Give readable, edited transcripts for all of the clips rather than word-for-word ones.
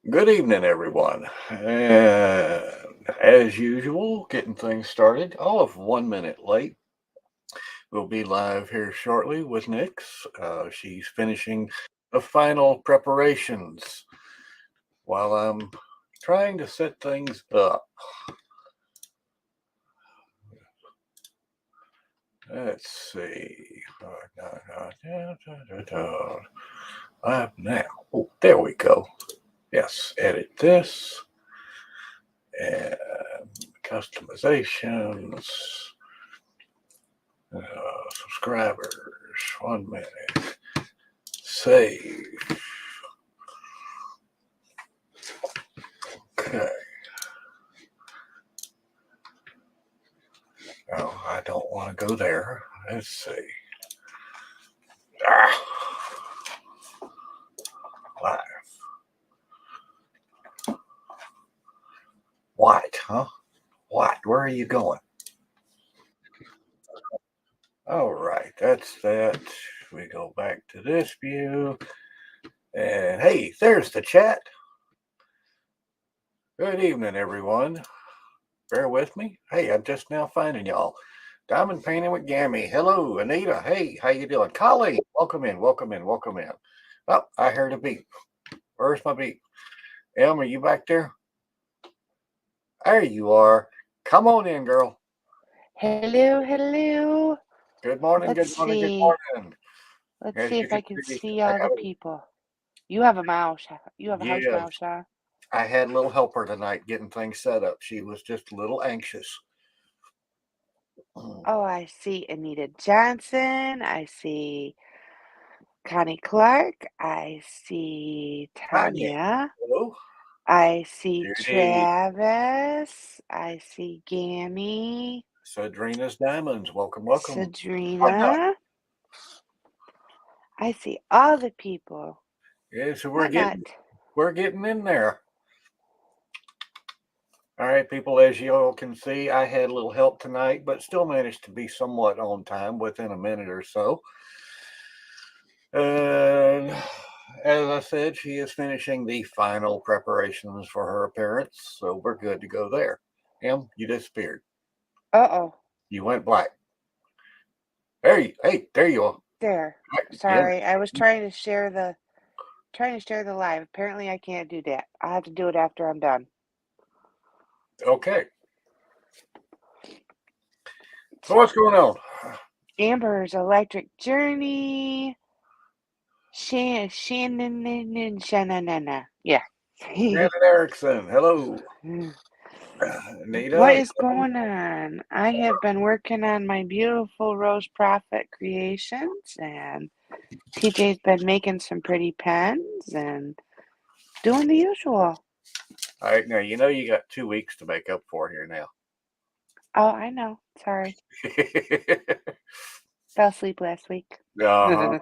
Good evening, everyone. And as usual, getting things started. All of 1 minute late. We'll be live here shortly with Nix. She's finishing the final preparations while I'm trying to set things up. Let's see. Live now. Oh, there we go. Yes, edit this. And customizations. Subscribers. 1 minute. Save. Okay. Oh, I don't want to go there. Let's see. Ah. Live. White, huh? White. Where are you going? All right, that's that. We go back to this view. And hey, there's the chat. Good evening, everyone. Bear with me. Hey, I'm just now finding y'all. Diamond Painting with Gammy. Hello, Anita. Hey, how you doing? Colleen, welcome in, welcome in, welcome in. Oh, I heard a beep. Where's my beep? Em, are you back there? There you are. Come on in, girl. Hello, hello. Good morning, Let's good morning, good see. morning. Let's As see you if I can can see, see all the people. You have a mouse. You have a house yes, mouse, huh? I had a little helper tonight getting things set up. She was just a little anxious. Oh, I see Anita Johnson. I see Connie Clark. I see Tanya, Tonya. hello. I see Judy. Travis. I see Gammy. Sadrina's Diamonds. Welcome, welcome. Hot dog. Sadrina. I see all the people. Yeah, so What not? we're getting in there. All right, people, as you all can see, I had a little help tonight, but still managed to be somewhat on time within a minute or so. And as I said, she is finishing the final preparations for her appearance, so we're good to go there. Em, you disappeared. Uh-oh. You went black. There you are. There. Yeah, Sorry. I was trying to share the live. Apparently I can't do that. I'll have to do it after I'm done. okay. So what's going on? Amber's Electric Journey. Shannon. Yeah. Shannon Erickson, hello. What Anita, is going on? I have been working on my beautiful Rose Prophet creations, and TJ's been making some pretty pens and doing the usual. all right, now you know you got 2 weeks to make up for here now. Oh, I know. Sorry. Fell asleep last week. uh-huh.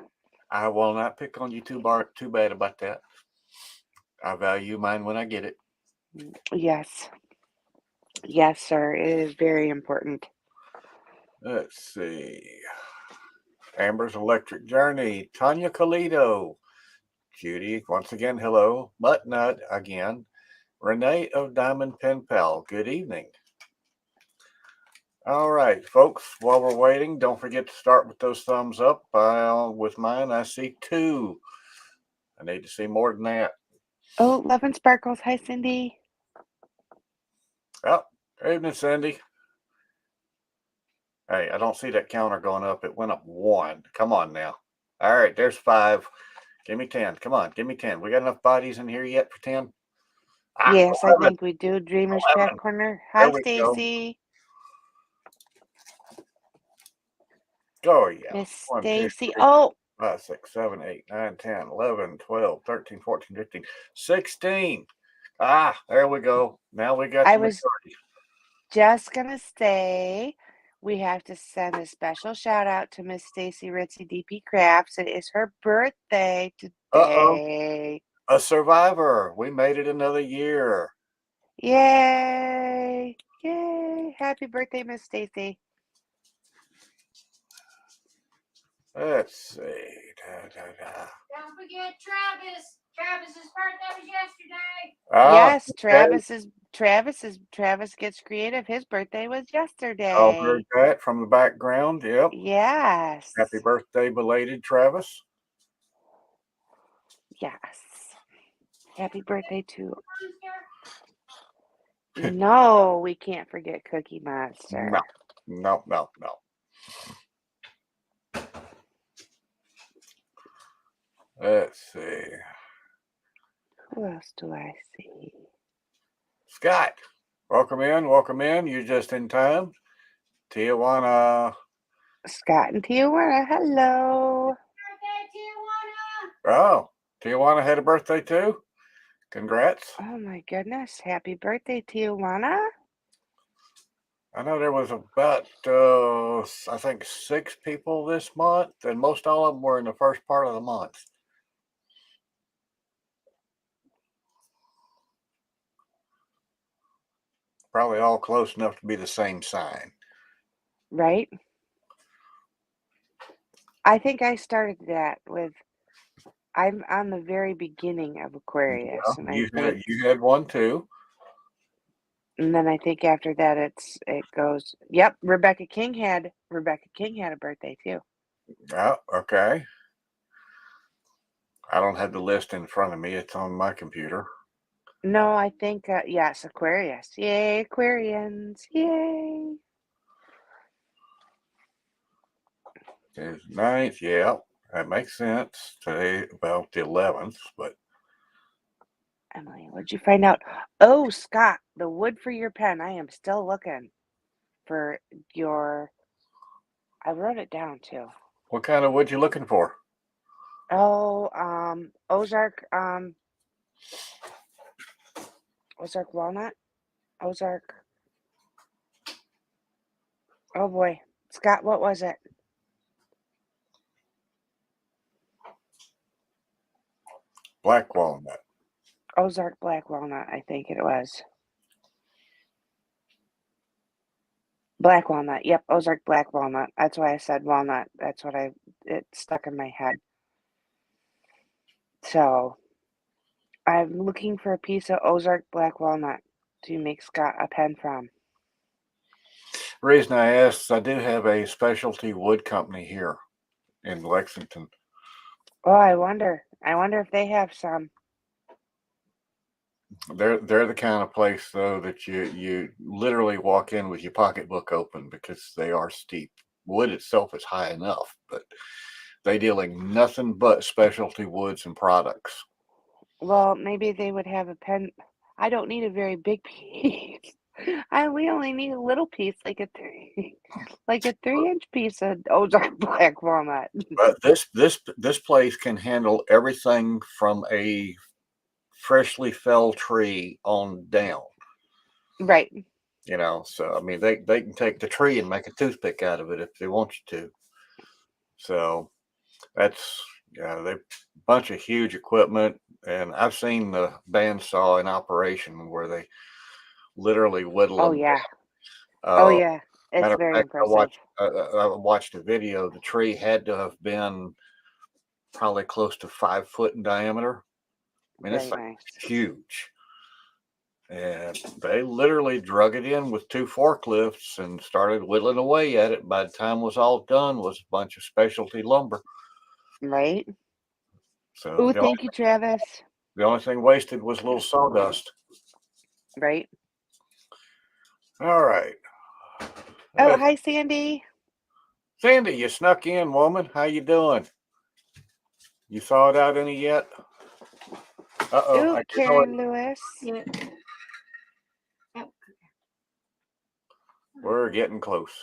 I will not pick on you too bad about that. I value mine when I get it. Yes. Yes, sir. It is very important. Let's see. Amber's Electric Journey. Tonya Kolito. Judy, once again, hello. Muttnut again. Renee of Diamond Pen Pal. Good evening. All right, folks, while we're waiting, don't forget to start with those thumbs up. With mine, I see 2. I need to see more than that. Oh, Love and Sparkles. Hi, Cyndi. Oh, good evening, Cyndi. Hey, I don't see that counter going up. It went up 1. Come on now. All right, there's 5. Give me 10. Come on, give me 10. We got enough bodies in here yet for 10? Yes, I 11. think we do. Dreamer's 11. Craft Corner. There Hi, we go. Stacy. Oh, yeah. Miss 1, 2, Stacy. 3, Oh, 5, 6, 7, 8, 9, 10, 11, 12, 13, 14, 15, 16. Ah, there we go. Now we got I the was majority. just gonna say we have to send a special shout out to Miss Stacy Ritzy DP Crafts. It is her birthday Uh-oh. today. A survivor. We made it another year. Yay! Yay! Happy birthday, Miss Stacy. Let's see. Don't forget Travis. Travis's birthday was yesterday. Yes, okay. Travis gets creative. His birthday was Oh, yesterday. heard that from the background. Yep. Yes. Happy birthday, belated Travis. Yes. Happy birthday to. Monster. No, we can't forget Cookie Monster. No. Let's see. Who else do I see? Scott, welcome in. You're just in time. Tijuana. Scott and Tijuana. Hello. Birthday, Tijuana. Oh, Tijuana had a birthday too. Congrats. Oh my goodness. Happy birthday, Tijuana. I know there was about, I think 6 people this month, and most all of them were in the first part of the month. Probably all close enough to be the same sign. Right? I think I started that with. I'm on the very beginning of Aquarius, Yeah, and I think, you had one too. and then I think after that it goes. Yep, Rebecka King had a birthday too. Oh, okay. I don't have the list in front of me. It's on my computer. No, I think yes, Aquarius. Yay, Aquarians! Yay! It's 9th. Yeah, that makes sense. Today about the 11th, but Emily, what'd you find out? Oh, Scott, the wood for your pen. I am still looking for your. I wrote it down too. what kind of wood you looking for? Oh, Ozark walnut, Ozark. Oh boy, Scott, what was it? Black walnut. Ozark black walnut, I think it was. Black walnut. Yep, Ozark black walnut. That's why I said walnut. That's what it stuck in my head. So I'm looking for a piece of Ozark black walnut to make Scott a pen from. The reason I asked, I do have a specialty wood company here in Lexington. Oh, I wonder if they have some. They're the kind of place though that you literally walk in with your pocketbook open because they are steep. Wood itself is high enough, but they dealing nothing but specialty woods and products. Well, maybe they would have a pen. I don't need a very big piece. We only need a little piece, like a 3-inch piece of Ozark black walnut. But this place can handle everything from a freshly felled tree on down. Right. So I mean they can take the tree and make a toothpick out of it if they want you to. So that's they bunch of huge equipment, and I've seen the bandsaw in operation where they literally whittle Oh them. yeah. Uh, Oh yeah. It's Matter of very fact, impressive. I watched a video. The tree had to have been probably close to 5 foot in diameter. I mean, it's Very like nice. huge. And they literally drug it in with 2 forklifts and started whittling away at it. By the time it was all done, was a bunch of specialty lumber. Right? So Oh, thank you, Travis. the only thing wasted was a little sawdust. Right? All right. Oh, hi, Sandy. Cyndi, you snuck in, woman. How you doing? You thawed out any yet? Oh, Karen Lewis. Yeah. We're getting close.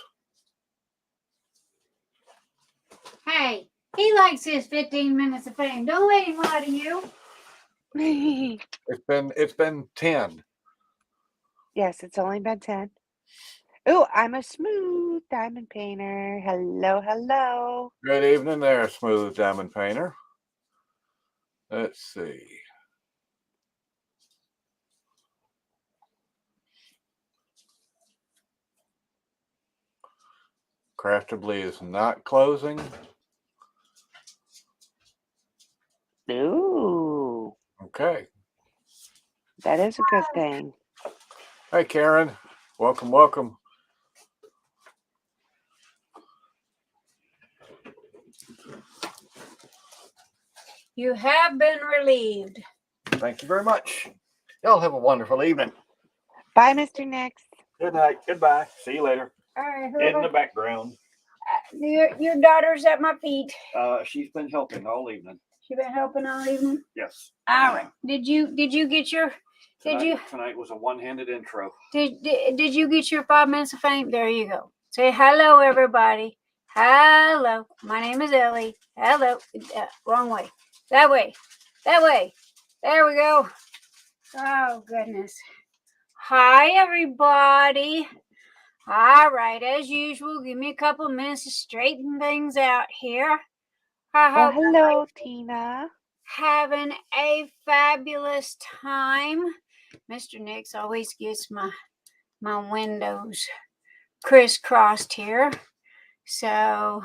Hey, he likes his 15 minutes of fame. Don't let him lie to you. It's been 10. Yes, it's only been 10. Oh, I'm a smooth diamond painter. Hello, hello. Good evening there, Smooth Diamond Painter. Let's see. Craftably is not closing. Ooh. Okay. That is a good thing. Hey, Karen. Welcome, welcome. You have been relieved. Thank you very much. Y'all have a wonderful evening. Bye, Mr. Nix. Good night. Goodbye. See you later. All right, In the background. your daughter's at my feet. She's been helping all evening. She been helping all evening. Yes. All right. Did you get your? Tonight was a one-handed intro. Did you get your 5 minutes of fame? There you go. Say hello, everybody. Hello. My name is Ellie. Hello. Wrong way. That way. That way. There we go. Oh, goodness. Hi, everybody. All right. As usual, give me a couple of minutes to straighten things out here. Oh, hello, Tina. Having a fabulous time. Mr. Nix always gets my windows crisscrossed here. So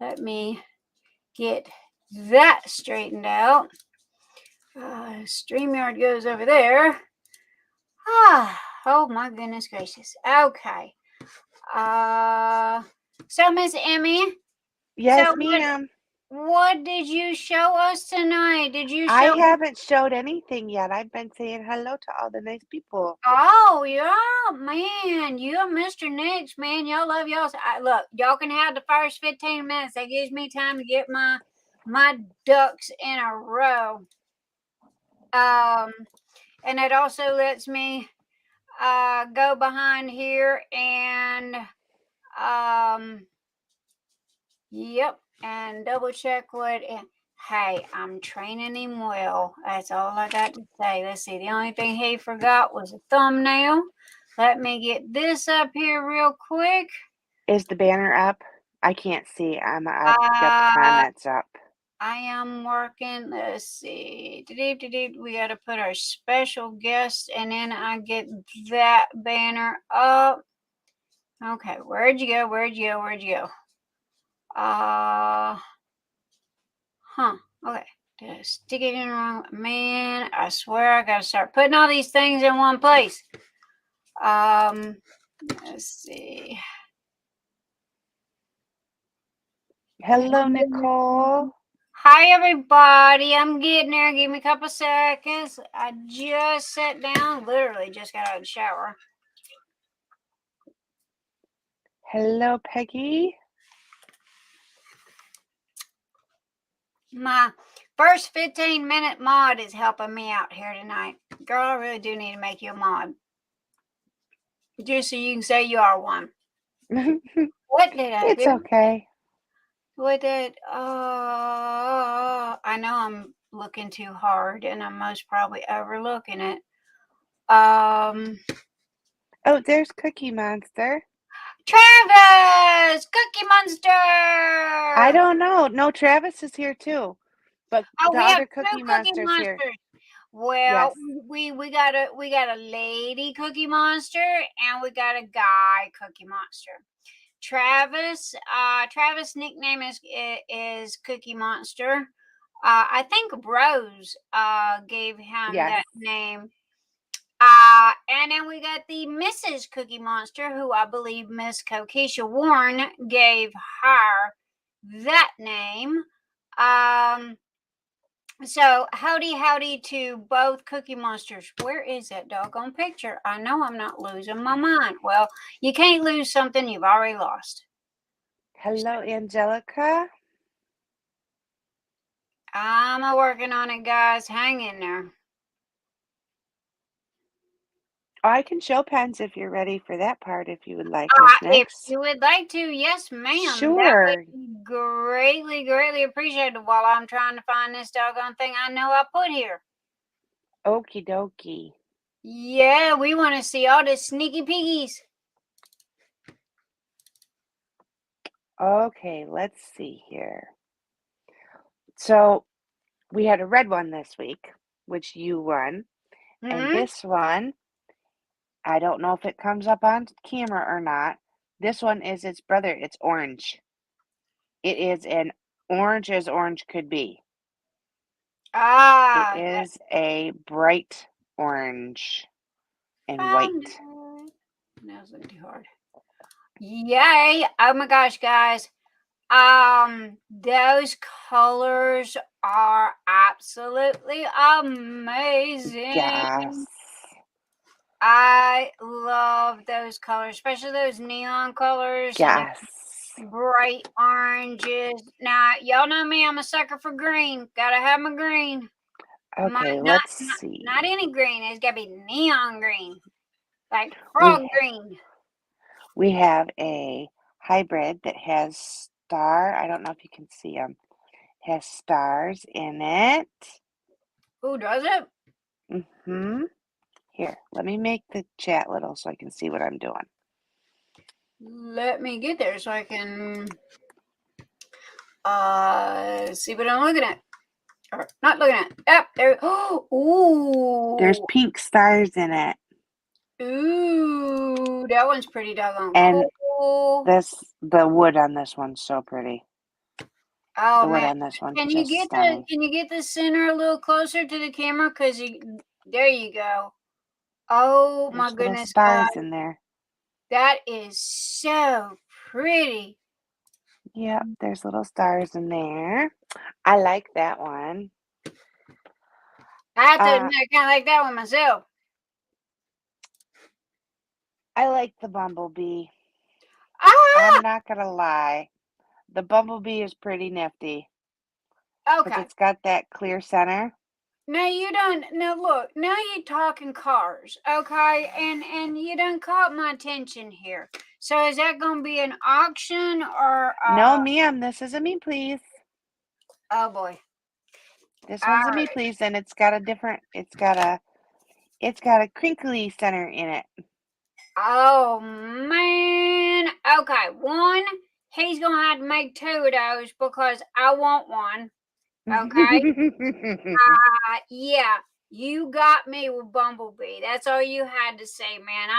let me get that straightened out. StreamYard goes over there. Oh my goodness gracious. Okay. So Miss Emmy. Yes, ma'am. What did you show us tonight? Did you show? I haven't showed anything yet. I've been saying hello to all the nice people. Oh, yeah, man. You and Mr. Nix, man. Y'all love y'all. Look, y'all can have the first 15 minutes. That gives me time to get my ducks in a row. And it also lets me go behind here and yep, and double check what. Hey, I'm training him well. That's all I got to say. Let's see. The only thing he forgot was a thumbnail. Let me get this up here real quick. Is the banner up? I can't see. I've got the comments up. I am working. Let's see. We got to put our special guest, and then I get that banner up. Okay, where'd you go? Okay. Just stick it in wrong. Man, I swear I gotta start putting all these things in one place. Let's see. Hello, Nicole. Hi, everybody. I'm getting there. Give me a couple seconds. I just sat down. Literally just got out of the shower. Hello, Peggy. My first 15-minute mod is helping me out here tonight. Girl, I really do need to make you a mod. Just so you can say you are one. What did I do? It's okay. What did... I know I'm looking too hard, and I'm most probably overlooking it. Oh, there's Cookie Monster. Travis! Cookie Monster! I don't know. No, Travis is here too. But the other Cookie Monster's here. Well, yes. we got a lady Cookie Monster and we got a guy Cookie Monster. Travis nickname is Cookie Monster. I think Rose gave him that name. And then we got the Mrs. Cookie Monster, who I believe Miss Kokisha Warren gave her that name. So howdy to both Cookie Monsters. Where is that doggone picture? I know I'm not losing my mind. Well, you can't lose something you've already lost. Hello, Angelica. I'm working on it, guys. Hang in there. I can show pens if you're ready for that part, if you would like. If you would like to, yes, ma'am. Sure. That would be greatly appreciated while I'm trying to find this doggone thing I know I put here. Okie dokie. Yeah, we want to see all the sneaky piggies. Okay, let's see here. So we had a red one this week, which you won. Mm-hmm. And this one, I don't know if it comes up on camera or not. This one is its brother. It's orange. It is an orange as orange could be. Ah, It is a bright orange and found white. it. That was too hard. Yay! Oh my gosh, guys. Those colors are absolutely amazing. Yes. I love those colors, especially those neon colors. Yes. Bright oranges. Now, y'all know me, I'm a sucker for green. Gotta have my green. Okay, Not, let's see. not any green. It's gotta be neon green. Like frog green. We have a hybrid that has I don't know if you can see them. Has stars in it. Who does it? Mm-hmm. Here, let me make the chat little so I can see what I'm doing. Let me get there so I can see what I'm looking at. Or not looking at. Yep, there. Ooh. There's pink stars in it. Ooh, that one's pretty doggone And cool. the wood on this one's so pretty. Oh The wood man, on this one can just you get stunning. the center a little closer to the camera? Cause there you go. Oh There's my little goodness, stars guys, in there. that is so pretty. Yep, there's little stars in there. I like that one. I have to admit, I kind of like that one myself. I like the bumblebee. Ah! I'm not gonna lie. The bumblebee is pretty nifty. Okay. Because it's got that clear center. Now you don't. Now look. Now you're talking cars, okay? And you done caught my attention here. So is that going to be an auction or? No, ma'am. This is a me, please. Oh boy. This one's a me, please, and it's got a different. It's got a crinkly center in it. Oh man. Okay. One. He's gonna have to make 2 of those because I want one. Okay. Yeah. You got me with Bumblebee. That's all you had to say, man.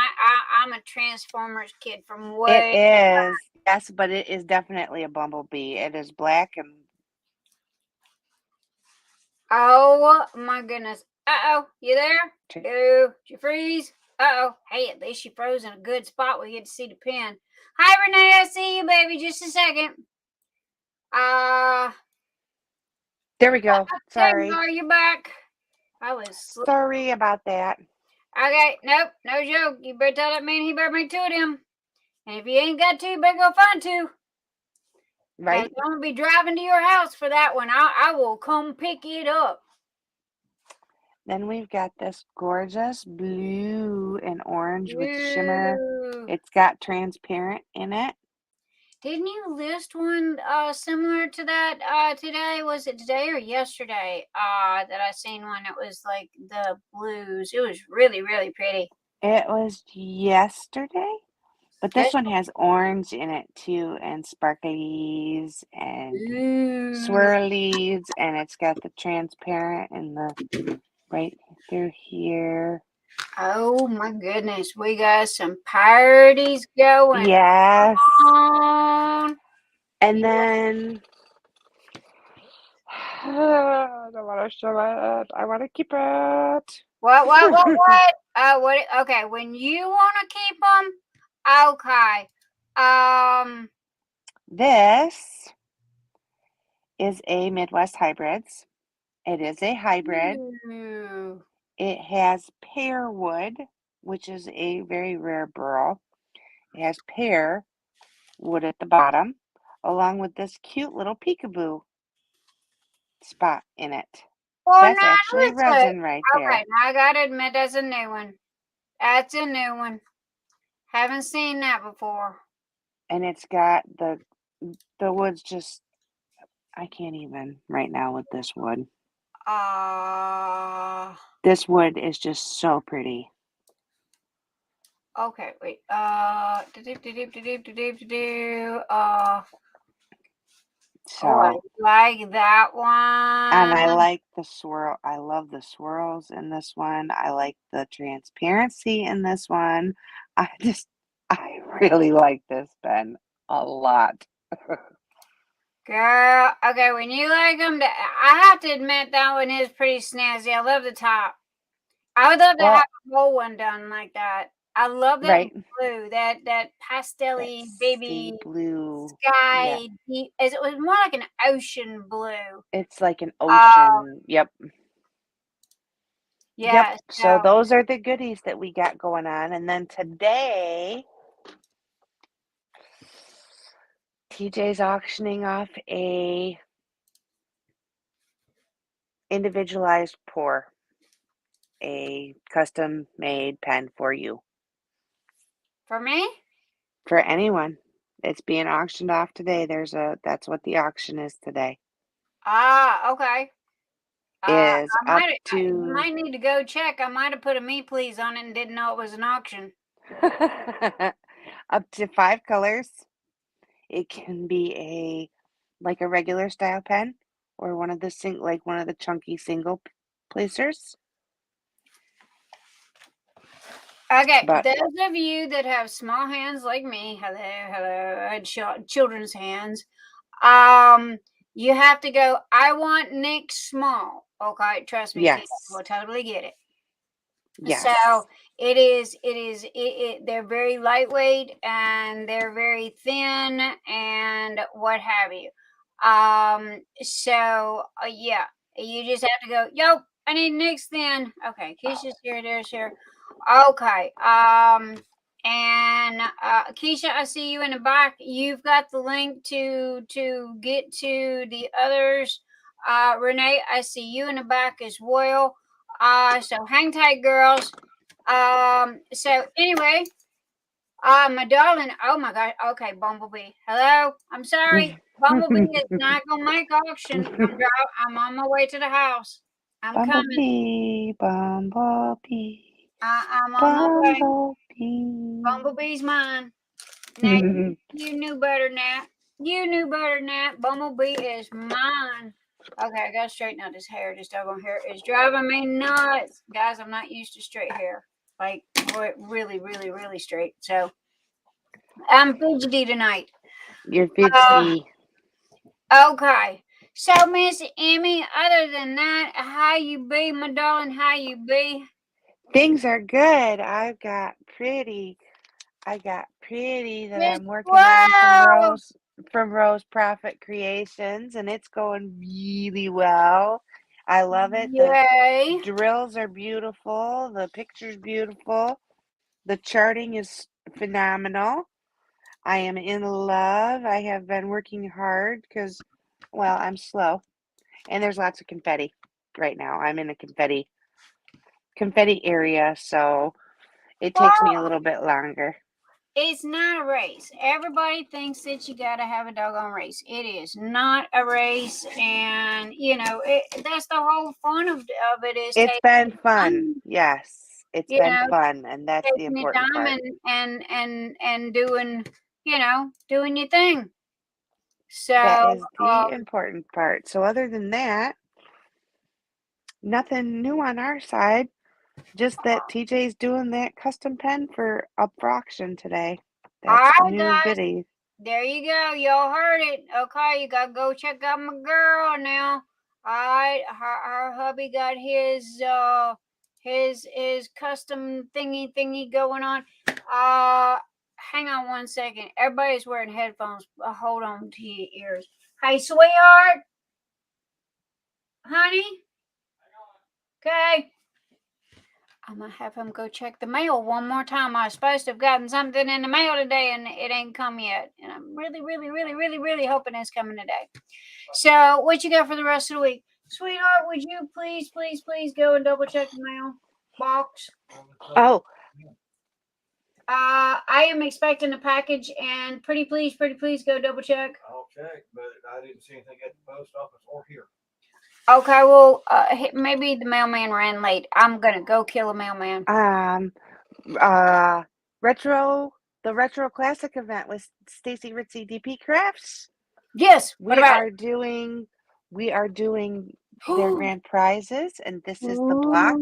I'm a Transformers kid from way. It is. Yes, but it is definitely a bumblebee. It is black and. Oh my goodness. Uh-oh. You there? Oh, did you freeze? Uh-oh. Hey, at least she froze in a good spot. We get to see the pin. Hi, Renee. I see you, baby. Just a second. There we go. Sorry. Are you back? Sorry about that. Okay, nope, no joke. You better tell that man he better make 2 of them. And if you ain't got 2, you better go find 2. Right? I'm gonna be driving to your house for that one. I will come pick it up. Then we've got this gorgeous blue and orange with shimmer. It's got transparent in it. Didn't you list one similar to that today? Was it today or yesterday that I seen one that was like the blues? It was really, really pretty. It was yesterday, but this one has orange in it too, and sparklies and swirlies, and it's got the transparent and the right through here. Oh my goodness, we got some parties going. Yes. On. And then I don't want to show it. I want to keep it. What? What? Okay, when you want to keep them, okay. This is a Midwest Hybrids. It is a hybrid. It has pear wood, which is a very rare burl. It has pear wood at the bottom, along with this cute little peekaboo spot in it. Well, That's actually resin right there. Okay, now I gotta admit that's a new one. That's a new one. Haven't seen that before. And it's got the wood's just, I can't even right now with this wood. This wood is just so pretty. Okay, wait. So I like that one. And I like the swirl. I love the swirls in this one. I like the transparency in this one. I really like this pen a lot. Girl, okay, when you like them, I have to admit that one is pretty snazzy. I love the top. I would love to have Well, a whole one done like that. I love that right. blue, that That pastel-y sea baby blue. Yeah. sky. It was more like an ocean blue. It's like an Uh, ocean. Yep. Yep. yeah. So So those are the goodies that we got going on. And then today, TJ's auctioning off a individualized pour, a custom made pen for you. for me, For anyone. It's being auctioned off today. That's what the auction is today. okay. Is up You to might need to go check. I might have put a me please on it and didn't know it was an auction. up to 5 colors. It can be like a regular style pen or one of the chunky single placers. Okay, But those of you that have small hands like me, children's hands, you have to go. I want Nick small. Okay, trust me, yes. we'll totally get it. Yes. So they're very lightweight and they're very thin and what have you. Yeah, you just have to go, yo, I need Nick's thin. Okay, Keisha's here, there's here. Okay. And Keisha, I see you in the back. You've got the link to get to the others. Renee, I see you in the back as well. So hang tight, girls. So anyway, my darling, oh my God. Okay, Bumblebee. Hello. I'm sorry. Bumblebee is not gonna make auction. I'm on my way to the house. I'm coming. Bumblebee. I'm on my way. Bumblebee. Bumblebee's mine. Now you knew better than that. You knew better than that. Bumblebee is mine. Okay, I gotta straighten out this hair. This doggone hair is driving me nuts. Guys, I'm not used to straight hair. Like really, really, really straight. So I'm fidgety tonight. You're fidgety. Okay. So Miss Emmy, other than that, how you be, my darling? How you be? Things are good. I got pretty that Miss I'm working on Whoa! from Rose Profit Creations, and it's going really well. I love it. The Yay. drills are beautiful. The picture's beautiful. The charting is phenomenal. I am in love. I have been working hard because, well, I'm slow, and there's lots of confetti right now. I'm in a confetti area, so it takes me a little bit longer. It's not a race. Everybody thinks that you got to have a doggone race. It is not a race, and that's the whole fun of it. Is It's been fun. time, Yes, it's been fun, and that's the taking your important time part. and doing doing your thing. So That is the important part. So other than that, nothing new on our side. Just that TJ's doing that custom pen for up for auction today. That's the new guys, goodie. there you go. Y'all heard it. Okay, you gotta go check out my girl now. All right, her hubby got his custom thingy going on. Hang on one second. Everybody's wearing headphones. Hold on to your ears. Hey, sweetheart, honey. Okay. I'm gonna have him go check the mail one more time. I was supposed to have gotten something in the mail today and it ain't come yet. And I'm really, really, really, really, really hoping it's coming today. So what you got for the rest of the week? Sweetheart, would you please, please, please go and double check the mail box? Oh. I am expecting a package and pretty please go double check. I'll check, but I didn't see anything at the post office or here. Okay, well, maybe the mailman ran late. I'm gonna go kill a mailman. The retro classic event with Stacy Ritzy DP Crafts. Yes, we are doing their grand prizes, and this is the block.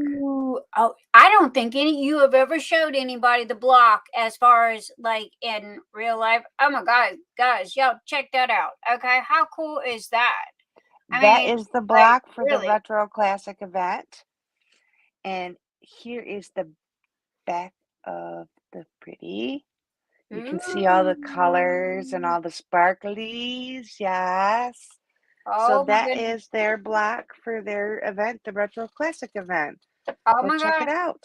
I don't think you have ever showed anybody the block as far as like in real life. Oh my God, guys, y'all check that out. Okay, how cool is that? That is the Like, block for the really. Retro Classic event. And here is the back of the pretty. You can see all the colors and all the sparklies. Yes. So Oh my that goodness. is their block for their event, the Retro Classic event. Oh Go my check God. it out.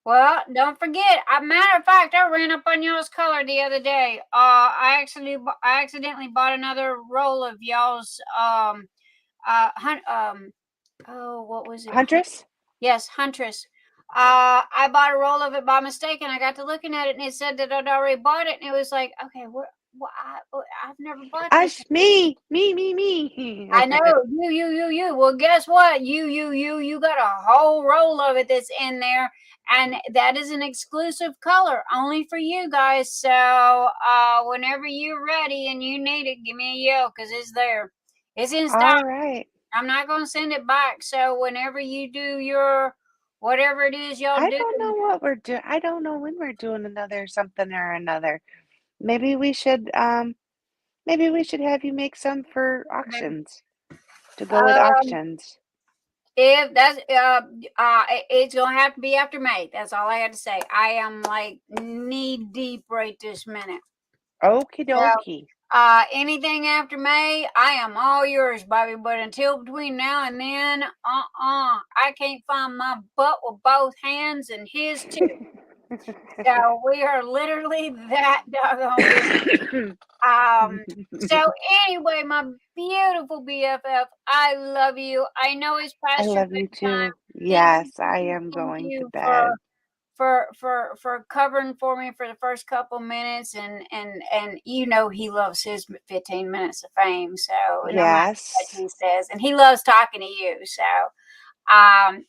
Well, don't forget. Matter of fact, I ran up on y'all's color the other day. I accidentally bought another roll of y'all's oh, what was it? Huntress? Yes, Huntress. I bought a roll of it by mistake, and I got to looking at it, and it said that I'd already bought it, and it was like, okay, I've never bought this. Us, me. I know you. Well, guess what? You got a whole roll of it that's in there, and that is an exclusive color only for you guys. So, whenever you're ready and you need it, give me a yell because it's there. It's in stock. All right. I'm not going to send it back. So, whenever you do your whatever it is y'all I do, don't know what we're doing. I don't know when we're doing another something or another. Maybe we should have you make some for auctions. To go with auctions. if that's it's gonna have to be after May. That's all I had to say. I am like knee deep right this minute. Okie So, dokie. anything after May, I am all yours, Bobby. But until between now and then, I can't find my butt with both hands and his too. So we are literally that doggone busy. So anyway, my beautiful BFF, I love you. I know it's I past your love you bedtime. too. Yes, I am Thank going to you bed. for covering for me for the first couple minutes, and you know he loves his 15 minutes of fame. So no matter what Yes, he says, and he loves talking to you. So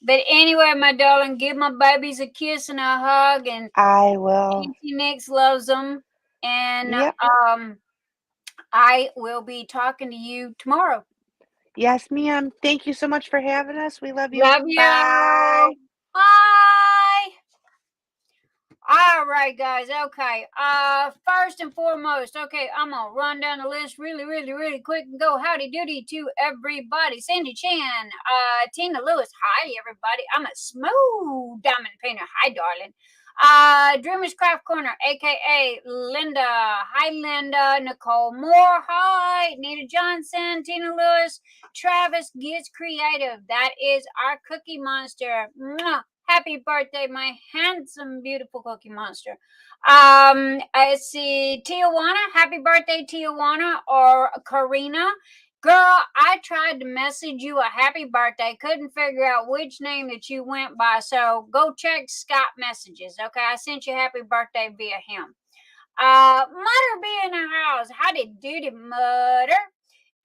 but anyway, my darling, give my babies a kiss and a hug, and I will. Auntie Nix loves them, and Yep. I will be talking to you tomorrow. Yes, ma'am. Thank you so much for having us. We love you. Love Bye. you. Bye. All right, guys. Okay. First and foremost, okay, I'm gonna run down the list really quick and go howdy doody to everybody. Cyndi Chan, Tina Lewis, hi everybody. I'm a smooth diamond painter. Hi, darling. Dreamers Craft Corner, aka Linda. Hi, Linda. Nicole Moore, hi. Anita Johnson, Tina Lewis, Travis Gets Creative. That is our Cookie Monster. Mwah. Happy birthday, my handsome, beautiful Cookie Monster. I see Tijuana. Happy birthday, Tijuana or Karina. Girl, I tried to message you a happy birthday. Couldn't figure out which name that you went by. So go check Scott messages. Okay, I sent you happy birthday via him. Mutter be in the house. Howdy doody, Mutter.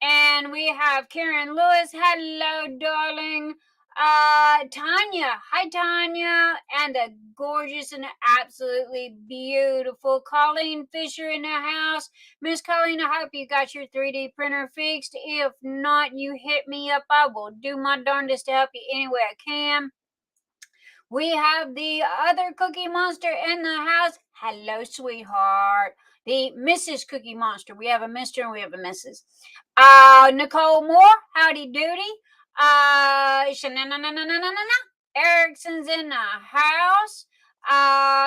And we have Karen Lewis. Hello, darling. Tanya. Hi, Tanya. And a gorgeous and absolutely beautiful Colleen Fisher in the house. Miss Colleen, I hope you got your 3D printer fixed. If not, you hit me up. I will do my darndest to help you any way I can. We have the other Cookie Monster in the house. Hello, sweetheart. The Mrs. Cookie Monster. We have a Mr. and we have a Mrs. Nicole Moore. Howdy doody. Erickson's in the house.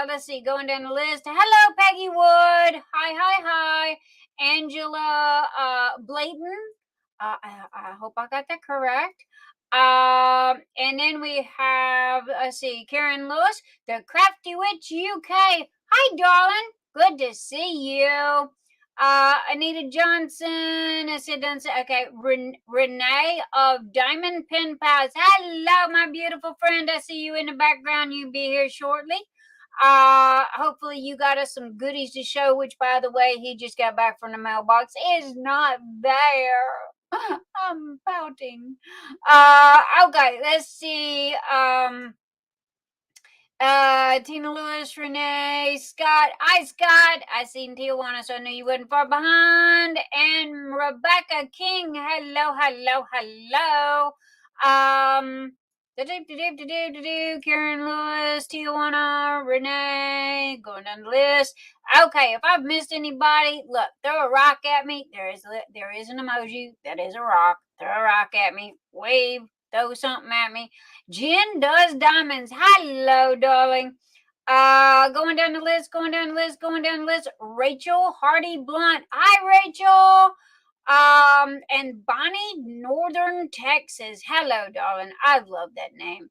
Let's see, going down the list. Hello, Peggy Wood. Hi. Angela Blayton. I hope I got that correct. And then we have, let's see, Karen Lewis, the Crafty Witch UK. Hi, darling. Good to see you. Anita Johnson. I said, okay. Renee of Diamond Pen Pals. Hello, my beautiful friend. I see you in the background. You'll be here shortly. Hopefully you got us some goodies to show, which, by the way, he just got back from the mailbox. Is not there. I'm pouting. Okay, let's see. Tina Lewis, Renee, Scott. Hi, Scott. I seen Tijuana, so I knew you wasn't far behind. And Rebecka King. Hello. Karen Lewis, Tijuana, Renee, going down the list. Okay, if I've missed anybody, look, throw a rock at me. There is an emoji. That is a rock. Throw a rock at me. Wave. Throw something at me. Jen does diamonds. Hello, darling. Going down the list. Rachel Hardy Blunt. Hi, Rachel. And Bonnie, Northern Texas. Hello, darling. I love that name.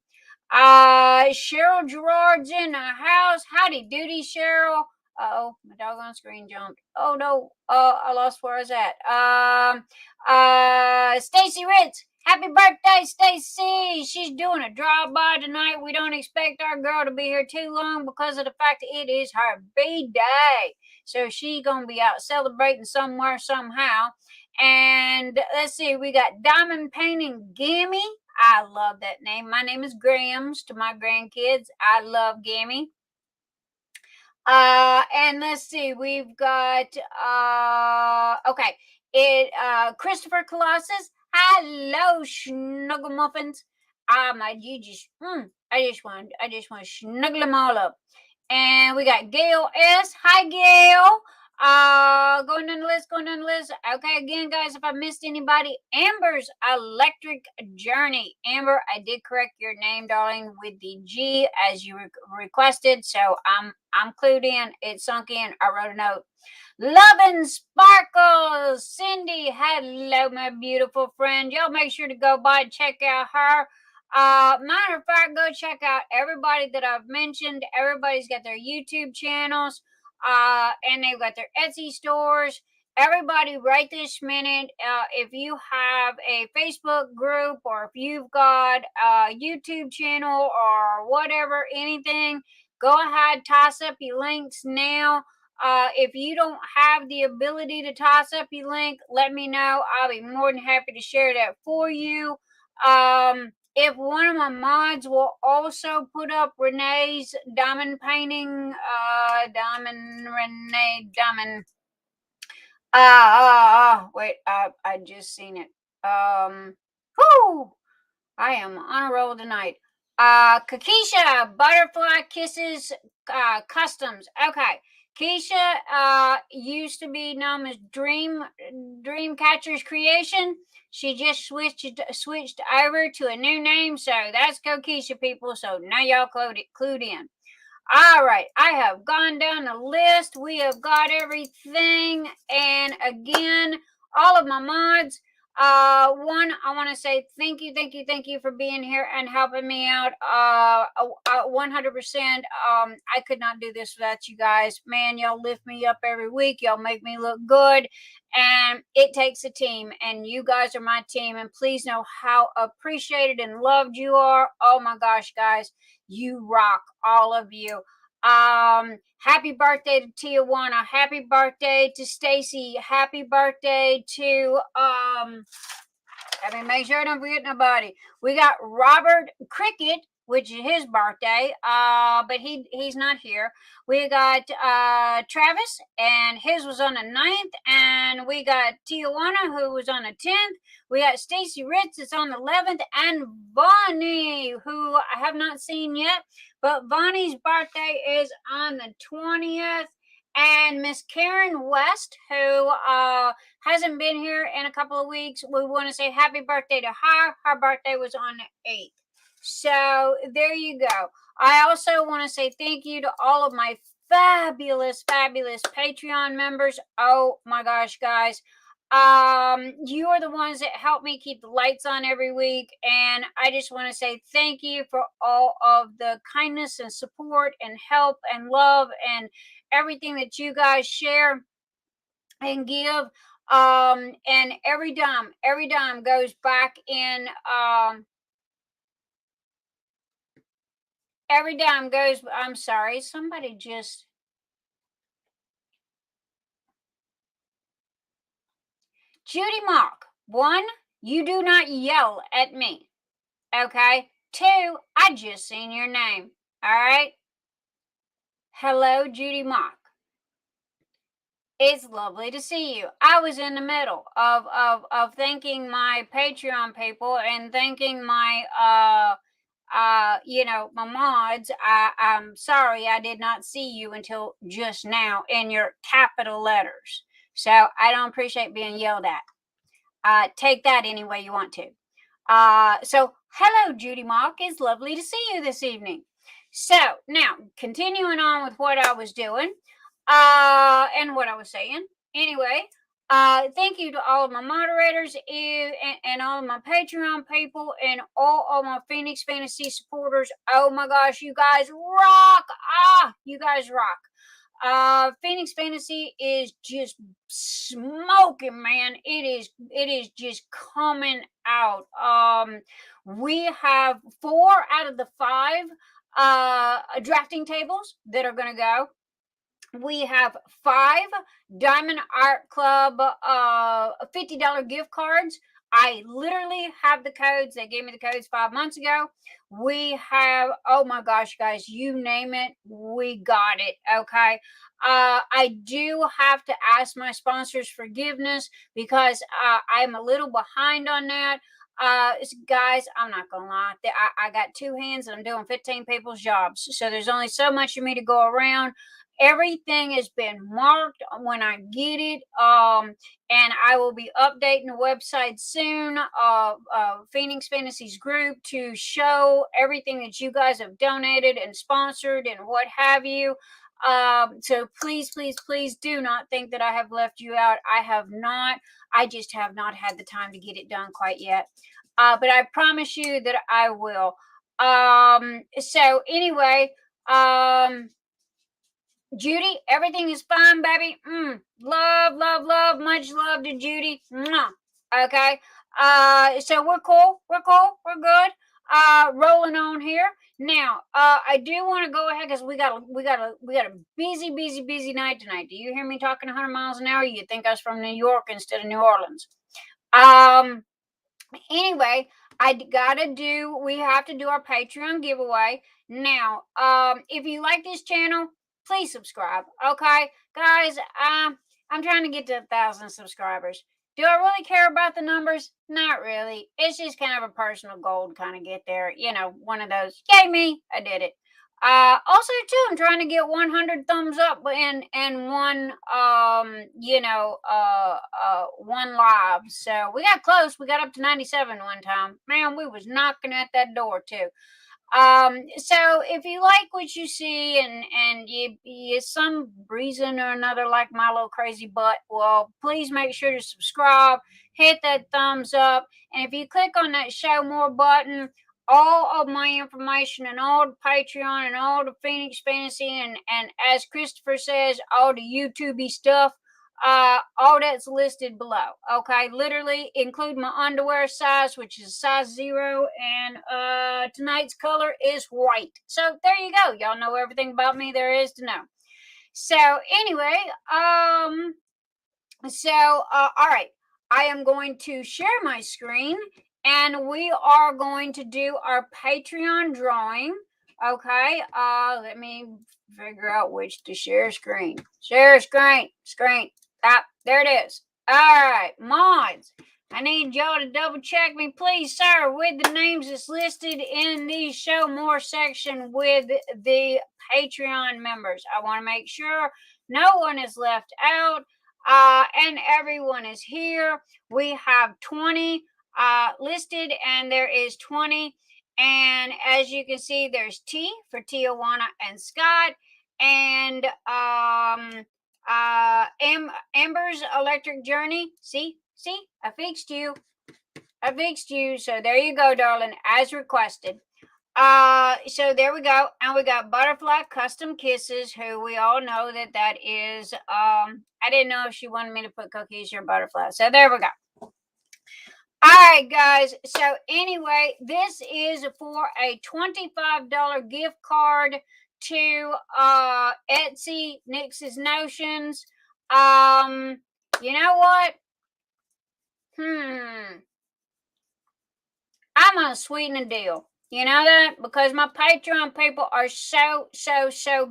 Cheryl Gerard's in the house. Howdy doody, Cheryl. Uh-oh, my doggone screen jumped. Oh no, I lost where I was at. Stacy Ritz. Happy birthday, Stacy. She's doing a drive-by tonight. We don't expect our girl to be here too long because of the fact that it is her B-day. So she's going to be out celebrating somewhere, somehow. And let's see, we got Diamond Painting Gimme. I love that name. My name is Grams to my grandkids. I love Gimme. And let's see, we've got Christopher Colossus. Hello, Snuggle Muffins. I just want to snuggle them all up. And we got Gail S. Hi, Gail. Going down the list. Okay, again, guys, if I missed anybody, Amber's Electric Journey. Amber, I did correct your name, darling, with the G as you requested. So I'm clued in. It sunk in. I wrote a note. Lovin' Sparkles. Cyndi, hello, my beautiful friend. Y'all make sure to go by and check out her. Matter of fact, go check out everybody that I've mentioned. Everybody's got their YouTube channels. And they've got their Etsy stores. Everybody right this minute, if you have a Facebook group or if you've got a YouTube channel or whatever, anything, go ahead, toss up your links now. If you don't have the ability to toss up your link, let me know. I'll be more than happy to share that for you. If one of my mods will also put up Renee's diamond painting, wait, I just seen it. Whoo! I am on a roll tonight. Kokisha, Butterfly Kisses, Customs. Okay. Keisha used to be known as Dreamcatcher's Creation. She just switched over to a new name, so that's Kokisha, people. So now y'all clued in. All right, I have gone down the list. We have got everything, and again, all of my mods. One, I want to say thank you for being here and helping me out. 100%. I could not do this without you guys. Man, y'all lift me up every week. Y'all make me look good, and it takes a team. And you guys are my team. And please know how appreciated and loved you are. Oh my gosh, guys, you rock, all of you. Happy birthday to Tijuana. Happy birthday to Stacy. Happy birthday to let me make sure I don't forget nobody. We got Robert Cricket, which is his birthday, but he's not here. We got Travis, and his was on the 9th, and we got Tijuana, who was on the 10th. We got Stacy Ritz, it's on the 11th, and Bonnie, who I have not seen yet, but Bonnie's birthday is on the 20th. And Miss Karen West, who hasn't been here in a couple of weeks, we want to say happy birthday to her. Her birthday was on the 8th. So there you go. I also want to say thank you to all of my fabulous Patreon members. Oh my gosh, guys. You are the ones that help me keep the lights on every week, and I just want to say thank you for all of the kindness and support and help and love and everything that you guys share and give. And every dime goes back in. Every dime goes. I'm sorry, somebody just. Judy Mock, 1, you do not yell at me. Okay? 2, I just seen your name. All right? Hello, Judy Mock. It's lovely to see you. I was in the middle of thanking my Patreon people and thanking my my mods, I'm sorry I did not see you until just now in your capital letters. So I don't appreciate being yelled at. Take that any way you want to. So hello, Judy Mock. It's lovely to see you this evening. So now, continuing on with what I was doing, and what I was saying. Anyway, thank you to all of my moderators and all of my Patreon people and all of my Phoenix Fantasy supporters. Oh my gosh, you guys rock! You guys rock. Phoenix Fantasy is just smoking, man. It is just coming out. We have 4 out of the 5 drafting tables that are going to go. We have 5 Diamond Art Club $50 gift cards. I literally have the codes. They gave me the codes 5 months ago. We have, oh my gosh, guys, you name it, we got it. Okay. I do have to ask my sponsors forgiveness because I'm a little behind on that. Guys, I'm not gonna lie. I got 2 hands and I'm doing 15 people's jobs. So there's only so much for me to go around. Everything has been marked when I get it. And I will be updating the website soon. Phoenix Fantasies group to show everything that you guys have donated and sponsored and what have you. So please, please, please do not think that I have left you out. I have not. I just have not had the time to get it done quite yet. But I promise you that I will. So anyway, Judy, everything is fine, baby. Love, love, love. Much love to Judy. Mwah. Okay. So we're cool. We're cool. We're good. Rolling on here. Now, I do want to go ahead because we got a busy night tonight. Do you hear me talking 100 miles an hour? You think I was from New York instead of New Orleans. Anyway, we have to do our Patreon giveaway. Now, if you like this channel, please subscribe. Okay, guys, I'm trying to get to 1,000 subscribers. Do I really care about the numbers? Not really. It's just kind of a personal goal to kind of get there. One of those, yay me, I did it. Also too, I'm trying to get 100 thumbs up and one one live. So we got close. We got up to 97 one time. Man, we was knocking at that door too. So if you like what you see and you some reason or another like my little crazy butt, well, please make sure to subscribe, hit that thumbs up, and if you click on that show more button, all of my information and all the Patreon and all the Phoenix Fantasy and as Christopher says, all the YouTubey stuff, all that's listed below. Okay, literally include my underwear size, which is size 0, and tonight's color is white. So there you go. Y'all know everything about me there is to know. So anyway, all right, I am going to share my screen and we are going to do our Patreon drawing. Okay, let me figure out which to share screen. Share screen. There it is. All right, mods. I need y'all to double check me, please, sir, with the names that's listed in the show more section with the Patreon members. I want to make sure no one is left out and everyone is here. We have 20 listed, and there is 20. And as you can see, there's T for Tijuana and Scott, and Amber's Electric Journey. See, I fixed you. So there you go, darling, as requested. So there we go, and we got Butterfly Custom Kisses, who we all know that is. I didn't know if she wanted me to put Kokisha or Butterfly, so there we go. All right, guys. So anyway, this is for a $25 gift card to Etsy, Nix's Notions. You know what? I'm gonna sweeten the deal. You know that? Because my Patreon people are so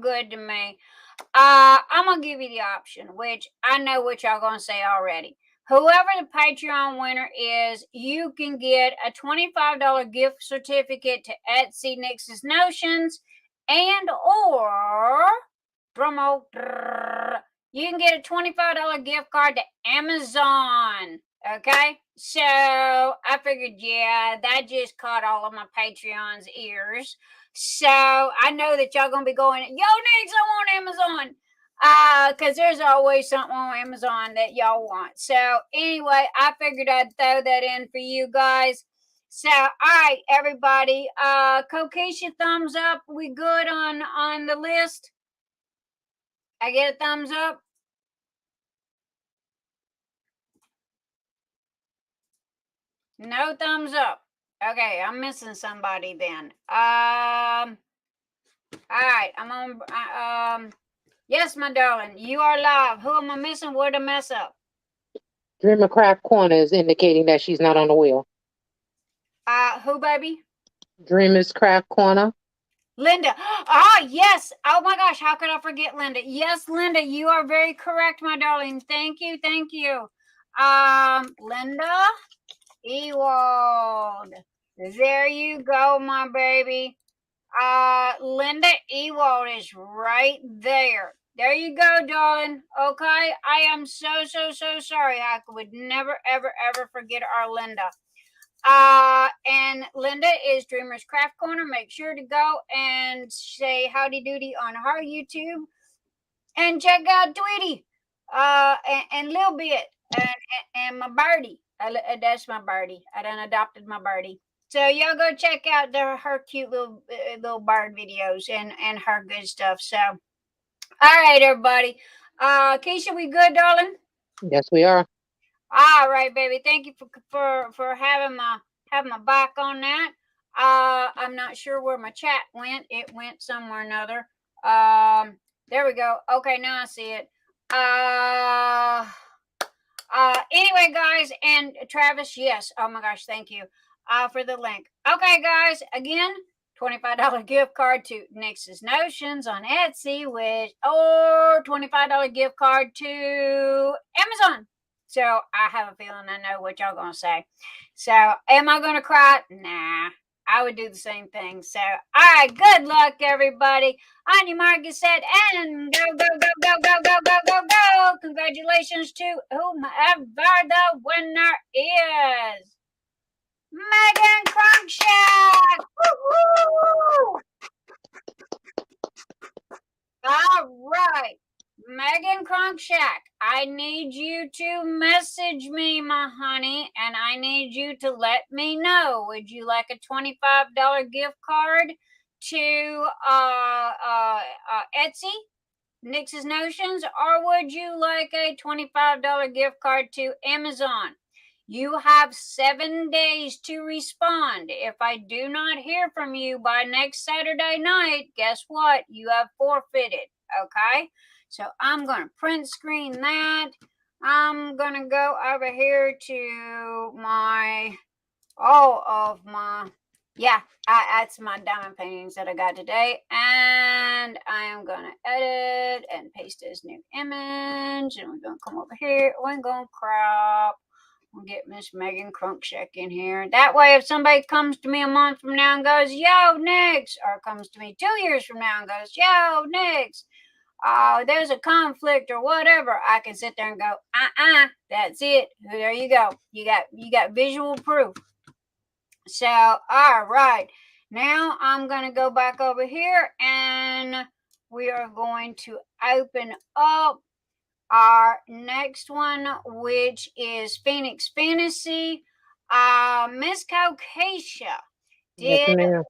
good to me. I'm gonna give you the option, which I know what y'all gonna say already. whoever the Patreon winner is, you can get a $25 gift certificate to Etsy Nix's Notions, and or drumroll, you can get a $25 gift card to Amazon. Okay, so I figured, yeah, that just caught all of my Patreon's ears. So I know that y'all gonna be going, yo, Nix, I want Amazon. Because there's always something on Amazon that y'all want. So anyway, I figured I'd throw that in for you guys. So, all right, everybody. Kokisha, thumbs up. We good on the list? I get a thumbs up. No thumbs up. Okay, I'm missing somebody then. All right, I'm on. Yes, my darling, you are live. Who am I missing? Where'd I mess up? Dreamer Craft Corner is indicating that she's not on the wheel. Who, baby? Dreamer's Craft Corner. Linda. Yes. Oh my gosh, how could I forget Linda? Yes, Linda, you are very correct, my darling. Thank you. Linda Ewald. There you go, my baby. Linda Ewald is right there. There you go, darling. Okay. I am so sorry. I would never, ever forget our Linda. And Linda is Dreamer's Craft Corner. Make sure to go and say howdy doody on her YouTube, and check out Tweety, and Lil Bit, and my birdie. That's my birdie. I done adopted my birdie. So y'all go check out her cute little bird videos and her good stuff. So, all right, everybody. Keisha, we good, darling? Yes, we are. All right, baby. Thank you for having my back on that. I'm not sure where my chat went. It went somewhere or another. There we go. Okay, now I see it. Anyway, guys, and Travis, yes. Oh my gosh, thank you for the link. Okay, guys, again, $25 gift card to Nix's Notions on Etsy, or $25 gift card to Amazon. So I have a feeling I know what y'all gonna say. So am I gonna cry? Nah, I would do the same thing. So all right, good luck, everybody. On your mark, get set, and go, go, go, go, go, go, go, go, go. Congratulations to whomever the winner is. Meghan Cruikshank! Woo-hoo! All right. Meghan Cruikshank, I need you to message me, my honey, and I need you to let me know. Would you like a $25 gift card to Etsy, Nix's Notions, or would you like a $25 gift card to Amazon? You have 7 days to respond. If I do not hear from you by next Saturday night, guess what? You have forfeited, okay? So I'm going to print screen that. I'm going to go over here to that's my diamond paintings that I got today. And I am going to edit and paste this new image. And we're going to come over here. We're going to crop. We'll get Miss Meghan Cruikshank in here. That way, if somebody comes to me a month from now and goes, yo, Nix, or comes to me 2 years from now and goes, yo, Nix, there's a conflict or whatever, I can sit there and go, that's it. There you go. You got visual proof. So, all right. Now I'm going to go back over here and we are going to open up our next one, which is Phoenix Fantasy. Miss Kokisha, Yes, ma'am.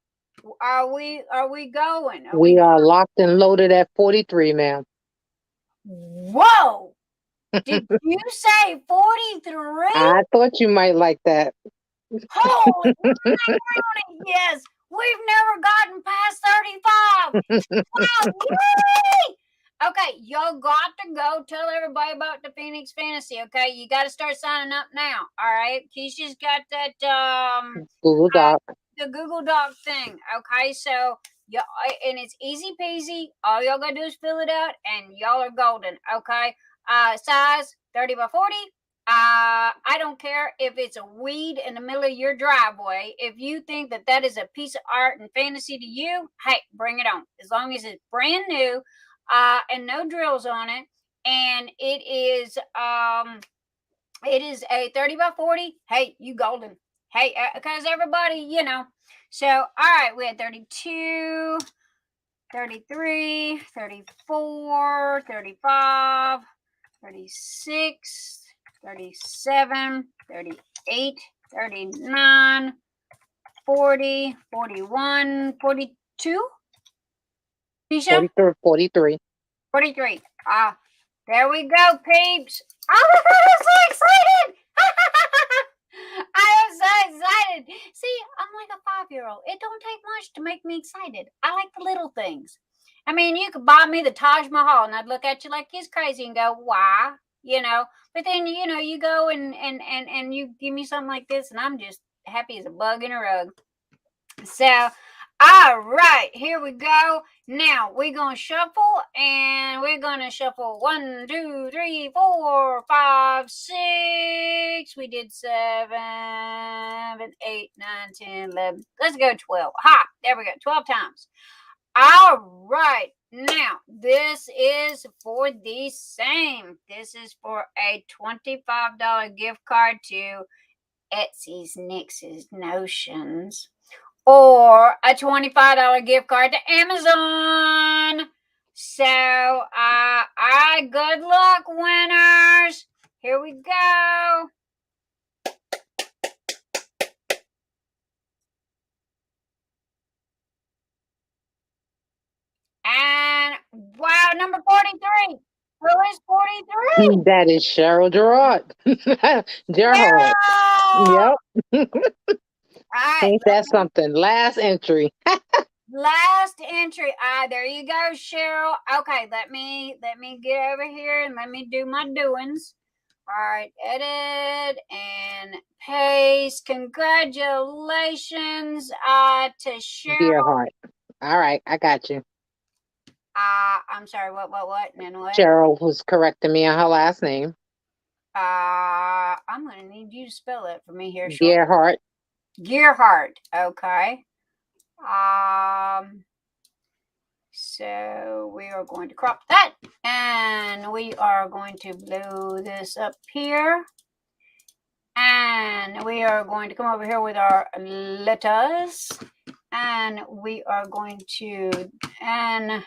are we going? We are locked and loaded at 43, ma'am. Whoa! Did you say 43? I thought you might like that. Holy yes! We've never gotten past 35. Wow! Yay! Okay, y'all got to go tell everybody about the Phoenix Fantasy. Okay, you got to start signing up now. All right, Keisha's got that Google Doc. The Google Doc thing. Okay, so yeah, and it's easy peasy. All y'all gotta do is fill it out, and y'all are golden. Okay, size 30 by 40. I don't care if it's a weed in the middle of your driveway. If you think that that is a piece of art and fantasy to you, hey, bring it on. As long as it's brand new, and no drills on it, and it is a 30 by 40. Hey, you golden. Hey, because everybody, you know. So, all right, we had 32, 33, 34, 35, 36, 37, 38, 39, 40, 41, 42. Keisha? 43. 43. There we go, peeps. Oh, I'm so excited. I am so excited. See, I'm like a 5-year-old. It don't take much to make me excited. I like the little things. I mean, you could buy me the Taj Mahal and I'd look at you like he's crazy and go, why? You know, but then, you know, you go and you give me something like this and I'm just happy as a bug in a rug. So, all right, here we go. Now we're going to shuffle and we're going to shuffle 1, 2, 3, 4, 5, 6. We did 7, 8, 9, 10, 11. Let's go 12. Ha, there we go. 12 times. All right. Now, this is for the same. This is for a $25 gift card to Etsy's Nix's Notions, or a $25 gift card to Amazon. So, good luck, winners. Here we go. And wow, number 43. Who is 43? That is Cheryl Gerard. Gerald. All Yep. right. Ain't that something? Last entry. Last entry. There you go, Cheryl. Okay, let me get over here and let me do my doings. All right, edit and paste. Congratulations to Cheryl. Dear heart. All right, I got you. I'm sorry, what, and then what? Cheryl was correcting me on her last name. I'm gonna need you to spell it for me here, Cheryl. Dear heart. Gearhart. Okay. So we are going to crop that and we are going to blow this up here. And we are going to come over here with our letters. And we are going to, and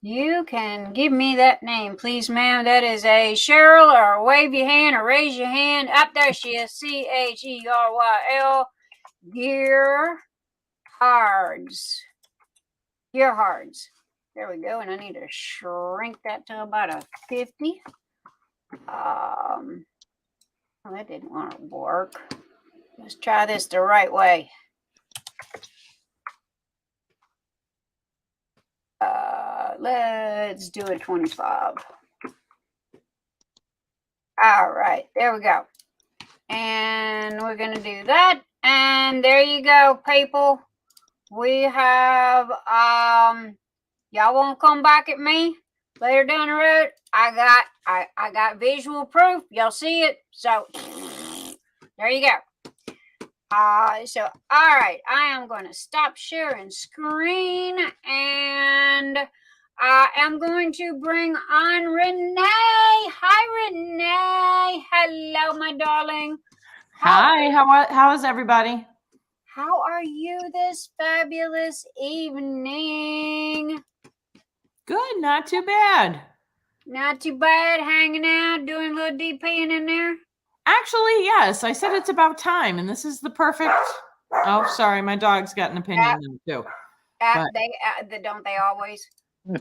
you can give me that name, please, ma'am. That is a Cheryl, or wave your hand or raise your hand. Up there she is. Cheryl. Gearhards. Gearhards. There we go. And I need to shrink that to about a 50. Well, that didn't want to work. Let's try this the right way. Let's do a 25. All right, there we go. And we're going to do that. And there you go, people. We have, y'all won't come back at me later down the road. I got visual proof. Y'all see it. So there you go. So, all right, I am going to stop sharing screen and I am going to bring on Renee. Hi, Renee. Hello, my darling. Hi, how is everybody? How are you this fabulous evening? Good, not too bad. Not too bad, hanging out, doing a little DPing in there? Actually, yes. I said it's about time, and this is the perfect... Oh, sorry, my dog's got an opinion too. Don't they always?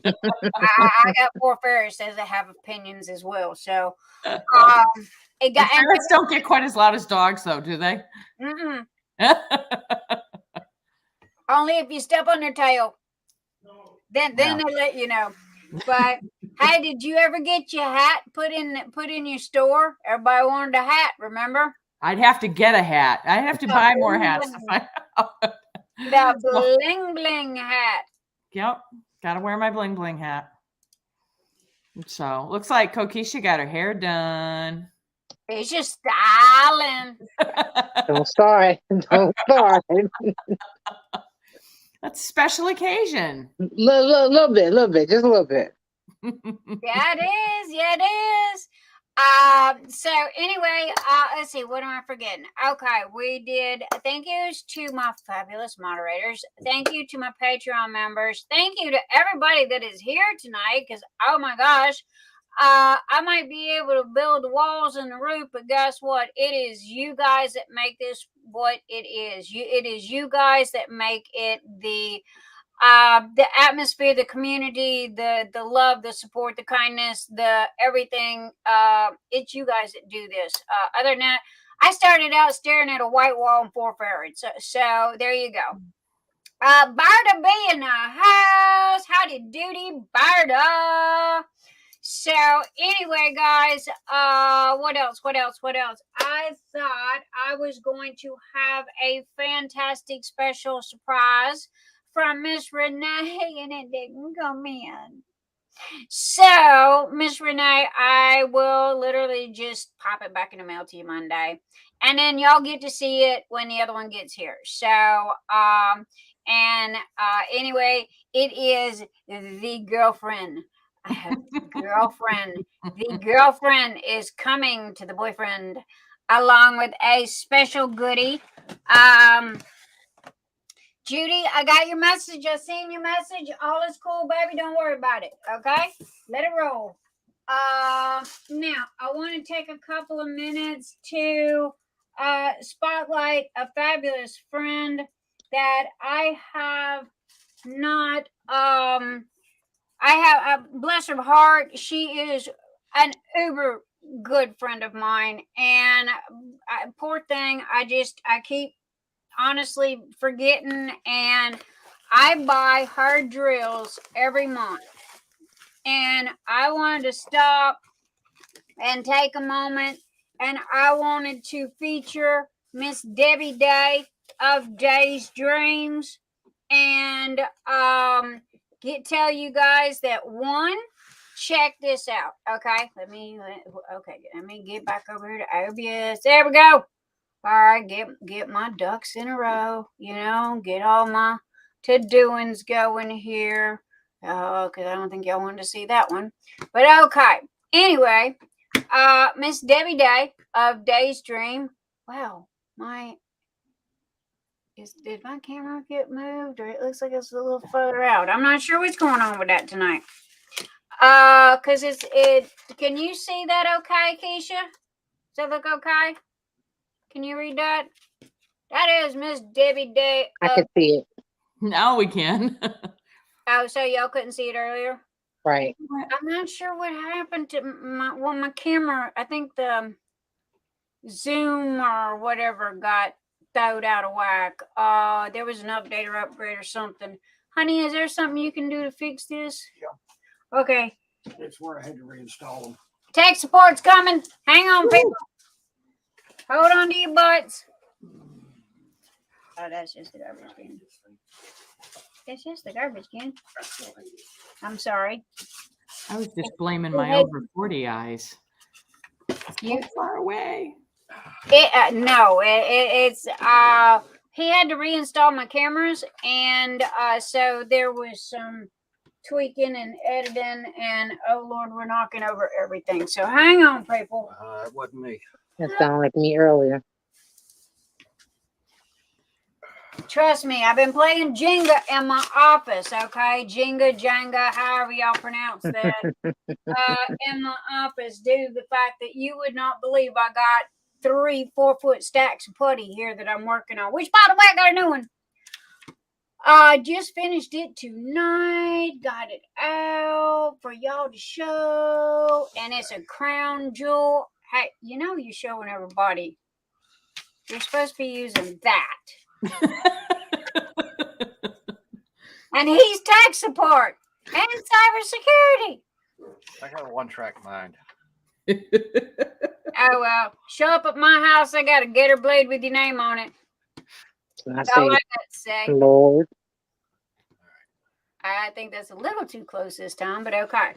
I got 4 fairies says they have opinions as well. So, ferrets don't get quite as loud as dogs, though, do they? Mm-mm. Only if you step on their tail. Then they let you know. But hey, did you ever get your hat put in your store? Everybody wanted a hat, remember? I'd have to get a hat. I'd have to buy more hats to find out. The bling bling hat. Yep, gotta wear my bling bling hat. So looks like Kokisha got her hair done. He's just styling. Don't start. Don't start. That's a special occasion. Little bit, just a little bit. Yeah, it is. Yeah, it is. So anyway, let's see, what am I forgetting? Okay, we did thank yous to my fabulous moderators. Thank you to my Patreon members. Thank you to everybody that is here tonight, because oh my gosh, I might be able to build the walls and the roof, but guess what? It is you guys that make this what it is. It is you guys that make it the atmosphere, the community, the love, the support, the kindness, the everything. It's you guys that do this. Other than that, I started out staring at a white wall and 4 ferrets. So there you go. Barda B in the house. Howdy doody, Barda. So anyway, guys, what else? I thought I was going to have a fantastic special surprise from Miss Renee, and it didn't come in. So, Miss Renee, I will literally just pop it back in the mail to you Monday, and then y'all get to see it when the other one gets here. So, anyway, it is the girlfriend. I have a girlfriend. The girlfriend is coming to the boyfriend along with a special goodie. Judy, I got your message. I seen your message. All is cool, baby. Don't worry about it. Okay? Let it roll. Now, I want to take a couple of minutes to spotlight a fabulous friend that I have not, bless her heart, she is an uber good friend of mine. And poor thing, I keep honestly forgetting, and I buy her drills every month, and I wanted to stop and take a moment, and I wanted to feature Miss Debbie Day of Day's Dreams, and tell you guys that one, check this out. Okay, let me get back over here to OBS. There we go. All right, get my ducks in a row, get all my to-doings going here. Because I don't think y'all wanted to see that one. But okay. Anyway, Miss Debbie Day of Day's Dream. Wow, did my camera get moved? Or it looks like it's a little further out. I'm not sure what's going on with that tonight. Because can you see that okay, Keisha? Does that look okay? Can you read that? That is Miss Debbie Day. I can see it. Now we can. Oh, so y'all couldn't see it earlier? Right. I'm not sure what happened to my camera. I think the Zoom or whatever got thrown out of whack. There was an update or upgrade or something. Honey, is there something you can do to fix this? Yeah. Okay. That's where I had to reinstall them. Tech support's coming. Hang on, people. Hold on to your butts. Oh, that's just the garbage can. It's just the garbage can. I'm sorry. I was just blaming my over 40 eyes. You far away. It's he had to reinstall my cameras, and so there was some tweaking and editing, and oh Lord, we're knocking over everything. So hang on, people. It wasn't me. That sounded like me earlier. Trust me, I've been playing Jenga in my office, okay? Jenga, however y'all pronounce that. In my office, due to the fact that you would not believe I got 3 4-foot stacks of putty here that I'm working on. Which, by the way, I got a new one. I just finished it tonight. Got it out for y'all to show. And it's a crown jewel. Hey, you're showing everybody. You're supposed to be using that. And he's tech support and cybersecurity. I got a one-track mind. Oh, well. Show up at my house. I got a gator blade with your name on it. That's all I got to say. Lord. I think that's a little too close this time, but okay.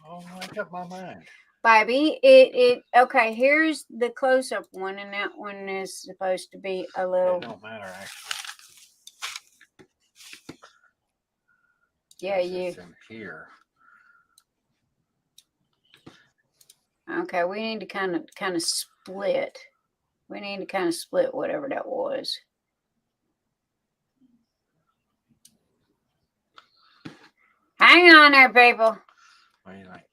Oh, I got my mind. Baby, it okay, here's the close-up one, and that one is supposed to be a little. It don't matter actually. Yeah, It's in here. Okay, we need to kind of split. We need to kind of split whatever that was. Hang on there, people. What do you think?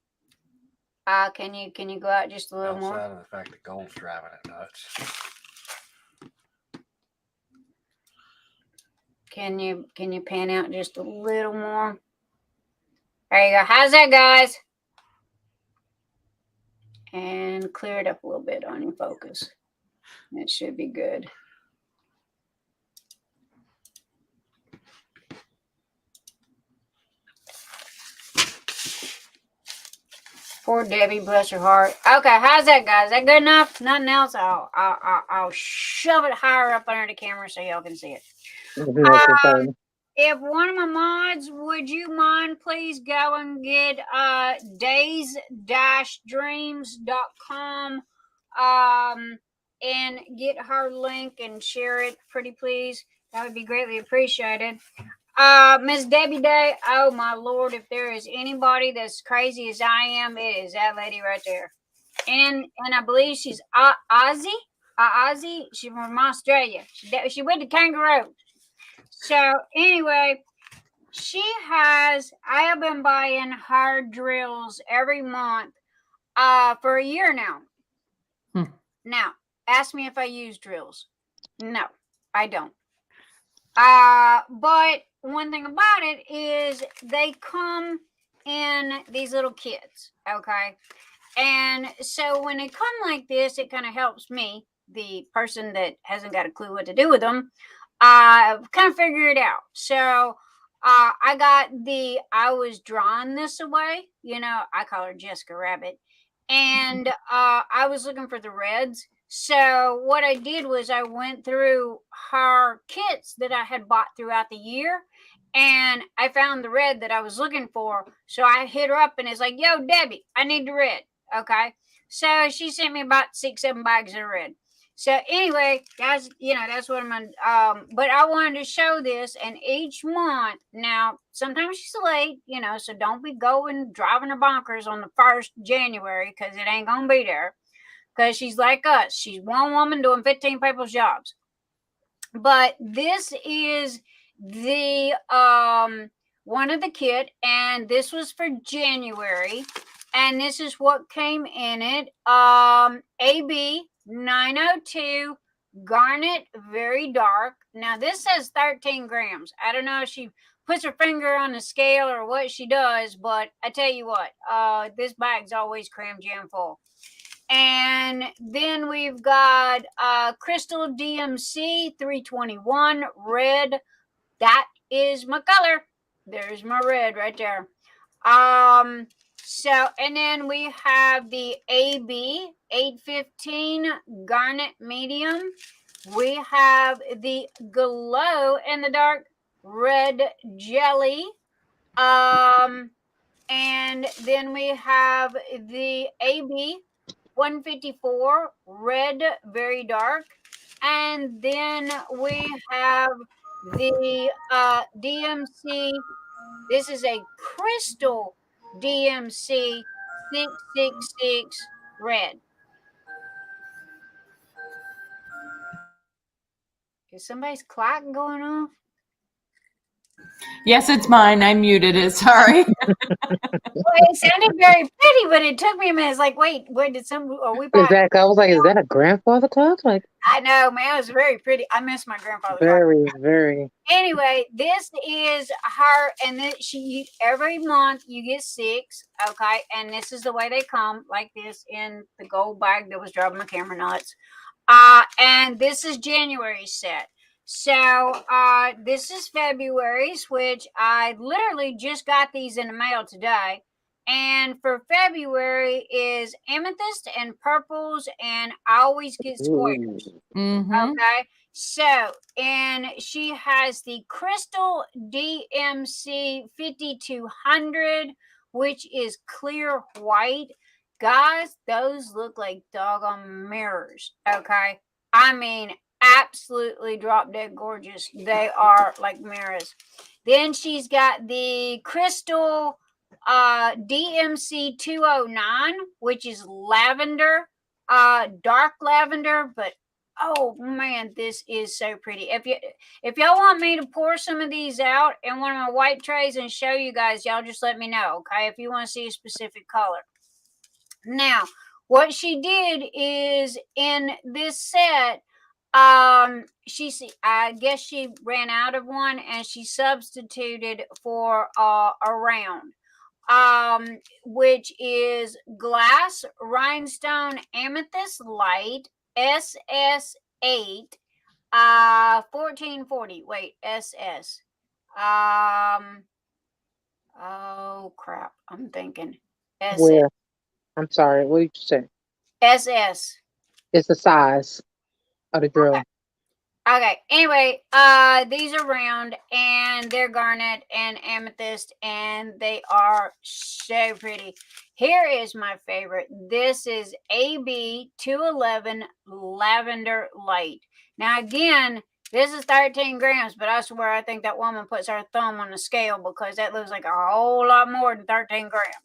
Can you go out just a little more? Outside of the fact that gold's driving it nuts. Can you pan out just a little more? There you go. How's that, guys? And clear it up a little bit on your focus. It should be good. Poor Debbie, bless her heart. Okay, how's that, guys? Is that good enough? Nothing else? I'll shove it higher up under the camera so y'all can see it. If one of my mods, would you mind please go and get days-dreams.com and get her link and share it, pretty please. That would be greatly appreciated. Miss Debbie Day, oh my Lord, if there is anybody that's crazy as I am, it is that lady right there. And I believe she's Aussie. She's from Australia. She went to kangaroo. So anyway, I have been buying her drills every month for a year now. Now, ask me if I use drills. No, I don't. But one thing about it is they come in these little kits, okay? And so when they come like this, it kind of helps me, the person that hasn't got a clue what to do with them, kind of figure it out. So I was drawing this away, I call her Jessica Rabbit. And I was looking for the reds. So what I did was I went through her kits that I had bought throughout the year, and I found the red that I was looking for. So I hit her up and it's like, yo, Debbie, I need the red. Okay. So she sent me about 6-7 bags of red. So anyway, guys, that's what I'm but I wanted to show this, and each month, now, sometimes she's late, so don't be driving her bonkers on the 1st of January, because it ain't going to be there, because she's like us. She's one woman doing 15 people's jobs. But this is the, one of the kit, and this was for January, and this is what came in it. AB 902 garnet, very dark. Now this says 13 grams. I don't know if she puts her finger on the scale or what she does, but I tell you what, this bag's always crammed jam full. And then we've got Crystal DMC 321 red. That is my color. There's my red right there. So, and then we have the AB 815 garnet medium. We have the glow in the dark red jelly. And then we have the AB 154 red, very dark. And then we have the DMC. This is a crystal DMC 666 red. Is somebody's clock going off? Yes, it's mine. I muted it. Sorry. Well, it sounded very pretty, but it took me a minute. It's like, wait, where did we buy? Exactly. I was like, is that a grandfather clock? Like, I know, man, it was very pretty. I miss my grandfather's very, clock. very. Anyway, this is her, and then every month you get 6, okay? And this is the way they come, like this, in the gold bag that was driving my camera nuts. And this is January's set. So this is February's, which I literally just got these in the mail today. And for February is amethyst and purples, and I always get squares. Okay. So, and she has the crystal DMC 5200, which is clear white. Guys, those look like doggone mirrors. Okay. I mean, absolutely drop dead gorgeous. They are like mirrors. Then she's got the crystal DMC 209, which is lavender, dark lavender, but oh man, this is so pretty. If y'all want me to pour some of these out in one of my white trays and show you guys, y'all just let me know, okay? If you want to see a specific color. Now, what she did is in this set, I guess she ran out of one and she substituted for a round, which is glass rhinestone amethyst light SS8, 1440. Wait, SS. Oh crap! I'm thinking SS. Where? I'm sorry. What did you say? SS. It's the size of the drill. Okay. Anyway, these are round and they're garnet and amethyst and they are so pretty. Here is my favorite. This is AB 211 lavender light. Now again, this is 13 grams, but I swear I think that woman puts her thumb on the scale because that looks like a whole lot more than 13 grams.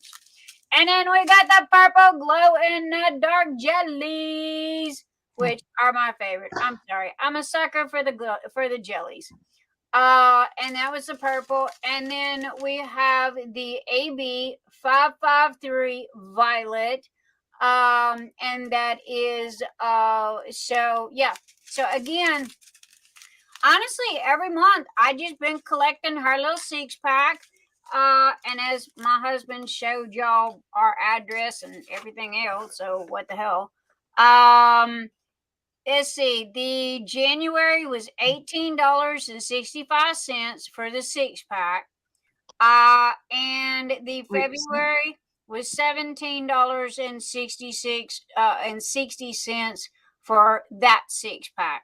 And then we got the purple glow in the dark jellies, which are my favorite. I'm sorry. I'm a sucker for the jellies. And that was the purple. And then we have the AB 553 violet. And that is so yeah. So again, honestly, every month I just been collecting her little 6-pack. And as my husband showed y'all our address and everything else, so what the hell? Let's see. The January was $18.65 for the 6-pack. And the February was $17.60 for that 6-pack.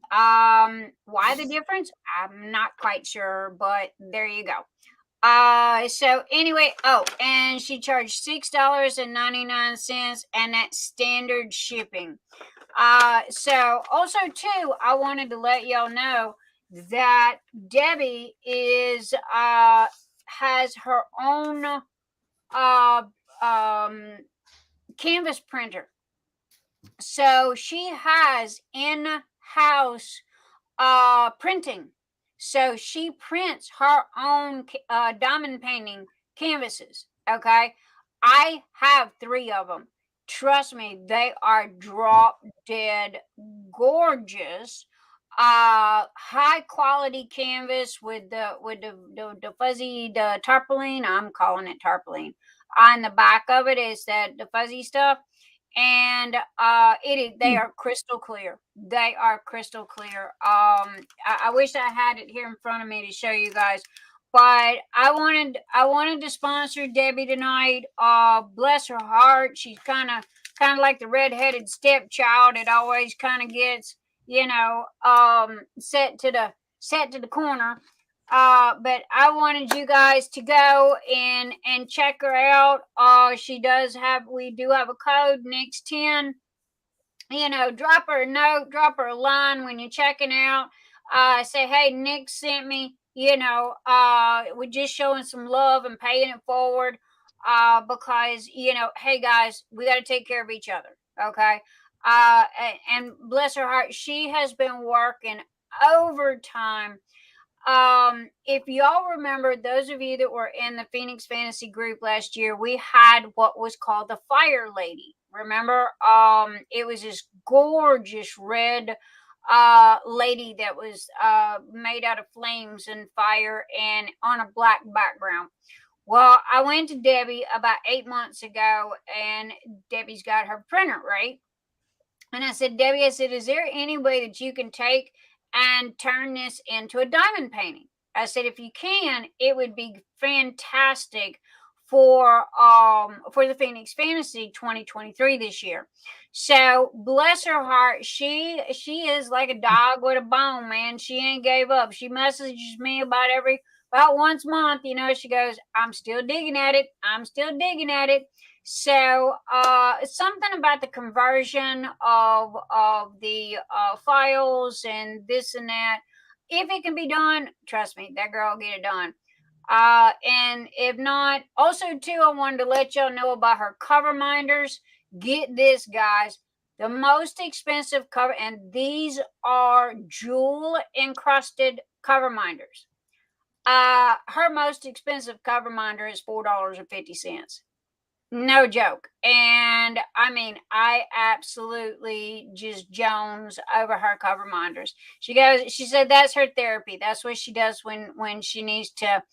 Why the difference? I'm not quite sure, but there you go. So anyway, and she charged $6.99 and that's standard shipping. So also too, I wanted to let y'all know that Debbie is has her own canvas printer. So she has in-house printing. So she prints her own diamond painting canvases. Okay. I have 3 of them. Trust me, they are drop dead gorgeous. High quality canvas with the fuzzy tarpaulin. I'm calling it tarpaulin. On the back of it is the fuzzy stuff. And they are crystal clear. They are crystal clear. I wish I had it here in front of me to show you guys, but I wanted to sponsor Debbie tonight. Bless her heart. She's kind of like the redheaded stepchild. It always kind of gets set to the corner. But I wanted you guys to go and check her out. We do have a code next 10. Drop her a note, drop her a line when you're checking out. Say, hey, Nick sent me, we're just showing some love and paying it forward. Because, hey guys, we got to take care of each other. Okay. And bless her heart, she has been working overtime. If y'all remember, those of you that were in the Phoenix Fantasy group last year, we had what was called the Fire Lady. Remember? It was this gorgeous red lady that was made out of flames and fire and on a black background. Well, I went to Debbie about 8 months ago, and Debbie's got her printer, right? And I said, Debbie, is there any way that you can take and turn this into a diamond painting? I said, if you can, it would be fantastic for the Phoenix Fantasy 2023 this year. So bless her heart, she is like a dog with a bone, man. She ain't gave up. She messages me about every about once a month, you know, she goes, I'm still digging at it. I'm still digging at it. So something about the conversion of the files and this and that. If it can be done, trust me, that girl will get it done. And if not, also too, I wanted to let y'all know about her cover minders. Get this, guys. The most expensive cover, and these are jewel encrusted cover minders. Her most expensive cover minder is $4.50. No joke. And I mean, I absolutely just Jones over her cover minders. She said that's her therapy. That's what she does when she needs to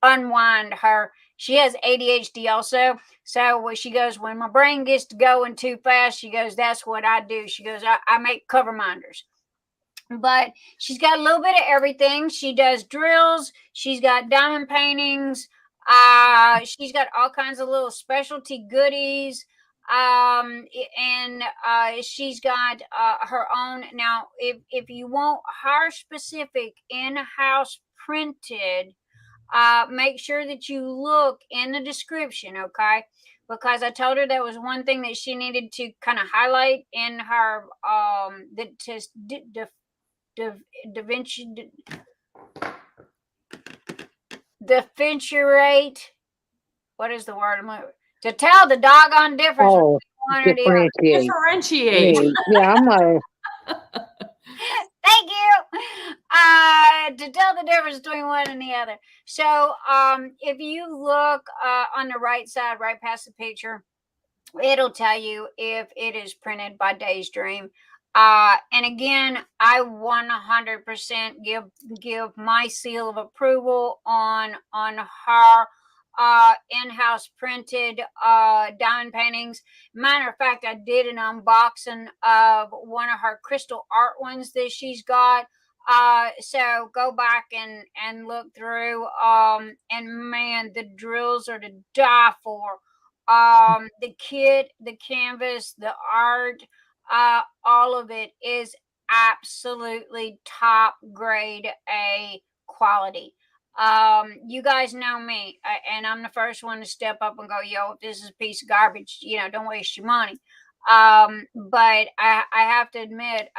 unwind her. She has ADHD also. So when she goes, when my brain gets to going too fast, she goes, that's what I do. She goes, I make cover minders. But she's got a little bit of everything. She does drills. She's got diamond paintings. She's got all kinds of little specialty goodies. And she's got her own. Now, if you want her specific in-house printed, make sure that you look in the description, okay? Because I told her that was one thing that she needed to kind of highlight in her differentiate. What is the word? To tell the doggone difference between one or the other. Differentiate. Yeah, I'm like, Thank you. To tell the difference between one and the other. So if you look on the right side, right past the picture, it'll tell you if it is printed by Day's Dream. And again, I 100% give my seal of approval on her in-house printed diamond paintings. Matter of fact, I did an unboxing of one of her crystal art ones that she's got. So go back and look through. And man, the drills are to die for. The kit, the canvas, the art, all of it is absolutely top grade A quality. You guys know me, and I'm the first one to step up and go, yo, if this is a piece of garbage, you know, don't waste your money. But I have to admit,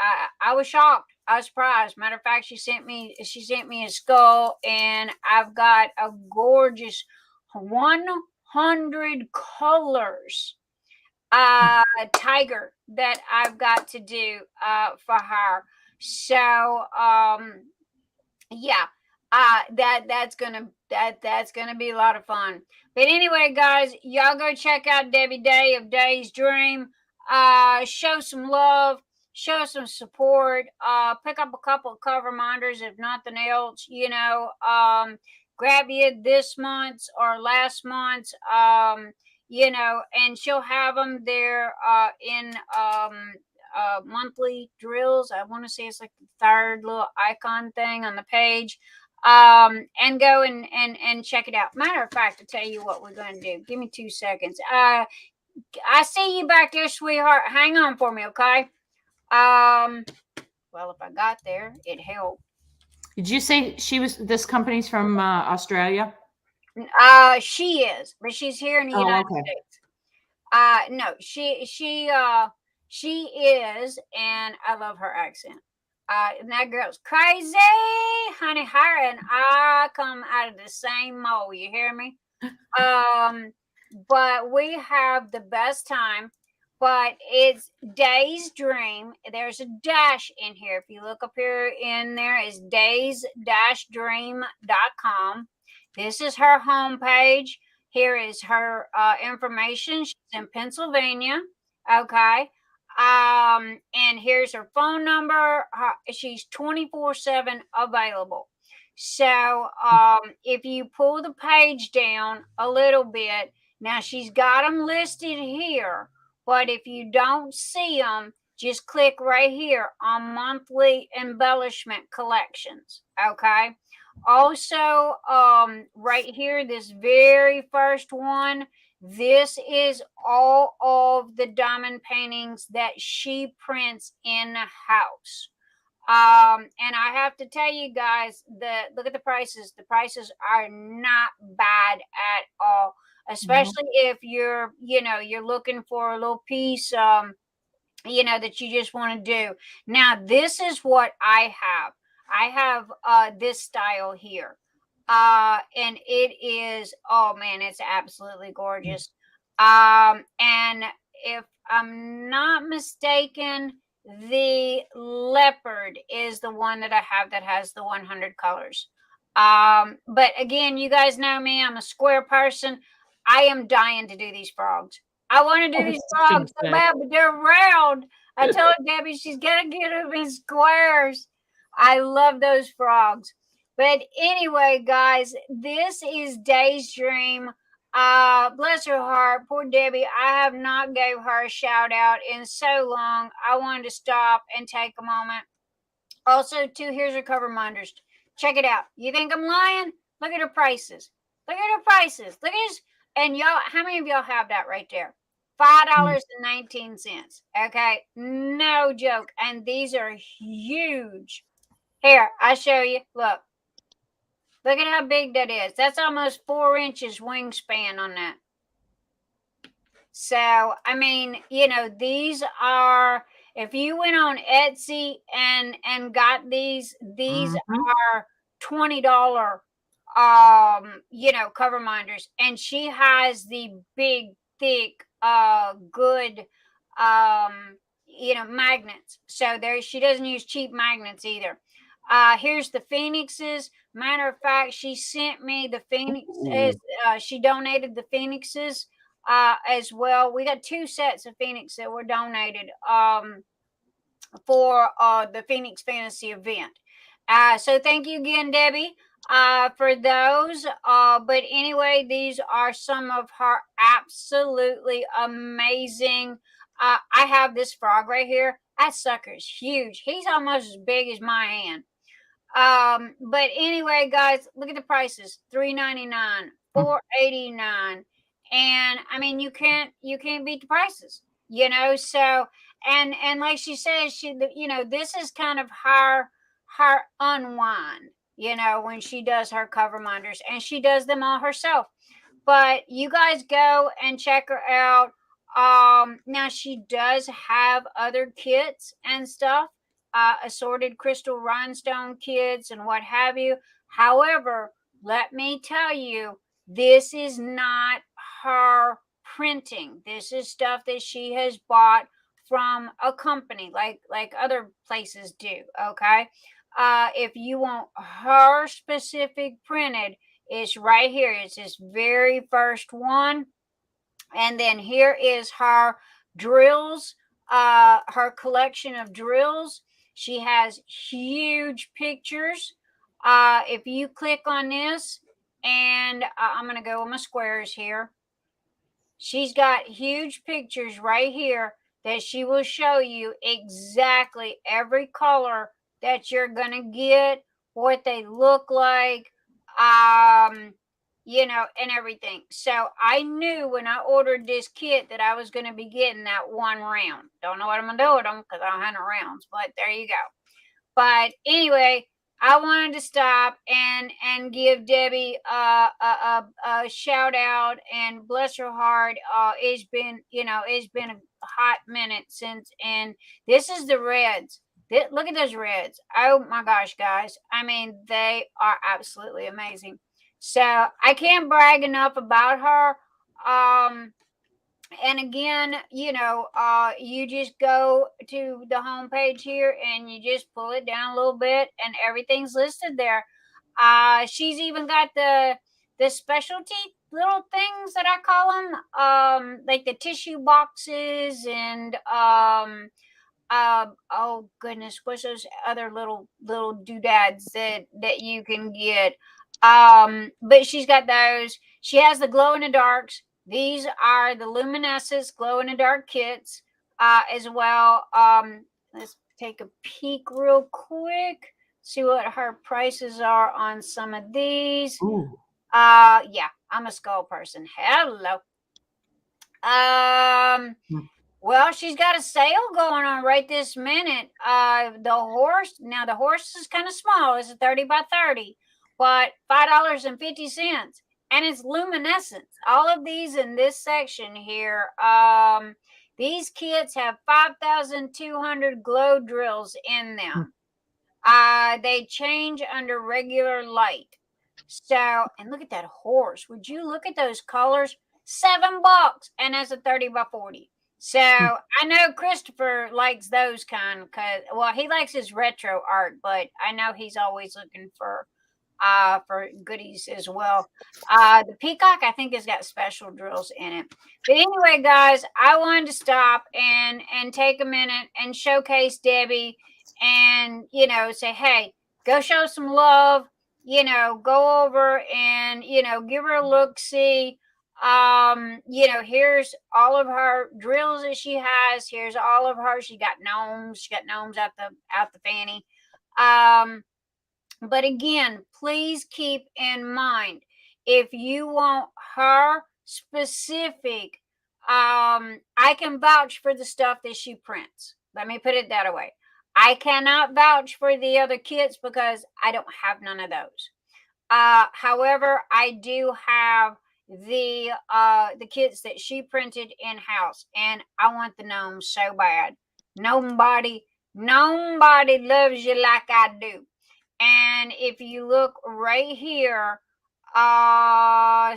I was shocked. I was surprised. Matter of fact, she sent me a skull, and I've got a gorgeous 100 colors tiger that I've got to do for her. So yeah, that's gonna be a lot of fun. But anyway, guys, y'all go check out Debbie Day of Day's Dream. Show some love, show some support. Pick up a couple of cover minders, if nothing else. You know, grab you this month's or last month's. You know, and she'll have them there in monthly drills. I want to say it's like the third little icon thing on the page. And go and check it out. Matter of fact, I'll tell you what we're going to do. Give me 2 seconds. I see you back there, sweetheart. Hang on for me, okay? Well, if I got there, it helped. Did you say this company's from Australia? She is, but she's here in the United States. No, she is, and I love her accent. And that girl's crazy, honey. Her and I come out of the same mold. You hear me? But we have the best time. But it's Day's Dream. There's a dash in here. If you look up here in there, is days-dream.com. This is her homepage. Here is her information. She's in Pennsylvania. Okay. And here's her phone number. She's 24/7 available. So if you pull the page down a little bit, now she's got them listed here, but if you don't see them, just click right here on monthly embellishment collections. Okay. Also, right here, this very first one, this is all of the diamond paintings that she prints in the house. And I have to tell you guys, look at the prices. The prices are not bad at all, especially if you're looking for a little piece, that you just want to do. Now, this is what I have. I have this style here. And it is, oh man, it's absolutely gorgeous. And if I'm not mistaken, the leopard is the one that I have that has the 100 colors. But again, you guys know me, I'm a square person. I am dying to do these frogs. I want to do these frogs so bad, but they're round. I told Debbie she's got to get them in squares. I love those frogs. But anyway, guys, this is Day's dream. Bless her heart, poor Debbie. I have not gave her a shout out in so long. I wanted to stop and take a moment. Also, too, here's her cover minders. Check it out. You think I'm lying? Look at her prices. Look at her prices. Look at this. And y'all, how many of y'all have that right there? $5.19. Okay, no joke. And these are huge. Here, I'll show you. Look. Look at how big that is. That's almost 4 inches wingspan on that. So, I mean, these are, if you went on Etsy and got these are $20, cover minders. And she has the big, thick, good, magnets. So she doesn't use cheap magnets either. Here's the phoenixes. Matter of fact, she sent me the phoenixes. She donated the phoenixes as well. We got 2 sets of phoenix that were donated for the Phoenix Fantasy event. So thank you again, Debbie, for those. But anyway, these are some of her absolutely amazing. I have this frog right here. That sucker's huge. He's almost as big as my hand. But anyway, guys, look at the prices. $3.99, $4.89. And I mean, you can't beat the prices, so, and like she says, this is kind of her unwind, when she does her cover minders, and she does them all herself. But you guys go and check her out. Now she does have other kits and stuff, assorted crystal rhinestone kits and what have you. However, let me tell you, this is not her printing. This is stuff that she has bought from a company like other places do. Okay. If you want her specific printed, it's right here. It's this very first one. And then here is her drills, her collection of drills. She has huge pictures. If you click on this, and I'm going to go with my squares here. She's got huge pictures right here that she will show you exactly every color that you're going to get, what they look like, and everything. So I knew when I ordered this kit that I was going to be getting that one round. Don't know what I'm going to do with them because I don't have no rounds, but there you go. But anyway, I wanted to stop and give Debbie a shout out, and bless her heart. It's been a hot minute since, and this is the reds. Look at those reds. Oh my gosh, guys. I mean, they are absolutely amazing. So I can't brag enough about her. And again, you just go to the homepage here and you just pull it down a little bit and everything's listed there. She's even got the specialty little things that I call them, like the tissue boxes and oh goodness, what's those other little doodads that you can get? But she's got those. She has the glow in the darks. These are the luminescence glow in the dark kits as well. Let's take a peek real quick. See what her prices are on some of these. Yeah, I'm a skull person. Hello. Well, she's got a sale going on right this minute. The horse is kind of small. It's a 30 by 30, but $5.50. And it's luminescence. All of these in this section here. These kits have 5,200 glow drills in them. They change under regular light. So, and look at that horse. Would you look at those colors? $7, and that's a 30 by 40. So I know Christopher likes those kind because, well, he likes his retro art, but I know he's always looking for goodies as well. The peacock, I think, has got special drills in it. But anyway, guys, I wanted to stop and take a minute and showcase Debbie, and say, hey, go show some love. Go over and give her a look. See. Here's all of her drills that she has. Here's all of her. She got gnomes. She got gnomes out the fanny. But again, please keep in mind, if you want her specific, I can vouch for the stuff that she prints. Let me put it that way. I cannot vouch for the other kits because I don't have none of those. However, I do have the kits that she printed in-house, and I want the gnomes so bad. Nobody loves you like I do. And if you look right here,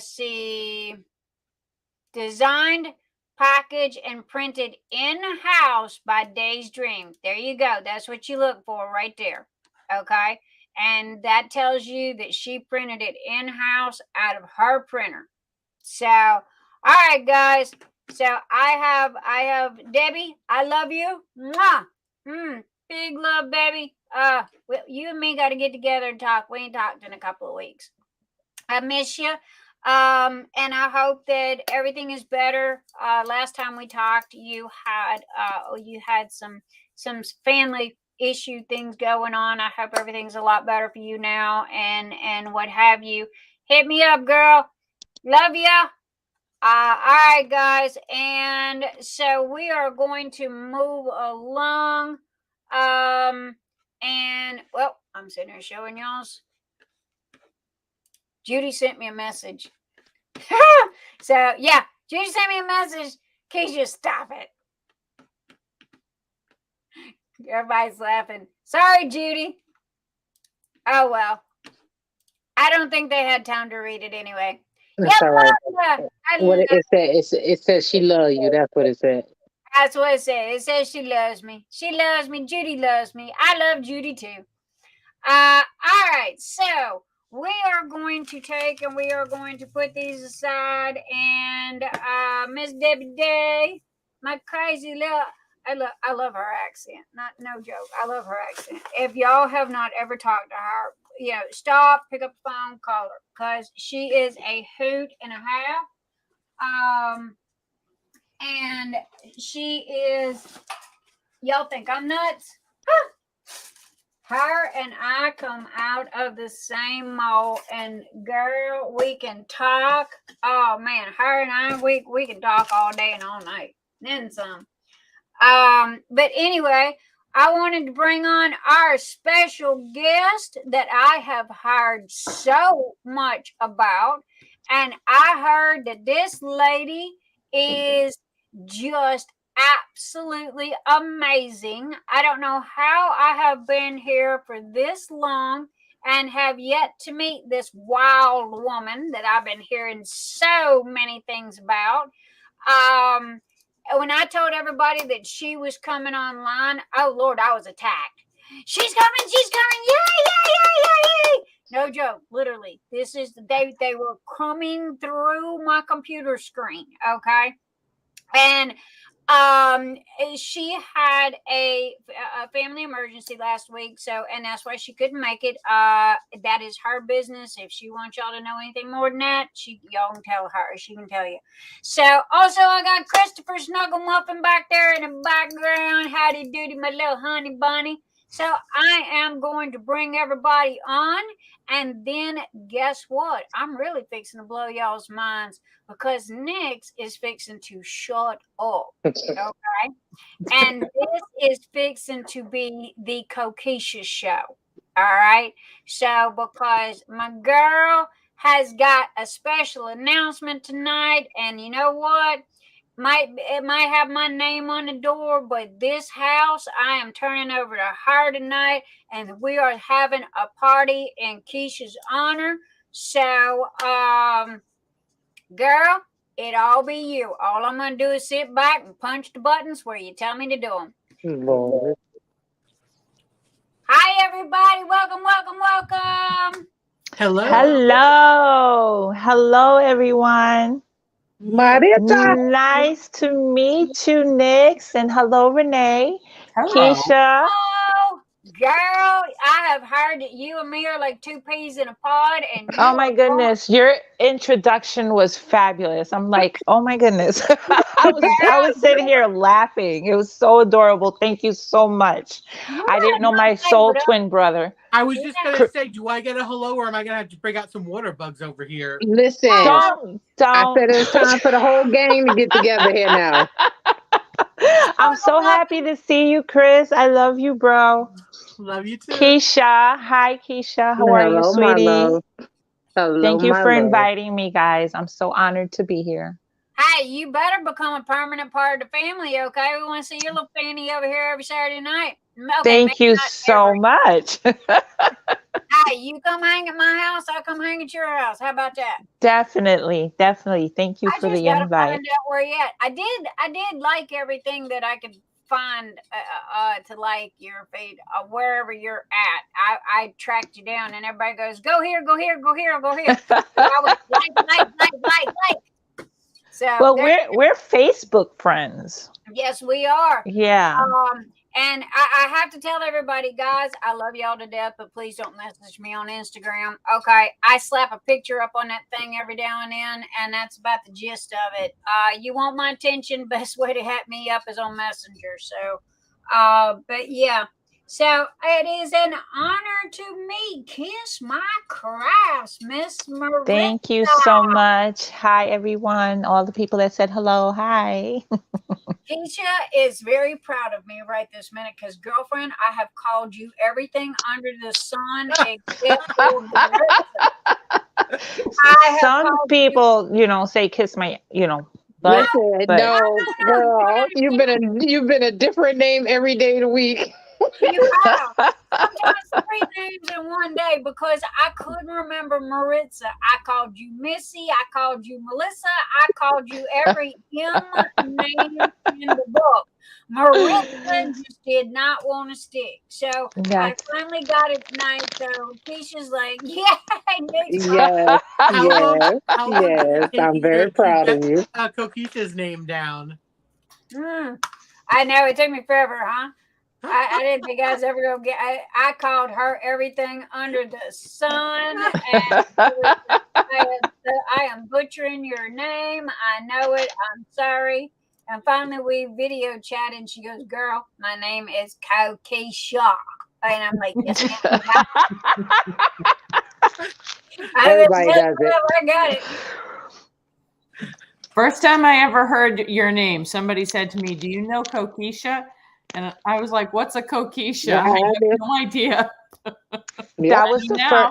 see, designed, packaged, and printed in-house by Day's Dream. There you go. That's what you look for right there. Okay. And that tells you that she printed it in-house out of her printer. So, all right, guys. So I have Debbie. I love you. Mwah. Big love, baby. You and me got to get together and talk. We ain't talked in a couple of weeks. I miss you. And I hope that everything is better. Last time we talked, you had some family issue things going on. I hope everything's a lot better for you now, and what have you. Hit me up, girl. Love ya. All right, guys. And so we are going to move along. And well, I'm sitting here showing y'all's. Judy sent me a message. So yeah, Judy sent me a message. Keisha, stop it. Everybody's laughing. Sorry, Judy. Oh well. I don't think they had time to read it anyway. That's all right. What it says she loves you. That's what it said. That's what it says. It says she loves me. She loves me. Judy loves me. I love Judy too. All right. So we are going to take and we are going to put these aside. And Miss Debbie Day, my crazy little, I love her accent. No joke. I love her accent. If y'all have not ever talked to her, stop, pick up the phone, call her, because she is a hoot and a half. And she is, y'all think I'm nuts? Her and I come out of the same mold, and girl, we can talk. Oh man, her and I, we can talk all day and all night, then some. But anyway, I wanted to bring on our special guest that I have heard so much about, and I heard that this lady is just absolutely amazing. I don't know how I have been here for this long and have yet to meet this wild woman that I've been hearing so many things about. When I told everybody that she was coming online, oh Lord, I was attacked. She's coming, yay. No joke, literally. This is they were coming through my computer screen, okay? And she had a family emergency last week, and that's why she couldn't make it. That is her business. If she wants y'all to know anything more than that, y'all can tell her. She can tell you. So also I got Christopher Snuggle Muffin back there in the background. Howdy doody, my little honey bunny. So I am going to bring everybody on, and then guess what? I'm really fixing to blow y'all's minds because Nix is fixing to shut up. Okay. And this is fixing to be the Kokisha show. All right. So because my girl has got a special announcement tonight, and you know what? It might have my name on the door, but this house I am turning over to her tonight, and we are having a party in Keisha's honor. So, girl, it all be you. All I'm gonna do is sit back and punch the buttons where you tell me to do them. Lord. Hi, everybody! Welcome, welcome, welcome. Hello, everyone. Maritza. Nice to meet you, Nix, and hello, Renee. Hello. Keisha. Oh, girl, I have heard that you and me are like two peas in a pod, and you Oh my goodness, your introduction was fabulous. I'm like, oh my goodness. I was sitting here laughing. It was so adorable. Thank you so much. I didn't know my soul twin brother. I was just gonna say, do I get a hello, or am I gonna have to bring out some water bugs over here? Listen, Don't. I said it's time for the whole gang to get together here now. I'm so happy to see you, Chris. I love you, bro. Love you too. Keisha. Hi, Keisha. How are you, Hello, my sweetie? love. Hello, Thank you my for love. inviting me, guys. I'm so honored to be here. Hey, you better become a permanent part of the family, okay? We want to see your little fanny over here every Saturday night. Okay, Thank you so much. Hey, you come hang at my house, I'll come hang at your house. How about that? Definitely. Thank you for the gotta invite. find out where you at. I did like everything that I could find to like your feed wherever you're at. I tracked you down, and everybody goes, go here, go here, go here, go here. So I was like. So well, we're Facebook friends. Yes, we are. Yeah. And I have to tell everybody, guys, I love y'all to death, but please don't message me on Instagram. Okay, I slap a picture up on that thing every now and then, and that's about the gist of it. You want my attention, best way to hit me up is on Messenger. So, but yeah. So it is an honor to meet Kiss My Crafts, Miss Maritza. Thank you so much. Hi, everyone. All the people that said hello. Hi. Keisha is very proud of me right this minute because, girlfriend, I have called you everything under the sun except for Maritza. Some people, say kiss my, but, Listen, but no, girl, you've been a different name every day of the week. You have sometimes 3 names in one day because I couldn't remember Maritza. I called you Missy. I called you Melissa. I called you every M name in the book. Maritza just did not want to stick. So I finally got it tonight. So Keisha's like, Yes, I'm very proud of you. Kokisha's name down. I know it took me forever, huh? I didn't think I was ever going to get. I called her everything under the sun, and I am butchering your name. I know it. I'm sorry. And finally, we video chatted, and she goes, "Girl, my name is Kokisha," and I'm like, "Yes, ma'am." Everybody does it. I got it. First time I ever heard your name, somebody said to me, "Do you know Kokisha?" And I was like, "What's a Kokisha?" I have no idea. That was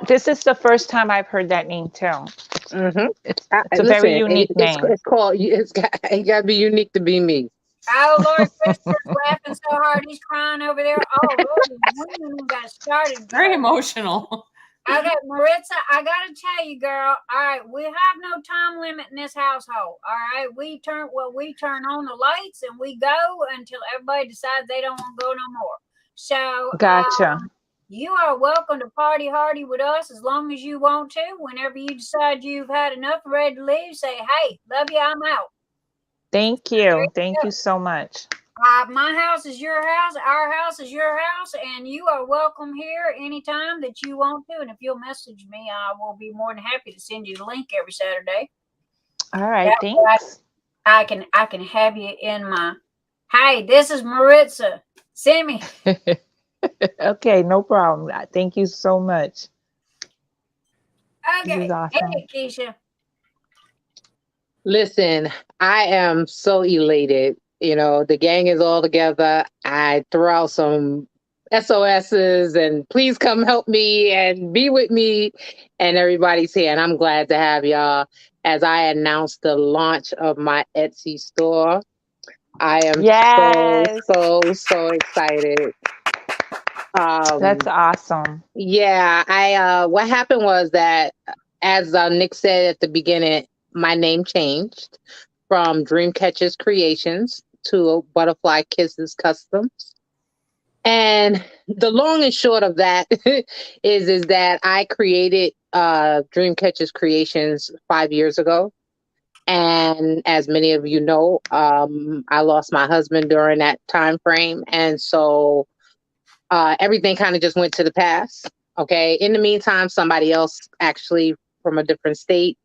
this is the first time I've heard that name too. Mm-hmm. It's a very unique name. It got to be unique to be me. Oh, Lord, Christopher's laughing so hard he's crying over there. Oh, Lord, women got started. Very emotional. Okay, Maritza, I gotta tell you, girl. All right, we have no time limit in this household. All right, we turn on the lights and we go until everybody decides they don't want to go no more. So, gotcha. You are welcome to party hardy with us as long as you want to. Whenever you decide you've had enough, ready to leave, say, "Hey, love you, I'm out." Thank you. Thank you so much. My house is your house. Our house is your house. And you are welcome here anytime that you want to. And if you'll message me, I will be more than happy to send you the link every Saturday. All right. Thanks. I can have you in my, hey, this is Maritza. Send me. Okay, no problem. Thank you so much. This Okay. is awesome. Hey, Keisha. Listen, I am so elated. You know, the gang is all together. I throw out some SOSs and please come help me and be with me. And everybody's here. And I'm glad to have y'all as I announce the launch of my Etsy store. I am Yes. so excited. That's awesome. Yeah, what happened was that, as Nick said at the beginning, my name changed from Dreamcatchers Creations to Butterfly Kisses Customs. And the long and short of that is that I created Dreamcatchers Creations 5 years ago. And as many of you know, I lost my husband during that time frame. And so everything kind of just went to the past. Okay. In the meantime, somebody else actually from a different state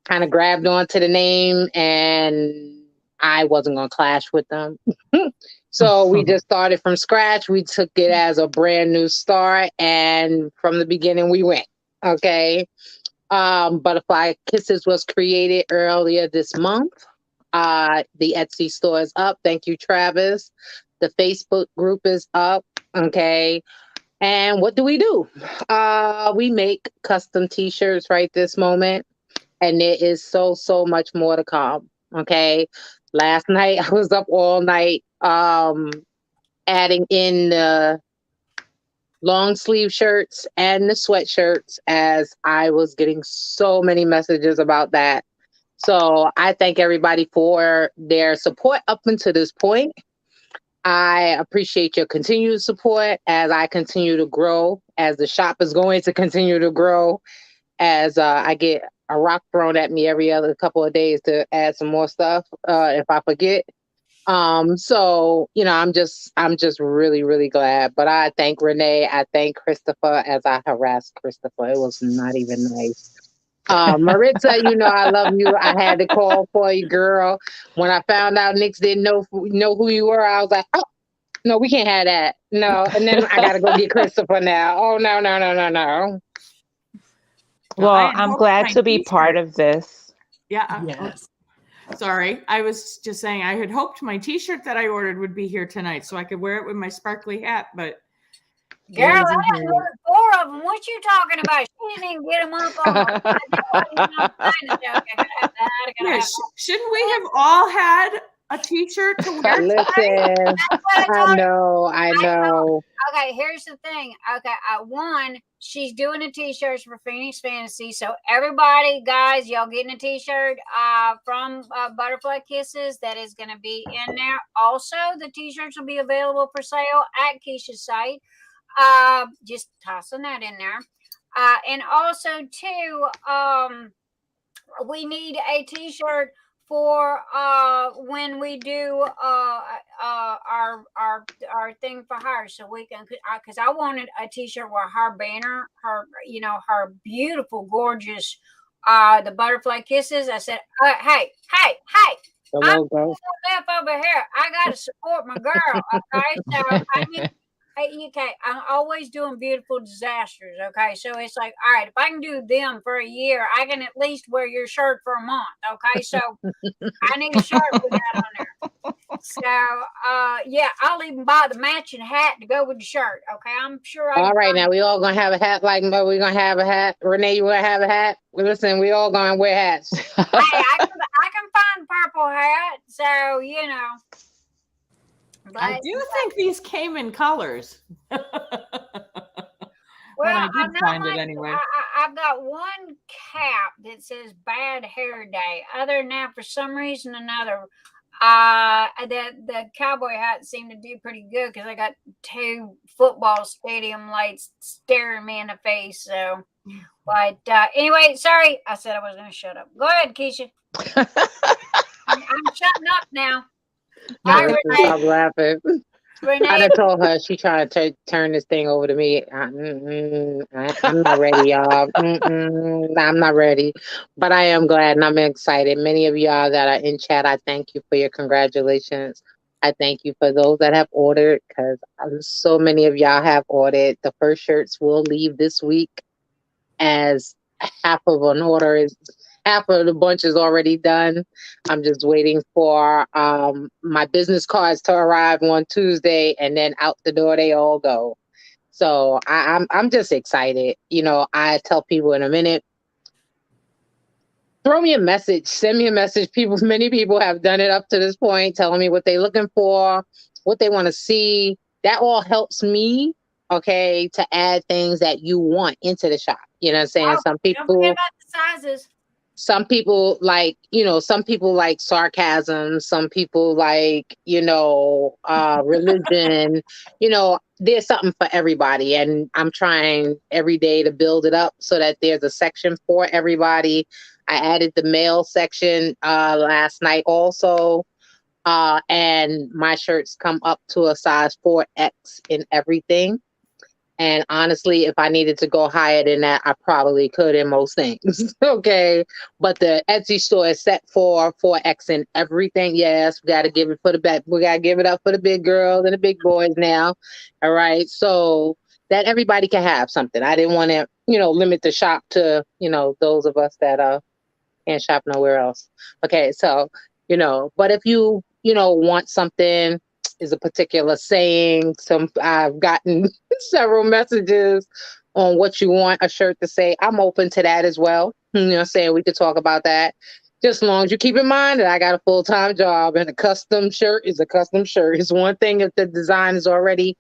kind of grabbed onto the name, and I wasn't going to clash with them. So we just started from scratch. We took it as a brand new start, and from the beginning we went. Okay. Butterfly Kisses was created earlier this month. The Etsy store is up. Thank you, Travis. The Facebook group is up. Okay. And what do? We make custom t-shirts right this moment. And there is so much more to come. Okay. Last night I was up all night adding in the long sleeve shirts and the sweatshirts, as I was getting so many messages about that. So I thank everybody for their support up until this point. I appreciate your continued support as I continue to grow, as the shop is going to continue to grow, as I get a rock thrown at me every other couple of days to add some more stuff if I forget. So, you know, I'm just really glad. But I thank Renee. I thank Christopher as I harassed Christopher. It was not even nice. Maritza, you know I love you. I had to call for you, girl. When I found out Nix didn't know who you were, I was like, oh, no, we can't have that. No. And then I got to go get Christopher now. Oh, no. Well, I'm glad to be part of this. Yeah. Yes. Sorry. I was just saying I had hoped my t-shirt that I ordered would be here tonight so I could wear it with my sparkly hat, but girl, I got 4 of them. What you talking about? She didn't even get them up on. Shouldn't we have all had a t-shirt to wear? Listen, I know. Okay, here's the thing. Okay, one, she's doing the t-shirts for Phoenix Fantasy. So everybody, guys, y'all getting a t-shirt from Butterfly Kisses that is going to be in there. Also, the t-shirts will be available for sale at Keisha's site. Just tossing that in there. And also, too, we need a t-shirt for when we do our thing for her, so we can, because I wanted a t-shirt with her banner, her beautiful, gorgeous the Butterfly Kisses. I said, hey, I'm left over here. I gotta support my girl. Okay, so I need. Hey, okay, I'm always doing beautiful disasters. Okay, so it's like, all right, if I can do them for a year, I can at least wear your shirt for a month. Okay, so I need a shirt with that on there. So, yeah, I'll even buy the matching hat to go with the shirt. Okay, I'm sure. All right, now we all gonna have a hat like Mo. We gonna have a hat. Renee, you gonna have a hat? Listen, we all gonna wear hats. Hey, I can find purple hat. So you know. But I do think these came in colors. Well, I did find it anyway. I've got one cap that says Bad Hair Day. Other than that, for some reason or another, the cowboy hat seemed to do pretty good because I got 2 football stadium lights staring me in the face. So, but anyway, sorry, I said I was going to shut up. Go ahead, Keisha. I'm shutting up now. I'm laughing. Renee. I done told her she trying to turn this thing over to me. I'm not ready, y'all. I'm not ready, but I am glad and I'm excited. Many of y'all that are in chat, I thank you for your congratulations. I thank you for those that have ordered, because so many of y'all have ordered. The first shirts will leave this week, as half of the bunch is already done. I'm just waiting for my business cards to arrive on Tuesday, and then out the door they all go. So I'm just excited. I tell people in a minute, throw me a message, send me a message. Many people have done it up to this point, telling me what they're looking for, what they want to see. That all helps me, okay, to add things that you want into the shop. You know what I'm saying? Oh, don't forget about the sizes. Some people like sarcasm. Some people like, religion. There's something for everybody. And I'm trying every day to build it up so that there's a section for everybody. I added the male section last night also. And my shirts come up to a size 4X in everything. And honestly, if I needed to go higher than that, I probably could in most things. Okay. But the Etsy store is set for 4X in everything. Yes, we got to give it we got to give it up for the big girls and the big boys now. All right. So that everybody can have something. I didn't want to, limit the shop to, those of us that can't shop nowhere else. Okay. So, but if you, want something, is a particular saying. I've gotten several messages on what you want a shirt to say. I'm open to that as well. Saying we could talk about that. Just as long as you keep in mind that I got a full-time job, and a custom shirt is a custom shirt. It's one thing if the design is already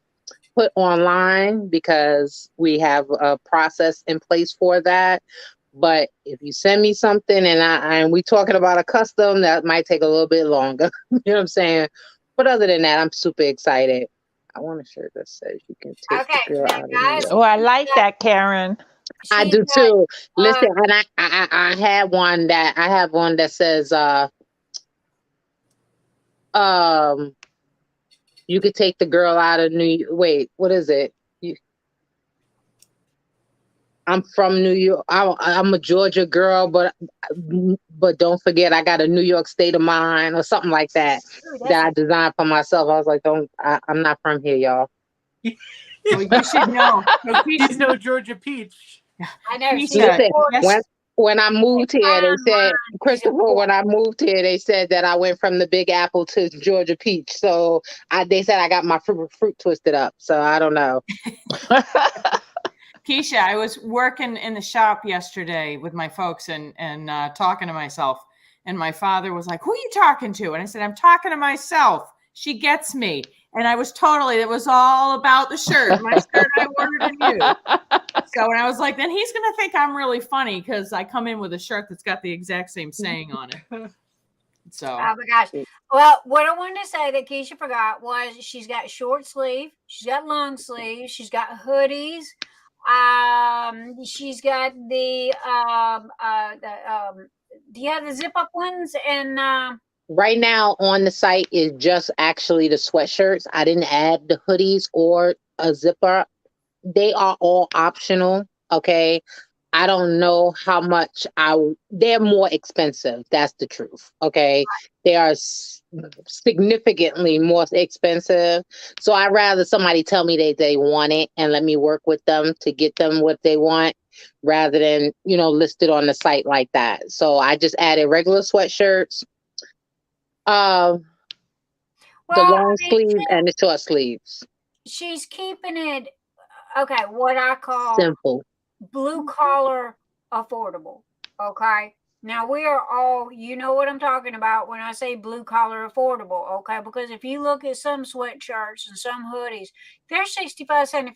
put online, because we have a process in place for that. But if you send me something and we talking about a custom, that might take a little bit longer. You know what I'm saying? But other than that, I'm super excited. I want a shirt that says you can take the girl out of guys. Oh, I like that, Karen. I do too. Listen, and I have one that says you could take the girl out of wait, what is it? I'm from New York. I'm a Georgia girl, but don't forget I got a New York state of mind, or something like that. That I designed for myself. I was like, I'm not from here, y'all. Well, you should know. She's no Georgia peach. I know. Listen, when I moved here, they said, Christopher, when I moved here, they said that I went from the Big Apple to Georgia peach. So they said I got my fruit twisted up. So I don't know. Keisha, I was working in the shop yesterday with my folks and talking to myself. And my father was like, "Who are you talking to?" And I said, "I'm talking to myself. She gets me." And it was all about the shirt. My shirt I ordered in you. So, and I was like, then he's going to think I'm really funny because I come in with a shirt that's got the exact same saying on it. So. Oh my gosh. Well, what I wanted to say that Keisha forgot was she's got short sleeve, she's got long sleeve, she's got hoodies. She's got the do you have the zip up ones? And right now on the site is just actually the sweatshirts. I didn't add the hoodies or a zipper. They are all optional. Okay. I don't know how much they're more expensive. That's the truth. Okay. They are significantly more expensive. So I'd rather somebody tell me they want it and let me work with them to get them what they want, rather than, list it on the site like that. So I just added regular sweatshirts, the long sleeves and the short sleeves. She's keeping it, okay, what I call simple, blue collar affordable. Okay. Now we are all, you know what I'm talking about when I say blue collar affordable. Okay. Because if you look at some sweatshirts and some hoodies, they're $65, $75.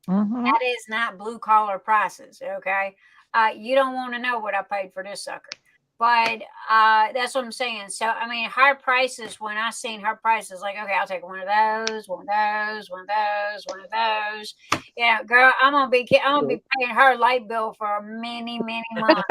Mm-hmm. That is not blue collar prices. Okay. You don't want to know what I paid for this sucker. But that's what I'm saying. So, I mean, her prices, when I seen her prices, like, okay, I'll take one of those, one of those, one of those, one of those. Yeah, girl, I'm gonna be paying her light bill for many, many months.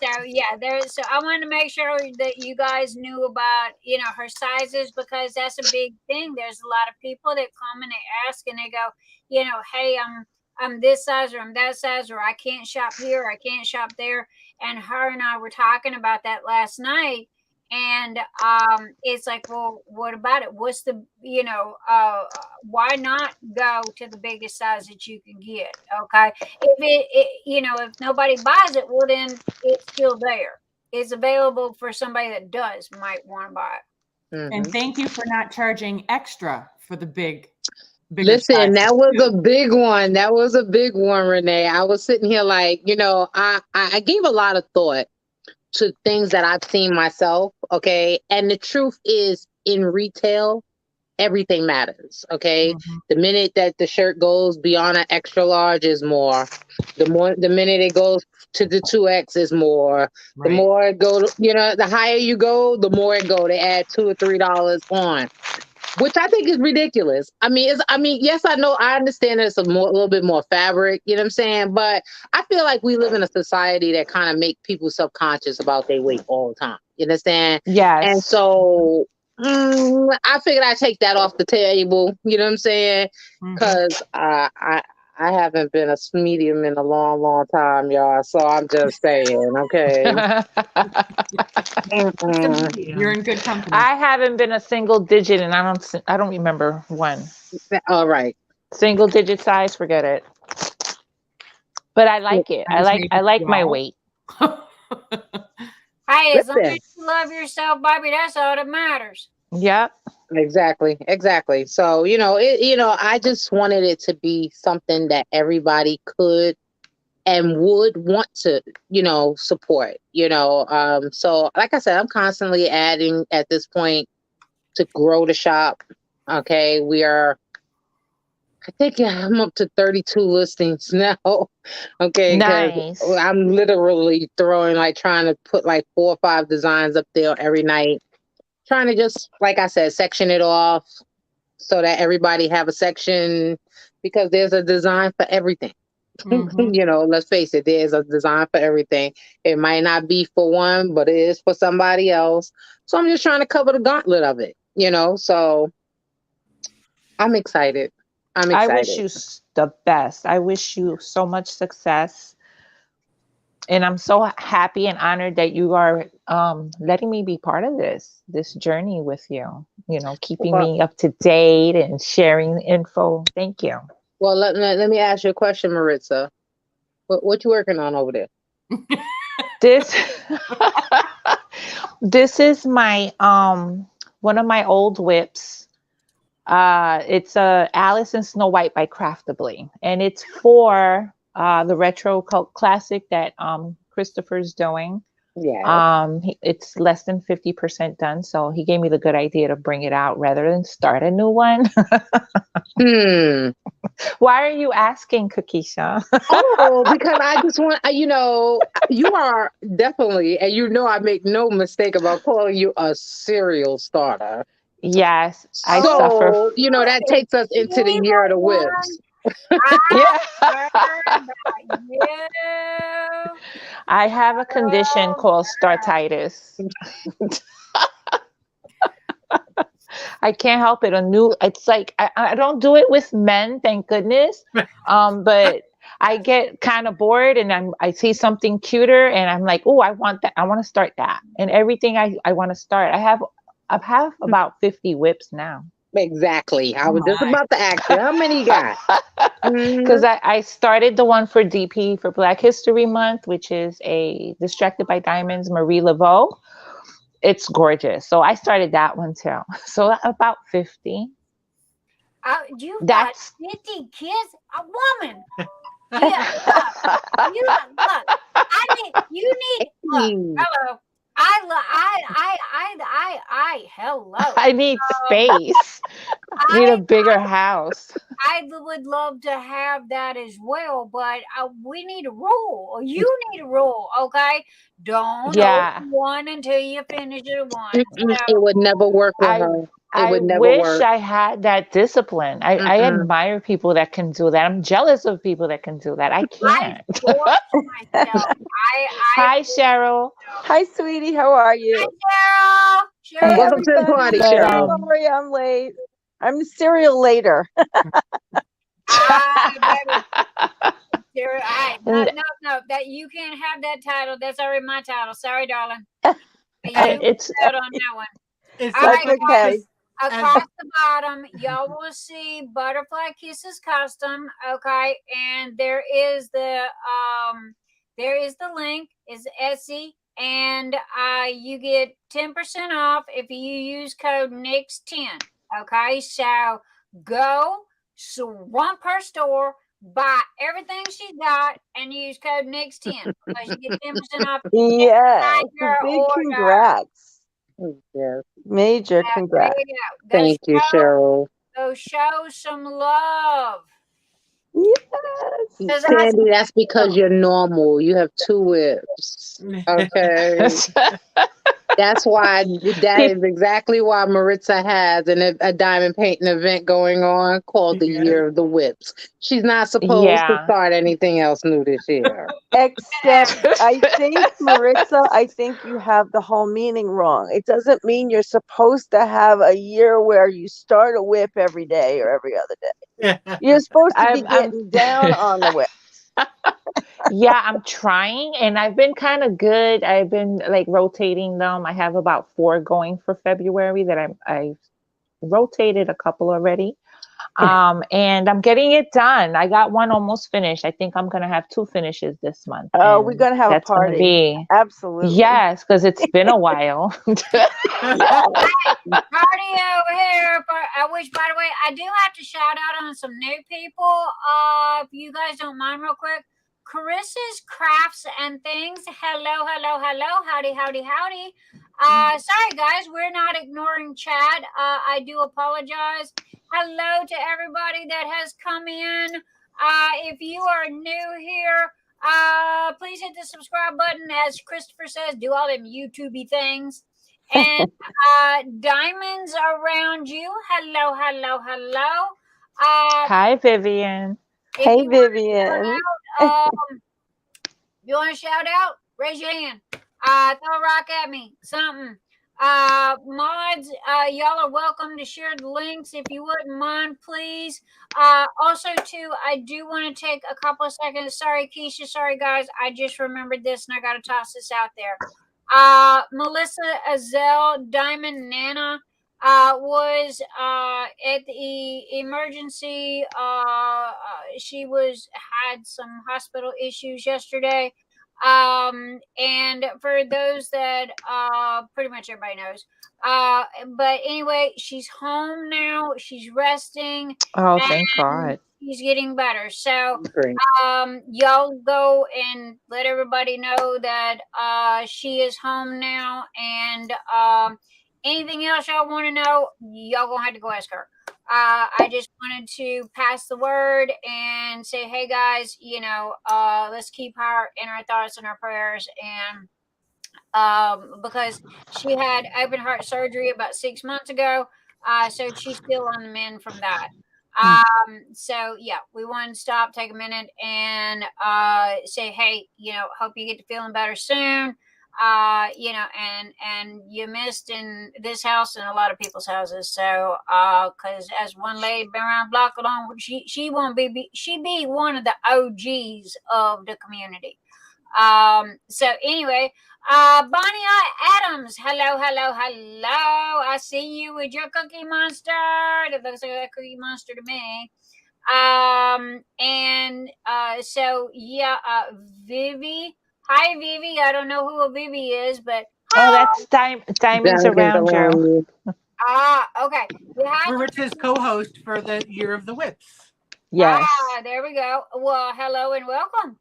So yeah, so I wanted to make sure that you guys knew about, her sizes, because that's a big thing. There's a lot of people that come and they ask and they go, hey, I'm this size or I'm that size, or I can't shop here, I can't shop there. And her and I were talking about that last night. And it's like, well, what about it? What's the, why not go to the biggest size that you can get? Okay. If nobody buys it, well, then it's still there. It's available for somebody that might want to buy it. Mm-hmm. And thank you for not charging extra for the bigger Listen, size. that was a big one. That was a big one, Renee. I was sitting here like, I gave a lot of thought to things that I've seen myself, okay? And the truth is, in retail, everything matters, okay? Mm-hmm. The minute that the shirt goes beyond an extra large is more. The minute it goes to the 2X is more. Right. The more it goes, the higher you go, the more it go. They add $2 or $3 on, which I think is ridiculous. Yes, I know, I understand that it's a little bit more fabric, you know what I'm saying? But I feel like we live in a society that kind of make people subconscious about their weight all the time. You understand? Yes. And so I figured I'd take that off the table, you know what I'm saying? Because I haven't been a medium in a long, long time, y'all. So I'm just saying, okay. You're in good company. I haven't been a single digit, and I don't remember when. All right. Single digit size, forget it. But I like it. I like my weight. Hey, as long as you love yourself, baby, that's all that matters. Yep. Exactly. So, I just wanted it to be something that everybody could and would want to, support, So, like I said, I'm constantly adding at this point to grow the shop. Okay. I think I'm up to 32 listings now. Okay. Nice. I'm literally trying to put like 4 or 5 designs up there every night. Trying to just, like I said, section it off so that everybody have a section, because there's a design for everything. Mm-hmm. Let's face it, there's a design for everything. It might not be for one, but it is for somebody else. So I'm just trying to cover the gauntlet of it, so I'm excited. I wish you the best. I wish you so much success. And I'm so happy and honored that you are letting me be part of this journey with you, keeping me up to date and sharing info. Thank you. Well, let me ask you a question, Maritza. What you working on over there? This is my one of my old whips. It's Alice and Snow White by Craftably, and it's for the retro cult classic that Christopher's doing. Yeah. It's less than 50% done, so he gave me the good idea to bring it out rather than start a new one. Why are you asking, Kokisha? Because I just want, you are definitely, and I make no mistake about calling you a serial starter. Yes, I suffer. That takes us into the year of the whips. I have a condition called startitis. I can't help it. It's like I don't do it with men, thank goodness. But I get kind of bored, and I see something cuter, and I'm like, oh, I want that. I want to start that, and everything I want to start. I have about 50 whips now. Exactly. I was just about to ask you, how many you got? Because I started the one for DP for Black History Month, which is a Distracted by Diamonds Marie Laveau. It's gorgeous. So I started that one too. So about 50. You've got 50 kids? A woman. Yeah. Hello. Hello. I need space. I need a bigger house. I would love to have that as well, but we need a rule. You need a rule, okay? Don't open one until you finish it one. It would never work with her. I wish I had that discipline. I admire people that can do that. I'm jealous of people that can do that. I can't. Hi, Cheryl. Hi, sweetie. How are you? Hi, Cheryl. Hey, welcome to the party, Cheryl. Sorry, I'm late. I'm serial later. No, that you can't have that title. That's already my title. Sorry, darling. It's Out on that one. It's All right, okay. across the bottom, y'all will see Butterfly Kisses Custom. Okay, and there is the link. Is Etsy, and you get 10% off if you use code NIX10. Okay, so go swamp her store, buy everything she got, and use code NIX10 because you get 10% off. Yes. Your Big order. congrats. Yes. Major There congrats. you go. Thank you, Cheryl. Go show some love. Yes. Sandy, that's because you're normal. You have 2 whips. Okay. That's why, that is exactly why Maritza has a diamond painting event going on called the Year of the Whips. She's not supposed to start anything else new this year. Except, I think, Maritza, I think you have the whole meaning wrong. It doesn't mean you're supposed to have a year where you start a whip every day or every other day. You're supposed to be getting down on the whip. Yeah, I'm trying, and I've been kind of good. I've been like rotating them. I have about 4 going for February that I've rotated a couple already. And I'm getting it done. I got one almost finished. I think I'm gonna have 2 finishes this month. Oh, we're gonna have a party. Be, absolutely. Yes, because it's been a while. Party over here. Which, by the way, I do have to shout out on some new people. If you guys don't mind, real quick. Carissa's Crafts and Things. Hello, howdy. Sorry guys, we're not ignoring chat. I do apologize. Hello to everybody that has come in. If you are new here, please hit the subscribe button. As Christopher says, do all them YouTubey things. And diamonds around you. Hello. Hi, Vivian. Hey, Vivian. You want to shout out? Raise your hand. Throw a rock at me. Something. Mods, y'all are welcome to share the links if you wouldn't mind, please. Also, too, I do want to take a couple of seconds. Sorry, Keisha. Sorry, guys. I just remembered this and I got to toss this out there. Melissa Azell Diamond Nana was at the emergency. She had some hospital issues yesterday. And for those that pretty much everybody knows. But anyway, she's home now. She's resting. Oh, thank God. She's getting better. So y'all go and let everybody know that she is home now. And anything else y'all want to know, y'all gonna have to go ask her. I just wanted to pass the word and say, hey guys, let's keep her in our thoughts and our prayers. And because she had open heart surgery about 6 months ago, so she's still on the mend from that. So yeah, we want to stop, take a minute, and say, hey, hope you get to feeling better soon. And you missed in this house and a lot of people's houses. So, cause as one lady been around block along, she won't she be one of the OGs of the community. So anyway, Bonnie Adams, hello. I see you with your Cookie Monster. That looks like a Cookie Monster to me. So yeah, Vivi. Hi, Vivi. I don't know who a Vivi is, but oh, that's Diamonds Around You. Okay. Maritza's co-host for the Year of the Whips. Yes. There we go. Well, hello and welcome.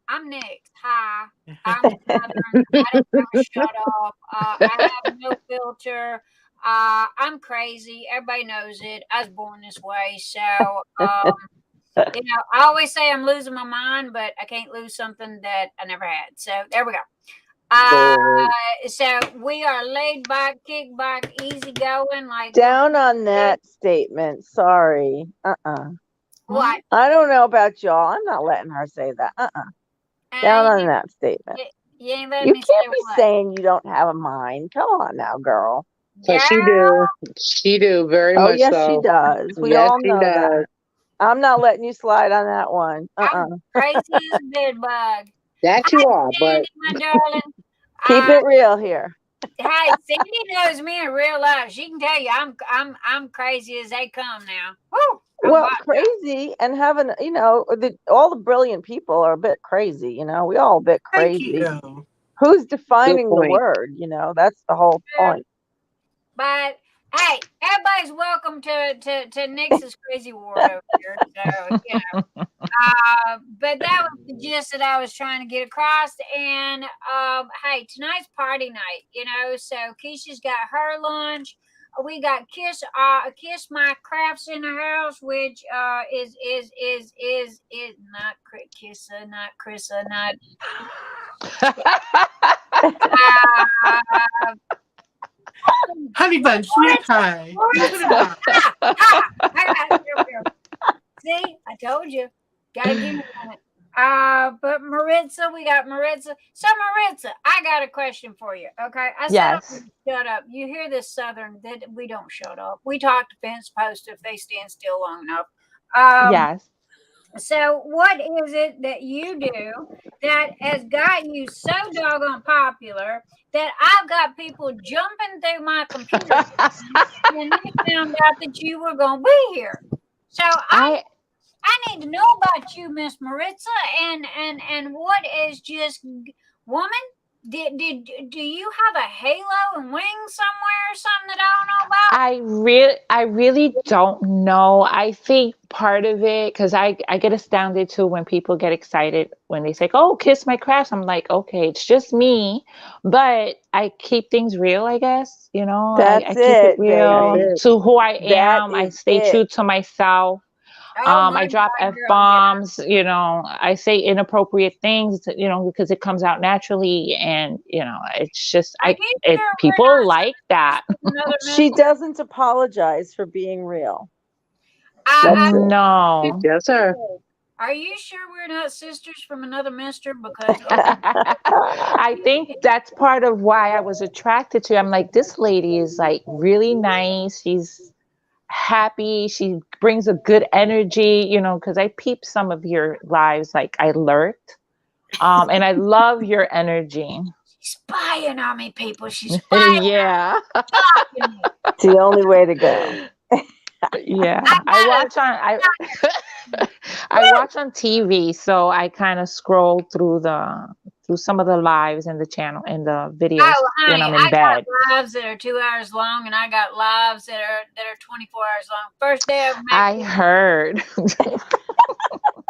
I'm next. Hi. I'm Southern. I don't ever shut up. I have no filter. I'm crazy. Everybody knows it. I was born this way, so. I always say I'm losing my mind, but I can't lose something that I never had. So there we go. So we are laid back, kick back, easy going. Like down on that statement. Sorry. What? I don't know about y'all. I'm not letting her say that. Down on that statement. You ain't you can't be saying you don't have a mind. Come on now, girl. So she do very much. Oh yes, so. she does. We yes, all know that. I'm not letting you slide on that one. I'm crazy as a bed bug. That you are, but Sandy, my darling. Keep it real here. Hey, Cindy knows me in real life. She can tell you I'm crazy as they come now. Woo! Well, crazy and having, all the brilliant people are a bit crazy, we all a bit Thank crazy. you. Who's defining the point. word? That's the whole point. But hey, everybody's welcome to Nix's crazy world over here. So but that was the gist that I was trying to get across. And hey, tonight's party night, so Keisha's got her lunch. We got Kiss My Crafts in the house, which is not Kissa, not Chrissa, not Honey bun, sweet pie. See, I told you. Gotta give me a minute. But Maritza, we got Maritza. So Maritza, I got a question for you. Okay. I said I'm gonna shut up. You hear this Southern that we don't shut up. We talk to fence posts if they stand still long enough. Yes. So what is it that you do that has got you so doggone popular that I've got people jumping through my computer and they found out that you were going to be here? So I need to know about you, Miss Maritza, and what is just, woman, do you have a halo and wings somewhere or something that I don't know about? I really don't know. I think part of it, because I get astounded too when people get excited when they say, "Oh, Kiss My Crafts." I'm like, okay, it's just me, but I keep things real, I guess. I keep it real to who I am. I stay true to myself. I drop F-bombs, I say inappropriate things, because it comes out naturally. And, it's just, people like that. She doesn't apologize for being real. No. Yes, sir. Are you sure we're not sisters from another mister? Because I think that's part of why I was attracted to her. I'm like, this lady is like really nice. She's happy. She brings a good energy, because I peep some of your lives, like I lurked. And I love your energy. She's spying on me, people. She's spying. Yeah. It's the only way to go. Yeah. I watch on TV, so I kind of scroll through some of the lives in the channel, in the videos when I'm in bed. I got lives that are 2 hours long, and I got lives that are 24 hours long. First day I heard.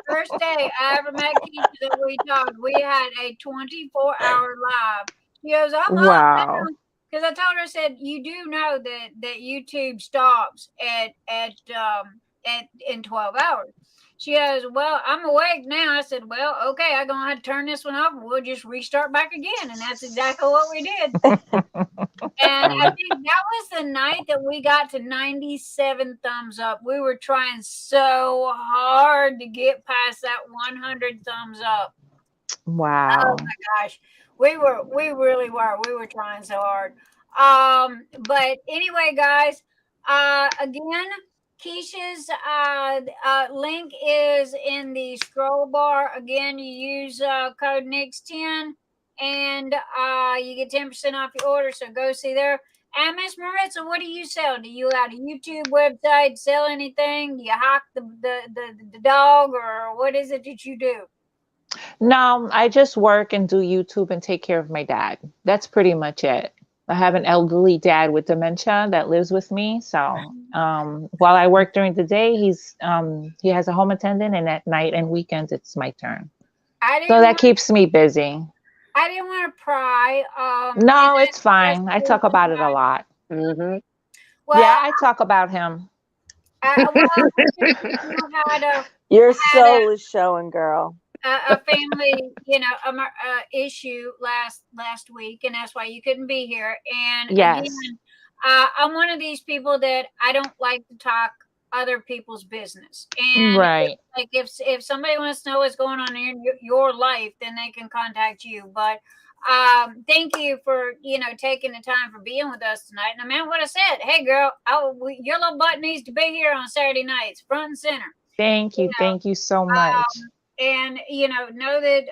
First day I ever met Keisha that we talked, we had a 24-hour live. She goes, wow. Because I told her, I said, you do know that YouTube stops in 12 hours. She goes, well, I'm awake now. I said, well, okay, I'm going to have to turn this one off and we'll just restart back again. And that's exactly what we did. And I think that was the night that we got to 97 thumbs up. We were trying so hard to get past that 100 thumbs up. Wow. Oh my gosh. We really were. We were trying so hard. But anyway, guys, again, Keisha's link is in the scroll bar. Again, you use code NIX10 and you get 10% off your order. So go see there. And Miss Maritza, what do you sell? Do you got a YouTube website, sell anything? Do you hawk the dog, or what is it that you do? No, I just work and do YouTube and take care of my dad. That's pretty much it. I have an elderly dad with dementia that lives with me. So while I work during the day, he has a home attendant, and at night and weekends, it's my turn. So that keeps me busy. I didn't want to pry. No, it's fine. I talk about it a lot. Mm-hmm. Well, yeah, I talk about him. Your soul is showing, girl. A family, issue last week, and that's why you couldn't be here. And yes. Again, I'm one of these people that I don't like to talk other people's business. And right. if somebody wants to know what's going on in your life, then they can contact you. But thank you for taking the time for being with us tonight. And I meant what I said. Hey, girl, your little butt needs to be here on Saturday nights, front and center. Thank you. Thank you so much. And know that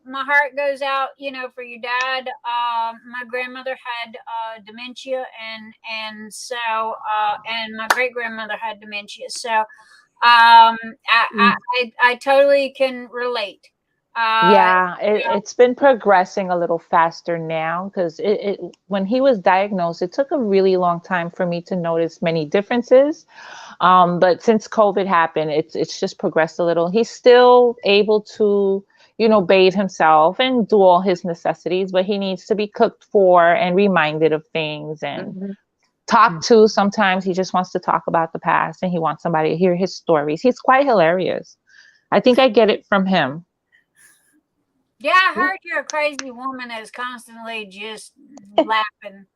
my heart goes out, for your dad. My grandmother had dementia, and so and my great grandmother had dementia. So I totally can relate. Yeah, it's been progressing a little faster now because when he was diagnosed, it took a really long time for me to notice many differences. But since COVID happened, it's just progressed a little. He's still able to, bathe himself and do all his necessities, but he needs to be cooked for and reminded of things and talked to. Sometimes he just wants to talk about the past and he wants somebody to hear his stories. He's quite hilarious. I think I get it from him. Yeah, I heard you're a crazy woman that's constantly just laughing.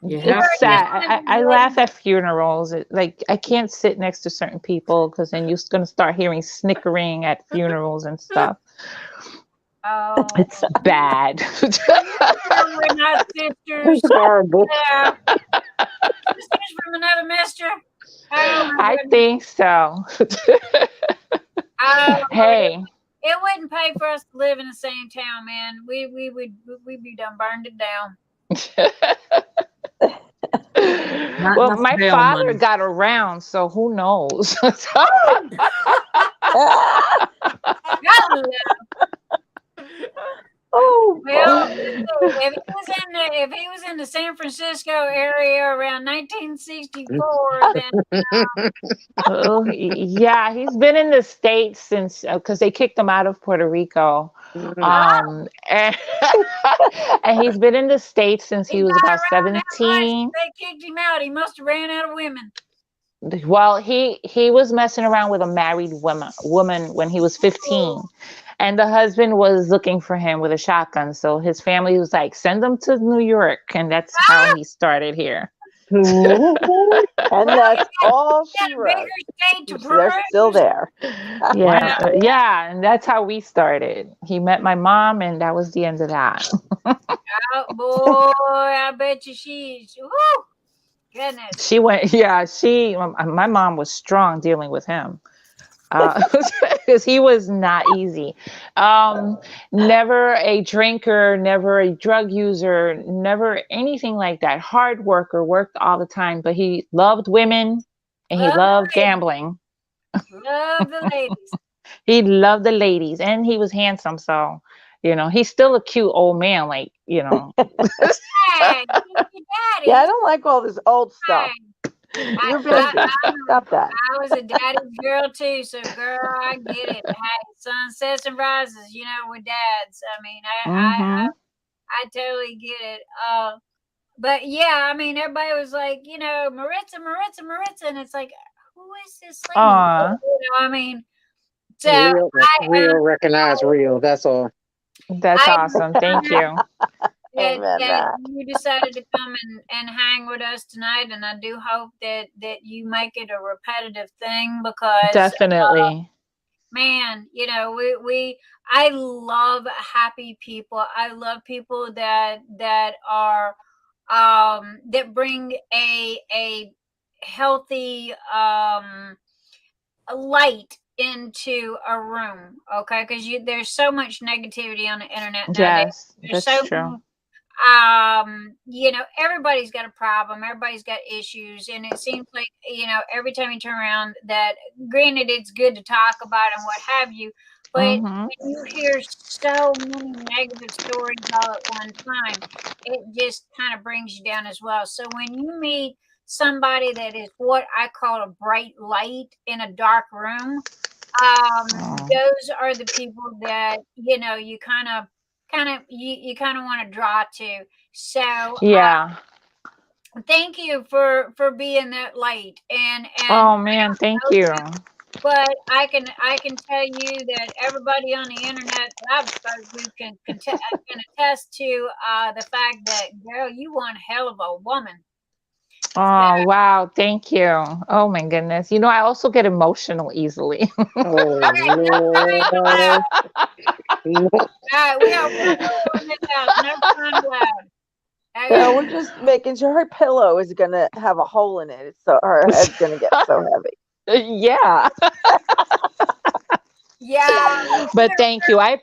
It's sad. I laugh at funerals. I can't sit next to certain people because then you're going to start hearing snickering at funerals and stuff. Oh, it's bad. We're not sisters. It's horrible. Yeah. Sisters from another mister. I think so. Hey, it wouldn't pay for us to live in the same town, man. We'd be done burned it down. Well, my father got around, so who knows? Oh, well, if he was in the San Francisco area around 1964, then yeah, he's been in the States since because they kicked him out of Puerto Rico, and he's been in the States since he was about 17. They kicked him out. He must have ran out of women. Well, he was messing around with a married woman when he was 15. And the husband was looking for him with a shotgun. So his family was like, send him to New York. And that's how he started here. And that's all she wrote. They're still there. Yeah. And that's how we started. He met my mom and that was the end of that. Oh, boy, I bet you she's, woo, goodness. She went, my mom was strong dealing with him. Because he was not easy. Never a drinker, never a drug user, never anything like that. Hard worker, worked all the time, but he loved women and he loved gambling. Love the ladies. He loved the ladies and he was handsome. So, he's still a cute old man, Hey, he's your daddy. Yeah, I don't like all this old stuff. You're busy. Stop that. I was a daddy's girl too, so girl, I get it. Hey, sunsets and rises, with dads. I mean, I totally get it. But yeah, I mean, everybody was like, Maritza, and it's like, who is this lady? I mean, so real recognize real. That's all. That's awesome. Thank you. That you decided to come and hang with us tonight, and I do hope that you make it a repetitive thing because definitely, man, I love happy people. I love people that are that bring a healthy light into a room, okay? Because there's so much negativity on the internet nowadays. Yes, that's true. Everybody's got a problem, everybody's got issues, and it seems like every time you turn around, that granted it's good to talk about and what have you, but when you hear so many negative stories all at one time, it just kind of brings you down as well. So when you meet somebody that is what I call a bright light in a dark room, those are the people that you kind of want to draw to. So thank you for being that light. And oh man, thank you. But I can tell you that everybody on the internet that I've spoken to can attest to the fact that, girl, you one hell of a woman. Oh, wow. Thank you. Oh, my goodness. I also get emotional easily. Oh, All right, we are in this house. No crying loud. No, we're just making sure her pillow is gonna have a hole in it, so her head's gonna get so heavy. Yeah. Yeah. But thank you. I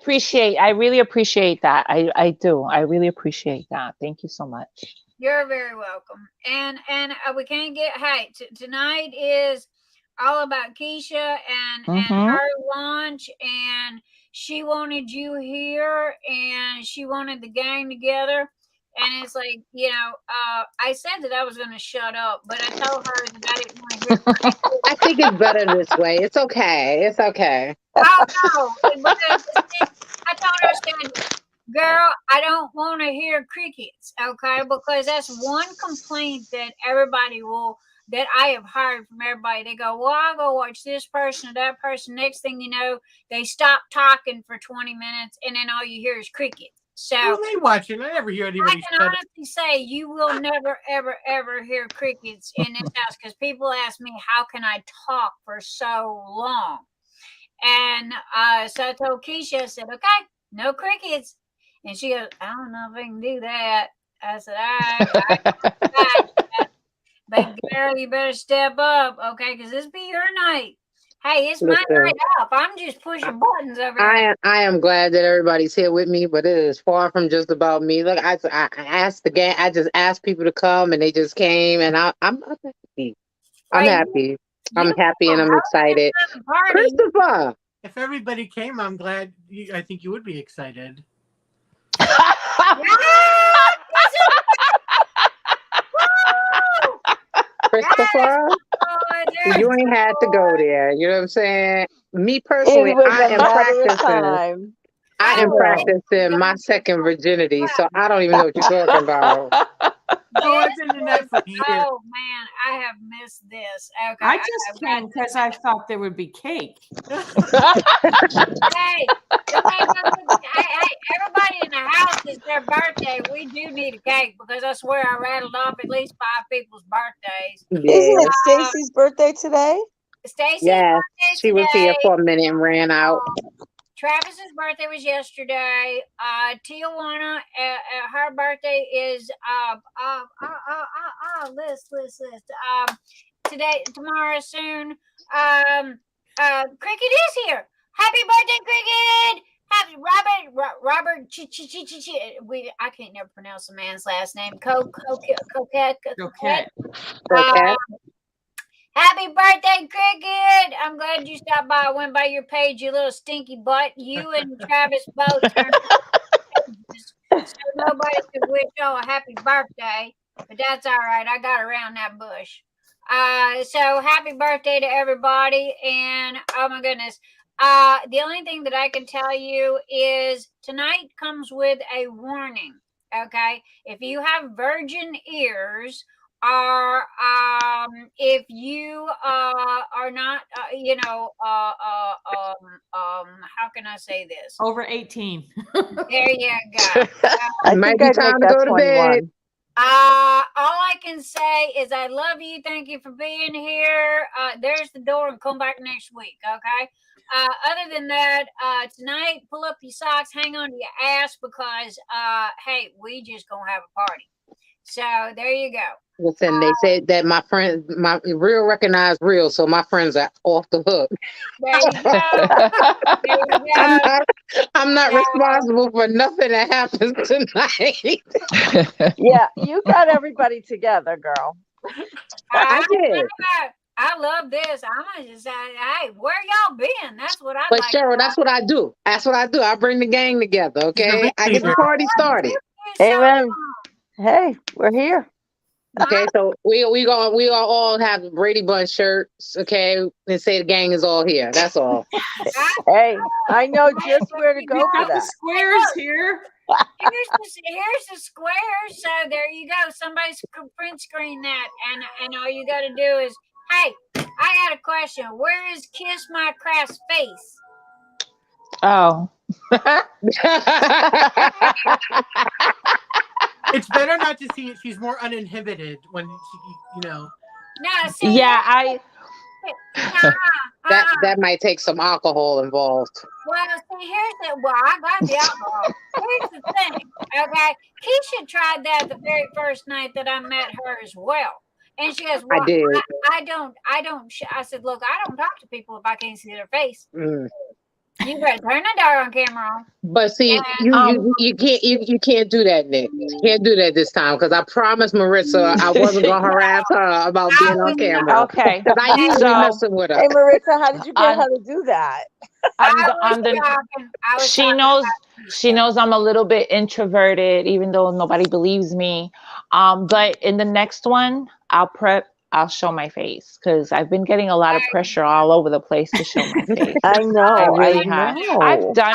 really appreciate that. I do. I really appreciate that. Thank you so much. You're very welcome. And we can't get tonight is all about Keisha and her lunch, and she wanted you here, and she wanted the gang together. And it's like, I said that I was going to shut up, but I told her that I didn't want to hear. I think it's better this way. It's okay. It's okay. Oh no! Because I told her, I said, girl, I don't want to hear crickets, okay? Because that's one complaint that that I have heard from everybody. They go, well, I'll go watch this person or that person. Next thing you know, they stop talking for 20 minutes, and then all you hear is crickets. So they watching. I never hear anybody. I can honestly say you will never, ever, ever hear crickets in this house, because people ask me, how can I talk for so long? And so I told Keisha, I said, okay, no crickets. And she goes, I don't know if I can do that. I said, all right. But girl, you better step up, okay? Because this be your night. Hey, it's my night up. I'm just pushing buttons over here. I am glad that everybody's here with me, but it is far from just about me. Look, I asked the gang. I just asked people to come, and they just came, and I'm happy. I'm happy. I'm happy, and I'm excited. Christopher, if everybody came, I'm glad. I think you would be excited. Christopher, you ain't had to go there. You know what I'm saying? Me personally, I am practicing my second virginity, so I don't even know what you're talking about. Oh man, I have missed this. Okay, I just came because I thought there would be cake. Hey, everybody in the house, is their birthday. We do need a cake, because I swear I rattled off at least 5 people's birthdays. Yeah. Isn't it Stacy's birthday today? Stacy's birthday she was today. here for a minute and ran out. Travis's birthday was yesterday. Tijuana, her birthday is list. Today, tomorrow, soon. Cricket is here. Happy birthday, Cricket! Happy Robert. I can't never pronounce the man's last name. Coquette. Happy birthday, Cricket! I'm glad you stopped by. I went by your page, you little stinky butt. You and Travis both turned so nobody could wish y'all a happy birthday. But that's all right. I got around that bush. So happy birthday to everybody. And oh my goodness. The only thing that I can tell you is tonight comes with a warning. Okay? If you have virgin ears, or if you are not, how can I say this? Over 18. There you go. I might be time to go to bed. All I can say is I love you. Thank you for being here. There's the door, and come back next week, okay? Other than that, tonight, pull up your socks, hang on to your ass, because, hey, we just gonna have a party. So there you go. Listen, they said that my real recognize real, so my friends are off the hook. There you go. There you go. I'm not responsible for nothing that happens tonight. Yeah, you got everybody together, girl. I did. I love this. I'm gonna just say, hey, where y'all been? That's what I. But Cheryl, that's what I do. I bring the gang together. Okay, I get the party started. Amen. Hey, we're here. Okay, so we gonna all have Brady Bunch shirts, okay, and say the gang is all here. That's all. Hey, I know just where to go for that. The squares here. Here's the squares. So there you go. Somebody print screen that, and all you got to do is, hey, I got a question. Where is Kiss My Craft's face? Oh. It's better not to see it. She's more uninhibited when she, No, see, yeah, That might take some alcohol involved. Well, see, I got the alcohol. Here's the thing, okay? Keisha tried that the very first night that I met her as well. And she goes, well, I did. I said, look, I don't talk to people if I can't see their face. Mm. You better turn the darn camera on. But see, you can't do that, Nick. You can't do that this time because I promised Maritza I wasn't gonna harass her about being on camera. Okay. Because I usually messing with her. Hey, Maritza, how did you get her to do that? She knows I'm a little bit introverted, even though nobody believes me. But in the next one, I'll show my face because I've been getting a lot of pressure all over the place to show my face. I know. I really have. I've done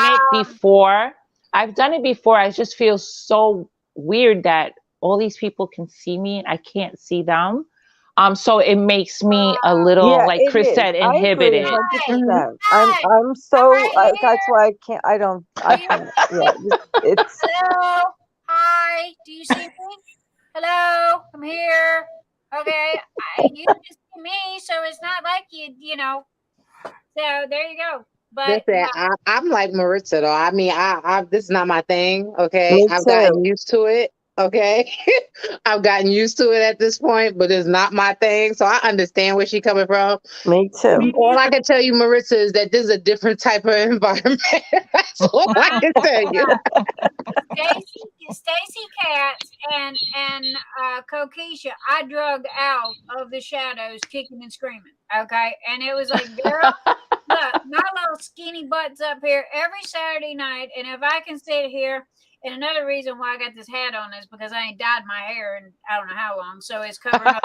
it before. I just feel so weird that all these people can see me and I can't see them. So it makes me a little, like Chris said, inhibited. I agree 100%. I'm so that's why I can't. Yeah, it's. Hello, hi. Do you see me? Hello, I'm here. Okay, you just see me, so it's not like you know. So there you go. But listen, I'm like Maritza though. I mean, this is not my thing. Okay, I've gotten used to it. Okay, I've gotten used to it at this point, but it's not my thing. So I understand where she's coming from. Me too. All I can tell you, Maritza, is that this is a different type of environment. That's all I can tell you. Stacy Katz and Kokisha, I drug out of the shadows, kicking and screaming. Okay, and it was like, girl, look, my little skinny butt's up here every Saturday night, and if I can sit here. And another reason why I got this hat on is because I ain't dyed my hair in I don't know how long, so it's covered up.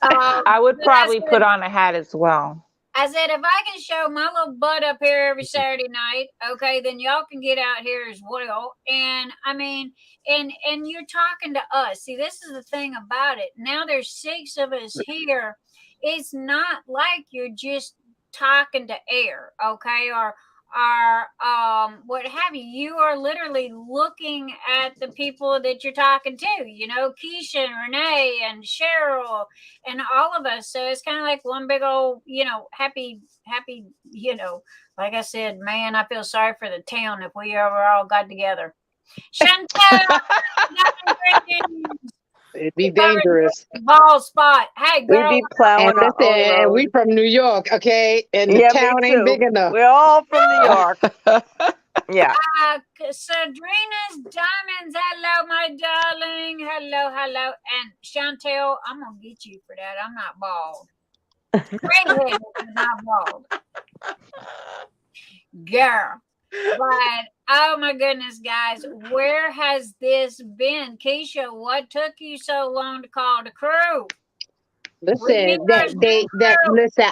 I would probably put on a hat as well. I said, if I can show my little butt up here every Saturday night, okay, then y'all can get out here as well. And I mean, and you're talking to us. See, this is the thing about it. Now there's 6 of us here. It's not like you're just talking to air, okay, or what have you. You are literally looking at the people that you're talking to, you know, Keisha and Renee and Cheryl and all of us. So it's kind of like one big old, you know, happy, you know, like I said, man, I feel sorry for the town if we ever all got together. Chantel, it'd be dangerous. Ball spot. Hey, girl. We'd be plowing and we from New York, okay? And the town ain't big enough. We're all from New York. Yeah. Sadrina's Diamonds. Hello, my darling. Hello. And Chantel, I'm going to get you for that. I'm not bald. Great, not bald. Girl. But oh my goodness, guys, where has this been? Keisha, what took you so long to call the crew? Listen, listen,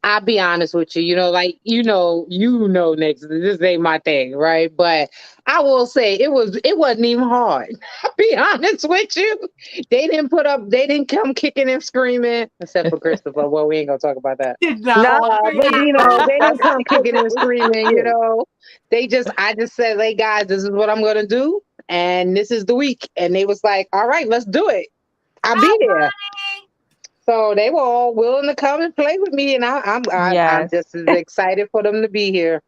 I'll be honest with you. You know, like you know, Nick, this ain't my thing, right? But I will say it wasn't even hard. I'll be honest with you. They didn't come kicking and screaming, except for Christopher. Well, we ain't gonna talk about that. But you know, they didn't come kicking and screaming, you know. I just said, hey guys, this is what I'm gonna do, and this is the week. And they was like, all right, let's do it. I'll be there. So they were all willing to come and play with me, and I'm just as excited for them to be here.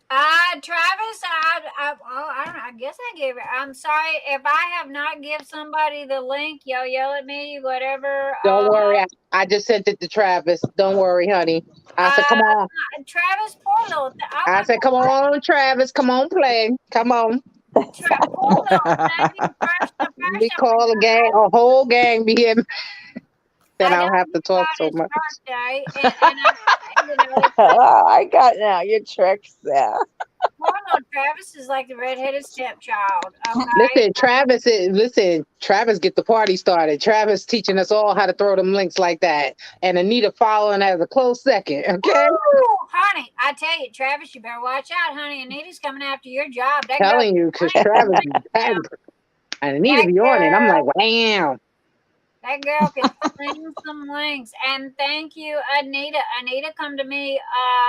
Travis, I don't know. I guess I gave it. I'm sorry if I have not give somebody the link. Y'all yell at me, whatever. Don't worry. I just sent it to Travis. Don't worry, honey. I said, come on. Travis Portal. I said, come on, Travis. Come on, play. Come on. We call a whole gang be here. Then I'll have to talk so much. I got now your tricks there. Travis is like the redheaded stepchild. Okay? Travis get the party started. Travis teaching us all how to throw them links like that. And Anita following as a close second. Okay. Ooh, honey, I tell you, Travis, you better watch out, honey. Anita's coming after your job. I'm telling you, because Travis and Anita be on it. I'm like, wow. That girl can sling some links. And thank you, Anita. Anita come to me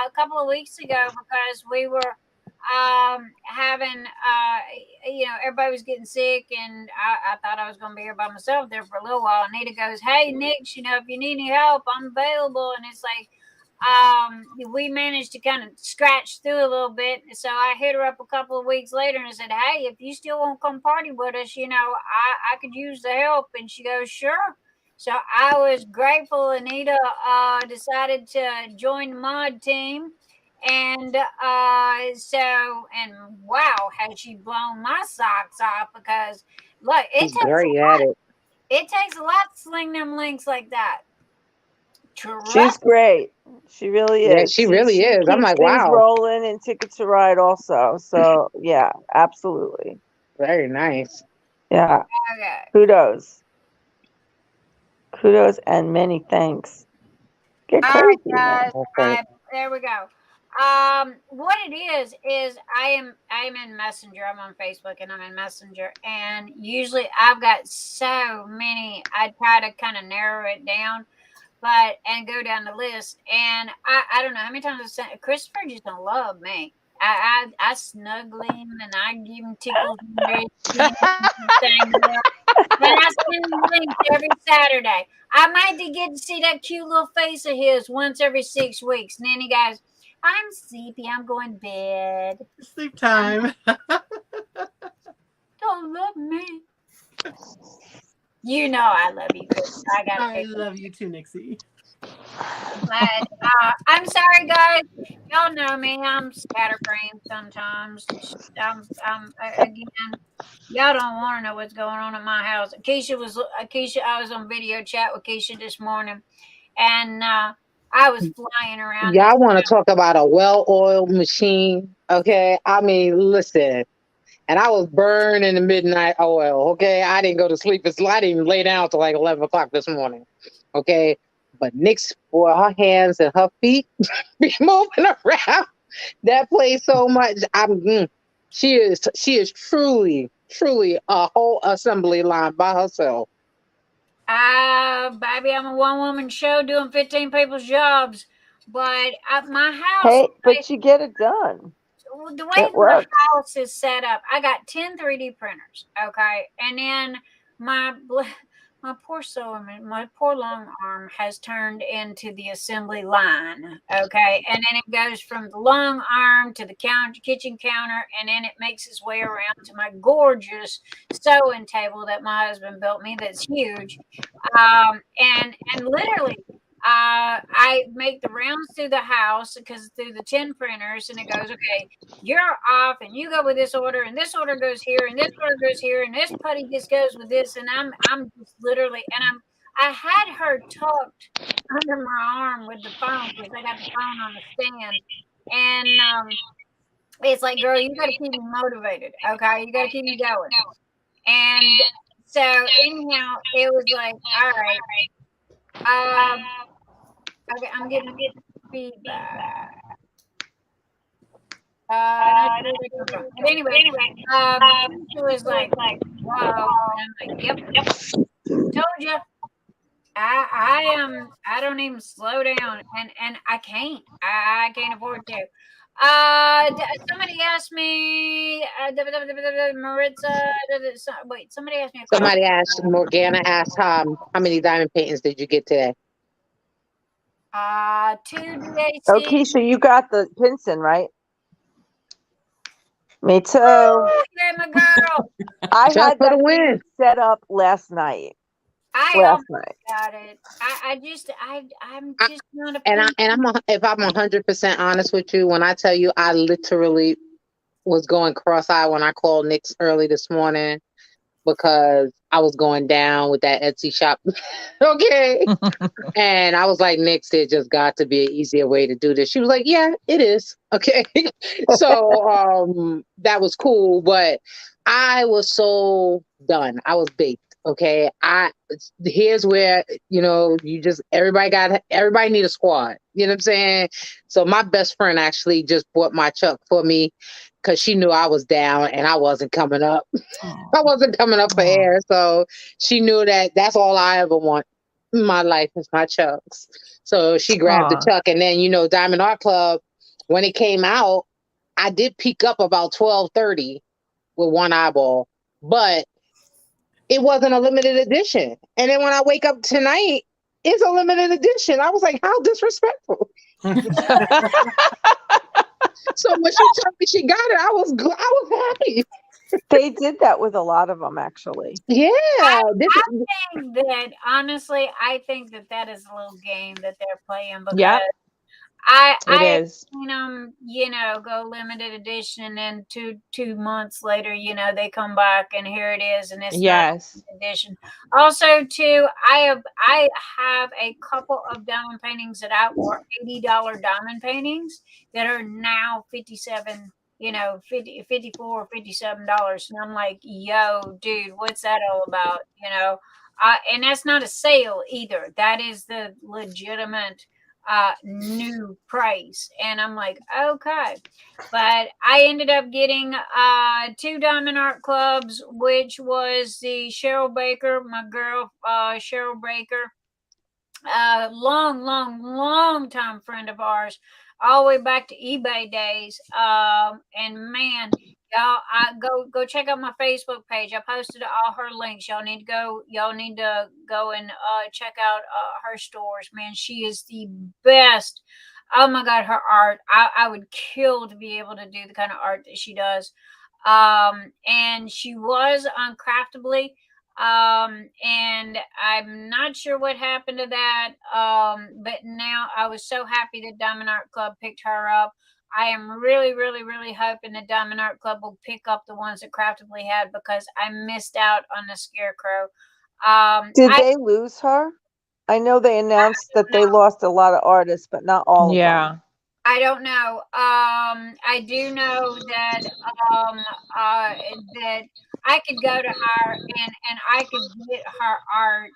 a couple of weeks ago because we were having, everybody was getting sick, and I thought I was going to be here by myself there for a little while. Anita goes, "Hey, Nix, if you need any help, I'm available." And it's like, we managed to kind of scratch through a little bit. So I hit her up a couple of weeks later and said, "Hey, if you still won't come party with us, I could use the help." And she goes, "Sure." So I was grateful Anita decided to join the mod team. And wow, has she blown my socks off, because look, it She's takes great a at lot. it. It takes a lot to sling them links like that. She's great. She really Yeah, is. she really is. I'm keeps like, things wow. rolling and Ticket to Ride also. So yeah, absolutely. Very nice. Yeah. Okay. Kudos and many thanks. Get All crazy. right, guys. Okay. There we go. What it is I'm in Messenger. I'm on Facebook and I'm in Messenger, and usually I've got so many. I try to kind of narrow it down, and go down the list. And I don't know how many times I've sent Christopher just don't love me. I snuggle him and I give him tickles and and I send him links every Saturday. I might get to see that cute little face of his once every 6 weeks. And then he goes, "I'm sleepy. I'm going to bed. Sleep time." Don't love me. I love you, Chris. I love you too, Nixie. But I'm sorry, guys. Y'all know me. I'm scatterbrained sometimes. Again, y'all don't want to know what's going on at my house. Keisha, I was on video chat with Keisha this morning, and I was flying around. Y'all want to talk about a well-oiled machine? Okay, I mean, listen. And I was burning the midnight oil. Okay, I didn't go to sleep. I didn't even lay down till like 11 o'clock this morning. Okay, but Nix, boy, her hands and her feet be moving around that place so much. She is truly a whole assembly line by herself. Baby, I'm a one-woman show doing 15 people's jobs, but at my house. Hey, but you get it done. The way my house is set up, I got 10 3D printers, okay, and then my poor my poor long arm has turned into the assembly line, okay, and then it goes from the long arm to the kitchen counter, and then it makes its way around to my gorgeous sewing table that my husband built me. That's huge, and literally. I make the rounds through the house because through the 10 printers, and it goes, "Okay, you're off, and you go with this order, and this order goes here, and this order goes here, and this putty just goes with this." And I'm just literally, and I had her tucked under my arm with the phone because I got the phone on the stand, and it's like, "Girl, you got to keep me motivated, okay? You got to keep me going." And so anyhow, it was like, all right. Okay, I'm getting feedback. But anyway, it was like, "Wow," and I'm like, "Yep, told you." I don't even slow down, and I can't. I can't afford to. Somebody asked me, Maritza. Wait, somebody asked me a question. Somebody asked, Morgana asked, how many diamond paintings did you get today? 2 DAC. Oh, Keisha, you got the Pinson, right? Me too. Yeah, my girl. I had that thing set up last night. Got it. I'm just not a. If I'm 100% honest with you, when I tell you, I literally was going cross-eyed when I called Nix early this morning because I was going down with that Etsy shop. Okay. And I was like, Nix, there just got to be an easier way to do this. She was like, yeah, it is. Okay. So that was cool, but I was so done. I was baked. Okay. Here's where, everybody need a squad. You know what I'm saying? So my best friend actually just bought my truck for me because she knew I was down and I wasn't coming up. I wasn't coming up for air. So she knew that that's all I ever want in my life is my chucks. So she grabbed the truck, and then, Diamond Art Club, when it came out, I did peak up about 12:30 with one eyeball, but it wasn't a limited edition. And then when I wake up tonight, it's a limited edition. I was like, how disrespectful. So when she told me she got it, I was happy. They did that with a lot of them, actually. Yeah. I think that, honestly, I think that is a little game that they're playing, because Yep. I is. seen them, go limited edition, and then two months later, they come back and here it is, and it's Yes. not limited edition. Also, too, I have a couple of diamond paintings that were $80 diamond paintings that are now $57, $54, $57, and I'm like, yo, dude, what's that all about? And that's not a sale either. That is the legitimate new price. And I'm like, okay. But I ended up getting 2 Diamond Art Clubs, which was the Cheryl Baker, my girl, Cheryl Baker, long time friend of ours, all the way back to eBay days. And man, y'all, go check out my Facebook page. I posted all her links. Y'all need to go and check out her stores. Man, she is the best. Oh my God, her art. I would kill to be able to do the kind of art that she does. And she was on Craftably. And I'm not sure what happened to that. But now I was so happy that Diamond Art Club picked her up. I am really hoping that Diamond Art Club will pick up the ones that Craftably had, because I missed out on the Scarecrow. Did they lose her? I know they announced that they lost a lot of artists, but not all of them. I don't know. I do know that that I could go to her and I could get her art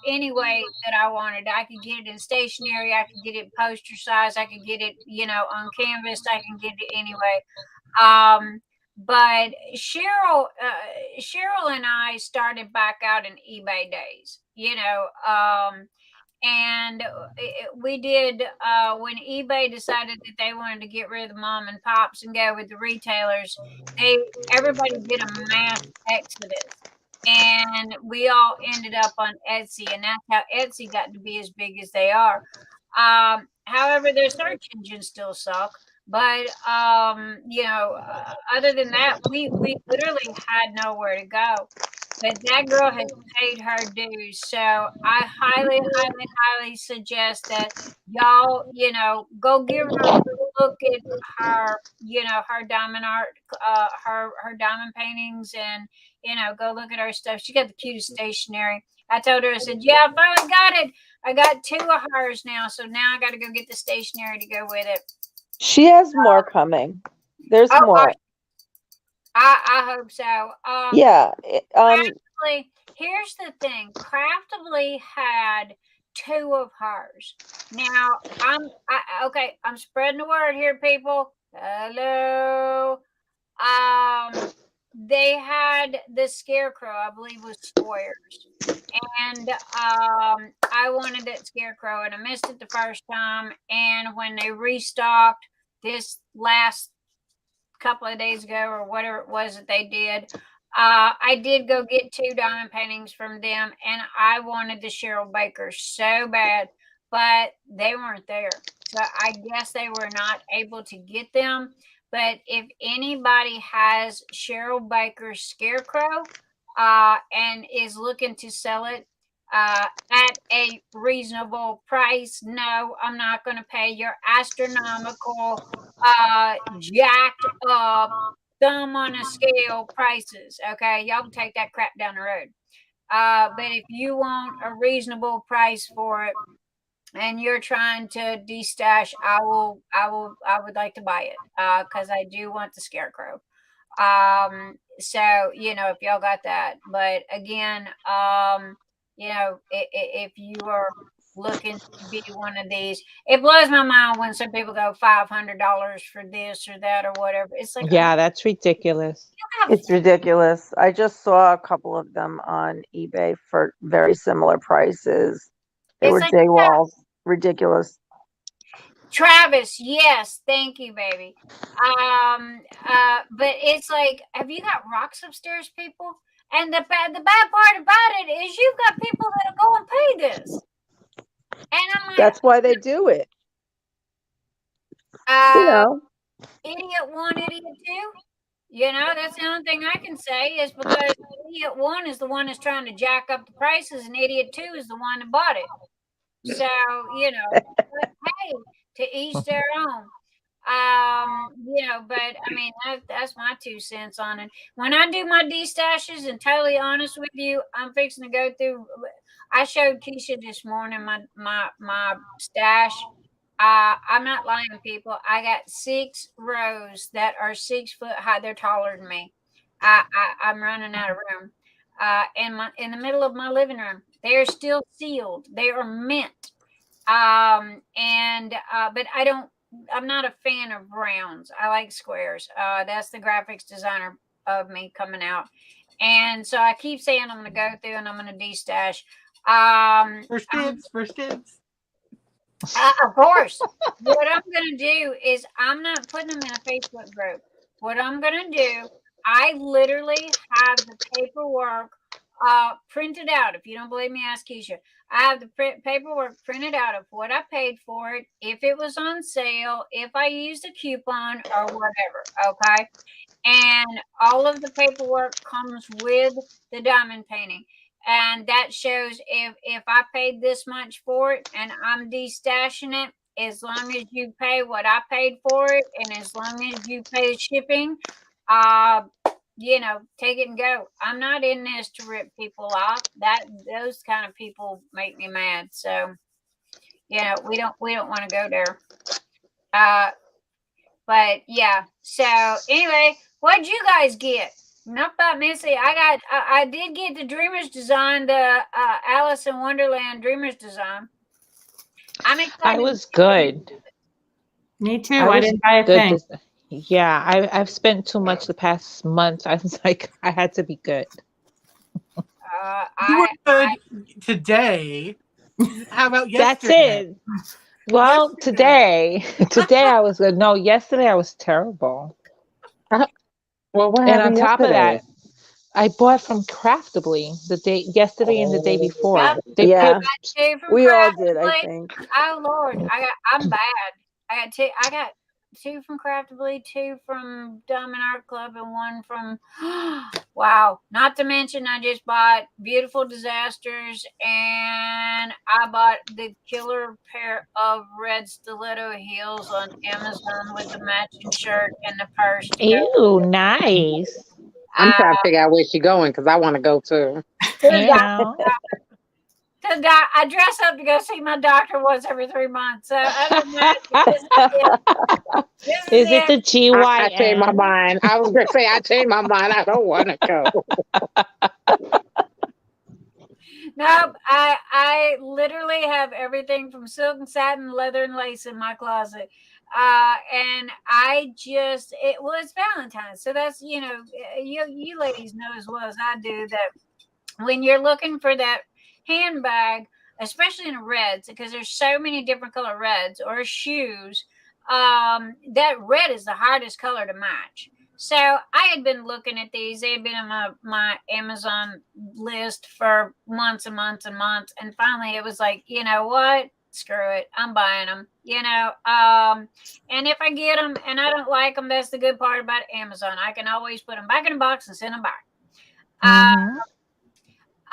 any way that I wanted. I could get it in stationery. I could get it poster size. I could get it, on canvas. I can get it anyway. But Cheryl and I started back out in eBay days, and we did when eBay decided that they wanted to get rid of the mom and pops and go with the retailers. Everybody did a mass exodus, and we all ended up on Etsy, and that's how Etsy got to be as big as they are. However, their search engines still suck. But other than that, we literally had nowhere to go. But that girl has paid her dues. So I highly suggest that y'all, go give her a look at her, her diamond art, her diamond paintings, and, go look at her stuff. She got the cutest stationery. I told her, I said, yeah, I finally got it. I got 2 of hers now. So now I got to go get the stationery to go with it. She has more coming. There's more. I hope so. Yeah. Craftably, here's the thing. Craftably had 2 of hers. Now I'm spreading the word here, people. Hello. They had the Scarecrow, I believe was Sawyer's. And I wanted that Scarecrow, and I missed it the first time. And when they restocked this last couple of days ago, or whatever it was that they did, I did go get 2 diamond paintings from them, and I wanted the Cheryl Baker so bad, but they weren't there. So I guess they were not able to get them. But if anybody has Cheryl Baker's Scarecrow and is looking to sell it at a reasonable price, no, I'm not going to pay your astronomical, jacked up, thumb on a scale prices. Okay, y'all can take that crap down the road. But if you want a reasonable price for it, and you're trying to destash, I would like to buy it because I do want the Scarecrow. So if y'all got that, but again, if you are looking to be one of these, it blows my mind when some people go $500 for this or that or whatever. It's like, Yeah, that's ridiculous. It's ridiculous. I just saw a couple of them on eBay for very similar prices. They were like, day walls. Ridiculous. Travis, yes, thank you, baby. But it's like, have you got rocks upstairs, people? And the bad part about it is you've got people that'll go and pay this. And I'm like, That's why they do it. Idiot 1, idiot 2. You know, that's the only thing I can say is because idiot 1 is the one that's trying to jack up the prices, and idiot 2 is the one that bought it. So, you know, but hey, to each their own. You know, but I mean, that's my 2 cents on it. When I do my D-stashes, and totally honest with you, I'm fixing to go through. I showed Keisha this morning my stash. I'm not lying, people. I got 6 rows that are 6 foot high. They're taller than me. I'm running out of room. In the middle of my living room, they are still sealed. They are mint. But I'm not a fan of rounds. I like squares. That's the graphics designer of me coming out. And so I keep saying I'm going to go through and I'm going to de-stash. First dibs. Of course. What I'm going to do is I'm not putting them in a Facebook group. What I'm going to do, I literally have the paperwork printed out. If you don't believe me, ask Keisha. I have the paperwork printed out of what I paid for it, if it was on sale, if I used a coupon or whatever, okay? And all of the paperwork comes with the diamond painting. And that shows if I paid this much for it and I'm de-stashing it, as long as you pay what I paid for it and as long as you pay shipping, you know, take it and go. I'm not in this to rip people off. Those kind of people make me mad. So, you know, we don't want to go there. But yeah. So anyway, what'd you guys get? Not about Missy. I did get the Dreamers design, the Alice in Wonderland Dreamers design. I'm excited. I was good. Me too. I didn't buy a thing. Yeah, I've spent too much the past month. I was like, I had to be good. You were good today. How about yesterday? That's it. Well, today I was good. No, yesterday I was terrible. Well, what And on happened top of yesterday? that, I bought from Craftably yesterday and the day before. Yeah. We all Craftably. did, I think. Oh Lord, I'm bad. I got 2 from Craftably, 2 from Diamond Art Club, and 1 from wow. Not to mention I just bought Beautiful Disasters, and I bought the killer pair of red stiletto heels on Amazon with the matching shirt and the purse. Ew, nice. I'm trying to figure out where she's going because I want to go too. Yeah. I dress up to go see my doctor once every 3 months. So other than that, Is it the GYN? I changed my mind. I was going to say I changed my mind. I don't want to go. Nope. I literally have everything from silk and satin, leather and lace in my closet. And it was Valentine's. So that's, you know, you ladies know as well as I do that when you're looking for that handbag, especially in reds, because there's so many different color reds, or shoes, that red is the hardest color to match. So I had been looking at these. They had been on my Amazon list for months and months and months. And finally it was like, you know what? Screw it. I'm buying them, you know. And if I get them and I don't like them, that's the good part about Amazon. I can always put them back in the box and send them back.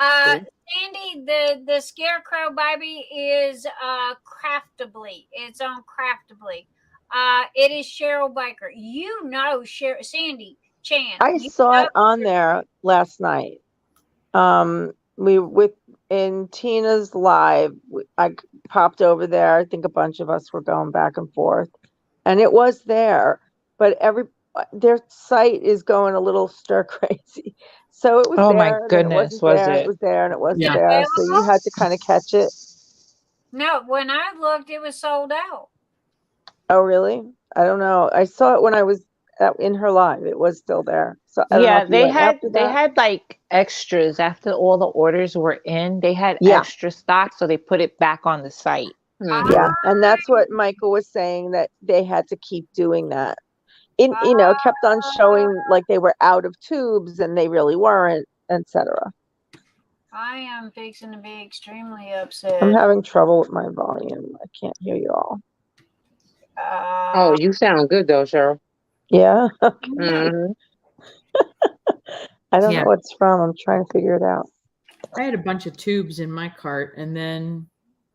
Sandy, the Scarecrow baby is Craftably. It's on Craftably. It is Cheryl Baker. You know Sandy Chan. I saw it on there last night. In Tina's live, I popped over there. I think a bunch of us were going back and forth, and it was there. But their site is going a little stir crazy. So it was oh there. My And goodness, it wasn't was there, it? It was there, and it wasn't there. So you had to kind of catch it. No, when I looked, it was sold out. Oh, really? I don't know. I saw it when I was in her live. It was still there. So I don't know if they had like extras after all the orders were in. They had extra stock, so they put it back on the site. Yeah, and that's what Michael was saying, that they had to keep doing that. It kept on showing like they were out of tubes and they really weren't, etc. I am fixing to be extremely upset. I'm having trouble with my volume. I can't hear you all. Oh, you sound good though, Cheryl. Yeah. Mhm. I don't know what's from. I'm trying to figure it out. I had a bunch of tubes in my cart, and then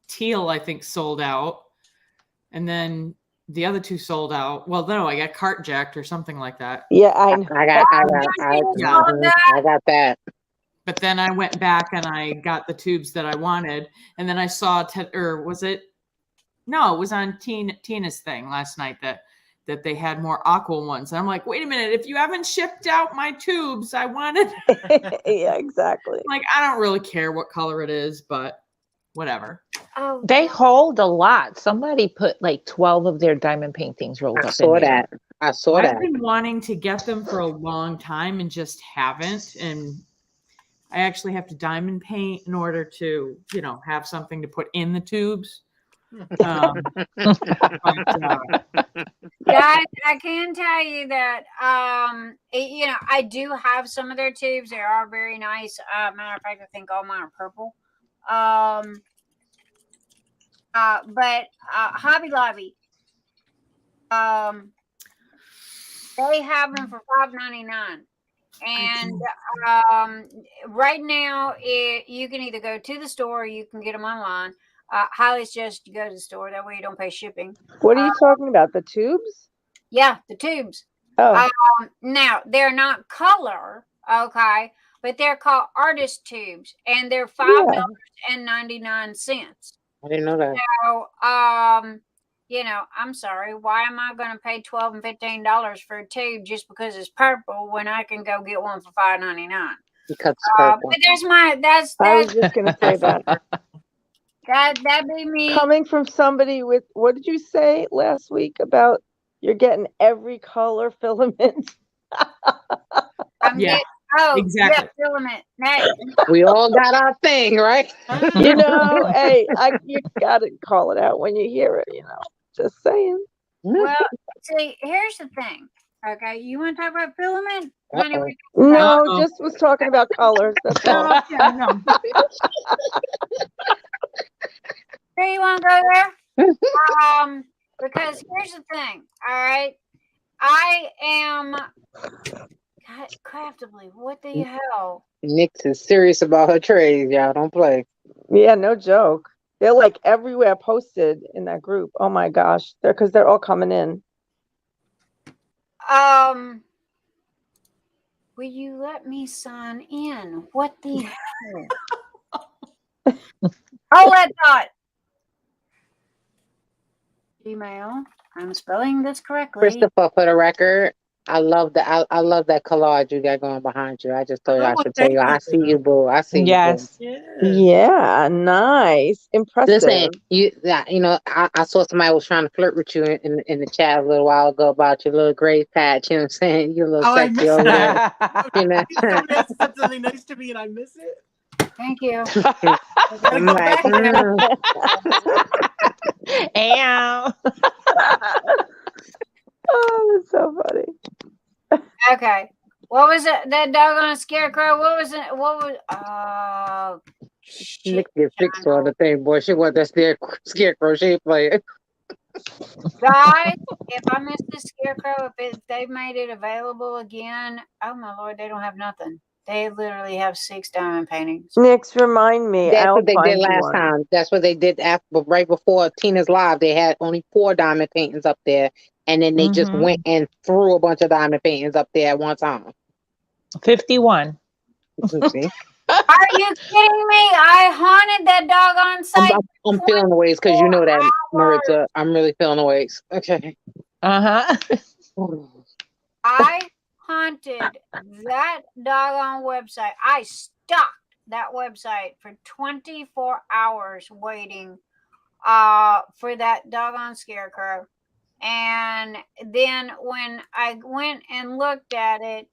teal, I think, sold out. And then the other two sold out. Well, no, I got cart jacked or something like that. Yeah, I know. I got that. But then I went back and I got the tubes that I wanted. And then I saw, or was it? No, it was on Tina's thing last night that they had more aqua ones. And I'm like, wait a minute, if you haven't shipped out my tubes, I wanted. Yeah, exactly. Like, I don't really care what color it is, but whatever. Oh, They hold a lot. Somebody put like 12 of their diamond paintings rolled I up saw in there. that. I saw I've that. been wanting to get them for a long time and just haven't. And I actually have to diamond paint in order to, have something to put in the tubes. Guys, I can tell you that I do have some of their tubes. They are very nice. Matter of fact, I think all mine are purple. But Hobby Lobby, they have them for $5.99. And right now, you can either go to the store or you can get them online. Highly suggest you go to the store. That way you don't pay shipping. What are you talking about? The tubes? Yeah, the tubes. Oh. Now, they're not color, okay, but they're called artist tubes, and they're $5.99. I didn't know that. So, I'm sorry. Why am I going to pay $12 and $15 for a tube just because it's purple when I can go get one for $5.99? Because it's purple. But that's I was just going to say that. That'd be me. Coming from somebody with, what did you say last week about you're getting every color filament? Exactly. Yeah, filament. Hey. We all got our thing, right? Hey, you got to call it out when you hear it, Just saying. Well, see, here's the thing. Okay, you want to talk about filament? No, just was talking about colors. That's all. No. Here, you want to go there? Because here's the thing. All right, I am. God, Craftably, what the hell? Nix is serious about her trades, y'all. Don't play. Yeah, no joke. They're like everywhere posted in that group. Oh my gosh, because they're all coming in. Will you let me sign in? What the hell? Oh, that dot. Email. I'm spelling this correctly. Christopher, for the record, I love that. I love that collage you got going behind you. I just told you I should tell you. I see you, boo. I see you, boo. Yeah, nice, impressive. Listen, I saw somebody was trying to flirt with you in the chat a little while ago about your little gray patch. You know what I'm saying? You're a little sexy over there. Somebody else said something nice to me and I miss it. Thank you. I'm like, Oh, that's so funny. Okay. What was it? That doggone scarecrow? What was it? What was? Nick get fixed on the thing, boy. She want that scarecrow. She ain't playing. Guys, if I missed the scarecrow, if they made it available again, oh my Lord, they don't have nothing. They literally have 6 diamond paintings. Nix, remind me. That's what they did last time. That's what they did right before Tina's live. They had only 4 diamond paintings up there, and then they just went and threw a bunch of diamond paintings up there at one time. 51. Are you kidding me? I haunted that doggone site. I'm feeling the ways because you know that, Maritza. I'm really feeling the ways. Okay. I haunted that doggone website. I stalked that website for 24 hours waiting for that doggone scarecrow. And then when I went and looked at it,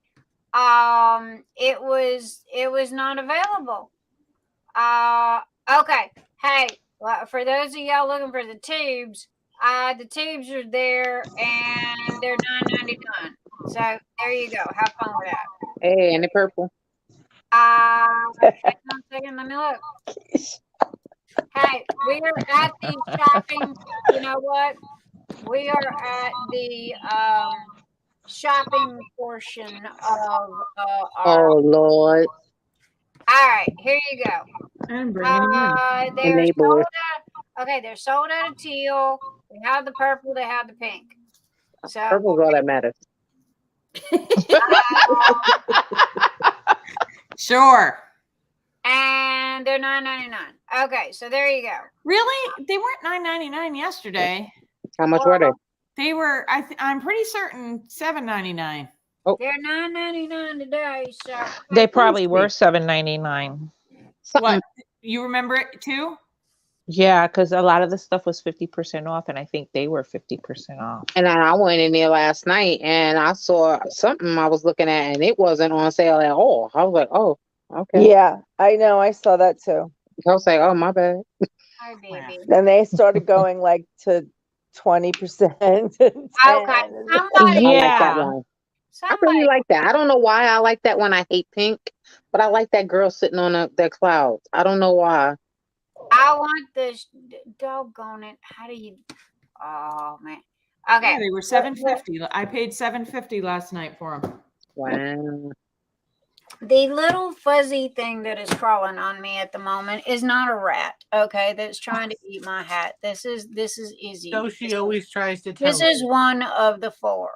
it was not available. Okay. Hey, Well, for those of y'all looking for the tubes are there and they're $9.99. So there you go. Have fun with that. Hey, and the purple. Hang on a second. Let me look. Hey, we are at the shopping. You know what? We are at the shopping portion of our. Oh Lord. All right, here you go. I'm bringing him in. They're Enablers. sold out. Okay, they're sold out of teal. They have the purple. They have the pink. So Purple's all that matters. Sure. and they're $9.99. Okay, so there you go. Really? They weren't $9.99 yesterday. How much were they? They were. I'm pretty certain $7.99. They're $9.99 today. So They probably were $7.99. What? You remember it too? Yeah, because a lot of the stuff was 50% off, and I think they were 50% off. And then I went in there last night and I saw something I was looking at and it wasn't on sale at all. I was like, oh, okay. Yeah, I know. I saw that too. I was like, oh, my bad. hi, baby. Then they started going like to 20%. Okay, I like that Yeah. one. I really like that. I don't know why I like that one. I hate pink, but I like that girl sitting on the clouds. I don't know why. I want this. Doggone it! How do you? Oh man. Okay. Yeah, they were $7.50. I paid $7.50 last night for them. Wow. The little fuzzy thing that is crawling on me at the moment is not a rat. Okay, that's trying to eat my hat. This is easy. So she always tries to tell This me. is one of the four.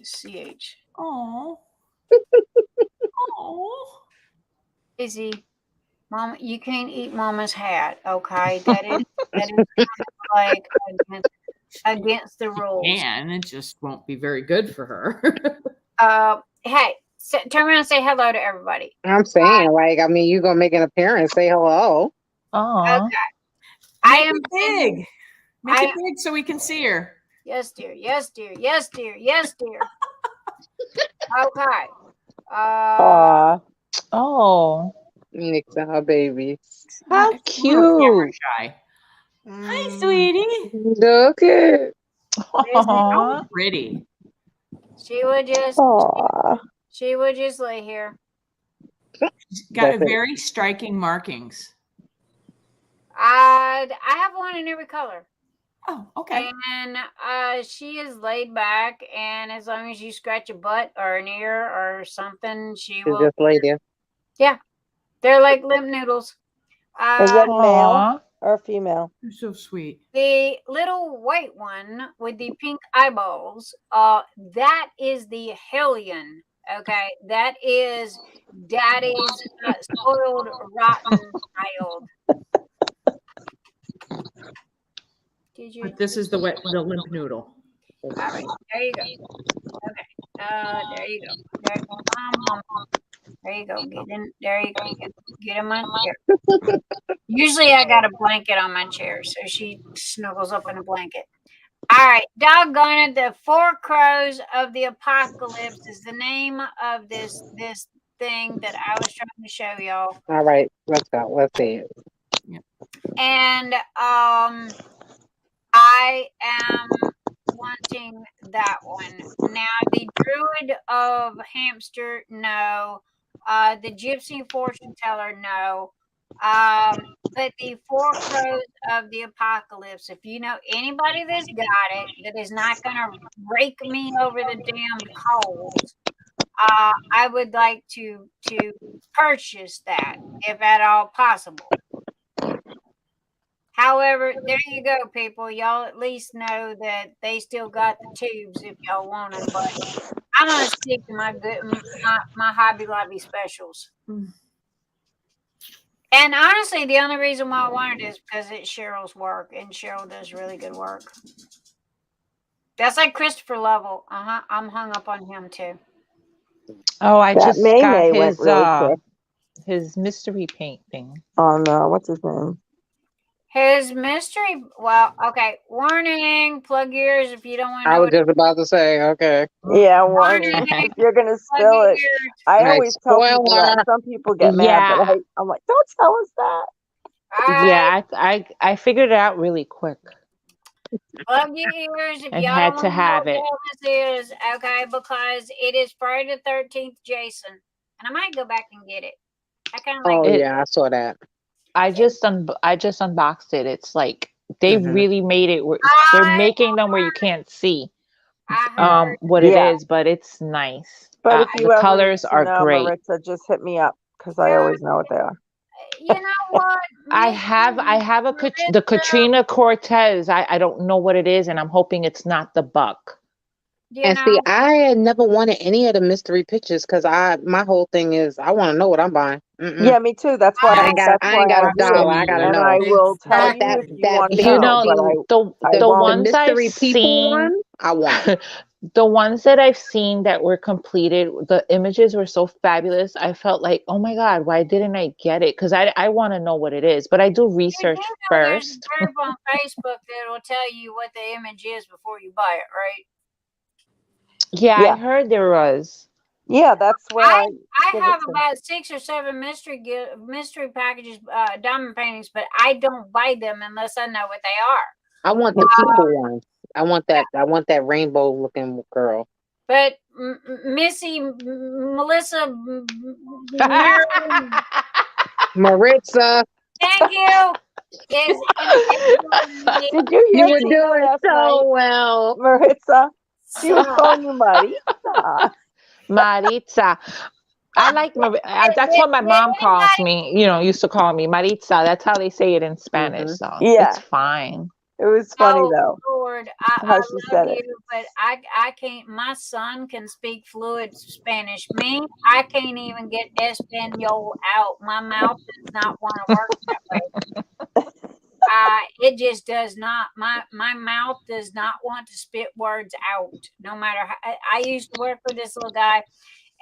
CH. Oh. Oh. Izzy, Mama, you can't eat Mama's hat. Okay, that is kind of like against the rules. And it just won't be very good for her. Hey, turn around and say hello to everybody. I'm saying, like, I mean, you're going to make an appearance, say hello. Oh. Okay. I am big. Make it big so we can see her. Yes, dear. Yes, dear. Yes, dear. Yes, dear. Okay. Oh. Nick's and her babies. How cute. Shy. Hi, sweetie. Look at Oh, pretty. She would just Aw. she would just lay here. She's got very striking markings. I have one in every color. Oh, okay. And she is laid back, and as long as you scratch a butt or an ear or something, she will just lay there. Yeah. They're like limp noodles. Is that male or female? You're so sweet. The little white one with the pink eyeballs, that is the hellion. Okay, that is Daddy's spoiled, rotten child. Did you? But this is the limp noodle. All right, there you go. Okay, there you go. There you go. There you go. Get in. There you go. Get in my chair. Usually I got a blanket on my chair, so she snuggles up in a blanket. All right, doggone it. The Four Crows of the Apocalypse is the name of this thing that I was trying to show y'all. All right, let's go. Let's see it. And I am wanting that one. Now, the Druid of Hamster, no. The Gypsy Fortune Teller, no. But the Four Crows of the Apocalypse, if you know anybody that's got it, that is not going to rake me over the damn coals, I would like to purchase that, if at all possible. However, there you go, people. Y'all at least know that they still got the tubes if y'all want them. But I'm gonna stick to my Hobby Lobby specials. And honestly, the only reason why I wanted it is because it's Cheryl's work, and Cheryl does really good work. That's like Christopher Lovell. I'm hung up on him too. Oh, I That just May got went really quick. his mystery paint thing. On what's his name? His mystery. Well, okay. Warning. Plug ears if you don't want to I know was what. just about to say, okay. Yeah, warning. Warning. If you're gonna Plug spill your it, ears. I Like, always tell people that. spoiler. Some people get mad, but Yeah, I'm like, don't tell us that. All right. yeah. I figured it out really quick Plug your ears if and y'all don't had want to to know have what the it. hell this is. Okay, because it is Friday the 13th, Jason, and I might go back and get it. I kind of like. Oh It. yeah, I saw that. I just unboxed it. It's like they Mhm. really made it where they're I making them where you can't see heard. what it Yeah. is, but it's nice. But if The you ever need colors to are know, great. Maritza, just hit me up because I always know what they are. You know what? I have the Maritza, Katrina Cortez. I don't know what it is, and I'm hoping it's not the buck. you And know, see, I had never wanted any of the mystery pictures because my whole thing is I want to know what I'm buying. Yeah, me too. That's why I ain't got a I do dollar. it, I gotta and I know. will tell Exactly. you That if you that want to You know. know, But I the won't. ones I've mystery people seen, one, I want. the ones that I've seen that were completed, the images were so fabulous. I felt like, oh my God, why didn't I get it? Because I want to know what it is, but I do you do research know there's first. a group on Facebook that will tell you what the image is before you buy it, right? Yeah, I Yeah, heard there was. yeah, that's where I I give have it to. about 6 or 7 mystery packages, diamond paintings, but I don't buy them unless I know what they are. I want the people one. I want that rainbow looking girl. But Missy, Melissa, Marilyn, Maritza, thank you. Is Did you hear you were Tina doing last night, so well. Maritza? She was calling you Maritza. Maritza. I like that's what my mom calls me, used to call me Maritza. That's how they say it in Spanish. Mhm. So Yeah. it's fine. It was funny Oh though Lord, how I she love said you, it. but I can't. My son can speak fluid Spanish. Me, I can't even get Espanol out. My mouth does not want to work that way. It just does not. My mouth does not want to spit words out. No matter how. I used to work with this little guy,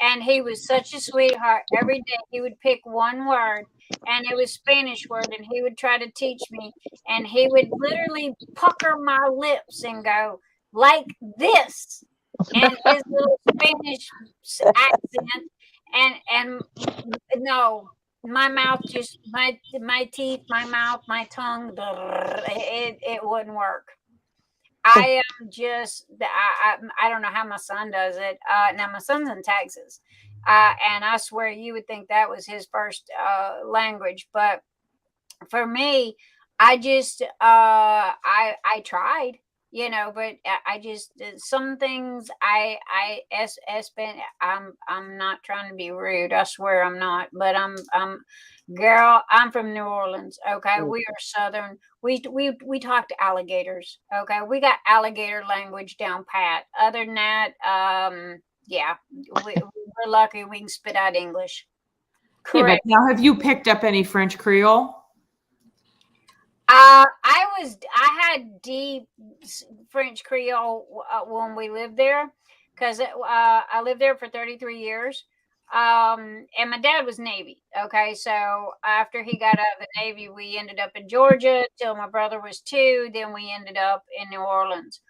and he was such a sweetheart. Every day he would pick one word, and it was Spanish word, and he would try to teach me, and he would literally pucker my lips and go like this, and his little Spanish accent, and no, my mouth just my teeth, my mouth, my tongue, it wouldn't work. I am just I don't know how my son does it. Now my son's in Texas, and I swear you would think that was his first language, but for me, I just I tried, but I just some things I'm not trying to be rude. I swear I'm not, but girl, I'm from New Orleans. Okay, we are Southern. We talk to alligators. Okay, we got alligator language down pat. Other than that, yeah, we're lucky we can spit out English. Yeah, but Correct. now have you picked up any French Creole? I had deep French Creole when we lived there, because I lived there for 33 years. And my dad was Navy. Okay, so after he got out of the Navy, we ended up in Georgia till my brother was 2. Then we ended up in New Orleans.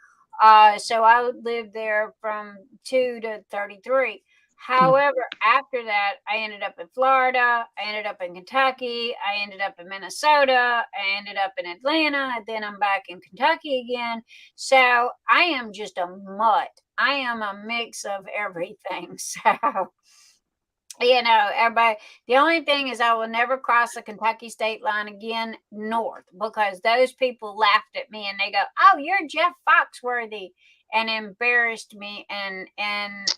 So I lived there from 2 to 33. However, after that, I ended up in Florida. I ended up in Kentucky. I ended up in Minnesota. I ended up in Atlanta. And then I'm back in Kentucky again. So I am just a mutt. I am a mix of everything. So, everybody, the only thing is I will never cross the Kentucky state line again north, because those people laughed at me and they go, "Oh, you're Jeff Foxworthy," and embarrassed me and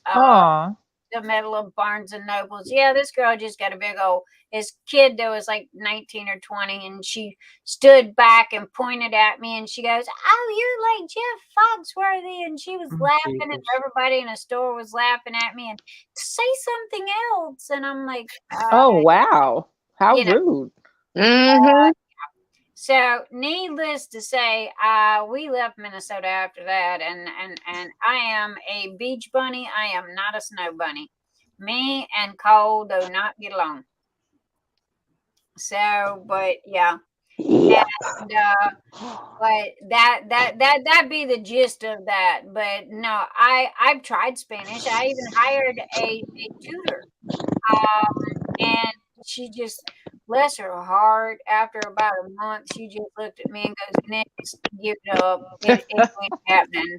Aw. the Medal of Barnes and Nobles. Yeah, this girl just got a big old, this kid that was like 19 or 20, and she stood back and pointed at me and she goes, "Oh, you're like Jeff Foxworthy." And she was laughing, and everybody in the store was laughing at me and say something else. And I'm like, Oh wow. How you know, rude. Mhm. so needless to say, we left Minnesota after that, and I am a beach bunny. I am not a snow bunny. Me and cold do not get along. So, but yeah. Yeah. And but that be the gist of that. But no, I've tried Spanish. I even hired a tutor. And she just, bless her heart, after about a month, she just looked at me and goes, "Next, give it up. It ain't happening."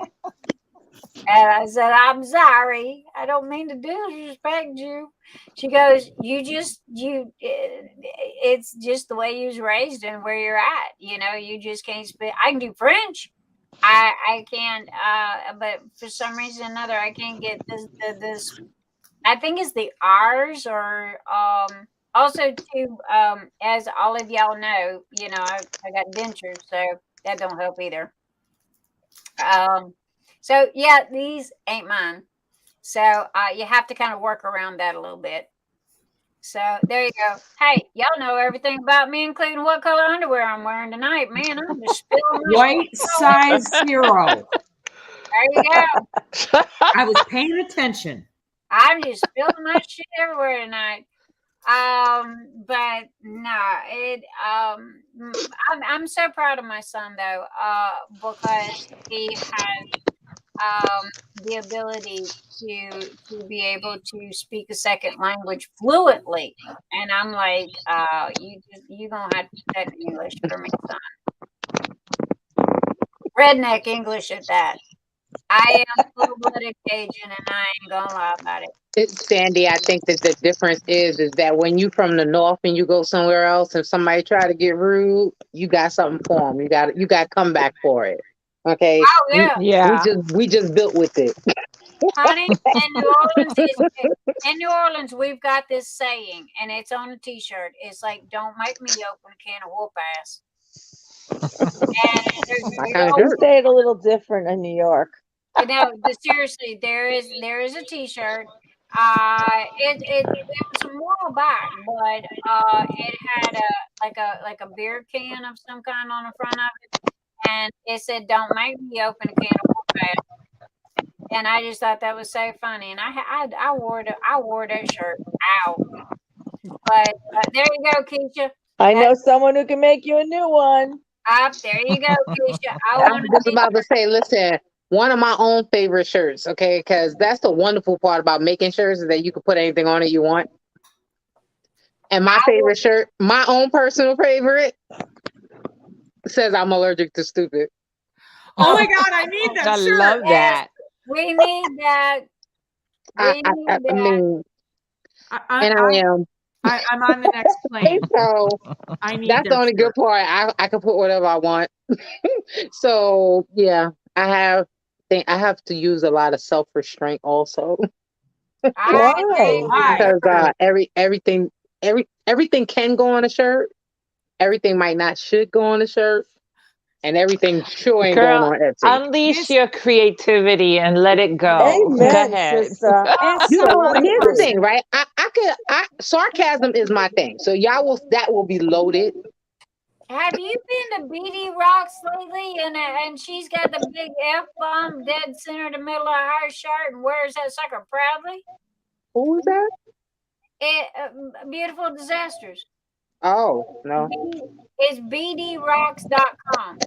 And I said, "I'm sorry. I don't mean to disrespect you." She goes, it's just the way you was raised and where you're at. You just can't speak. I can do French. I can't, but for some reason or another, I can't get this. I think it's the R's, or also too, as all of y'all know, I got dentures, so that don't help either. So yeah, these ain't mine. So you have to kind of work around that a little bit. So there you go. Hey, y'all know everything about me, including what color underwear I'm wearing tonight. Man, I'm just spilling my White size 0. There you go. I was paying attention. I'm just spilling my shit everywhere tonight. But no, I'm so proud of my son though, because he has the ability to be able to speak a second language fluently, and I'm like, you gonna have to do that in English for me, son. Redneck English at that. I am full-blooded Cajun, and I ain't gonna lie about it. Sandy, I think that the difference is that when you from the north and you go somewhere else, and somebody try to get rude, you got something for them. You got come back for it. Okay. Oh yeah. Yeah. We just built with it. Honey, in New Orleans, we've got this saying, and it's on a T-shirt. It's like, "Don't make me open a can of whoop ass." And We say it a little different in New York. Seriously, there is a T-shirt. It was a while back, but it had a beer can of some kind on the front of it, and it said, "Don't make me open a can of whoop ass." And I just thought that was so funny, and I wore that shirt out. But there you go, Keisha. I know someone who can make you a new one. There you go, Keisha. I'm just about to say, listen, one of my own favorite shirts, okay? Because that's the wonderful part about making shirts, is that you can put anything on it you want. And my favorite shirt, my own personal favorite, says "I'm allergic to stupid." Oh my God, I need that shirt. I love that. We need that. I mean, I'm on the next plane. So I need that's the only good part. I can put whatever I want. So yeah, I have to use a lot of self-restraint also. Why? Because everything can go on a shirt. Everything might not should go on a shirt. And everything sure ain't Girl, going on Etsy. unleash your creativity and let it go. Amen, Go ahead. sister. You know, here's the thing, right? Sarcasm is my thing. So that will be loaded. Have you been to BD Rocks lately? And she's got the big F-bomb dead center in the middle of her shirt and wears that sucker proudly. Who is that? Beautiful Disasters. Oh, no. It's bdrocks.com.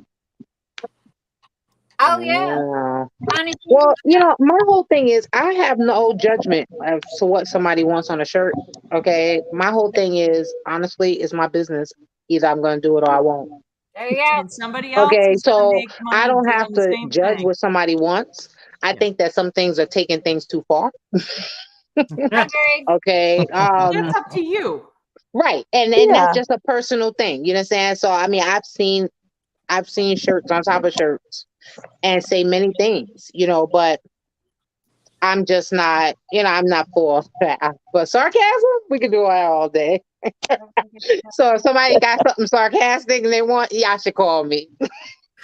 Oh, yeah. Honey, well, my whole thing is I have no judgment as to what somebody wants on a shirt. Okay. My whole thing is, honestly, it's my business. Either I'm going to do it or I won't. There you go. And somebody else. Okay. So I don't have to judge what somebody wants. I think that some things are taking things too far. Okay. That's up to you. Right. And that's just a personal thing. You know what I'm saying? So, I mean, I've seen shirts on top of shirts and say many things, but I'm just not, I'm not for that. But sarcasm, we can do it all day. So if somebody got something sarcastic and they want, y'all should call me.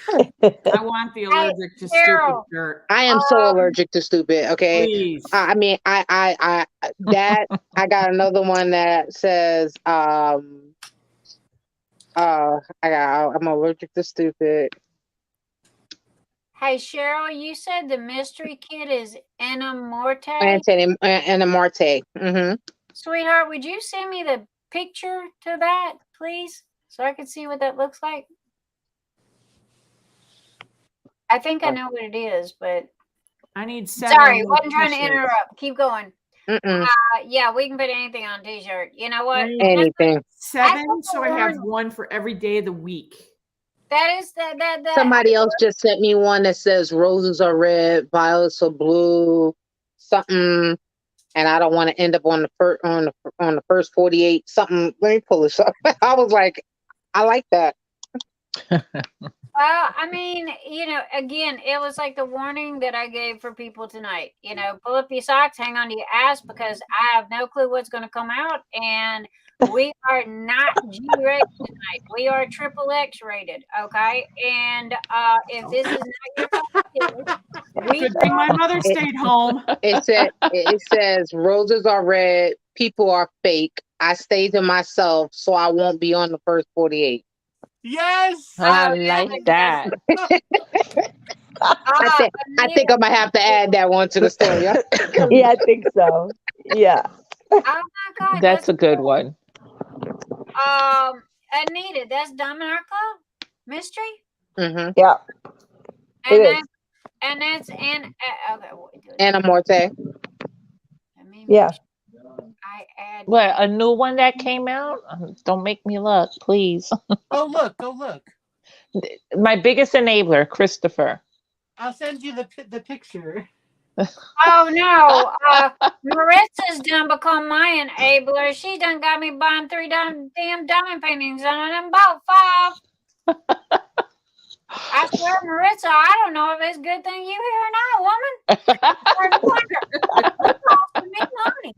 I want the allergic to stupid shirt. I am so allergic to stupid. Okay. Please. I mean, I got another one that says, I'm allergic to stupid. Hey, Cheryl, you said the mystery kid is Anna Morte? Anna Morte. Mm-hmm. Sweetheart, would you send me the picture to that, please? so I can see what that looks like? I think I know what it is, but I need 7. sorry, new wasn't trying to t-shirts. interrupt. Keep going. Mm-mm. Yeah, we can put anything on a t-shirt. You know what? I need Anything. 7, so I have one for every day of the week. That is that. Somebody else just sent me one that says roses are red, violets are blue, something, and I don't want to end up on the first 48. Something. Let me pull this up. I was like, I like that. Well, I mean, again, it was like the warning that I gave for people tonight. Pull up your socks, hang on to your ass, because I have no clue what's going to come out, and we are not G-rated tonight. We are XXX rated, okay? And if this is not your cup of tea, Good thing my mother stayed home. It says roses are red, people are fake. I stay to myself, so I won't be on the first 48. Yes. I like that. I think I might have to add that one to the story. Yeah, I think so. Yeah. Oh my God, That's a good one. Anita, that's Dominant Club Mystery. Mm-hmm. Yeah. That's okay. Anna Morte. Yeah. I add What, a new one that came out? Don't make me look, please. Go look. My biggest enabler, Christopher. I'll send you the picture. Oh no, Maritza's done become my enabler. She done got me buying 3 damn diamond paintings, and I done bought 5. I swear, Maritza, I don't know if it's a good thing you here or not, woman. I'm wonder. It cost me money.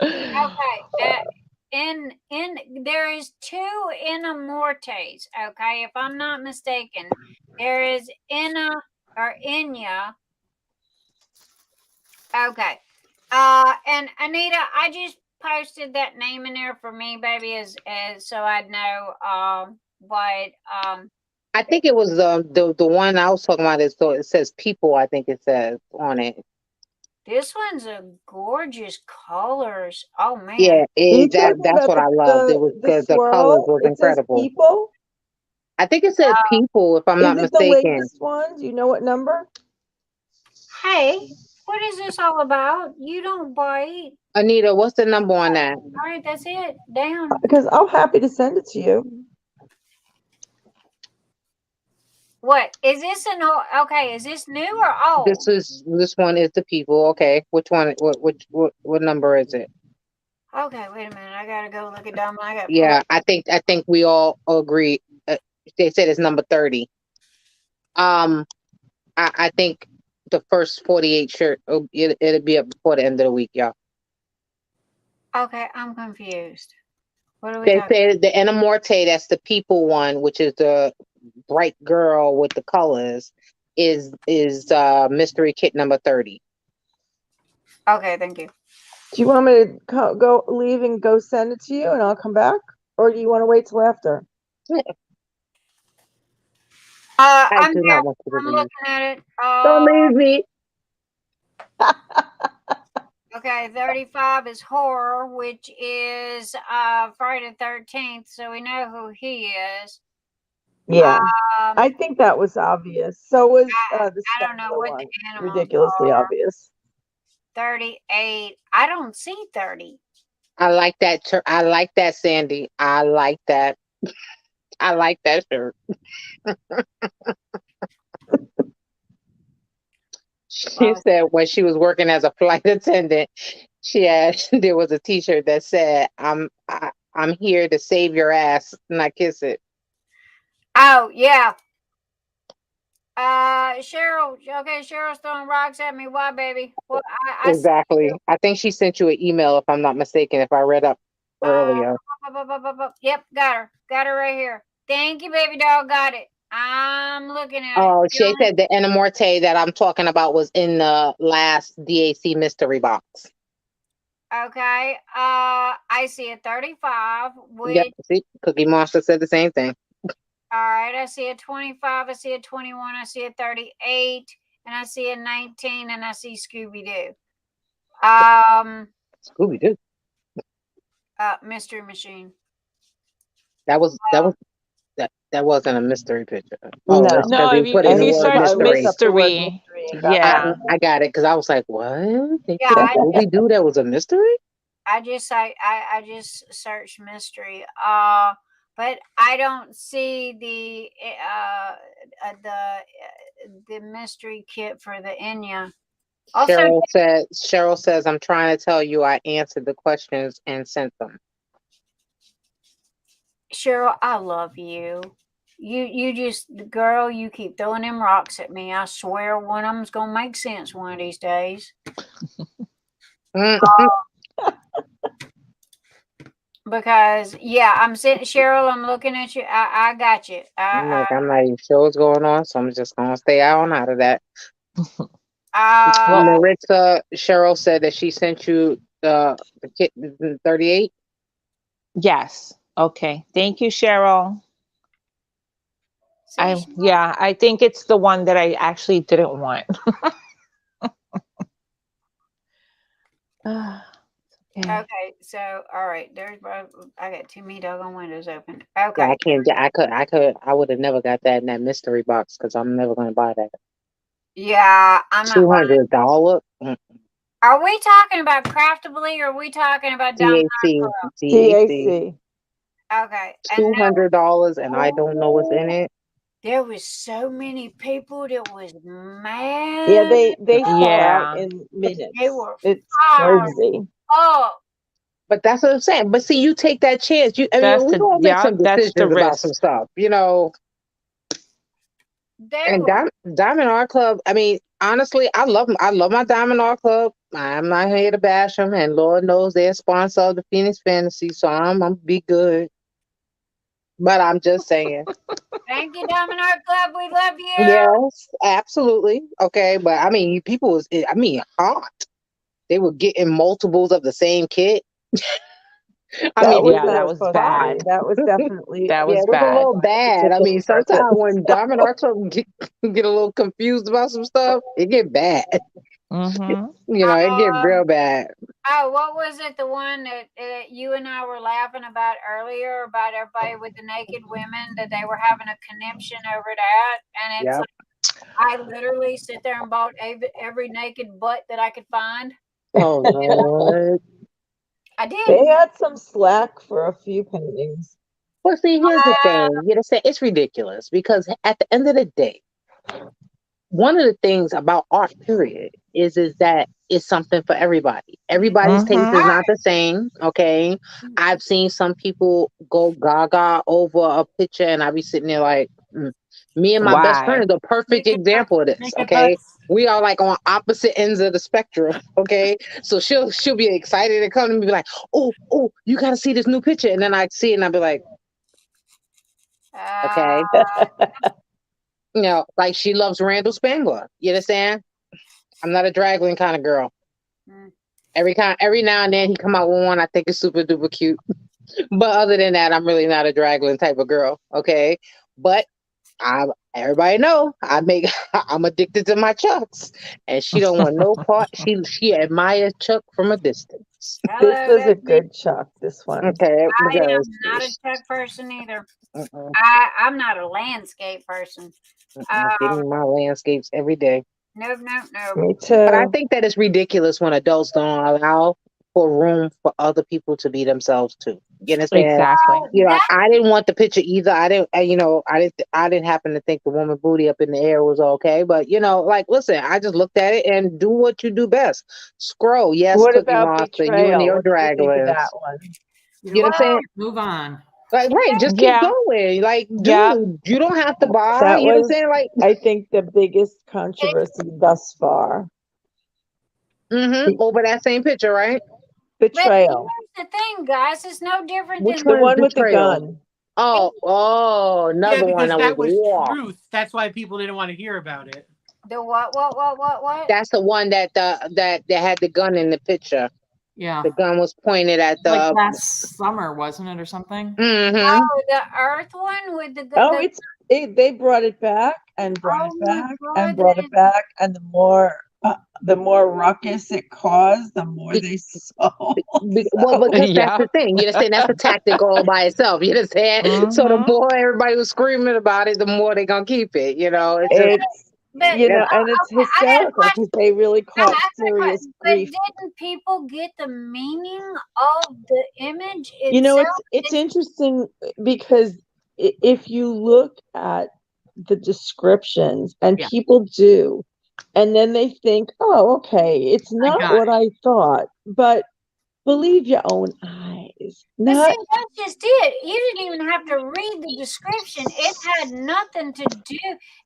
Okay. There is 2 Inamortes. Okay, if I'm not mistaken, there is Inna or Inya. Okay. And Anita, I just posted that name in there for me, baby, as so I'd know. I think it was the one I was talking about. So it says people. I think it says on it. This one's a gorgeous colors. Oh man. Yeah, talking that's about what I loved. It was the colors was It says incredible. people. I think it said people, if I'm not Is it the mistaken. latest one? Do you know what number? Hey, what is this all about? You don't bite. Anita, what's the number on that? All right, that's it. Down. Because I'm happy to send it to you. What is this? Okay, is this new or old? This one is the people. Okay, which one? What number is it? Okay, wait a minute. I gotta go look at Dawnmarie. Yeah, I think we all agree. They said it's number 30. I think the first 48 shirt it'll be up before the end of the week, y'all. Okay, I'm confused. What are we They talking? say the Enamorte, that's the people one, which is the bright girl with the colors, is mystery kit number 30. Okay, thank you. Do you want me to go leave and go send it to you, and I'll come back, or do you want to wait till after? I'm do here. not want you to I'm leave. looking at it. Don't leave me. Okay, 35 is horror, which is Friday the 13th, so we know who he is. Yeah, I think that was obvious. So was the I don't know what one. the animals Ridiculously are. obvious. 38. I don't see 30. I like that. I like that, Sandy. I like that. I like that shirt. She said when she was working as a flight attendant, there was a T-shirt that said, "I'm here to save your ass, not kiss it." Oh yeah. Cheryl. Okay, Cheryl's throwing rocks at me. Why, baby? Well, Exactly. I think she sent you an email, if I'm not mistaken. If I read up earlier. Yep, got her right here. Thank you, baby doll. Got it. I'm looking at Oh, it. she said the Enamorte that I'm talking about was in the last DAC mystery box. Okay. I see a 35. Yep. See, Cookie Monster said the same thing. All right. I see a 25. I see a 21. I see a 38. And I see a 19. And I see Scooby-Doo. Scooby-Doo. Mystery Machine. That wasn't a mystery picture. Oh, No. that's No, because we put I in the if you looked word search I looked mystery. up the word mystery, mystery and got yeah. that. I got it because I was like, what? They Yeah, put a Scooby Doo that was a mystery? I just searched mystery. But I don't see the mystery kit for the Enya. Also, Cheryl says, I'm trying to tell you I answered the questions and sent them. Cheryl, I love you. You just, girl, you keep throwing them rocks at me. I swear one of them's gonna make sense one of these days. Because I'm sitting, Cheryl, I'm looking at you. I got you. I'm not even sure what's going on, so I'm just gonna stay out of that. Maritza, Cheryl said that she sent you the kit 38. Yes. Okay. Thank you, Cheryl. I think it's the one that I actually didn't want. Okay, so all right, I got too many doggone windows open. Okay. Yeah, I can't. I would have never got that in that mystery box because I'm never gonna buy that. Yeah, I'm not. $200. Are we talking about Craftably or are we talking about DAC? DAC. Okay. $200 and I don't know what's in it. There was so many people that was mad. Yeah, they sell out in minutes. It's crazy. Oh. But that's what I'm saying. But see, you take that chance. We all make some decisions about some stuff, And Diamond Art Club, I mean, honestly, I love my Diamond Art Club. I'm not here to bash them, and Lord knows they're a sponsor of the Phoenix Fantasy, so I'm be good. But I'm just saying. Thank you, Diamond Art Club. We love you. Yes, absolutely. Okay, but I mean, people was hot. They were getting multiples of the same kit. That was bad. That was definitely that was it was bad. a little bad. I mean, sometimes when Diamond Art Club get a little confused about some stuff, it get bad. Mm-hmm. It get real bad. Oh, what was it? The one that you and I were laughing about earlier about everybody with the naked women, that they were having a conniption over that, and it's like, I literally sit there and bought every naked butt that I could find. Oh Lord. I did. They had some slack for a few paintings. Well, see, here's the thing. It's ridiculous because at the end of the day, one of the things about art, period, is that it's something for everybody. Everybody's taste is not the same. Okay. I've seen some people go gaga over a picture, and I be sitting there like, me and my best friend is a perfect example of this. Okay. We are like on opposite ends of the spectrum. Okay. So she'll be excited to come to me, be like, oh, you gotta see this new picture. And then I see it and I'll be like, okay. Like she loves Randall Spangler. You understand? I'm not a dragline kind of girl. Every now and then he come out with one I think is super duper cute. But other than that, I'm really not a dragline type of girl. Okay. But everybody know I'm addicted to my Chucks, and she don't want no part. She admires Chuck from a distance. This was a good Chuck. This one. Okay, I am not a Chuck person either. I'm not a landscape person. Give me my landscapes every day. No. Me too. But I think that it's ridiculous when adults don't allow for room for other people to be themselves too. You understand? Exactly. I didn't want the picture either. I didn't happen to think the woman booty up in the air was okay. But listen, I just looked at it and do what you do best. Scroll, yes, what Cookie about Monster, Betrayal? you and your What do you think of draglins. that one? You know what I'm saying? Move on. Like, right, just keep going. Like, dude, you don't have to buy. That you know what I'm was, saying? Like, I think, the biggest controversy thus far. Over that same picture, right? Betrayal. But here's the thing, guys. It's no different Which than The one with the gun. Oh, another one that was raw. truth. That's why people didn't want to hear about it. The what? That's the one that had the gun in the picture. Yeah. The gun was pointed at the like last summer, wasn't it, or something? Oh, the Earth one with the gun. Oh, they brought it back and brought it back and brought it back, and the more the more ruckus it caused, the more Be- they sold. Well, because that's Yeah. the thing. You understand? That's a tactic all by itself. You understand? So the Mhm. more everybody was screaming about it, the more they gonna keep it. You know, it's just It's, But you yeah. know, and it's okay, I got a hysterical question. because they really I caught got a serious question. But grief. didn't people get the meaning of the image You know, itself? it's interesting because if you look at the descriptions, and Yeah. people do, and then they think, oh, okay, it's I not got what it. I thought, but believe your own eyes. But Not see, that's just it. You didn't even have to read the description. It had nothing to do.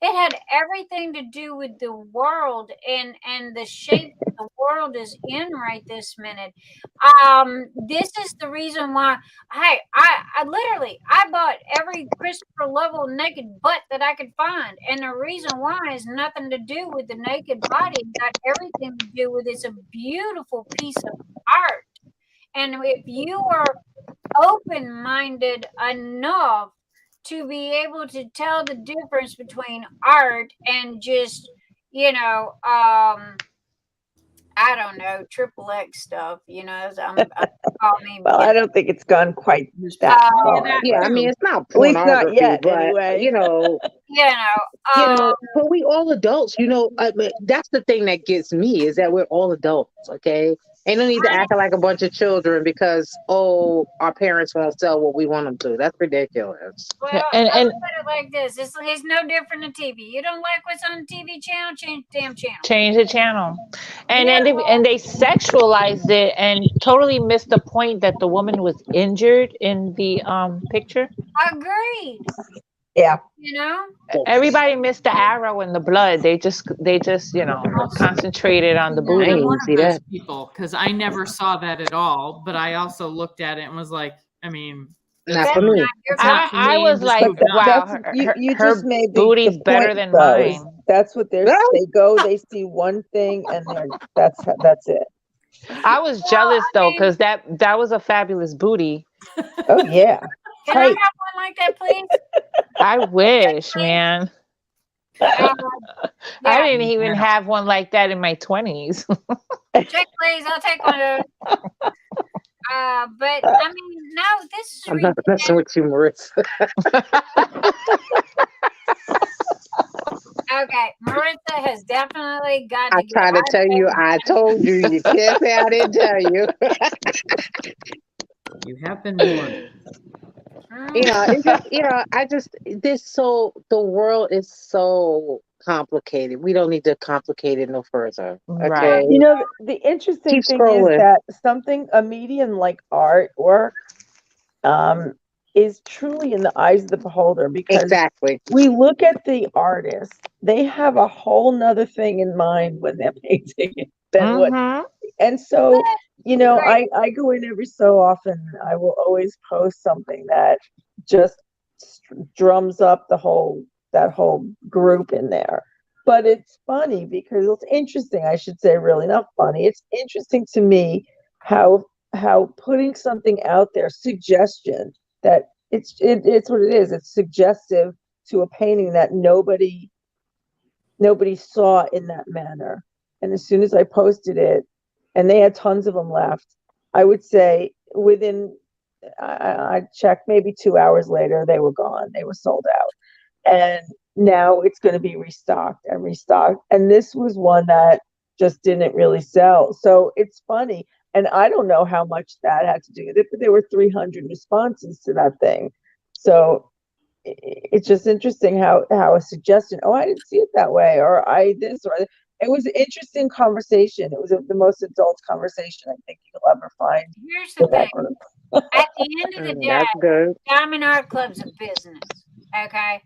It had everything to do with the world and the shape that the world is in right this minute. This is the reason why. Hey, I literally I bought every Christopher Lovell naked butt that I could find, and the reason why is nothing to do with the naked body. It got everything to do with it's a beautiful piece of art. And if you are open-minded enough to be able to tell the difference between art and just, I don't know, triple X stuff, I'm call me, well, I don't think it's gone quite There's that plenty of far, that Yeah, I but mean, too. it's not at least not pornography, yet, but anyway. you know, but we all adults. I mean, that's the thing that gets me is that we're all adults. Okay, ain't no need to act like a bunch of children because our parents won't sell what we want them to. That's ridiculous. well, And I and look at it like this. It's no different than TV. You don't like what's on the TV channel, change the damn channel. change the channel. And Yeah, then they sexualized it and totally missed the point that the woman was injured in the picture. agreed. Yeah. You know? Everybody missed the arrow and the blood. They just concentrated on the Yeah, I I'm ain't booty. even One of see those that. people because I never saw that at all. But I also looked at it and was like, I mean, Not that's for That's not me. not your that's not for I me, and was just like, But moved on. wow, that's you just her made the booty's better point than though, is mine. that's what they're Well, they go, they see one thing and that's it. I was Well, jealous I though, mean, because that was a fabulous booty. Oh yeah. can I have Tight. one like that, please? I wish, Please. man. Uh, I yeah, didn't even Yeah. have one like that in my 20s. check, please. I'll take one of those. But I mean, no, this is I'm not messing with you, Maritza. okay. Maritza has definitely got I to get. tried to tell you. I told you. You can't say I didn't tell you. You have been warned. It's just, I just the world is so complicated. We don't need to complicate it no further. Right. You Okay, know, the interesting keep thing is scrolling. that a medium like artwork, is truly in the eyes of the beholder, because Exactly. we look at the artist, they have a whole nother thing in mind when they're painting it than what, Mm-hmm. and so, Right. I go in every so often, I will always post something that just drums up that whole group in there. But it's funny because it's interesting, I should say, really not funny. It's interesting to me how putting something out there, suggestion, that it's what it is. It's suggestive to a painting that nobody saw in that manner. And as soon as I posted it, and they had tons of them left, I would say within, I checked, maybe 2 hours later, they were gone. They were sold out. And now it's going to be restocked and restocked. And this was one that just didn't really sell. So it's funny. And I don't know how much that had to do with it, but there were 300 responses to that thing. So it's just interesting how a suggestion, oh, I didn't see it that way, or I this, or it was an interesting conversation. It was the most adult conversation I think you'll ever find Here's the in that thing. group. At the end of the day, That's good. Diamond Art Club's a business. Okay.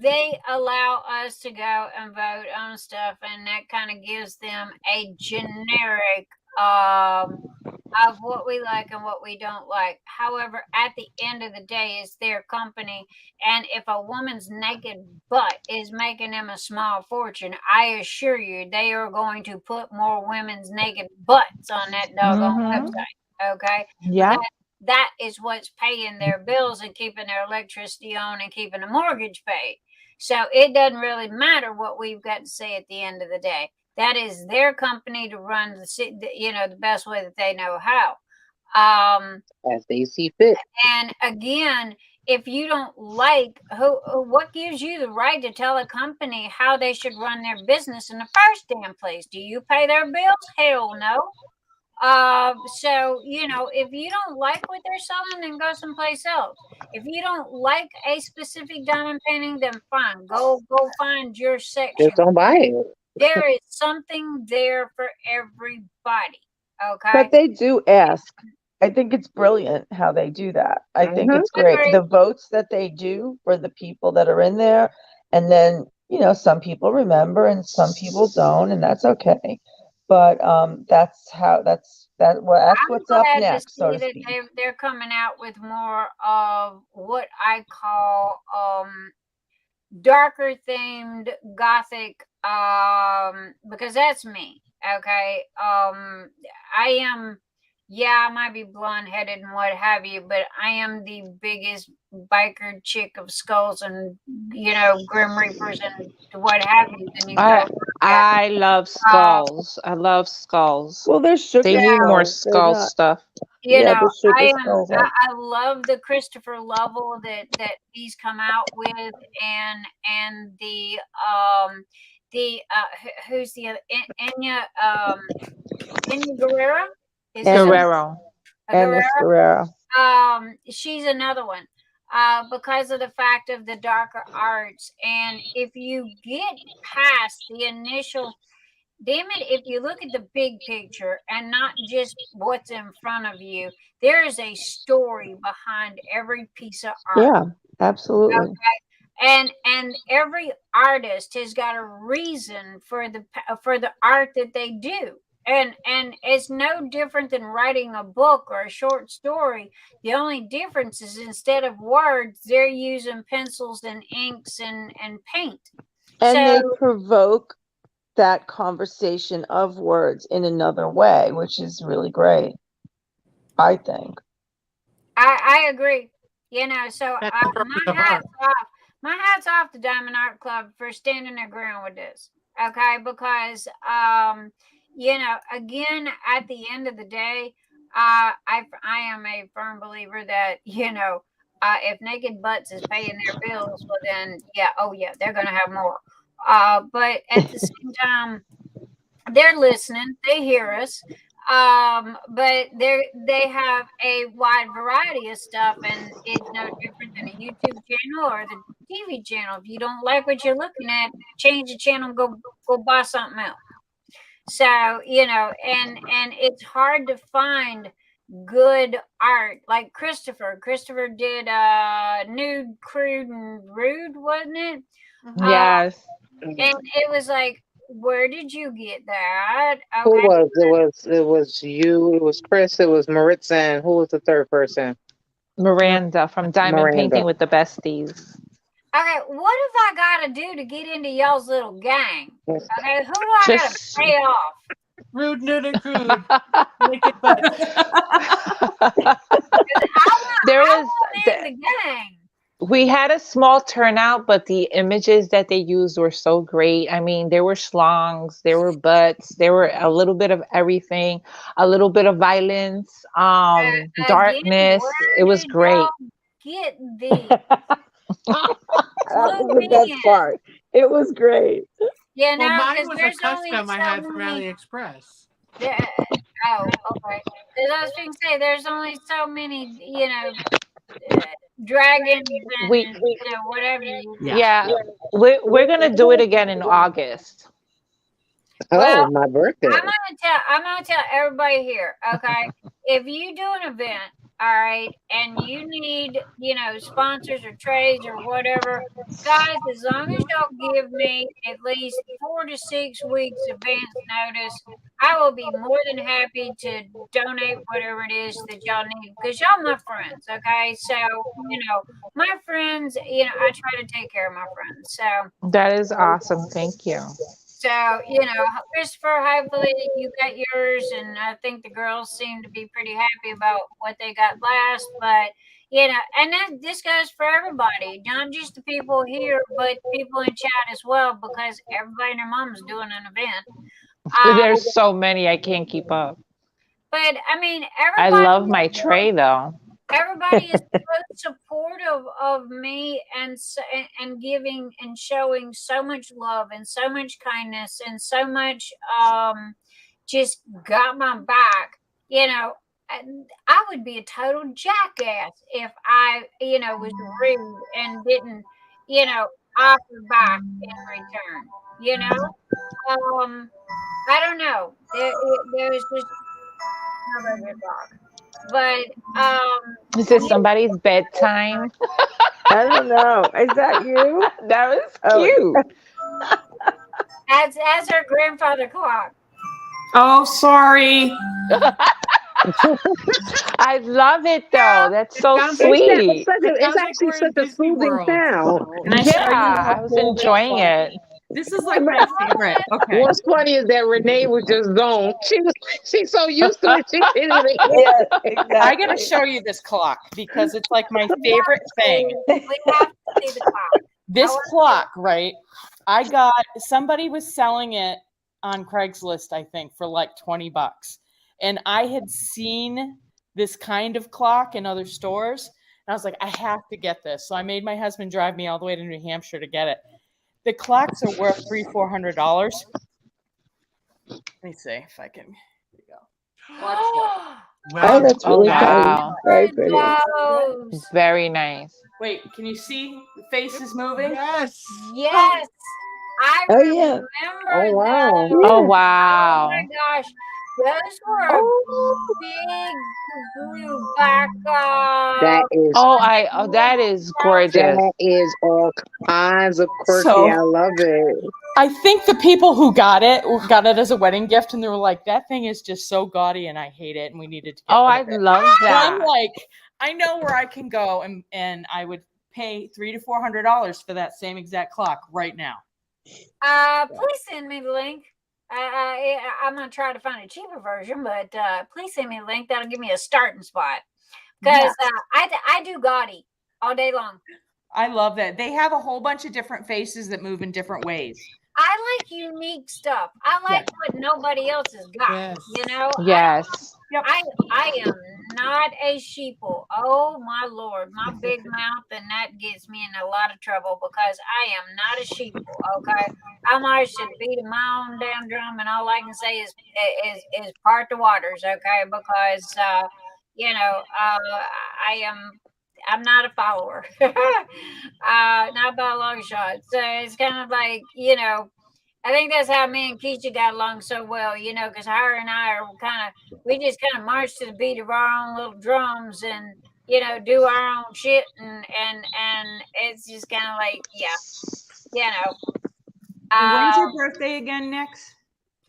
They allow us to go and vote on stuff, and that kind of gives them a generic of what we like and what we don't like. However, at the end of the day, it's their company, and if a woman's naked butt is making them a small fortune, I assure you they are going to put more women's naked butts on that doggone website. Okay. Yeah. That is what's paying their bills and keeping their electricity on and keeping the mortgage paid. So it doesn't really matter what we've got to say at the end of the day. That is their company to run the best way that they know how. As they see fit. And again, if you don't like what gives you the right to tell a company how they should run their business in the first damn place? Do you pay their bills? Hell no. So if you don't like what they're selling, then go someplace else. If you don't like a specific diamond painting, then fine, go find your section. Just don't buy it. There is something there for everybody. Okay. But they do ask. I think it's brilliant how they do that. I think it's great. The votes that they do for the people that are in there, and then some people remember and some people don't, and that's okay. But that's what's up next, so to speak. They're coming out with more of what I call darker themed gothic, because that's me. Okay. I might be blonde headed and what have you, but I am the biggest biker chick of skulls and Grim Reapers and what have you. I love skulls. I love skulls. Well, there's sugar. They need more skull stuff. I love the Christopher Lovell that he's come out with, and the who's the other Enya Guerrero. Guerrero. She's another one. Because of the fact of the darker arts, and if you get past the initial, damn it, if you look at the big picture and not just what's in front of you, there is a story behind every piece of art. Yeah, absolutely. Okay? And every artist has got a reason for the art that they do. And it's no different than writing a book or a short story. The only difference is instead of words, they're using pencils and inks and paint. And they provoke that conversation of words in another way, which is really great, I think. I agree. So my hat's off to Diamond Art Club for standing their ground with this. Okay, because again, at the end of the day, I am a firm believer that if Naked Butts is paying their bills, well then they're gonna have more. But at the same time, they're listening, they hear us. But they have a wide variety of stuff, and it's no different than a YouTube channel or the TV channel. If you don't like what you're looking at, change the channel, go buy something else. So, and it's hard to find good art like Christopher. Christopher did Nude, Crude, and Rude, wasn't it? Yes. And it was like, where did you get that? Okay. Who was it? It was you. It was Chris. It was Maritza. And who was the third person? Miranda from Diamond Painting with the Besties. Okay, what have I got to do to get into y'all's little gang? Okay, who do I got to pay off? Rude, Nude, and Crude. Naked Butts. The gang. We had a small turnout, but the images that they used were so great. I mean, there were schlongs, there were butts, there were a little bit of everything, a little bit of violence, darkness. It was great. Get these. That was the best part. It was great. Yeah, well, mine was a custom I had from AliExpress. Yeah. Oh, okay. Because I was going to say, there's only so many, dragons and whatever. We're gonna do it again in August. Well, my birthday. I'm gonna tell everybody here, okay? If you do an event, all right, and you need, sponsors or trades or whatever, guys, as long as y'all give me at least 4 to 6 weeks advance notice, I will be more than happy to donate whatever it is that y'all need, because y'all my friends, okay? So, my friends, I try to take care of my friends. So that is awesome. Thank you. So, Christopher, hopefully you got yours, and I think the girls seem to be pretty happy about what they got last. But, And this goes for everybody, not just the people here, but people in chat as well, because everybody and their mom's doing an event. There's so many, I can't keep up. But I mean, I everybody. love my tray though. Everybody is so supportive of me and giving and showing so much love and so much kindness and so much just got my back. I would be a total jackass if I was rude and didn't offer back in return. I don't know. There's just another good luck. But Is this somebody's bedtime? I don't know. Is that you? That was cute. as her grandfather clock. Oh, sorry. I love it though. That's so sweet. It's actually such a soothing sound. Yeah, I was enjoying it. This is like my favorite. Okay. What's funny is that Renee was just zoned. She's so used to it. She didn't even Yes, exactly. I gotta show you this clock because it's like my favorite thing. We have to see the clock. This clock, right? Somebody was selling it on Craigslist, I think, for like $20. And I had seen this kind of clock in other stores. And I was like, I have to get this. So I made my husband drive me all the way to New Hampshire to get it. The clocks are worth $300-$400. Let me see if I can. Here we go. Watch Oh, that's really wow. pretty. Very pretty. It's very nice. Wait, can you see the faces moving? Yes. Yes. I Oh, yeah. remember Oh, wow. those. Oh Oh wow. my gosh. Those were big blue back. That is That is gorgeous. that is all kinds of quirky. So- I love it. I think the people who got it as a wedding gift, and they were like, "That thing is just so gaudy, and I hate it, and we needed to." Get Oh, rid I of it." love So I'm that. like, I know where I can go, and I would pay $300 to $400 for that same exact clock right now. Please send me the link. I'm gonna try to find a cheaper version, but please send me a link. That'll give me a starting spot because I do gaudy all day long. I love that. They have a whole bunch of different faces that move in different ways. I like unique stuff. I like what nobody else has got. Yes. Yes. I am not a sheeple. Oh my Lord, my big mouth, and that gets me in a lot of trouble because I am not a sheeple. Okay, I'm always should beat my own damn drum, and all I can say is part the waters. Okay, because I'm not a follower, not by a long shot. So it's kind of like I think that's how me and Keisha got along so well, because her and I are we just kind of march to the beat of our own little drums and, do our own shit. And it's just kind of like, And when's your birthday again, next?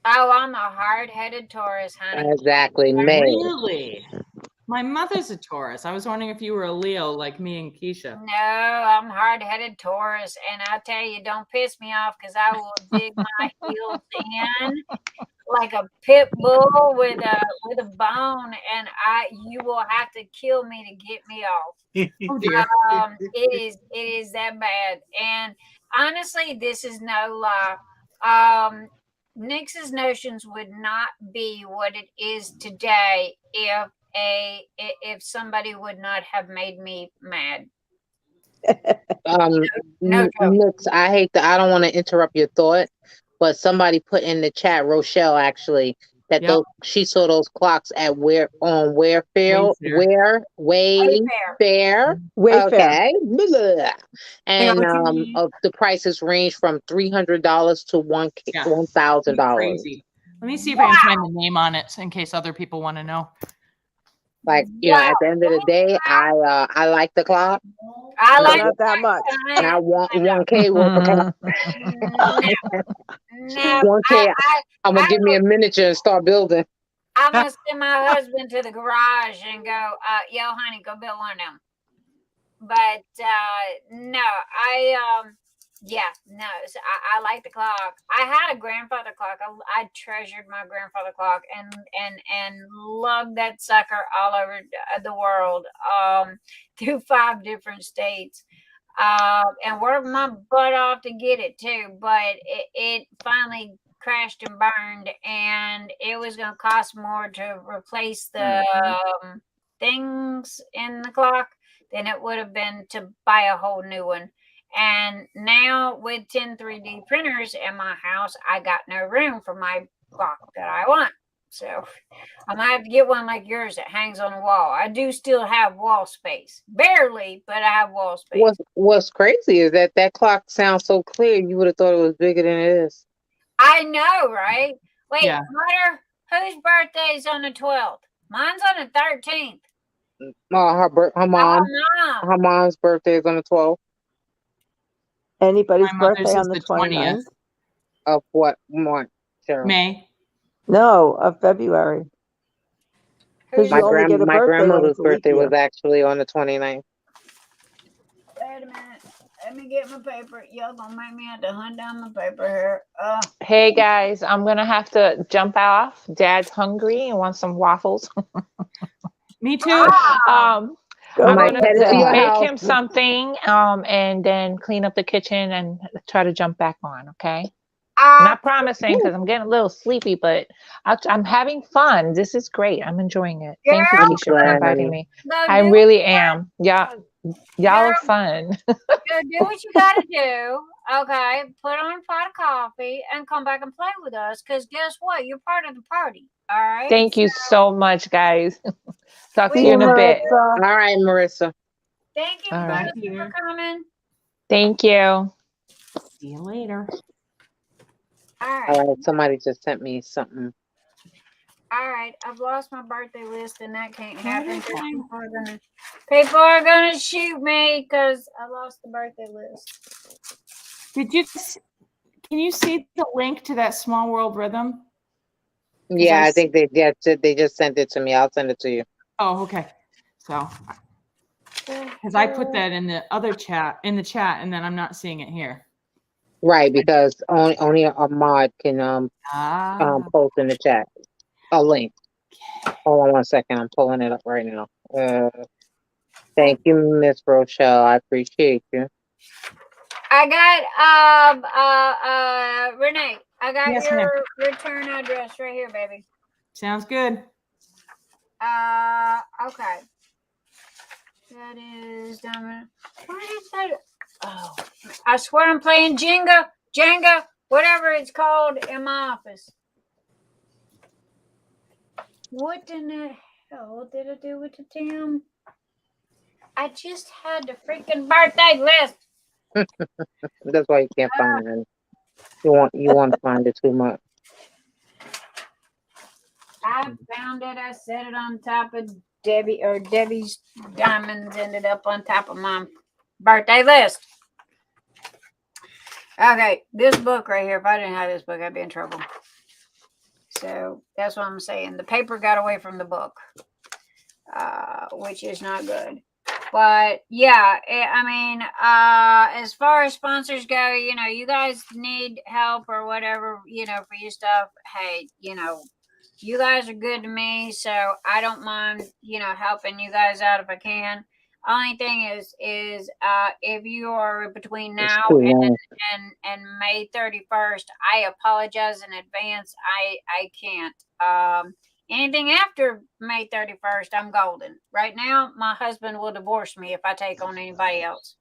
Oh, I'm a hard-headed Taurus, honey. Exactly, May. Really? My mother's a Taurus. I was wondering if you were a Leo like me and Keisha. No, I'm hard-headed Taurus, and I tell you, don't piss me off because I will dig my heels in like a pit bull with a bone, and you will have to kill me to get me off. Oh dear. It is that bad, and honestly, this is no lie. Nix's notions would not be what it is today if somebody would not have made me mad. Nix, I don't want to interrupt your thought, but somebody put in the chat, Rochelle actually, that she saw those clocks at Wayfair. Okay. Blah. And the prices range from $300 to $1,000. Crazy. Let me see if I can find the name on it in case other people want to know. Like, at the end of the day, I like the clock. I like not that much. And I want 1K worth of clock. No, 1K. I'm going to give me a miniature and start building. I'm going to send my husband to the garage and go, yo, honey, go build one of them. But, no, Yeah, no, so I like the clock. I had a grandfather clock. I treasured my grandfather clock and lugged that sucker all over the world, through 5 different states, and worked my butt off to get it too. But it finally crashed and burned, and it was going to cost more to replace the things in the clock than it would have been to buy a whole new one. And now with 10 3D printers in my house, I got no room for my clock that I want. So I'm gonna have to get one like yours that hangs on the wall. I do still have wall space, barely, but I have wall space. What's crazy is that clock sounds so clear. You would have thought it was bigger than it is. I know, right? Wait, Yeah. Mother, whose birthday is on the 12th? Mine's on the 13th. Her mom's birthday is on the 12th. Anybody's My mother's birthday is on the the 29th? 20th. Of what month, Cheryl? May. No, of February. Because you only get a My birthday when grandmother's it's a leap birthday was year. actually on the 29th. Wait a minute. Let me get my paper. Y'all gonna make me have to hunt down my paper here. Hey guys, I'm gonna have to jump off. Dad's hungry and wants some waffles. Me too. I'm Go Mike, gonna head to your make house. him something, and then clean up the kitchen and try to jump back on. Okay. Not promising because I'm getting a little sleepy, but I'm having fun. This is great. I'm enjoying it. Thank you, Girl, Keisha, for glad, inviting honey. me. go I do really am. Y'all Girl. are fun. Go do what you gotta do. Okay, put on a pot of coffee and come back and play with us. Cause guess what? You're part of the party. All right. Thank you so much, guys. Talk to We you in a love bit. you. All right, Marissa. Thank you, All right. Marissa, for coming. Thank you. See you later. All All right. right, somebody just sent me something. All right. I've lost my birthday list, and that can't happen. Okay. People are gonna shoot me because I lost the birthday list. Can you see the link to that Small World Rhythm? Yeah, I think they just sent it to me. I'll send it to you. Oh, okay. So, because I put that in the other chat, and then I'm not seeing it here. Right, because only a mod can post in the chat a link. Hold on one second. I'm pulling it up right now. Thank you, Miss Rochelle. I appreciate you. I got Renee. I got Yes, your ma'am. return address right here, baby. Sounds good. Okay. That is what is that? Oh, I swear I'm playing Jenga, whatever it's called in my office. What in the hell did I do with the damn? I just had the freaking birthday list. That's why you can't find it. You want to find it too much. I found it. I set it on top of Debbie's diamonds ended up on top of my birthday list. Okay, this book right here. If I didn't have this book, I'd be in trouble. So that's what I'm saying. The paper got away from the book, which is not good. But yeah, I mean, as far as sponsors go, you guys need help or whatever, for your stuff. Hey, you guys are good to me, so I don't mind, helping you guys out if I can. Only thing is if you are between now and May 31st, I apologize in advance. I can't. Anything after May 31st, I'm golden. Right now, my husband will divorce me if I take on anybody else.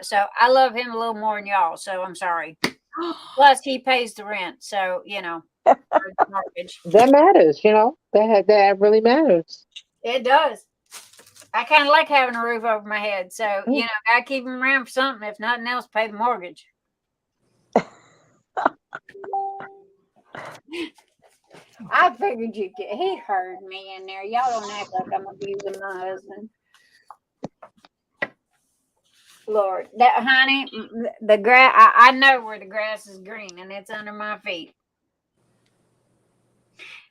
So I love him a little more than y'all, so I'm sorry. Plus, he pays the rent, so, mortgage. That matters, that really matters. It does. I kind of like having a roof over my head, so, gotta keep him around for something. If nothing else, pay the mortgage. I figured you could. He heard me in there. Y'all don't act like I'm abusing my husband. Lord, that honey, the grass. I know where the grass is green, and it's under my feet.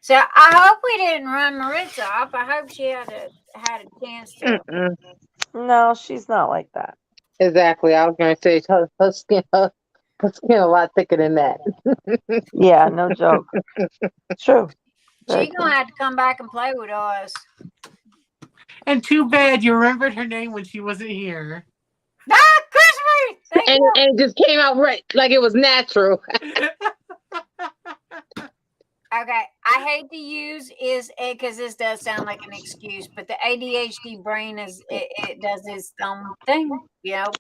So I hope we didn't run Maritza off. I hope she had a chance to. No, she's not like that. Exactly. I was going to say her skin a lot thicker than that. Yeah, no joke. True. Very She true. gonna have to come back and play with us. And too bad you remembered her name when she wasn't here. Ah, Christopher! Thank And you. it just came out right, like it was natural. Okay, I hate to use is because this does sound like an excuse, but the ADHD brain it does its thing. You know,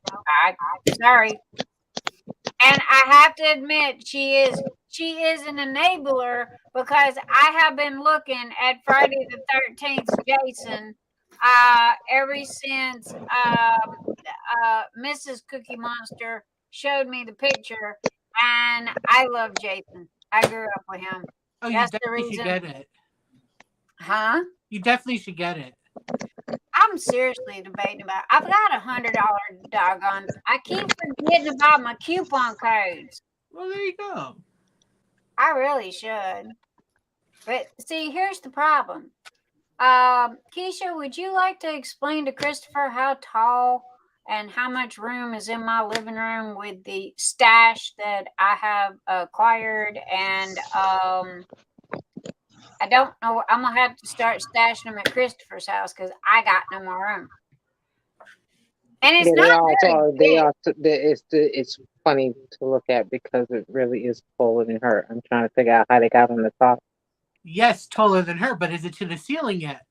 sorry. And I have to admit, she is an enabler because I have been looking at Friday the 13th Jason ever since Mrs. Cookie Monster showed me the picture, and I love Jason. I grew up with him. Oh, you That's the definitely should reason. get it. Huh? You definitely should get it. I'm seriously debating about. I've got $100 doggone. I keep forgetting about my coupon codes. Well, there you go. I really should. But see, here's the problem. Keisha, would you like to explain to Christopher how tall and how much room is in my living room with the stash that I have acquired? And I don't know. I'm gonna have to start stashing them at Christopher's house because I got no more room. And it's Yeah, they not are. very They big. are. It's funny to look at because it really is taller than her. I'm trying to figure out how they got on the top. Yes, taller than her, but is it to the ceiling yet?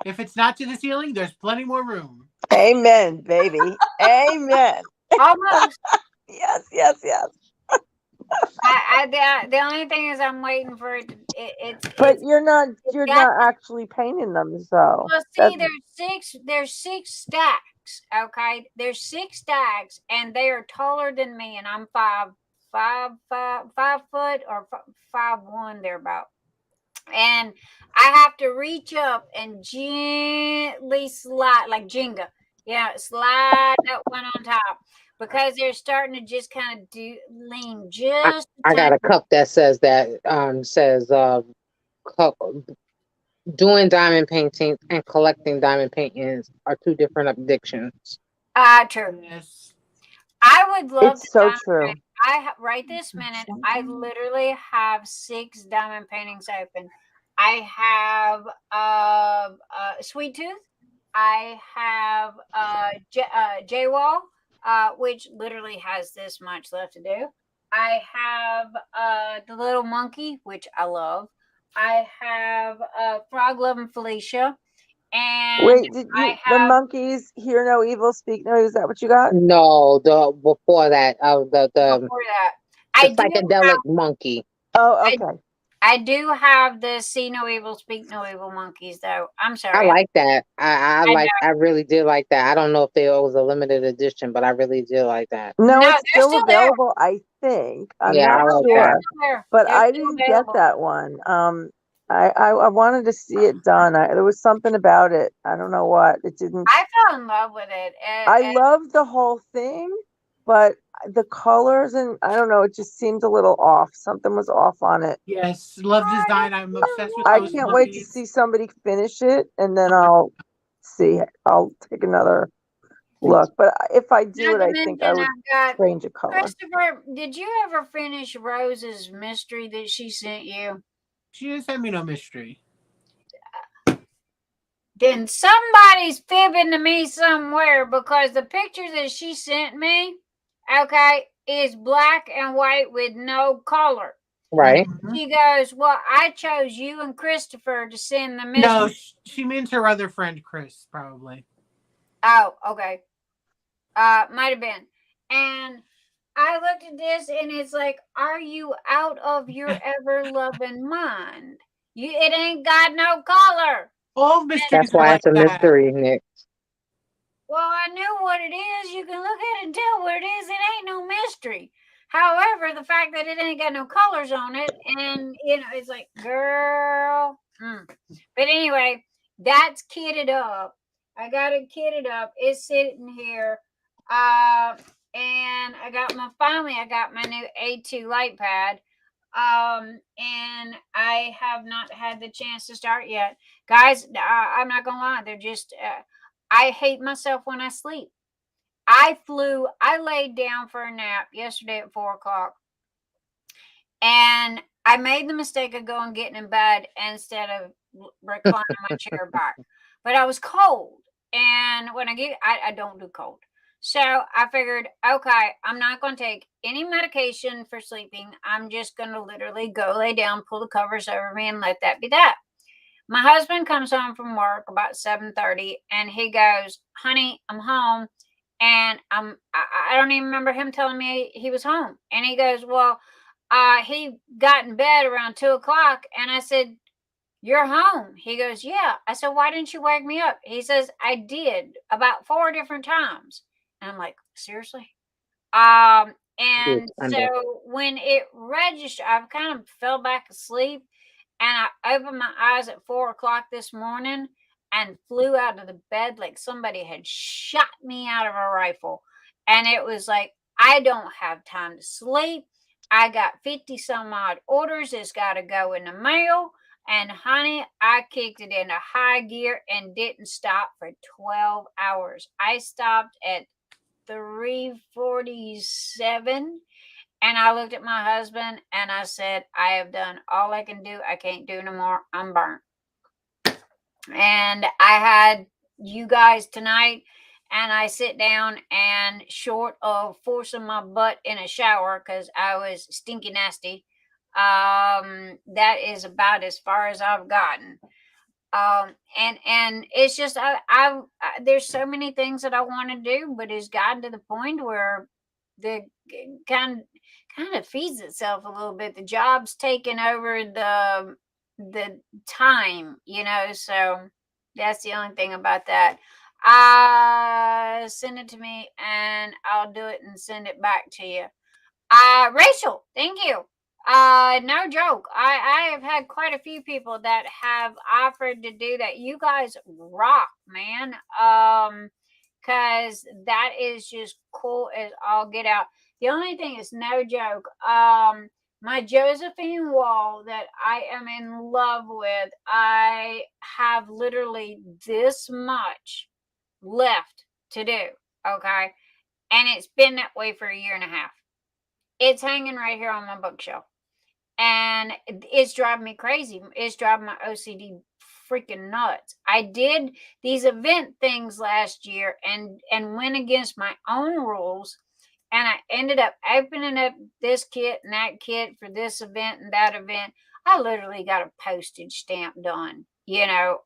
If it's not to the ceiling, there's plenty more room. Amen, baby. Amen. Almost. Yes. The only thing is I'm waiting for it. But you're not got actually painting them, so well, see, there's six stacks. Okay, there's six stacks, and they are taller than me, and I'm 5'5" or 5'1" thereabout. And I have to reach up and gently slide like Jenga. Yeah, slide that one on top because they're starting to just kind of lean just a I got tiny. a cup that says cup, doing diamond painting and collecting diamond paintings are two different addictions. True. Yes. I would love it's to so true. right this minute, I literally have 6 diamond paintings open. I have Sweet Tooth. I have J-Wall, which literally has this much left to do. I have the little monkey, which I love. I have Frog Loving Felicia. And Wait, did I you the have monkeys hear no evil, speak no evil? Is that what you got? No, the before that, before that. the psychedelic monkey. Oh, okay. I do have the See No Evil, Speak No Evil monkeys, though. I'm sorry. I like that. I really did like that. I don't know if it was a limited edition, but I really did like that. No, No, it's they're still still there. available, I think. I'm Yeah, not I like sure, that. but They're I still didn't get available. that one. I wanted to see it done. There was something about it. I don't know what. It didn't. I fell in love with it. I loved the whole thing, but the colors and I don't know, it just seemed a little off. Something was off on it. Yes, love design. I'm obsessed with I those can't wait to monkeys. see somebody finish it, and then I'll see. I'll take another look. But if I do it, Not I to think I mention, would I've got change a color. Christopher. Did you ever finish Rose's mystery that she sent you? She didn't send me no mystery. Then somebody's fibbing to me somewhere because the picture that she sent me, okay, is black and white with no color. Right. She goes, well, I chose you and Christopher to send the mystery. No, she means her other friend, Chris, probably. Oh, okay. Might have been. And I looked at this and it's like, are you out of your ever-loving mind? It ain't got no color. All mysteries That's are why like it's a that. mystery, Nick. Well, I knew what it is. You can look at it and tell what it is. It ain't no mystery. However, the fact that it ain't got no colors on it, and it's like, girl. But anyway, that's kitted up. I got it kitted up. It's sitting here. And I got my new A2 light pad. And I have not had the chance to start yet. Guys, I'm not gonna lie, they're just I hate myself when I sleep. I laid down for a nap yesterday at 4:00, and I made the mistake of going getting in bed instead of reclining my chair back. But I was cold, and when I don't do cold. So I figured, okay, I'm not going to take any medication for sleeping. I'm just going to literally go lay down, pull the covers over me, and let that be that. My husband comes home from work about 7:30, and he goes, honey, I'm home. And I don't even remember him telling me he was home. And he goes, well, he got in bed around 2:00. And I said, you're home. He goes, yeah. I said, why didn't you wake me up? He says, I did about 4 different times. And I'm like, seriously? And so when it registered, I kind of fell back asleep, and I opened my eyes at 4:00 this morning and flew out of the bed like somebody had shot me out of a rifle. And it was like, I don't have time to sleep. I got 50 some odd orders. It's got to go in the mail. And honey, I kicked it into high gear and didn't stop for 12 hours. I stopped at 3:47, and I looked at my husband and I said, I have done all I can do. I can't do no more. I'm burnt. And I had you guys tonight, and I sit down, and short of forcing my butt in a shower because I was stinky nasty, that is about as far as I've gotten. And it's just I there's so many things that I want to do, but it's gotten to the point where the kind of feeds itself a little bit. The job's taking over the time, so that's the only thing about that. Send it to me and I'll do it and send it back to you. Rachel, thank you. No joke. I have had quite a few people that have offered to do that. You guys rock, man. Cause that is just cool as all get out. The only thing is, no joke. My Josephine wall that I am in love with, I have literally this much left to do. Okay. And it's been that way for 1.5 years. It's hanging right here on my bookshelf. And it's driving me crazy. It's driving my OCD freaking nuts. I did these event things last year and went against my own rules. And I ended up opening up this kit and that kit for this event and that event. I literally got a postage stamp done,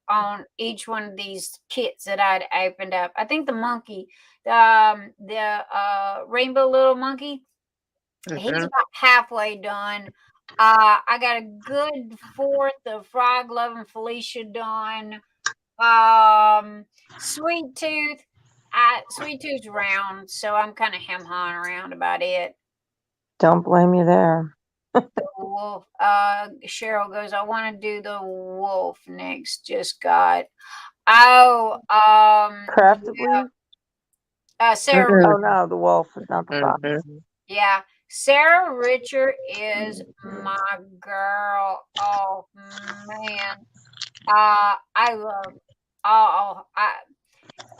on each one of these kits that I'd opened up. I think the monkey, the rainbow little monkey, he's about halfway done. I got a good fourth of Frog Loving Felicia done. Sweet Tooth. Sweet Tooth's round, so I'm kind of hem-hawing around about it. Don't blame you there. The wolf. Cheryl goes, I want to do the wolf next. Just got. Crafty. Yeah. Sarah. Oh no, the wolf is not the fox. Yeah. Sarah Richard is my girl. Oh man. I love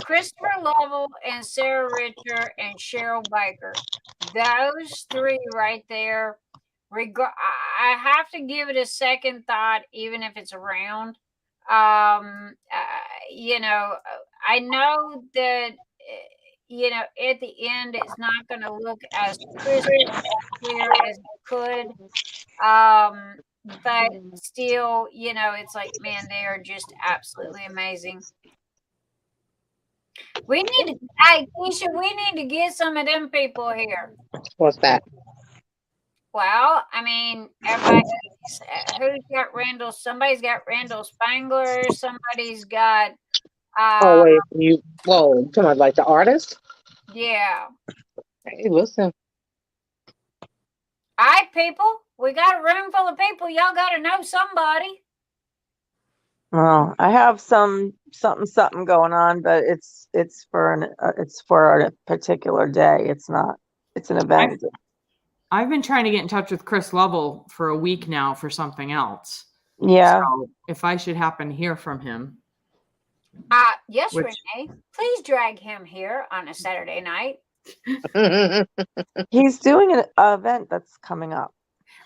Christopher Lovell and Sarah Richard and Cheryl Baker. Those 3 right there. I have to give it a second thought, even if it's around. I know that at the end, it's not going to look as crisp and clear as it could. But still, it's like, man, they are just absolutely amazing. We need Keisha, we need to get some of them people here. What's that? Well, I mean, everybody, who's got Randall? Somebody's got Randall Spangler. Somebody's got. Wait, you talking about like the artist? Yeah. Hey, listen. All right, people. We got a room full of people. Y'all got to know somebody. Well, I have something going on, but it's for a particular day. It's an event. I've been trying to get in touch with Chris Lovell for a week now for something else. Yeah. So if I should happen to hear from him. Yes, Which- Renee. Please drag him here on a Saturday night. He's doing an event that's coming up.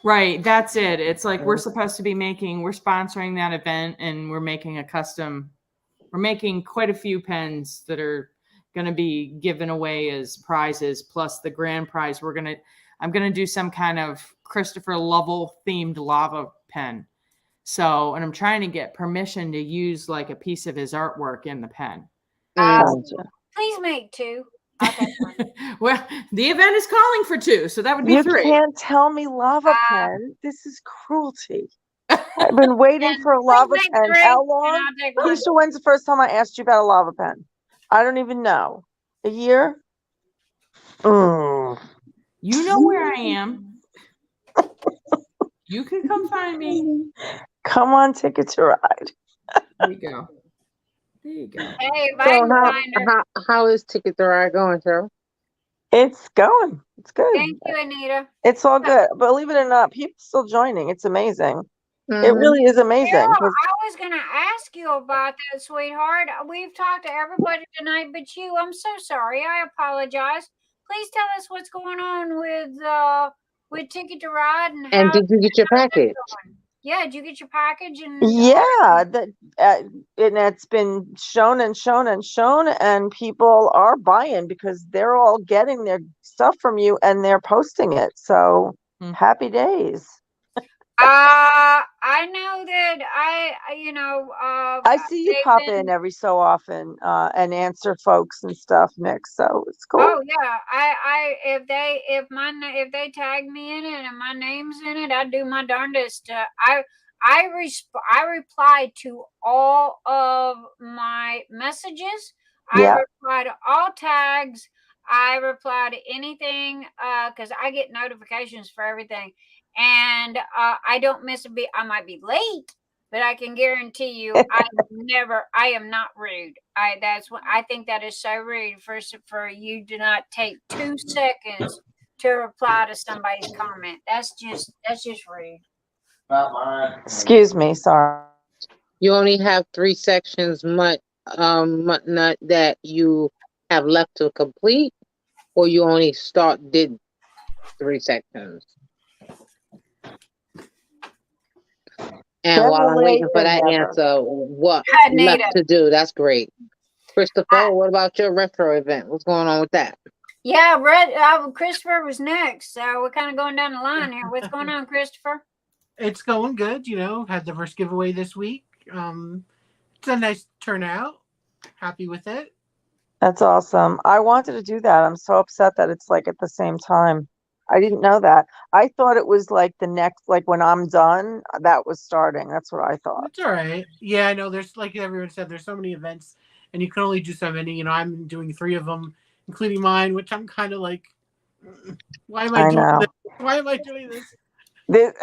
Right, that's it. It's like we're supposed to be we're sponsoring that event, and we're making quite a few pens that are going to be given away as prizes, plus the grand prize. I'm going to do some kind of Christopher Lovell themed lava pen. So, and I'm trying to get permission to use like a piece of his artwork in the pen. Please make 2. Okay. Well, the event is calling for 2, so that would be You 3. can't tell me lava pen. This is cruelty. I've been waiting for a lava make pen. 3, How and long? I'll take 1. Kokisha, when's the first time I asked you about a lava pen? I don't even know. A year? You know where I am. You can come find me. Come on, Ticket to Ride. There you go. There you go. Hey, if I So can find her. how is Ticket to Ride going, Cheryl? It's going. It's good. Thank you, Anita. It's all good. Believe it or not, people still joining. It's amazing. It Mhm. really is amazing. Cheryl, 'Cause I was going to ask you about that, sweetheart. We've talked to everybody tonight but you. I'm so sorry. I apologize. Please tell us what's going on with Ticket to Ride and And how. did you get your package? Yeah, did you get your package? And yeah, that and it's been shown and shown and shown, and people are buying because they're all getting their stuff from you and they're posting it. So happy days. I know that I see you they've pop been- in every so often and answer folks and stuff, Nick. So it's cool. Oh yeah, if they tag me in it and my name's in it, I do my darndest. I reply to all of my messages. Yeah. I reply to all tags. I reply to anything because I get notifications for everything, and I don't miss a beat. I might be late, but I can guarantee you, I am not rude. I think that is so rude for you to not take 2 seconds to reply to somebody's comment. That's just rude. Excuse me, sorry. You only have 3 sections that you have left to complete, or you only did 3 sections? And while I'm waiting for that answer, what left to do? That's great. Christopher, what about your retro event? What's going on with that? Yeah, Christopher was next, so we're kind of going down the line here. What's going on, Christopher? It's going good. Had the first giveaway this week. It's a nice turnout. Happy with it. That's awesome. I wanted to do that. I'm so upset that it's like at the same time. I didn't know that. I thought it was like the next, like when I'm done, that was starting. That's what I thought. It's all right. Yeah, I know. There's, like everyone said, there's so many events, and you can only do so many. I'm doing 3 of them, including mine, which I'm kind of like, why am I doing this? Why am I doing this?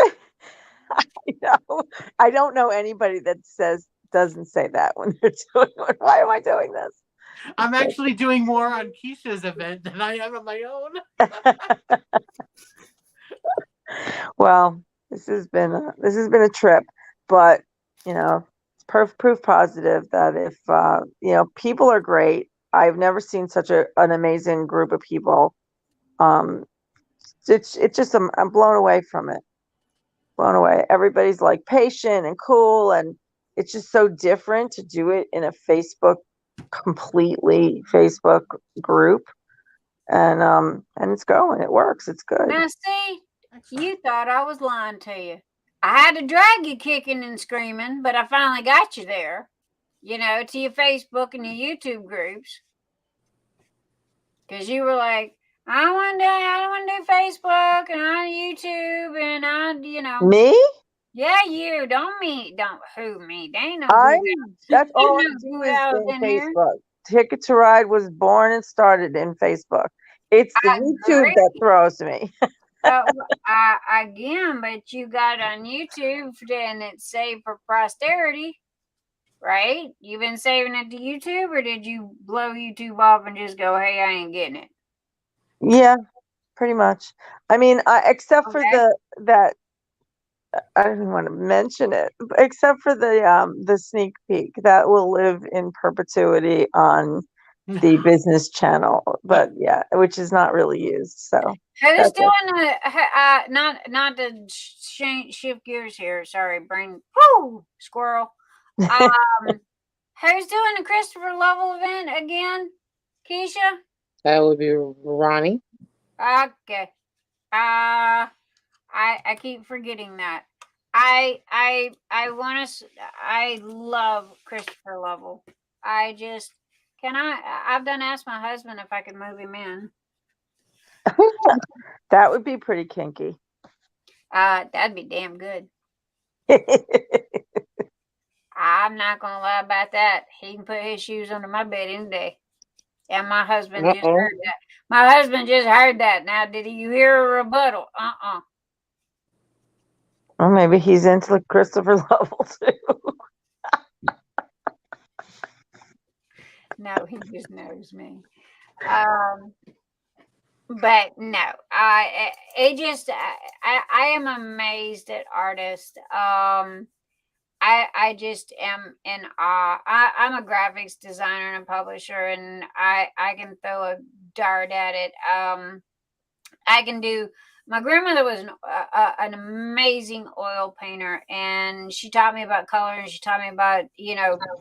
I know. I don't know anybody that doesn't say that when they're doing it. Why am I doing this? I'm actually doing more on Keisha's event than I am on my own. Well, this has been a trip, but it's proof positive that if people are great. I've never seen such an amazing group of people. It's just I'm blown away from it. Blown away. Everybody's like patient and cool, and it's just so different to do it in a completely Facebook group, and it's going. It works. It's good. Now see, you thought I was lying to you. I had to drag you kicking and screaming, but I finally got you there. To your Facebook and your YouTube groups, because you were like, I don't want to do Facebook and on YouTube and Me? Yeah, you don't who me. They ain't no. That's all I do is in Facebook. Ticket to Ride was born and started in Facebook. It's the YouTube that throws me. Again, but you got on YouTube and it's saved for posterity, right? You've been saving it to YouTube, or did you blow YouTube off and just go, hey, I ain't getting it? Yeah, pretty much. I mean, except for that I didn't want to mention it, except for the sneak peek that will live in perpetuity on the business channel, but yeah, which is not really used. So who's doing the not to shift gears here? Sorry, brain. Whoo, squirrel. Who's doing the Christopher Lovell event again? Keisha? That would be Ronnie. Okay. I keep forgetting that. I want to. I love Christopher Lovell. I just I've done asked my husband if I could move him in. that would be pretty kinky. That'd be damn good. I'm not gonna lie about that. He can put his shoes under my bed any day. And my husband just heard that. My husband just heard that. Now, did you hear a rebuttal? Well, maybe he's into Christopher Lovell too. No, he just knows me. But no, I am amazed at artists. I just am in awe. I'm a graphics designer and a publisher, and I can throw a dart at it. I can do. My grandmother was an amazing oil painter, and she taught me about color, and she taught me about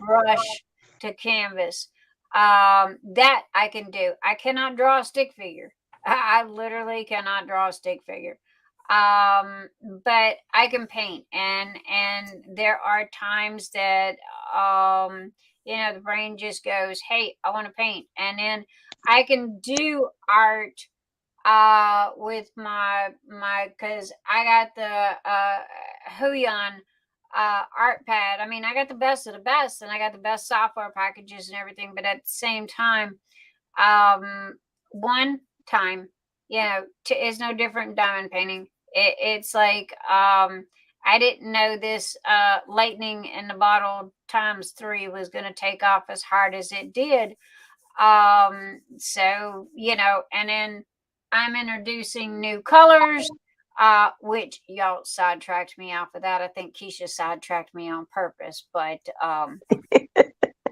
brush to canvas. That I can do. I cannot draw a stick figure. I literally cannot draw a stick figure. But I can paint, and there are times that the brain just goes, hey, I want to paint, and then I can do art with my because I got the Huion art pad. I mean, I got the best of the best, and I got the best software packages and everything, but at the same time, one time, it's no different in diamond painting. It's like I didn't know this lightning in the bottle ×3 was going to take off as hard as it did. So and then I'm introducing new colors, which y'all sidetracked me off of that. I think Keisha sidetracked me on purpose, but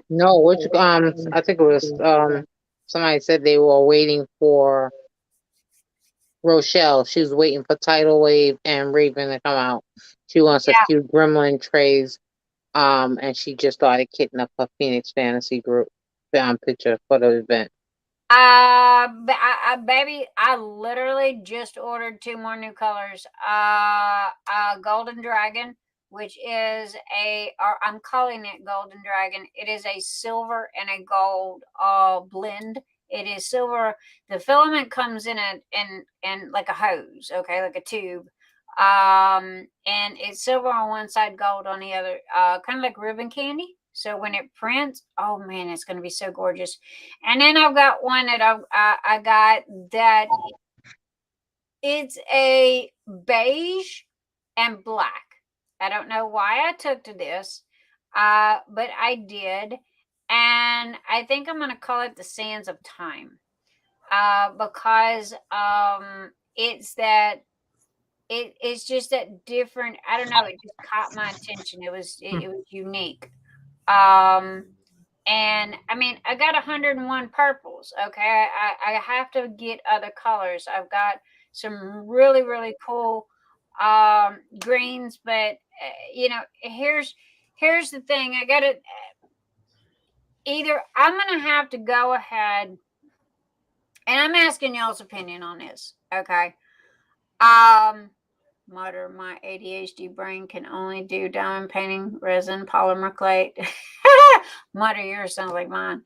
no, which I think it was somebody said they were waiting for Rochelle. She was waiting for Tidal Wave and Raven to come out. She wants a few gremlin trays. And she just started kitting up her Phoenix Fantasy group picture for the event. Baby, I literally just ordered 2 more new colors. Golden Dragon, which is I'm calling it Golden Dragon. It is a silver and a gold blend. It is silver. The filament comes in like a hose, okay, like a tube. And it's silver on one side, gold on the other, kind of like ribbon candy. So when it prints, oh man, it's going to be so gorgeous. And then I've got one that I got that it's a beige and black. I don't know why I took to this, but I did. And I think I'm going to call it the Sands of Time, because it's that it's just that different. I don't know. It just caught my attention. It was unique. And I mean, I got 101 purples. Okay. I have to get other colors. I've got some really, really cool, greens, but here's the thing. I got to either, I'm going to have to go ahead, and I'm asking y'all's opinion on this. Okay. Mutter, my ADHD brain can only do diamond painting, resin, polymer clay. Mutter, yours sounds like mine.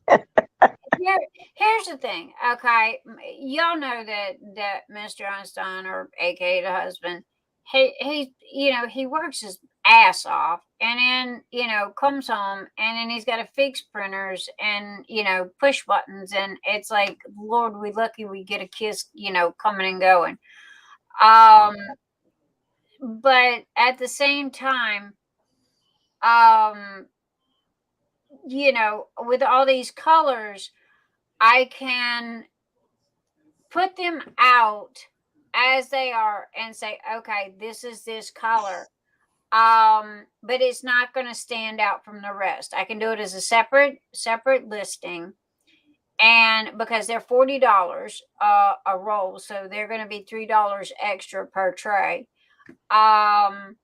Here's the thing, okay? Y'all know that Mr. Einstein, or aka the husband, he works his ass off, and then comes home, and then he's got to fix printers and push buttons, and it's like, Lord, we lucky we get a kiss coming and going. But at the same time, with all these colors, I can put them out as they are and say, okay, this is this color. But it's not going to stand out from the rest. I can do it as a separate listing. And because they're $40 a roll, so they're going to be $3 extra per tray. And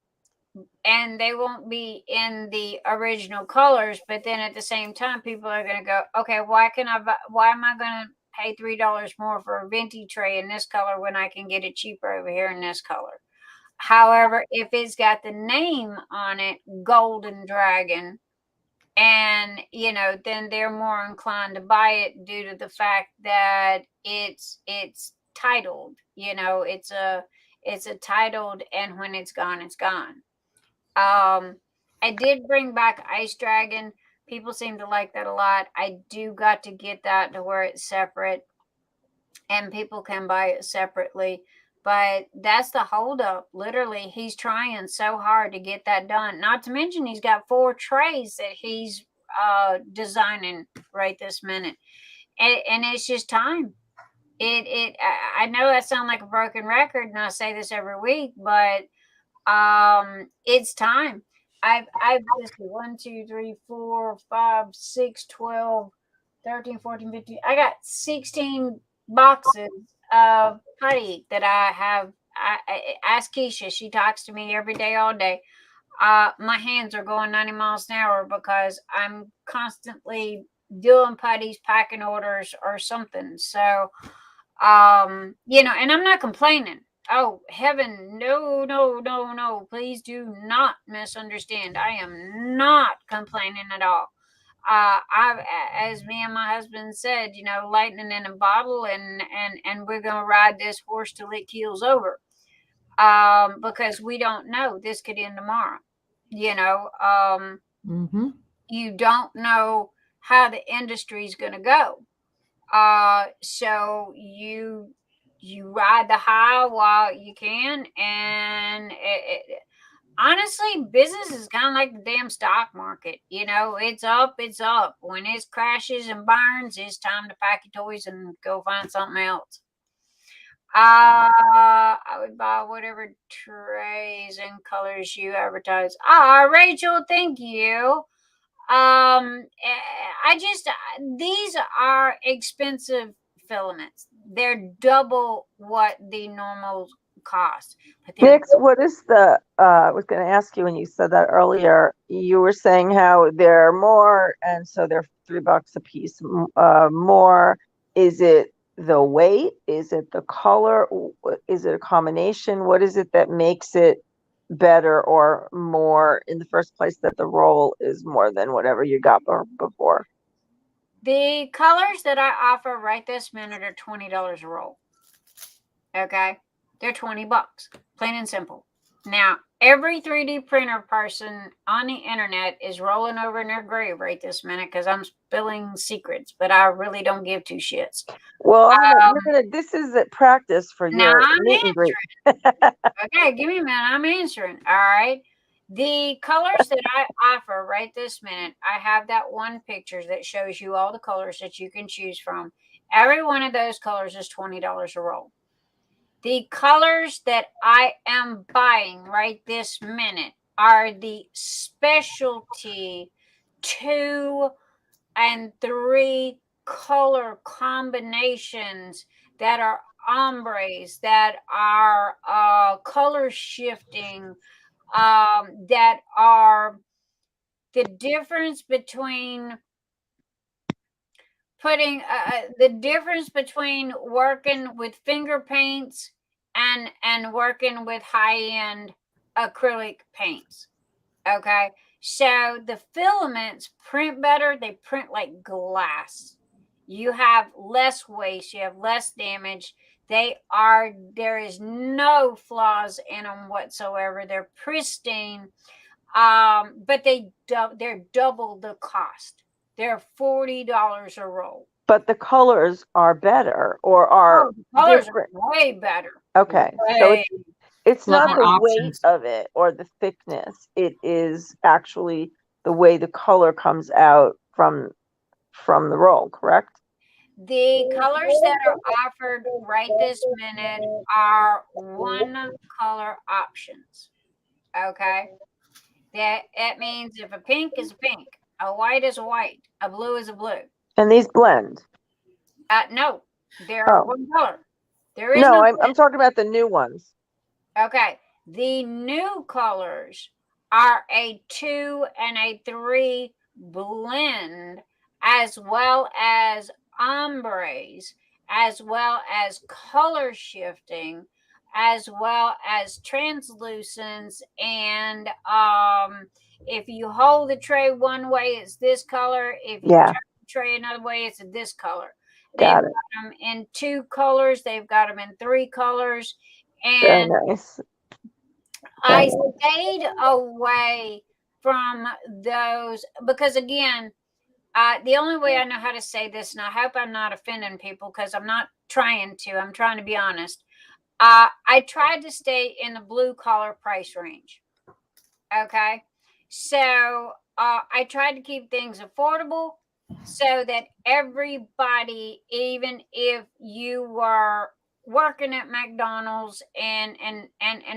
they won't be in the original colors, but then at the same time, people are going to go, okay, why am I going to pay $3 more for a venti tray in this color when I can get it cheaper over here in this color? However, if it's got the name on it, Golden Dragon, and then they're more inclined to buy it due to the fact that it's titled. It's a titled, and when it's gone, it's gone. I did bring back Ice Dragon. People seem to like that a lot. I do got to get that to where it's separate, and people can buy it separately. But that's the holdup. Literally, he's trying so hard to get that done. Not to mention, he's got 4 trays that he's designing right this minute, and it's just time. I know that sounds like a broken record, and I say this every week, but it's time. I've listed 1, 2, 3, 4, 5, 6, 12, 13, 14, 15. I got 16 boxes of putty that I have. I ask Keisha. She talks to me every day, all day. My hands are going 90 miles an hour because I'm constantly doing putties, packing orders, or something. So, and I'm not complaining. Oh, heaven, no. Please do not misunderstand. I am not complaining at all. As me and my husband said, lightning in a bottle, and we're going to ride this horse till it keels over. Because we don't know, this could end tomorrow. You don't know how the industry is going to go. So you ride the high while you can, and honestly, business is kind of like the damn stock market. It's up. When it crashes and burns, it's time to pack your toys and go find something else. I would buy whatever trays and colors you advertise. Rachel, thank you. These are expensive filaments. They're double what the normal cost. Nix, what is I was going to ask you when you said that earlier, you were saying how they're more, and so they're $3 a piece more. Is it the weight? Is it the color? Is it a combination? What is it that makes it better or more in the first place, that the roll is more than whatever you got before? The colors that I offer right this minute are $20 a roll. Okay? They're $20, plain and simple. Now, every 3D printer person on the internet is rolling over in their grave right this minute because I'm spilling secrets, but I really don't give 2 shits. Well, this is a practice for your meet and greet. Okay, give me a minute. I'm answering. All right. The colors that I offer right this minute, I have that one picture that shows you all the colors that you can choose from. Every one of those colors is $20 a roll. The colors that I am buying right this minute are the specialty 2 and 3 color combinations that are ombres, that are color shifting, that are the difference between working with finger paints and working with high-end acrylic paints. Okay, so the filaments print better. They print like glass. You have less waste. You have less damage. There is no flaws in them whatsoever. They're pristine. But they're double the cost. They're $40 a roll. But the colors are better, or are different. Are way better. Okay, so it's not the weight of it or the thickness. It is actually the way the color comes out from the roll, correct? The colors that are offered right this minute are one color options. Okay. That means if a pink is a pink, a white is a white, a blue is a blue. And these blend. No, they're one color. There is no. no I'm talking about the new ones. Okay. The new colors are a 2 and a 3 blend, as well as ombres, as well as color shifting, as well as translucents. And if you hold the tray one way, it's this color. If you turn the tray another way, it's this color. They've got them in 2 colors. They've got them in 3 colors. And very nice. I stayed away from those because, again, the only way I know how to say this, and I hope I'm not offending people because I'm not trying to. I'm trying to be honest. I tried to stay in the blue collar price range. Okay. So I tried to keep things affordable so that everybody, even if you were working at McDonald's and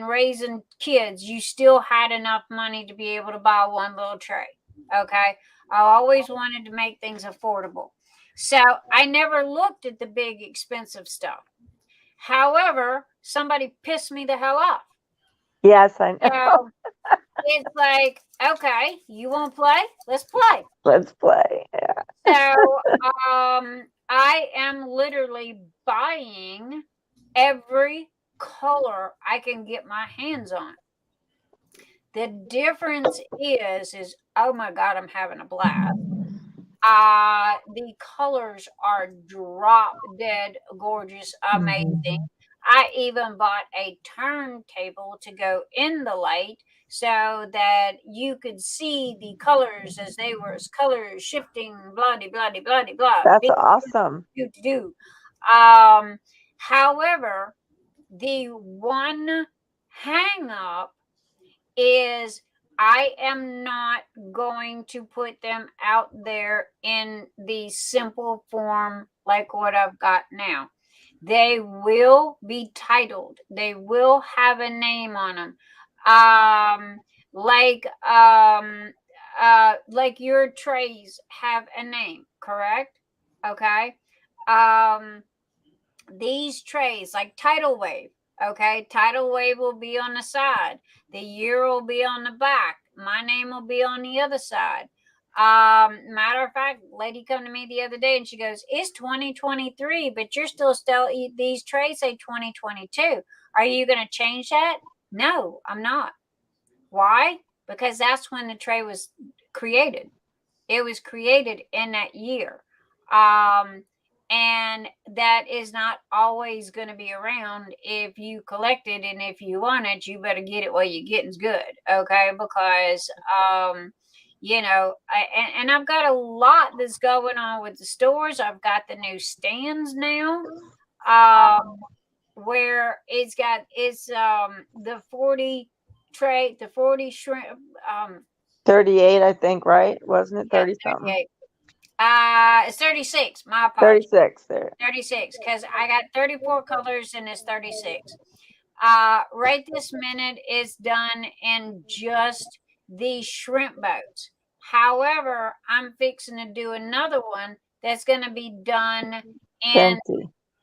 raising kids, you still had enough money to be able to buy one little tray. Okay. I always wanted to make things affordable. So I never looked at the big expensive stuff. However, somebody pissed me the hell off. Yes, I know. So it's like, okay, you want to play? Let's play. Let's play. Yeah. So I am literally buying every color I can get my hands on. The difference is oh my God, I'm having a blast. The colors are drop dead gorgeous, amazing. I even bought a turntable to go in the light so that you could see the colors as they were colors shifting, blah, blah, blah, blah. That's awesome. However, the one hang up is I am not going to put them out there in the simple form like what I've got now. They will be titled. They will have a name on them. Like your trays have a name, correct? Okay. These trays, like Tidal Wave. Okay, Tidal Wave will be on the side. The year will be on the back. My name will be on the other side. Matter of fact, lady come to me the other day and she goes, "It's 2023, but you're still these trays say 2022. Are you going to change that?" No, I'm not. Why? Because that's when the tray was created. It was created in that year. And that is not always going to be around. If you collect it and if you want it, you better get it while you're getting's good. Okay. Because, and I've got a lot that's going on with the stores. I've got the new stands now, where it's the 40 tray, the 40 shrimp, 38, I think, right? Wasn't it 30 something? It's 36. My apologies. 36 there. 36, because I got 34 colors and it's 36. Right this minute is done in just the shrimp boats. However, I'm fixing to do another one that's going to be done in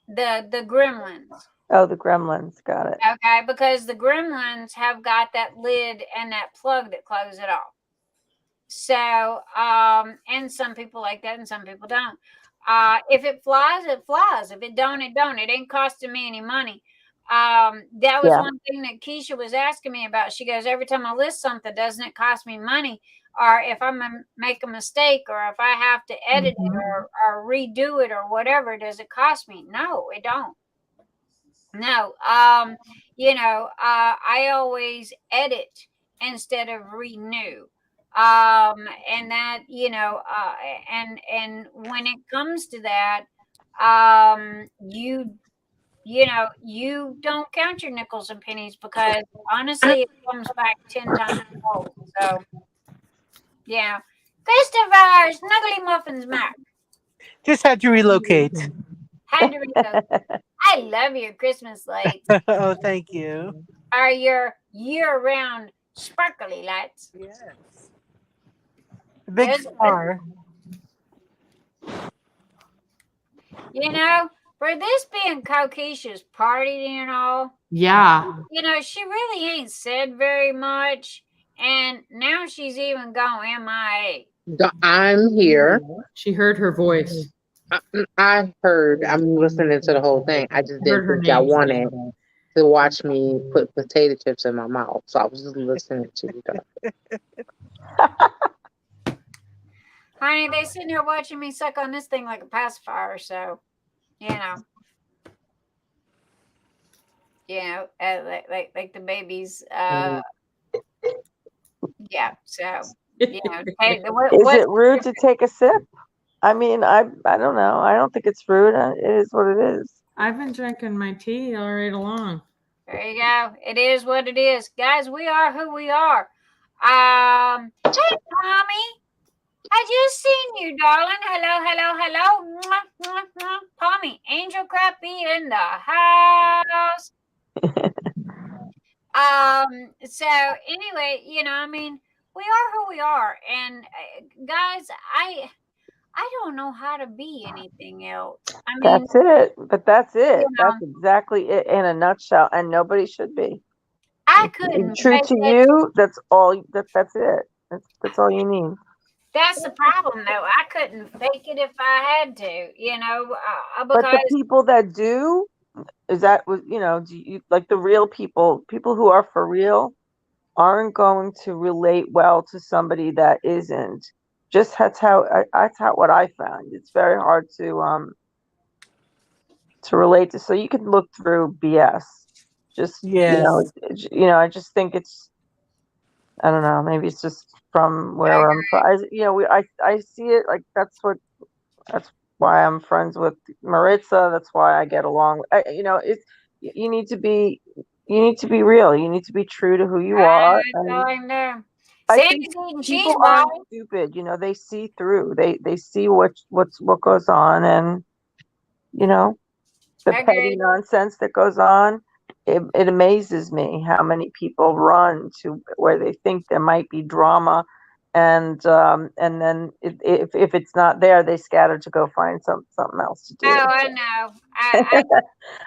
the gremlins. Oh, the gremlins. Got it. Okay, because the gremlins have got that lid and that plug that close it off. So, and some people like that and some people don't. If it flies, it flies. If it don't, it don't. It ain't costing me any money. That was one thing that Keisha was asking me about. She goes, every time I list something, doesn't it cost me money? Or if I'm going to make a mistake, or if I have to edit it or redo it or whatever, does it cost me? No, it don't. No. I always edit instead of renew. And that, and when it comes to that, you don't count your nickels and pennies, because honestly, it comes back 10 times fold. So, yeah. Christopher, Snuggly Muffins Mac. Just had to relocate. Had to relocate. I love your Christmas lights. Oh, thank you. Are your year-round sparkly lights? Yes. Big star. You know, for this being Kokisha's party and all, Yeah. you know, she really ain't said very much. And now she's even gone MIA. I'm here. She heard her voice. I heard. I'm listening to the whole thing. I just Heard didn't her think y'all name. wanted to watch me put potato chips in my mouth, so I was just listening to you guys. Honey, they sitting here watching me suck on this thing like a pacifier, so, you know. You know, like the babies, yeah, so, you know. Hey, Is it rude to take a sip? I mean, I don't know. I don't think it's rude. It is what it is. I've been drinking my tea all right along. There you go. It is what it is. Guys, we are who we are. Hey, Tommy. I just seen you, darling. Hello, hello, hello. Mwah, mwah, mwah. Pommy, Angel Crafty in the house. So anyway, you know, I mean, we are who we are. And guys, I don't know how to be anything else. I mean, that's it. But that's it. You know, that's exactly it in a nutshell. And nobody should be. I couldn't. True to you. That's all. That's it. That's all you need. That's the problem, though. I couldn't fake it if I had to, you know. But the people that do, is that, you know, do you, like the real people who are for real, aren't going to relate well to somebody that isn't. Just that's how what I found. It's very hard to relate to. So you can look through BS. Just Yes. You know, I just think it's, I don't know, maybe it's just from where I'm from. You know, I see it like that's why I'm friends with Maritza. That's why I get along. You know, it's you need to be real. You need to be true to who you are. I know. I think people aren't stupid. You know, they see through. They see what goes on, and you know, the petty nonsense that goes on. It amazes me how many people run to where they think there might be drama, and then if it's not there, they scatter to go find something else to do. Oh, I know.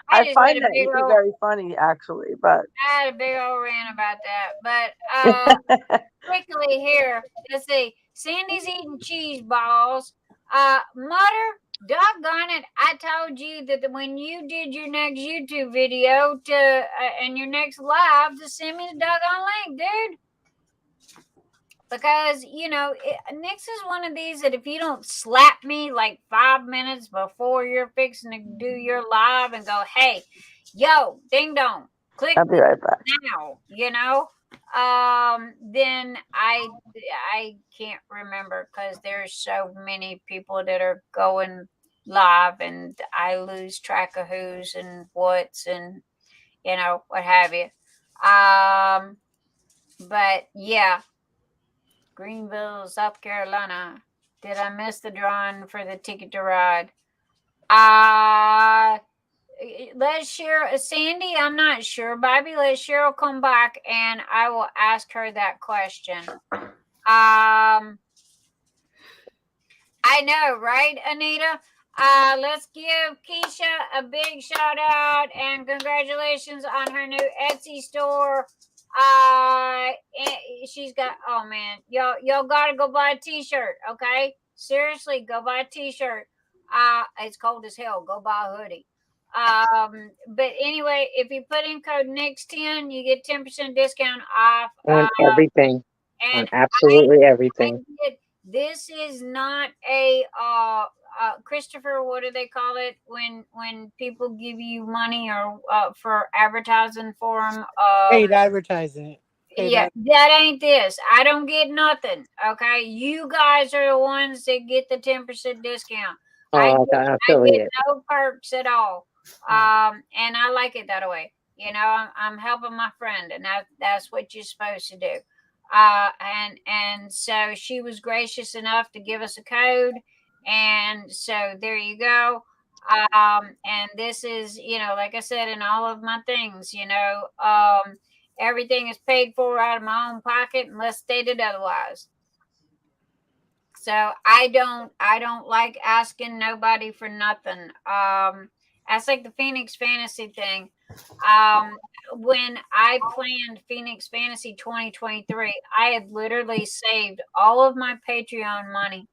I find that to be very funny, actually. But I had a big old rant about that. But quickly here, let's see. Sandy's eating cheese balls. Mutter. Doggone it, I told you that when you did your next YouTube video and your next live to send me the doggone link, dude. Because, you know, Nix is one of these that if you don't slap me like 5 minutes before you're fixing to do your live and go, hey, yo, ding dong, click I'll be right back. now, you know, then I can't remember because there's so many people that are going live and I lose track of who's and what's and, you know, what have you. But yeah. Greenville, South Carolina. Did I miss the drawing for the ticket to ride? Let Cheryl, Sandy, I'm not sure. Bobby, let Cheryl come back and I will ask her that question. I know, right, Anita? Let's give Keisha a big shout out and congratulations on her new Etsy store. She's got, oh man, y'all gotta go buy a t-shirt, okay? Seriously, go buy a t-shirt. It's cold as hell. Go buy a hoodie. But anyway, if you put in code NIX10, you get 10% discount off on everything. And on absolutely everything. This is not a Christopher, what do they call it when people give you money or for advertising for them? Paid advertising. That ain't this. I don't get nothing. Okay, you guys are the ones that get the 10% discount. I get no perks at all. And I like it that way. You know, I'm helping my friend, and that's what you're supposed to do. And so she was gracious enough to give us a code, And so there you go. And this is, like I said, in all of my things, everything is paid for out of my own pocket unless stated otherwise. So I don't like asking nobody for nothing. That's like the Phoenix Fantasy thing. When I planned Phoenix Fantasy 2023, I had literally saved all of my Patreon money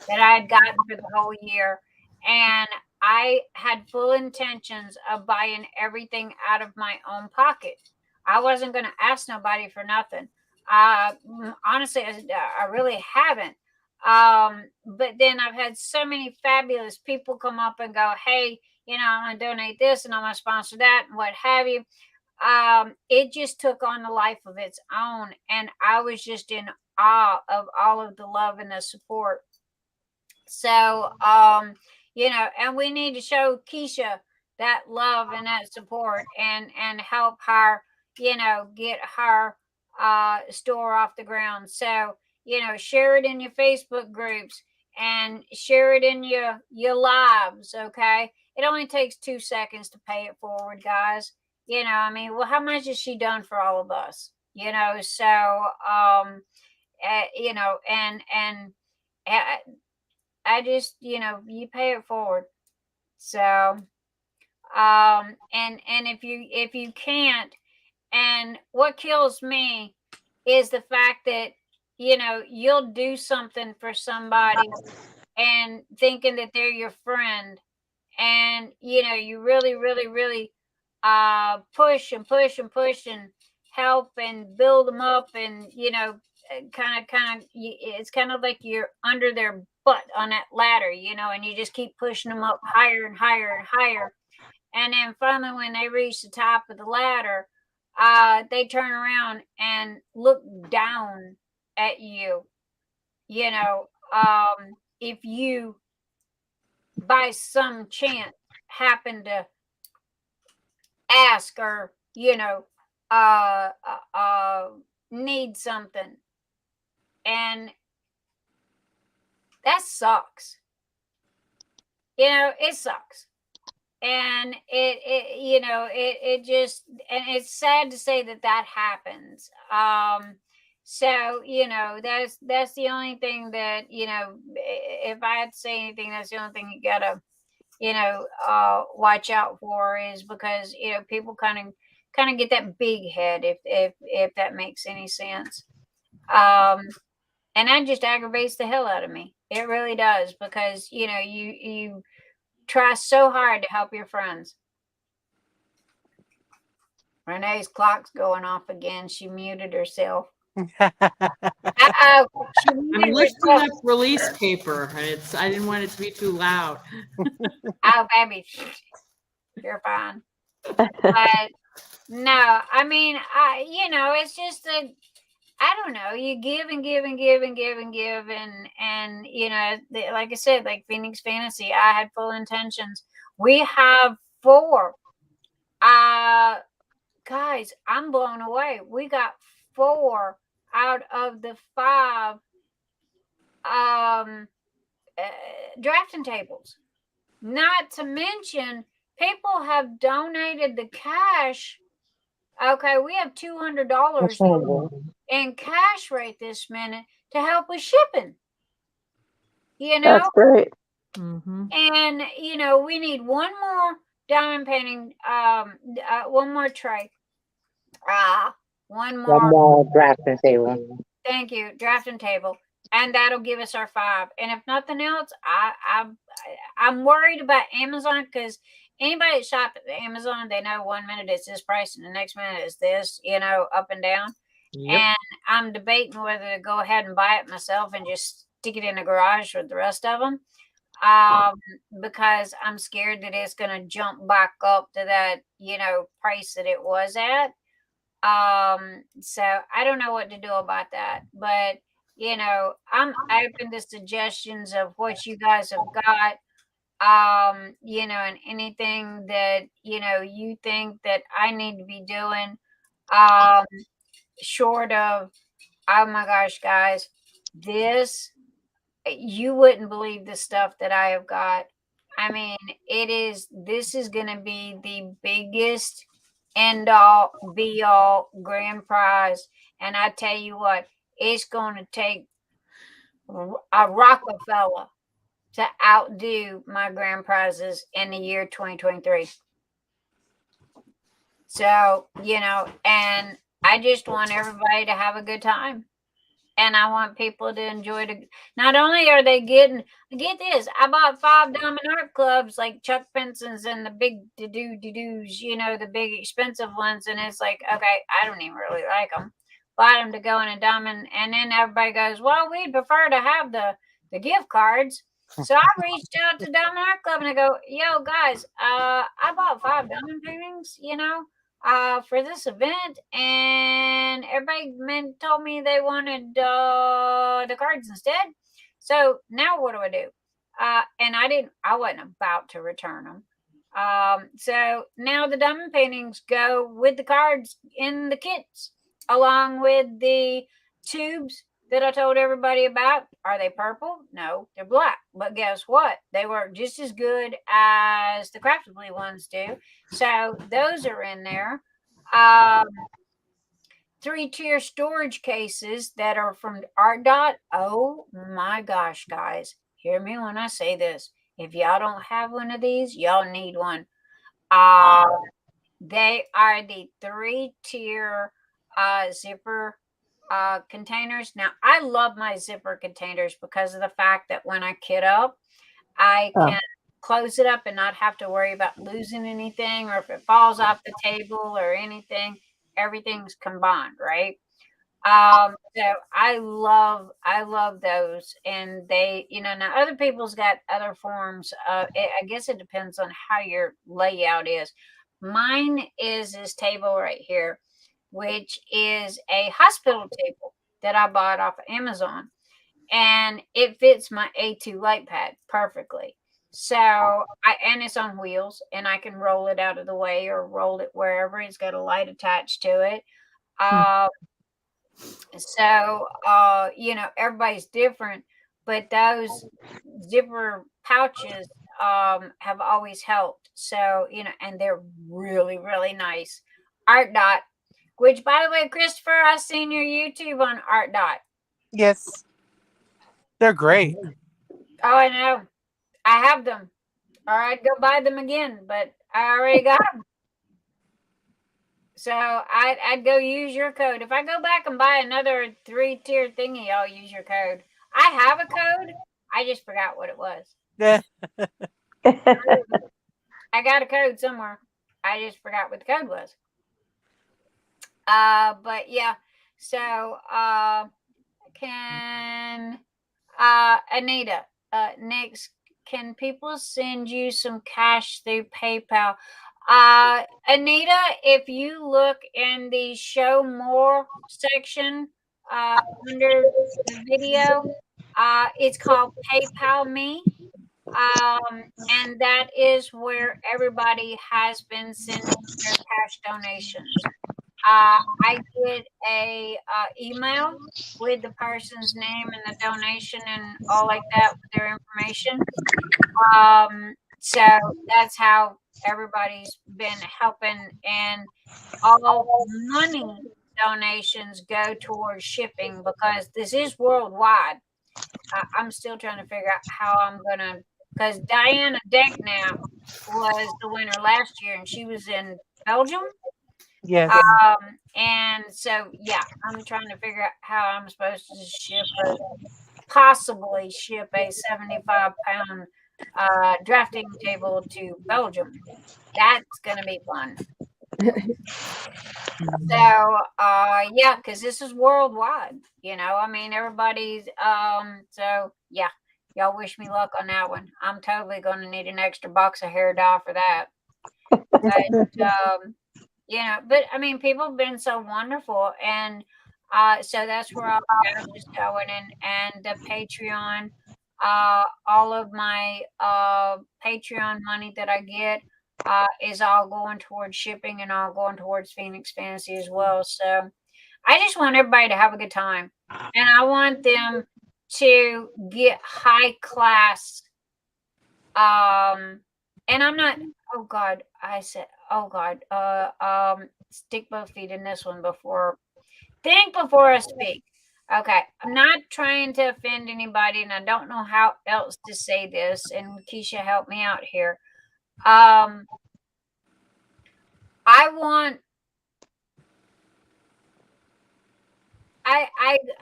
that I had gotten for the whole year. And I had full intentions of buying everything out of my own pocket. I wasn't going to ask nobody for nothing. Honestly, I really haven't. But then I've had so many fabulous people come up and go, hey, I'm going to donate this and I'm going to sponsor that and what have you. It just took on a life of its own. And I was just in awe of all of the love and the support. So, and we need to show Keisha that love and that support and help her, get her store off the ground. So, share it in your Facebook groups and share it in your lives. Okay. It only takes 2 seconds to pay it forward, guys. Well, how much has she done for all of us? So, and I just, you pay it forward. So, and if you can't, and what kills me is the fact that, you'll do something for somebody and thinking that they're your friend, and, you really, really, really, push and push and push and help and build them up and, kind of, it's kind of like you're under their butt on that ladder, and you just keep pushing them up higher and higher and higher. And then finally, when they reach the top of the ladder, they turn around and look down at you. If you by some chance happen to ask or, need something. And that sucks. It sucks. And it just, and it's sad to say that happens. So, that's the only thing that, if I had to say anything, that's the only thing you gotta, watch out for, is because, people kind of get that big head, if that makes any sense. And that just aggravates the hell out of me. It really does, because, you try so hard to help your friends. Renee's clock's going off again. She muted herself. I'm lifting up release paper. I didn't want it to be too loud. Oh, baby, you're fine. But no, it's just that, I don't know. You give and give and give and give and give, and like I said, like Phoenix Fantasy, I had full intentions. We have 4. Guys, I'm blown away. We got 4 out of the 5 drafting tables. Not to mention, people have donated the cash. Okay, we have $200 in cash right this minute to help with shipping. That's great. Mm-hmm. And we need one more diamond painting, one more tray. One more drafting table. Thank you, drafting table, and that'll give us our 5. And if nothing else, I'm worried about Amazon, because anybody that shop at Amazon, they know 1 minute it's this price and the next minute it's this, up and down. Yep. And I'm debating whether to go ahead and buy it myself and just stick it in the garage with the rest of them, because I'm scared that it's going to jump back up to that, price that it was at. So I don't know what to do about that, but I'm open to suggestions of what you guys have got, and anything that you think that I need to be doing, short of, oh my gosh, guys, this you wouldn't believe the stuff that I have got. I mean, this is going to be the biggest end all be all grand prize. And I tell you what, it's going to take a Rockefeller to outdo my grand prizes in the year 2023. So, and I just want everybody to have a good time. And I want people to enjoy it. Not only are they get this, I bought 5 diamond art clubs like Chuck Benson's and the big doos, the big expensive ones. And it's like, okay, I don't even really like them. Bought them to go in a diamond. And then everybody goes, well, we'd prefer to have the gift cards. So I reached out to Diamond Art Club and I go, yo, guys, I bought 5 diamond paintings, for this event, and everybody told me they wanted the cards instead. So now what do I do? And I wasn't about to return them. So now the diamond paintings go with the cards in the kits, along with the tubes that I told everybody about. Are they purple? No, they're black. But guess what? They work just as good as the Crafty ones do. So those are in there. 3-tier storage cases that are from Art Dot. Oh my gosh, guys. Hear me when I say this. If y'all don't have one of these, y'all need one. They are the 3-tier zipper containers. Now, I love my zipper containers because of the fact that when I kit up, I can close it up and not have to worry about losing anything, or if it falls off the table or anything, everything's combined, right? So I love those. And they, now other people's got other forms of it. I guess it depends on how your layout is. Mine is this table right here, which is a hospital table that I bought off of Amazon, and it fits my A2 light pad perfectly. So and it's on wheels, and I can roll it out of the way or roll it wherever. It's got a light attached to it. So everybody's different, but those zipper pouches have always helped. So, and they're really, really nice. Art Dot, which, by the way, Christopher, I've seen your YouTube on Art Dot. Yes. They're great. Oh, I know. I have them. Or I'd go buy them again, but I already got them. So I'd go use your code. If I go back and buy another 3-tier thingy, I'll use your code. I have a code. I just forgot what it was. I got a code somewhere. I just forgot what the code was. But yeah. So Anita, next, can people send you some cash through PayPal? Anita, if you look in the show more section under the video, it's called PayPal Me. And that is where everybody has been sending their cash donations. I get a email with the person's name and the donation and all like that with their information. So that's how everybody's been helping, and all money donations go towards shipping because this is worldwide. I'm still trying to figure out how I'm gonna, because Diana Decknap was the winner last year and she was in Belgium. Yes. And so yeah, I'm trying to figure out how I'm supposed to possibly ship a 75-pound drafting table to Belgium. That's gonna be fun. So yeah, because this is worldwide, I mean, everybody's so yeah, y'all wish me luck on that one. I'm totally gonna need an extra box of hair dye for that. But but I mean, people have been so wonderful, and so that's where all the cash is going, and the Patreon, all of my Patreon money that I get is all going towards shipping and all going towards Phoenix Fantasy as well. So I just want everybody to have a good time, and I want them to get high class. And I'm not. Oh God, I said. Oh God. Stick both feet in this one before. Think before I speak. Okay, I'm not trying to offend anybody, and I don't know how else to say this. And Keisha, help me out here. I want.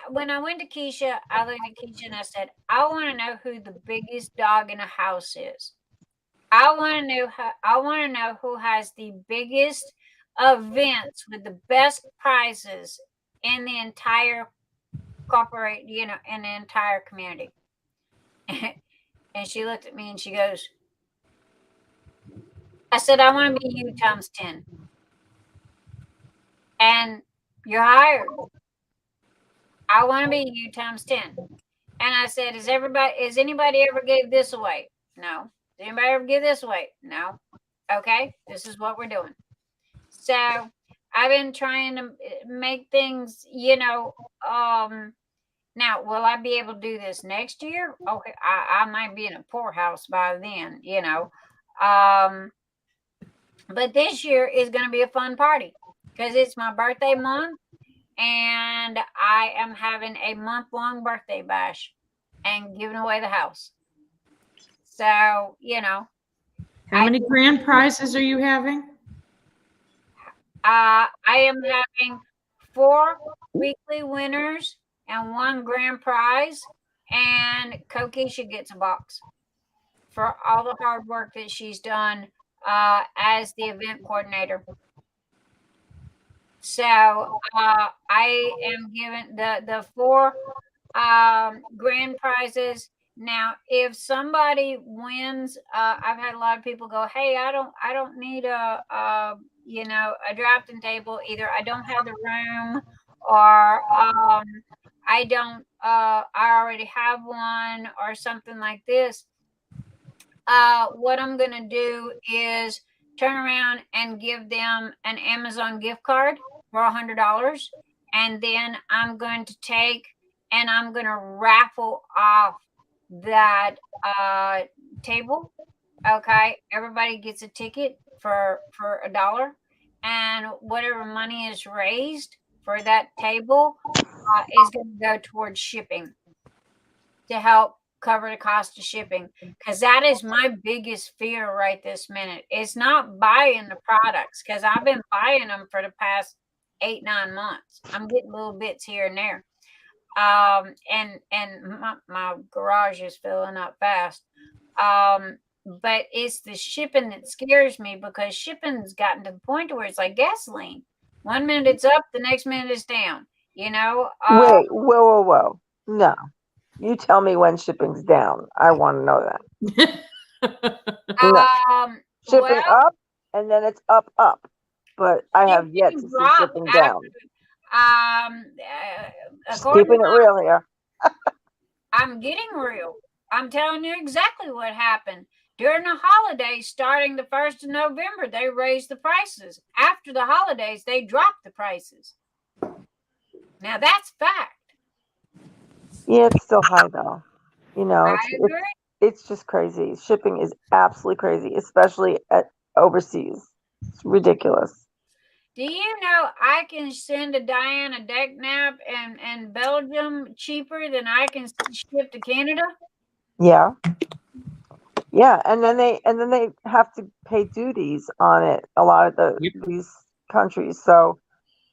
When I went to Keisha, I looked at Keisha and I said, I want to know who the biggest dog in a house is. I want to know who has the biggest events with the best prizes in the entire in the entire community. And she looked at me and she goes, I said, I want to be you times 10. And you're hired. I want to be you times 10. And I said, is anybody ever gave this away? No. Does anybody ever give this away? No. Okay, this is what we're doing. So I've been trying to make things, now, will I be able to do this next year? Okay, I might be in a poorhouse by then, but this year is going to be a fun party because it's my birthday month and I am having a month-long birthday bash and giving away the house. So, How many grand prizes are you having? I am having 4 weekly winners and 1 grand prize, and Kokisha gets a box for all the hard work that she's done as the event coordinator. So I am given the 4 grand prizes. Now, if somebody wins, I've had a lot of people go, "Hey, I don't need a drafting table. Either I don't have the room, or I don't. I already have one, or something like this." What I'm gonna do is turn around and give them an Amazon gift card for $100, and then I'm going to take and I'm gonna raffle off that table. Okay, everybody gets a ticket for $1, and whatever money is raised for that table is going to go towards shipping to help cover the cost of shipping, because that is my biggest fear right this minute. It's not buying the products, because I've been buying them for the past 8-9 months. I'm getting little bits here and there. And my garage is filling up fast. But it's the shipping that scares me, because shipping's gotten to the point where it's like gasoline. 1 minute it's up, the next minute it's down. Wait, whoa. No. You tell me when shipping's down. I want to know that. No. Shipping up, and then it's up. But I have yet to see shipping down. Keeping it real here. I'm getting real. I'm telling you exactly what happened. During the holidays, starting the 1st of November, they raised the prices. After the holidays, they dropped the prices. Now, that's fact. Yeah, it's still high, though. It's just crazy. Shipping is absolutely crazy, especially at overseas. It's ridiculous. Do you know I can send a Diane a deck nap in Belgium cheaper than I can ship to Canada? Yeah. Yeah, and then they have to pay duties on it. A lot of these countries. So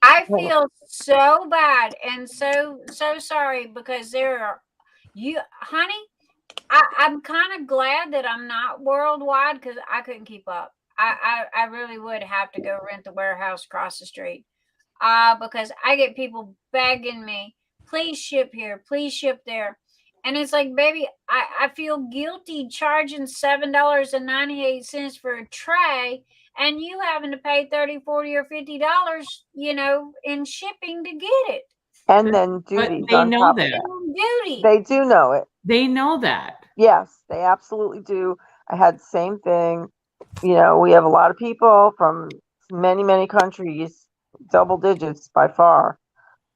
I feel so bad and so sorry, because honey, I'm kind of glad that I'm not worldwide, because I couldn't keep up. I really would have to go rent the warehouse across the street, because I get people begging me, please ship here, please ship there. And it's like, baby, I feel guilty charging $7.98 for a tray, and you having to pay $30, $40, or $50, in shipping to get it. And then duties. They know that. Duty. They do know it. They know that. Yes, they absolutely do. I had the same thing. We have a lot of people from many, many countries, double digits by far.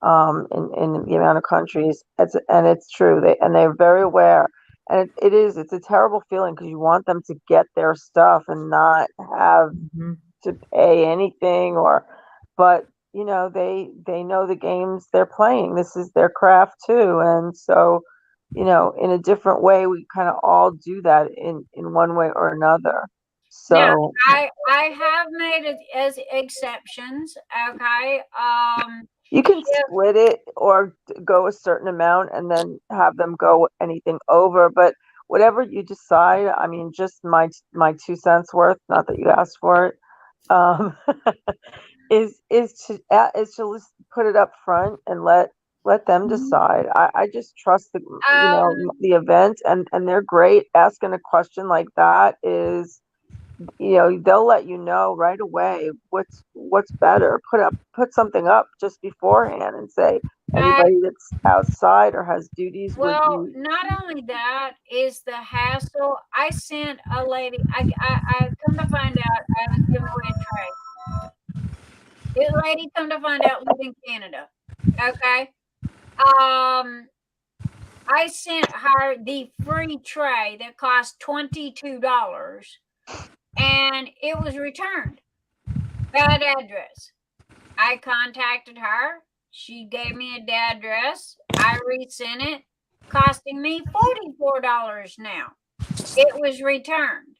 in the amount of countries. It's true. They're very aware. And it's a terrible feeling because you want them to get their stuff and not have to pay anything but they know the games they're playing. This is their craft too. And so, in a different way, we kind of all do that in one way or another. Now, So I have made it as exceptions. Okay. you can split it or go a certain amount and then have them go anything over. But whatever you decide, I mean, just my 2 cents worth, not that you asked for it, is to just put it up front and let them decide. I just trust the event, and they're great. Asking a question like that is, they'll let you know right away what's better. Put something up just beforehand and say anybody that's outside or has duties would be. Not only that is the hassle. I sent a lady. I come to find out I was giving away a tray. This lady, come to find out, live in Canada. Okay. I sent her the free tray that cost $22, and it was returned. Bad address. I contacted her. She gave me a address. I resent it, costing me $44 now. It was returned.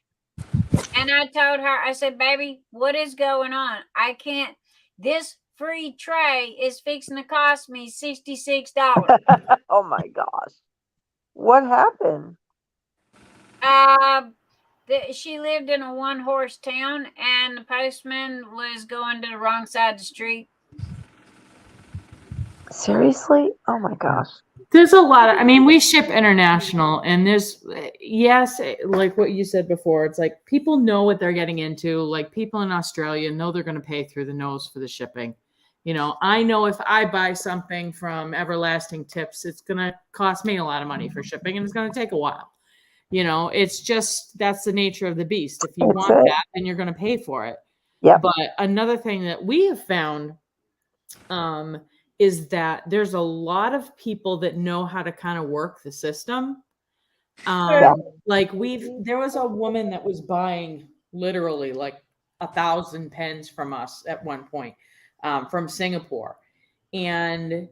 And I told her, I said, baby, what is going on? I can't. This free tray is fixing to cost me $66. Oh my gosh. What happened? She lived in a one-horse town, and the postman was going to the wrong side of the street. Seriously? Oh my gosh. There's a lot of, we ship international, and there's, yes, like what you said before, it's like people know what they're getting into. Like people in Australia know they're going to pay through the nose for the shipping. I know if I buy something from Everlasting Tips, it's going to cost me a lot of money for shipping, and it's going to take a while. It's just, that's the nature of the beast. If you want that, then you're going to pay for it. Yep. But another thing that we have found, is that there's a lot of people that know how to kind of work the system. Like there was a woman that was buying literally like 1,000 pens from us at one point, from Singapore. And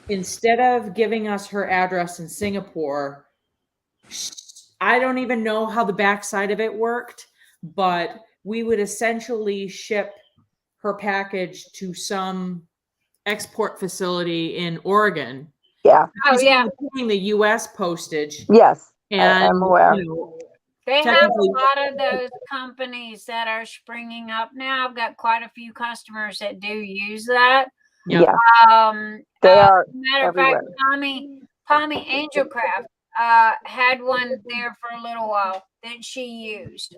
instead of giving us her address in Singapore, I don't even know how the backside of it worked, but we would essentially ship her package to some export facility in Oregon. Yeah. Paying the U.S. postage. Yes. And I'm aware. They have a lot of those companies that are springing up now. I've got quite a few customers that do use that. Yeah. They are matter everywhere. of fact, Pommy Angelcraft had one there for a little while that she used.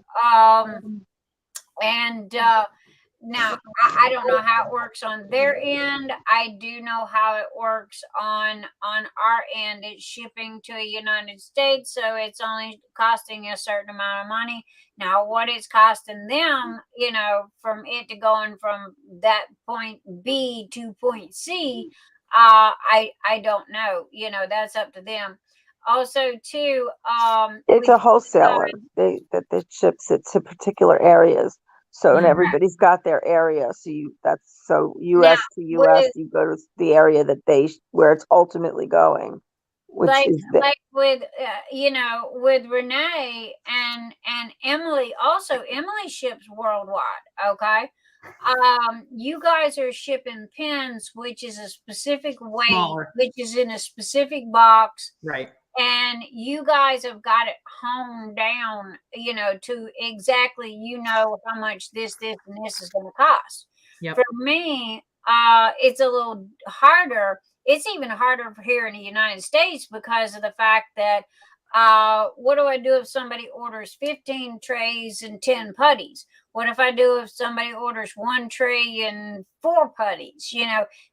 Now, I don't know how it works on their end. I do know how it works on our end. It's shipping to the United States, so it's only costing a certain amount of money. Now, what it's costing them, from it to going from that point B to point C, I don't know. That's up to them. Also, too, it's a wholesaler that ships it to particular areas. So, and everybody's got their area. So US to US, you go to the area where it's ultimately going, which is like with with Renee and Emily. Also, Emily ships worldwide. Okay, you guys are shipping pins, which is a specific weight, smaller, which is in a specific box, right? And you guys have got it honed down, to exactly, how much this, and this is going to cost. Yep. For me, it's a little harder. It's even harder for here in the United States because of the fact that, what do I do if somebody orders 15 trays and 10 putties? What if I do if somebody orders 1 tray and 4 putties?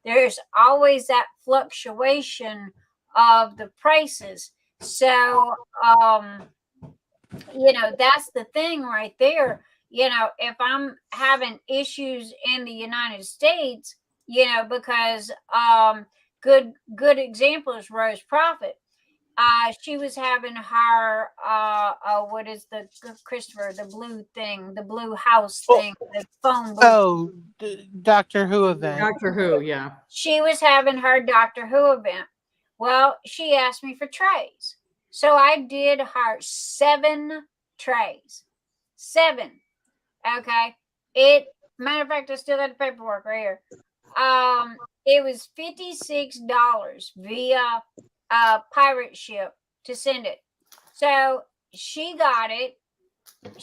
There's always that fluctuation of the prices. So, that's the thing right there. If I'm having issues in the United States, because good example is Rose Prophet. She was having her what is the Christopher, the blue thing, the blue house thing, the phone booth. Oh, Doctor Who event. Doctor Who, yeah. She was having her Doctor Who event. Well, she asked me for trays. So I did her 7 trays. 7. Okay. Matter of fact, I still got the paperwork right here. It was $56 via pirate ship to send it. So she got it.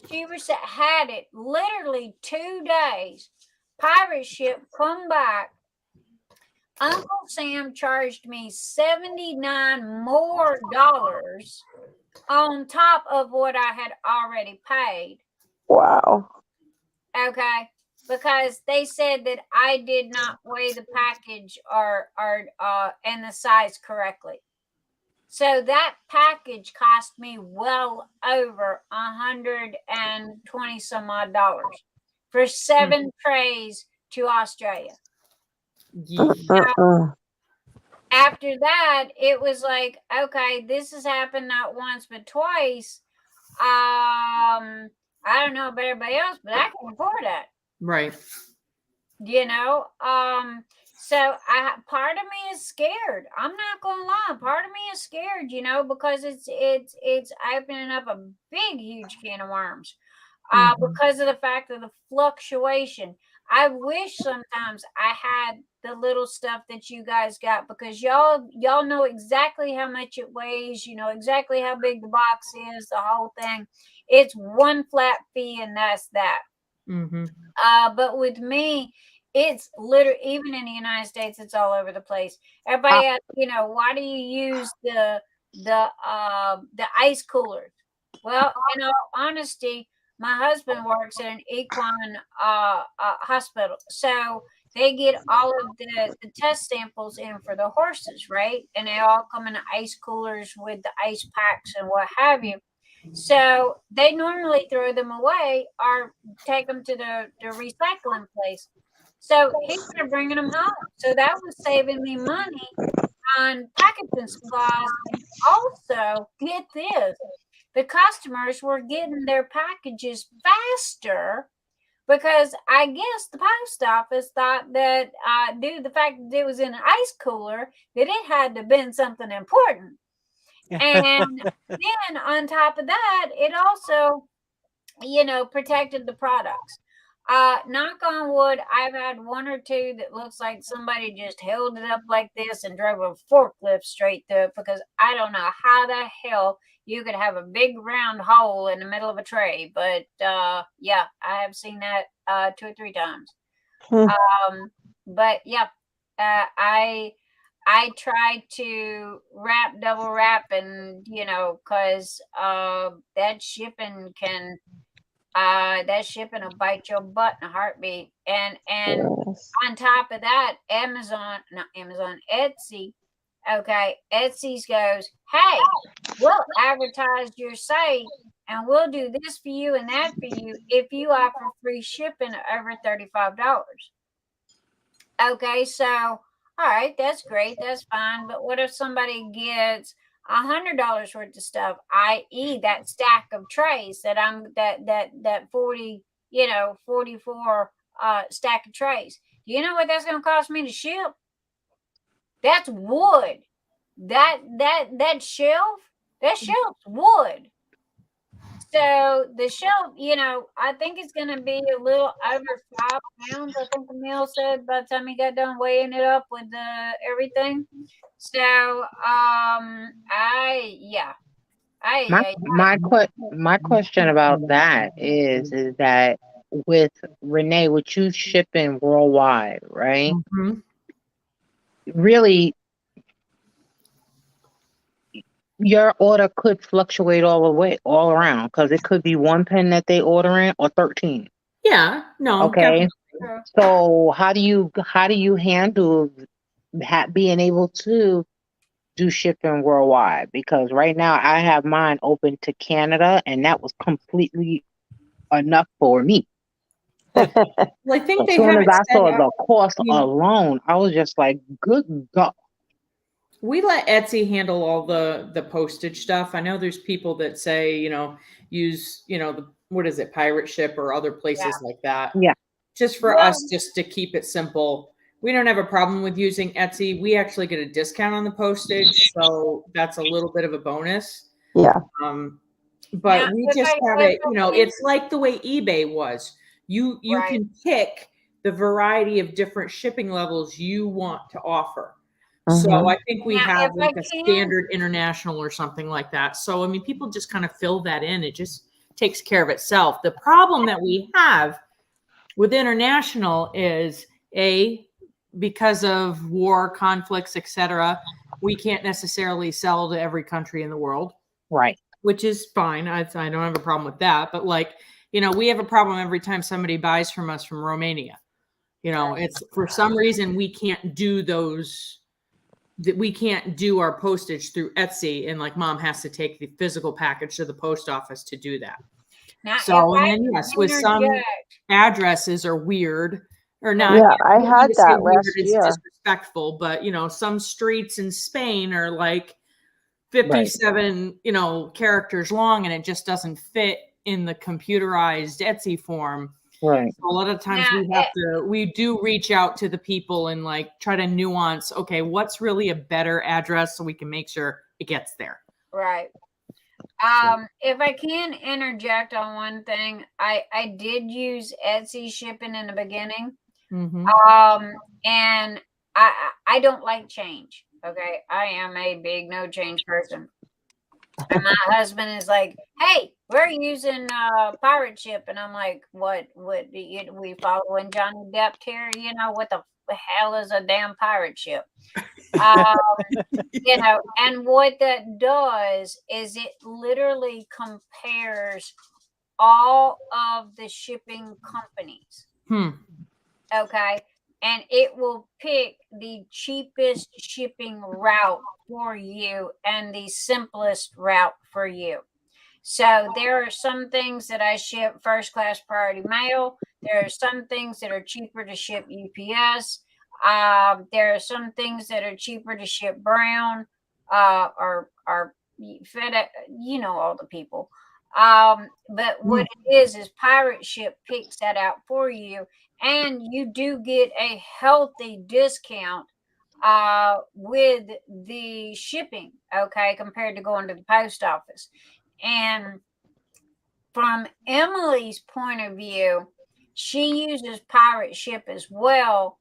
She had it literally 2 days. Pirate ship come back. Uncle Sam charged me $79 more on top of what I had already paid. Wow. Okay. Because they said that I did not weigh the package or and the size correctly. So that package cost me well over $120 some odd for 7 trays to Australia. Now, after that, it was like, okay, this has happened not once but twice. I don't know about everybody else, but I can afford that. Right. So part of me is scared. I'm not gonna lie, part of me is scared, because it's opening up a big, huge can of worms. Because of the fact of the fluctuation. I wish sometimes I had the little stuff that you guys got, because y'all know exactly how much it weighs, exactly how big the box is, the whole thing. It's one flat fee and that's that. But with me, it's literally, even in the United States, it's all over the place. Everybody asks, why do you use the ice coolers? Well, in all honesty, my husband works at an equine hospital, so they get all of the test samples in for the horses, right? And they all come in ice coolers with the ice packs and what have you. So they normally throw them away or take them to the recycling place. So he started bringing them home. So that was saving me money on packaging supplies. And also, get this, the customers were getting their packages faster because I guess the post office thought that due to the fact that it was in an ice cooler, that it had to have been something important. And then on top of that, it also, protected the products. Knock on wood, I've had 1 or 2 that looks like somebody just held it up like this and drove a forklift straight through it, because I don't know how the hell you could have a big round hole in the middle of a tray. But yeah, I have seen that 2 or 3 times. But yeah, I tried to double wrap, and because that shipping will bite your butt in a heartbeat. And on top of that, Etsy. Okay, Etsy's goes, hey, we'll advertise your site and we'll do this for you and that for you if you offer free shipping over $35. Okay, so all right, that's great, that's fine. But what if somebody gets $100 worth of stuff, i.e., that stack of trays that 44 stack of trays? Do you know what that's going to cost me to ship? That's wood. That shelf's wood. So the shelf, I think it's going to be a little over 5 pounds. I think Emil said by the time he got done weighing it up with everything. So, my question about that is that with Renee, with you shipping worldwide, right? Really, your order could fluctuate all around, because it could be 1 pen that they ordering or 13. Yeah, no. Okay. Definitely. So how do you handle being able to do shipping worldwide? Because right now I have mine open to Canada, and that was completely enough for me. But well, I think As they soon have as it I set saw up. the cost alone, I was just like, good God. We let Etsy handle all the postage stuff. I know there's people that say, use, what is it, Pirate Ship or other places like that. Yeah. Just for us, just to keep it simple. We don't have a problem with using Etsy. We actually get a discount on the postage, so that's a little bit of a bonus. Yeah. But Now, we if just I- have if it, I can- it's like the way eBay was. You Right. can pick the variety of different shipping levels you want to offer. So I think we Now, have if like I a can- standard international or something like that. So, I mean, people just kind of fill that in. It just takes care of itself. The problem that we have with international is because of war, conflicts, etc., we can't necessarily sell to every country in the world. Right. Which is fine. I don't have a problem with that. But we have a problem every time somebody buys from us from Romania. It's for some reason we can't do those. That we can't do our postage through Etsy, and Mom has to take the physical package to the post office to do that. Now, So, if and I then can yes, with some interject- addresses are weird or not. Yeah, I don't had mean to say that weird last is year. disrespectful, but some streets in Spain are 57, characters long, and it just doesn't fit in the computerized Etsy form. Right. So a lot of times Now, we do reach out to the people and try to nuance, okay, what's really a better address so we can make sure it gets there. Right. If I can interject on one thing, I did use Etsy shipping in the beginning. Mm-hmm. And I don't like change. Okay. I am a big no change person. And my husband is like, hey, we're using pirate ship. And I'm like, what we following Johnny Depp here? What the hell is a damn pirate ship? And what that does is it literally compares all of the shipping companies. Okay. And it will pick the cheapest shipping route for you and the simplest route for you. So there are some things that I ship first class priority mail. There are some things that are cheaper to ship UPS. There are some things that are cheaper to ship brown or FedEx, all the people. But what it is pirate ship picks that out for you, and you do get a healthy discount with the shipping, okay, compared to going to the post office. And from Emily's point of view, she uses pirate ship as well,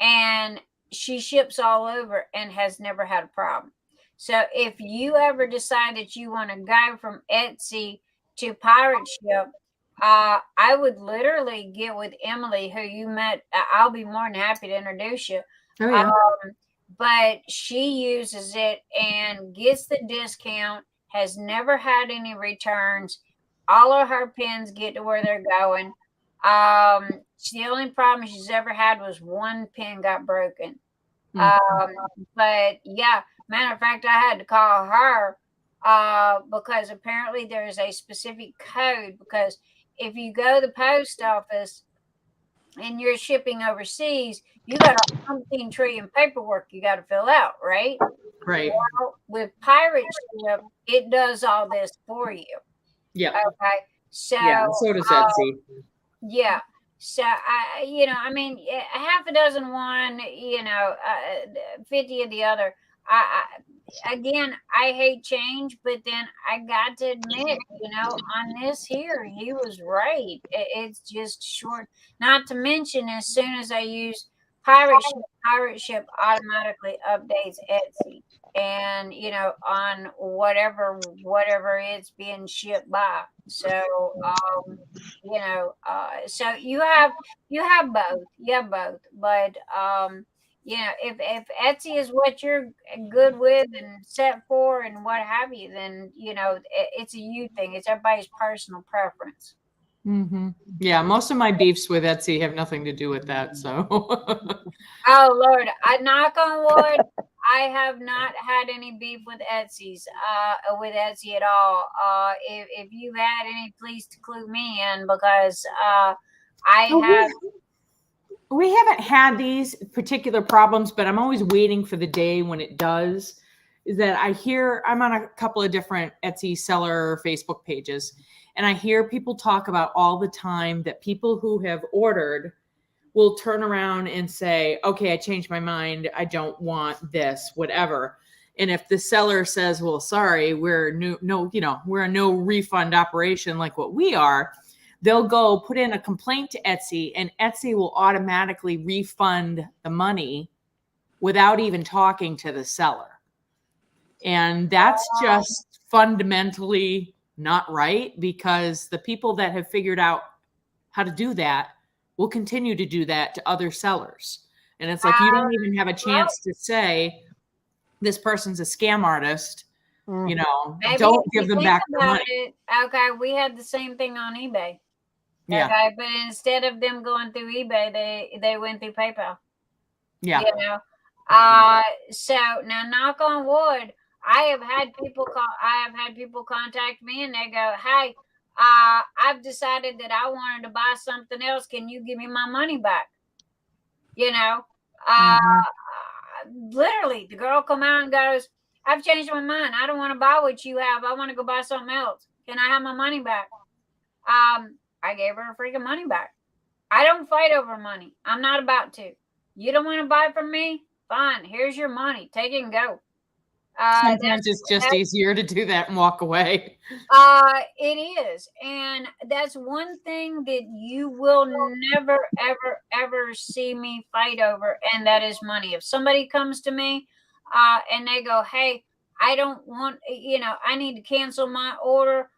and she ships all over and has never had a problem. So if you ever decide that you want to go from Etsy to pirate ship, I would literally get with Emily, who you met. I'll be more than happy to introduce you. Oh, yeah. But she uses it and gets the discount, has never had any returns. All of her pins get to where they're going. The only problem she's ever had was one pin got broken. But yeah, matter of fact, I had to call her because apparently there is a specific code, because if you go to the post office and you're shipping overseas, you got a umpteen trillion paperwork you got to fill out, right? Right. Well, with pirate ship, it does all this for you. Yeah. Okay. So yeah, so does Etsy. Yeah. So I mean, half a dozen one, 50 of the other. Again, I hate change, but then I got to admit, on this here, he was right. It's just short. Not to mention, as soon as I use pirate ship automatically updates Etsy, and on whatever it's being shipped by. So so you have both, but if Etsy is what you're good with and set for and what have you, then it's a you thing. It's everybody's personal preference. Mm-hmm. Yeah, most of my beefs with Etsy have nothing to do with that. So, oh Lord, I knock on wood. I have not had any beef with Etsy at all. If you had any, please to clue me in, because I have. We haven't had these particular problems, but I'm always waiting for the day when it does. Is that I'm on a couple of different Etsy seller Facebook pages, and I hear people talk about all the time that people who have ordered will turn around and say, okay, I changed my mind. I don't want this, whatever. And if the seller says, well, sorry, we're a no refund operation like what we are, they'll go put in a complaint to Etsy, and Etsy will automatically refund the money without even talking to the seller. And that's just fundamentally not right, because the people that have figured out how to do that will continue to do that to other sellers. And it's like, you don't even have a chance to say this person's a scam artist. Maybe don't give them back their money. Okay, we had the same thing on eBay. Yeah. Okay, but instead of them going through eBay, they went through PayPal. Yeah. So now, knock on wood, I have had people contact me, and they go, "Hey, I've decided that I wanted to buy something else. Can you give me my money back?" Literally, the girl come out and goes, "I've changed my mind. I don't want to buy what you have. I want to go buy something else. Can I have my money back?" I gave her freaking money back. I don't fight over money. I'm not about to. You don't want to buy from me? Fine. Here's your money. Take it and go. Sometimes it's just easier to do that and walk away. It is. And that's one thing that you will never, ever, ever see me fight over, and that is money. If somebody comes to me and they go, "Hey, I don't want, I need to cancel my order."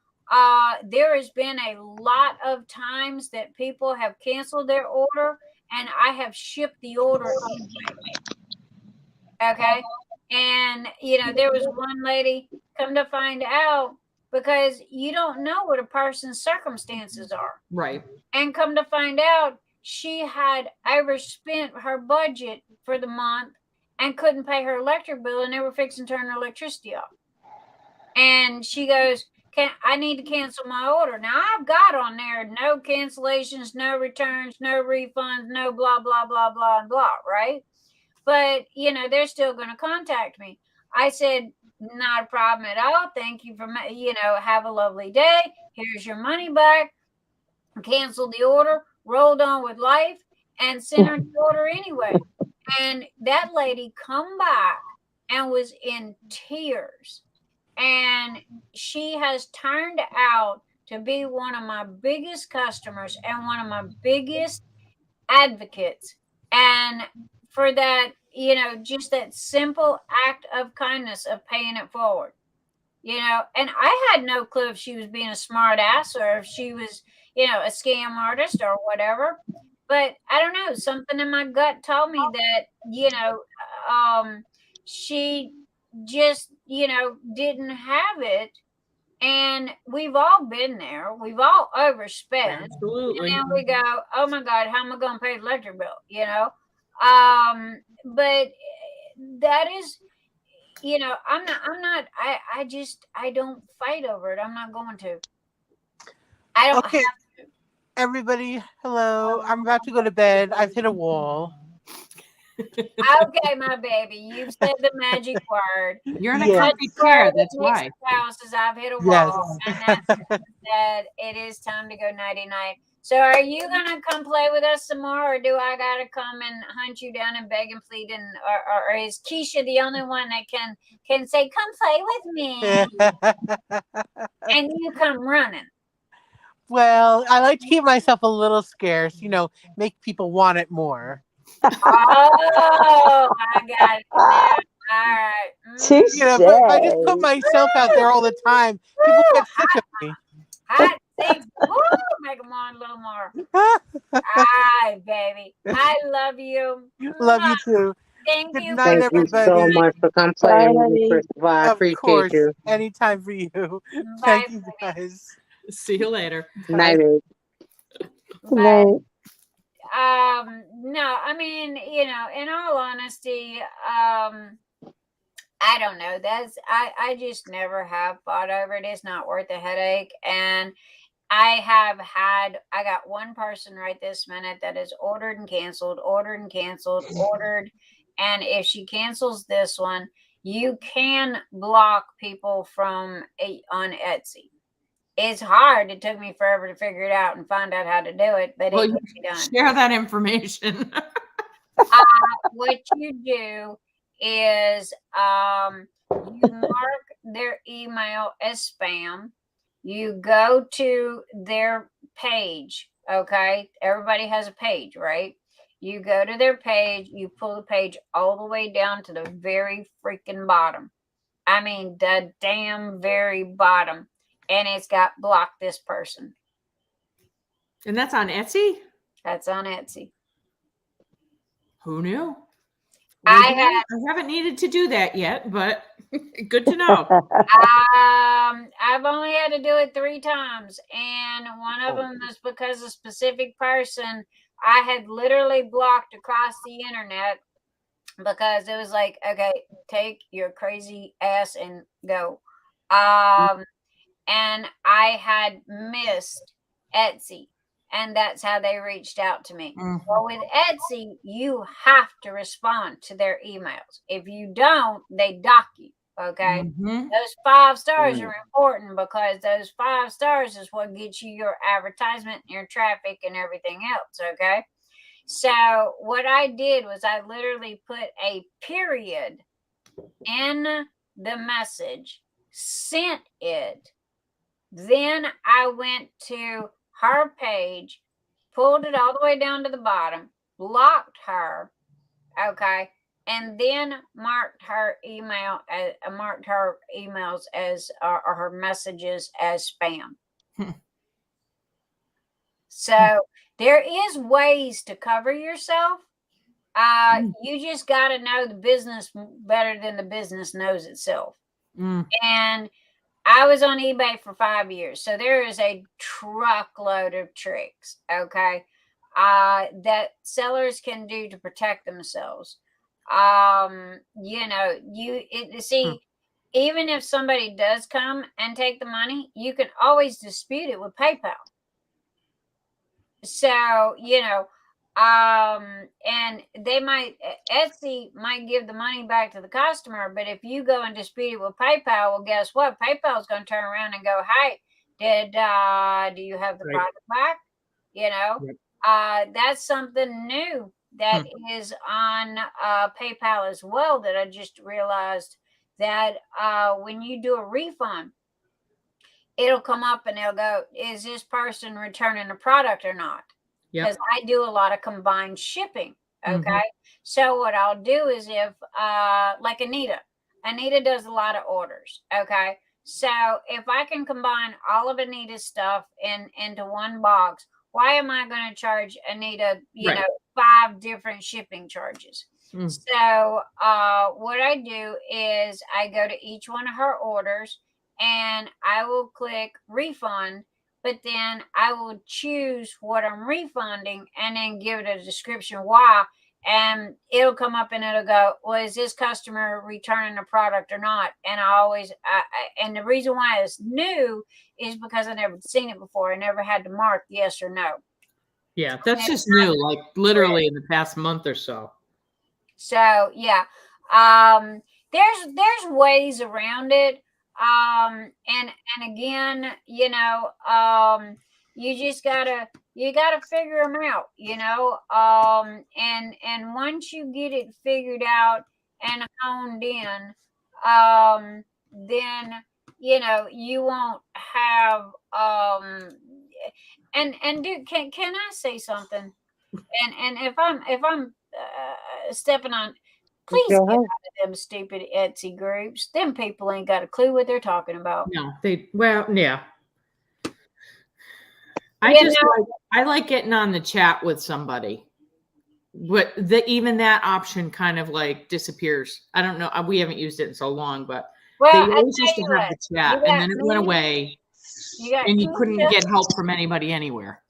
There has been a lot of times that people have canceled their order, and I have shipped the order anyway. Okay. And, there was one lady, come to find out, because you don't know what a person's circumstances are. Right. And come to find out, she had overspent her budget for the month and couldn't pay her electric bill, and they were fixing to turn her electricity off. And she goes, I need to cancel my order. Now, I've got on there no cancellations, no returns, no refunds, no blah, blah, blah, blah, blah, right? But, they're still going to contact me. I said, not a problem at all. Thank you for, have a lovely day. Here's your money back. Canceled the order, rolled on with life, and sent her the order anyway. And that lady come back and was in tears. And she has turned out to be one of my biggest customers and one of my biggest advocates. And for that, just that simple act of kindness of paying it forward, and I had no clue if she was being a smart ass or if she was, a scam artist or whatever. But I don't know, something in my gut told me that, she just, didn't have it. And we've all been there. We've all overspent. Absolutely. And then we go, oh my God, how am I going to pay the electric bill? But that is, I don't fight over it. I'm not going to. I don't have to. Everybody, hello. I'm about to go to bed. I've hit a wall. Okay, my baby, you've said the magic word. You're in a comfy chair. That's why. Houses, I've hit a wall, and that's that. It is time to go nighty night. So, are you gonna come play with us some more, or do I gotta come and hunt you down and beg and plead? And or is Keisha the only one that can say, "Come play with me," and you come running? Well, I like to keep myself a little scarce. Make people want it more. Oh, I got it. All right. I just put myself out there all the time. People get sick of me. Hot things. Woo, make them on a little more. All right, baby. I love you. Love you too. Thank Good you. night, everybody. Thank you so much for coming playing. First of all, I appreciate you. Anytime for you. Bye, Thank you guys. See you later. Night. Bye. No, I mean, in all honesty, I don't know. I just never have fought over it. It's not worth the headache. And I got one person right this minute that is ordered and canceled, ordered. And if she cancels this one, you can block people from on Etsy. It's hard. It took me forever to figure it out and find out how to do it, but it can be done. Share that information. What you do is you mark their email as spam. You go to their page, okay? Everybody has a page, right? You go to their page, you pull the page all the way down to the very freaking bottom. I mean, the damn very bottom. And it's got block this person. And that's on Etsy? That's on Etsy. Who knew? I haven't needed to do that yet, but good to know. I've only had to do it 3 times, and one of them was because a specific person I had literally blocked across the internet because it was like, okay, take your crazy ass and go. And I had missed Etsy. And that's how they reached out to me. Mm-hmm. Well, with Etsy, you have to respond to their emails. If you don't, they dock you. Okay. Mm-hmm. Those 5 stars are important because those 5 stars is what gets you your advertisement, your traffic, and everything else. Okay. So what I did was I literally put a period in the message, sent it. Then I went to her page, pulled it all the way down to the bottom, blocked her, okay, and then marked her emails as or her messages as spam. So there is ways to cover yourself. You just got to know the business better than the business knows itself. And I was on eBay for 5 years, so there is a truckload of tricks, okay, that sellers can do to protect themselves. Even if somebody does come and take the money, you can always dispute it with PayPal. So, and Etsy might give the money back to the customer, but if you go and dispute it with PayPal, well, guess what? PayPal is going to turn around and go, hey, do you have the product back? That's something new that is on PayPal as well that I just realized that when you do a refund, it'll come up and they'll go, is this person returning a product or not? Because I do a lot of combined shipping. Okay. So what I'll do is if like Anita does a lot of orders. Okay. So if I can combine all of Anita's stuff into one box, why am I going to charge Anita, 5 different shipping charges? So what I do is I go to each one of her orders and I will click refund, but then I will choose what I'm refunding and then give it a description why. And it'll come up and it'll go, well, is this customer returning a product or not? And and the reason why it's new is because I never seen it before. I never had to mark yes or no. Yeah, that's just new, like literally in the past month or so. So yeah, there's ways around it. And again, you just gotta figure them out, and once you get it figured out and honed in, then, you won't have, and dude, can I say something? And if I'm stepping on, please get out of them stupid Etsy groups. Them people ain't got a clue what they're talking about. No, yeah. I like getting on the chat with somebody, but even that option kind of like disappears. I don't know. We haven't used it in so long, but they always used to have the chat, and then it went away, and you couldn't get help from anybody anywhere.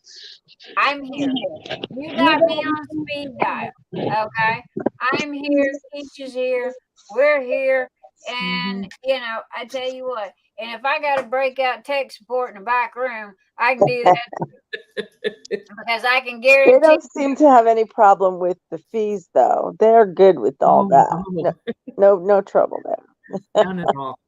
I'm here. You got me on speed dial. Okay. I'm here. Peach is here. We're here. And, I tell you what, And if I got to break out tech support in the back room, I can do that because I can guarantee. They don't seem to have any problem with the fees, though. They're good with all that. No trouble there. None at all.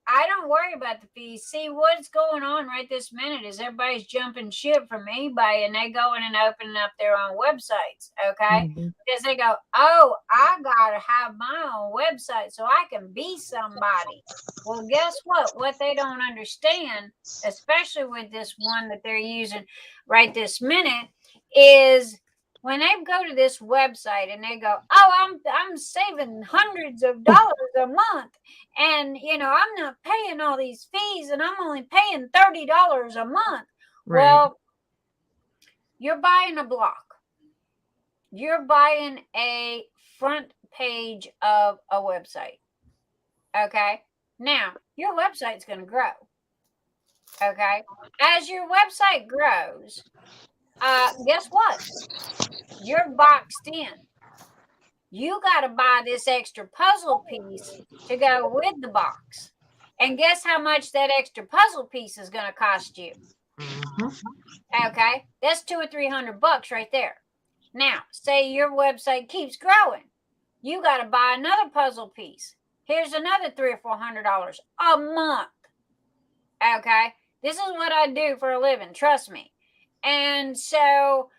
I don't worry about the fees. See, what's going on right this minute is everybody's jumping ship from eBay and they going and opening up their own websites, okay? Because they go, oh, I got to have my own website so I can be somebody. Well, guess what? What they don't understand, especially with this one that they're using right this minute, is when they go to this website and they go, oh, I'm saving hundreds of dollars a month, and I'm not paying all these fees, and I'm only paying $30 a month. Right. Well, you're buying a block. You're buying a front page of a website. Okay. Now your website's going to grow. Okay. As your website grows, guess what? You're boxed in. You got to buy this extra puzzle piece to go with the box. And guess how much that extra puzzle piece is going to cost you? Okay. That's $200 or $300 right there. Now, say your website keeps growing. You got to buy another puzzle piece. Here's another $300 or $400 a month. Okay. This is what I do for a living. Trust me. And so,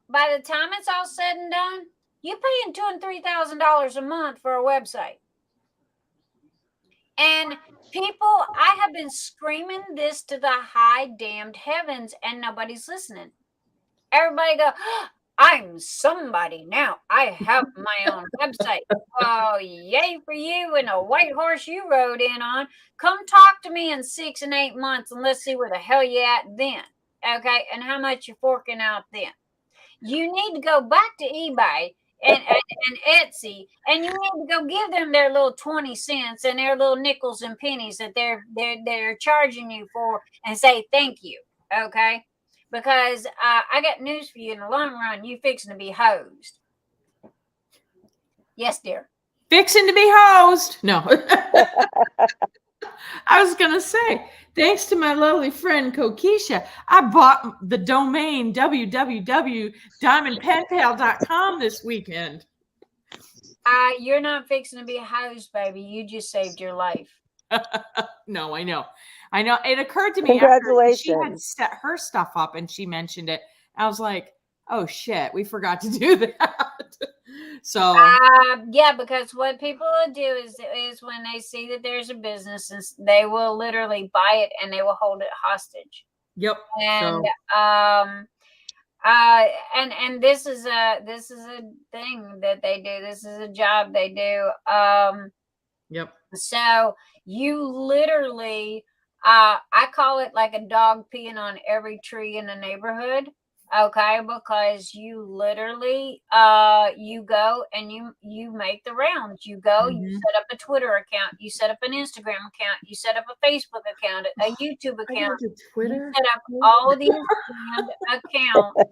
by the time it's all said and done, you're paying $2,000 and $3,000 a month for a website. And people, I have been screaming this to the high damned heavens, and nobody's listening. Everybody go, I'm somebody now. I have my own website. Oh, yay for you and a white horse you rode in on. Come talk to me in 6 and 8 months, and let's see where the hell you at then. Okay, and how much you're forking out then. You need to go back to eBay and Etsy, and you need to go give them their little 20 cents and their little nickels and pennies that they're charging you for, and say thank you. Okay, because I got news for you. In the long run, you fixing to be hosed. Yes, dear. Fixing to be hosed. No. I was going to say, thanks to my lovely friend Kokisha, I bought the domain www.diamondpenpal.com this weekend. You're not fixing to be hosed, baby. You just saved your life. No, I know. It occurred to me Congratulations. After she had set her stuff up and she mentioned it. I was like, oh shit, we forgot to do that. So yeah, because what people will do is when they see that there's a business, and they will literally buy it and they will hold it hostage. Yep. And and this is a thing that they do. This is a job they do. Yep. So you literally, I call it like a dog peeing on every tree in the neighborhood. Okay, because you literally, you go and you make the rounds. You go, you set up a Twitter account, you set up an Instagram account, you set up a Facebook account, a YouTube account, Twitter. You set up all these accounts.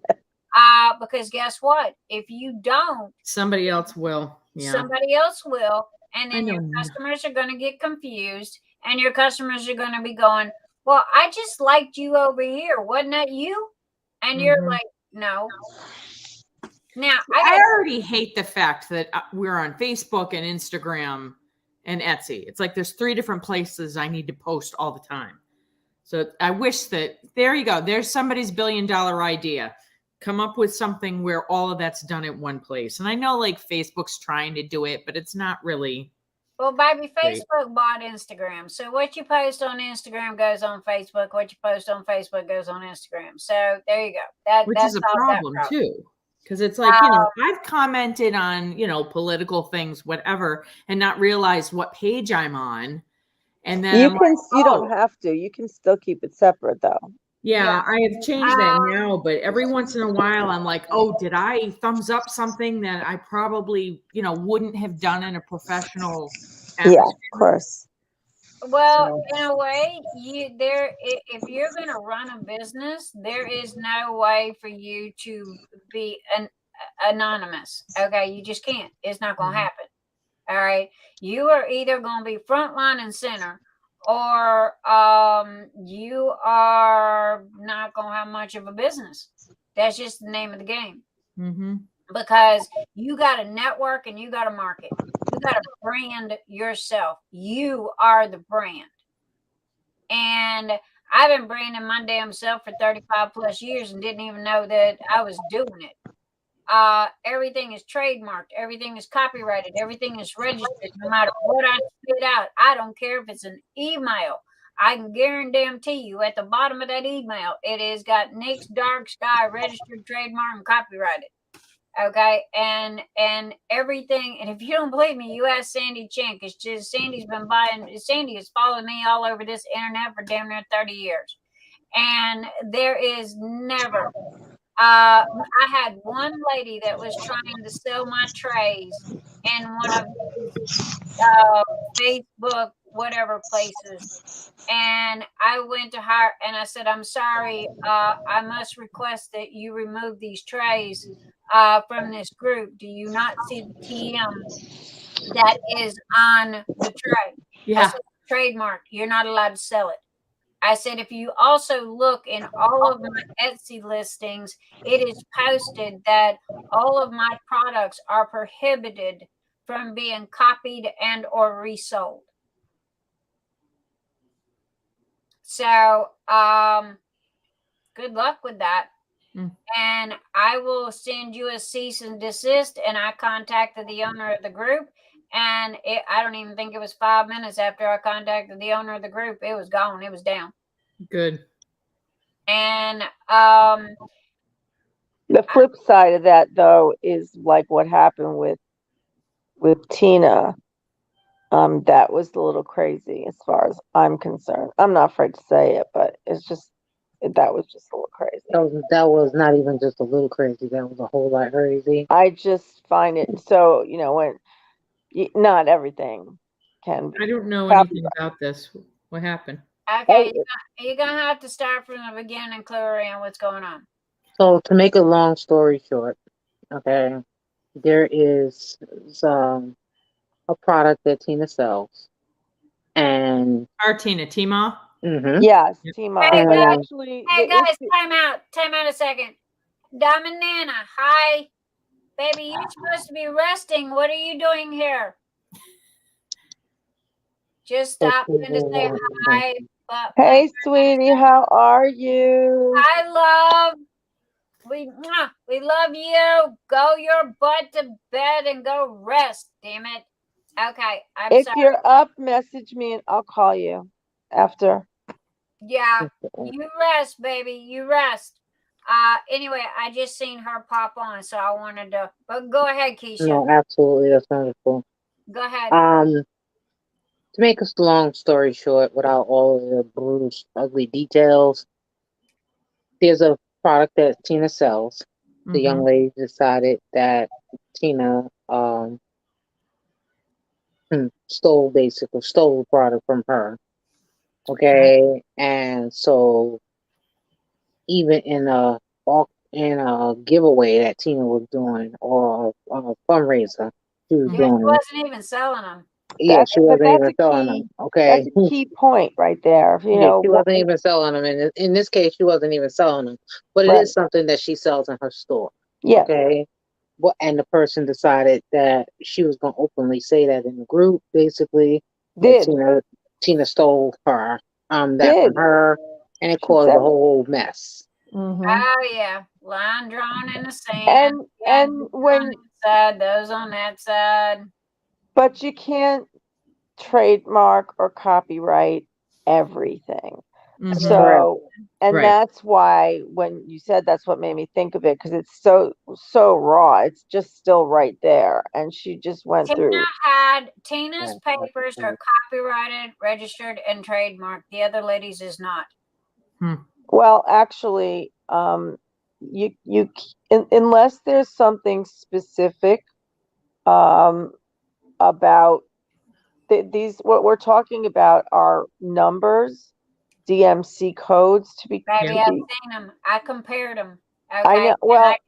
Because guess what? If you don't, somebody else will. Yeah. Somebody else will, and then your customers are going to get confused, and your customers are going to be going, "Well, I just liked you over here, wasn't that you?" And you're like, no. Now, I already hate the fact that we're on Facebook and Instagram and Etsy. It's like there's 3 different places I need to post all the time. So I wish that, there you go. There's somebody's $1 billion idea. Come up with something where all of that's done at one place. And I know like Facebook's trying to do it, but it's not really. Well, baby, Facebook bought Instagram. So what you post on Instagram goes on Facebook. What you post on Facebook goes on Instagram. So there you go. Which is a problem too. Because it's like, I've commented on, political things, whatever, and not realize what page I'm on. And then you don't have to. You can still keep it separate though. Yeah, I have changed that now, but every once in a while I'm like, oh, did I thumbs up something that I probably, wouldn't have done in a professional atmosphere? Yeah, of course. Well, in a way, if you're going to run a business, there is no way for you to be anonymous. Okay, you just can't. It's not going to happen. All right, you are either going to be front line and center, or you are not going to have much of a business. That's just the name of the game. Mm-hmm. Because you got to network and you got to market. You got to brand yourself. You are the brand. And I've been branding my damn self for 35 plus years and didn't even know that I was doing it. Everything is trademarked. Everything is copyrighted. Everything is registered. No matter what I spit out, I don't care if it's an email. I can guarantee you at the bottom of that email, it has got Nick's Dark Sky registered, trademark, and copyrighted. Okay, and everything. And if you don't believe me, you ask Cyndi Chen, because Cyndi has followed me all over this internet for damn near 30 years. And there is never, I had one lady that was trying to sell my trays in one of these Facebook, whatever places. And I went to her and I said, I'm sorry, I must request that you remove these trays from this group. Do you not see the TM that is on the tray? Yeah. I said, trademark, you're not allowed to sell it. I said, if you also look in all of my Etsy listings, it is posted that all of my products are prohibited from being copied and or resold. So, good luck with that. And I will send you a cease and desist. And I contacted the owner of the group. And I don't even think it was 5 minutes after I contacted the owner of the group. It was gone. It was down. Good. And the flip side of that, though, is like what happened with Tina. That was a little crazy as far as I'm concerned. I'm not afraid to say it, but it's just that was just a little crazy. That was not even just a little crazy. That was a whole lot crazy. I just find it so, when not everything can be. I don't know anything about this. What happened? Okay, you're going to have to start from the beginning and clear in what's going on. So to make a long story short, okay, there is a product that Tina sells, and our Tima. Mm-hmm. Yes, Tima. Hey, But guys, actually, time out a second. Diamond Nana, hi, baby. You're supposed to be resting. What are you doing here? Just stop in to say hi. Hey, sweetie, how are you? Hi, love. We love you. Go your butt to bed and go rest. Damn it. Okay, if sorry. you're up, message me and I'll call you after. Yeah, you rest, baby. You rest. Anyway, I just seen her pop on, so I wanted to. But go ahead, Keisha. No, absolutely, that's wonderful. Go ahead. To make a long story short, without all of the bruised, ugly details, there's a product that Tina sells. Mm-hmm. The young lady decided that Tina stole the product from her. Okay, and so even in a giveaway that Tina was doing, or a fundraiser she was doing, she wasn't even selling them. Yeah, she wasn't even selling them. Okay, that's a key point right there. She wasn't even selling them. And in this case, she wasn't even selling them. But it is something that she sells in her store. Yeah. Okay. Well, and the person decided that she was going to openly say that in the group, basically. Tina stole that from her, and it caused a whole mess. Mm-hmm. Oh yeah, line drawn in the sand. And when on that side, those on that side. But you can't trademark or copyright everything. Mm-hmm. So, and that's why when you said, that's what made me think of it, because it's so raw. It's just still right there, and she just went through. Tina's papers are copyrighted, registered, and trademarked. The other ladies is not. Well, actually, you unless there's something specific about these, what we're talking about are numbers, DMC codes to be. Baby, I've seen them. I compared them. Okay? I know. Well, I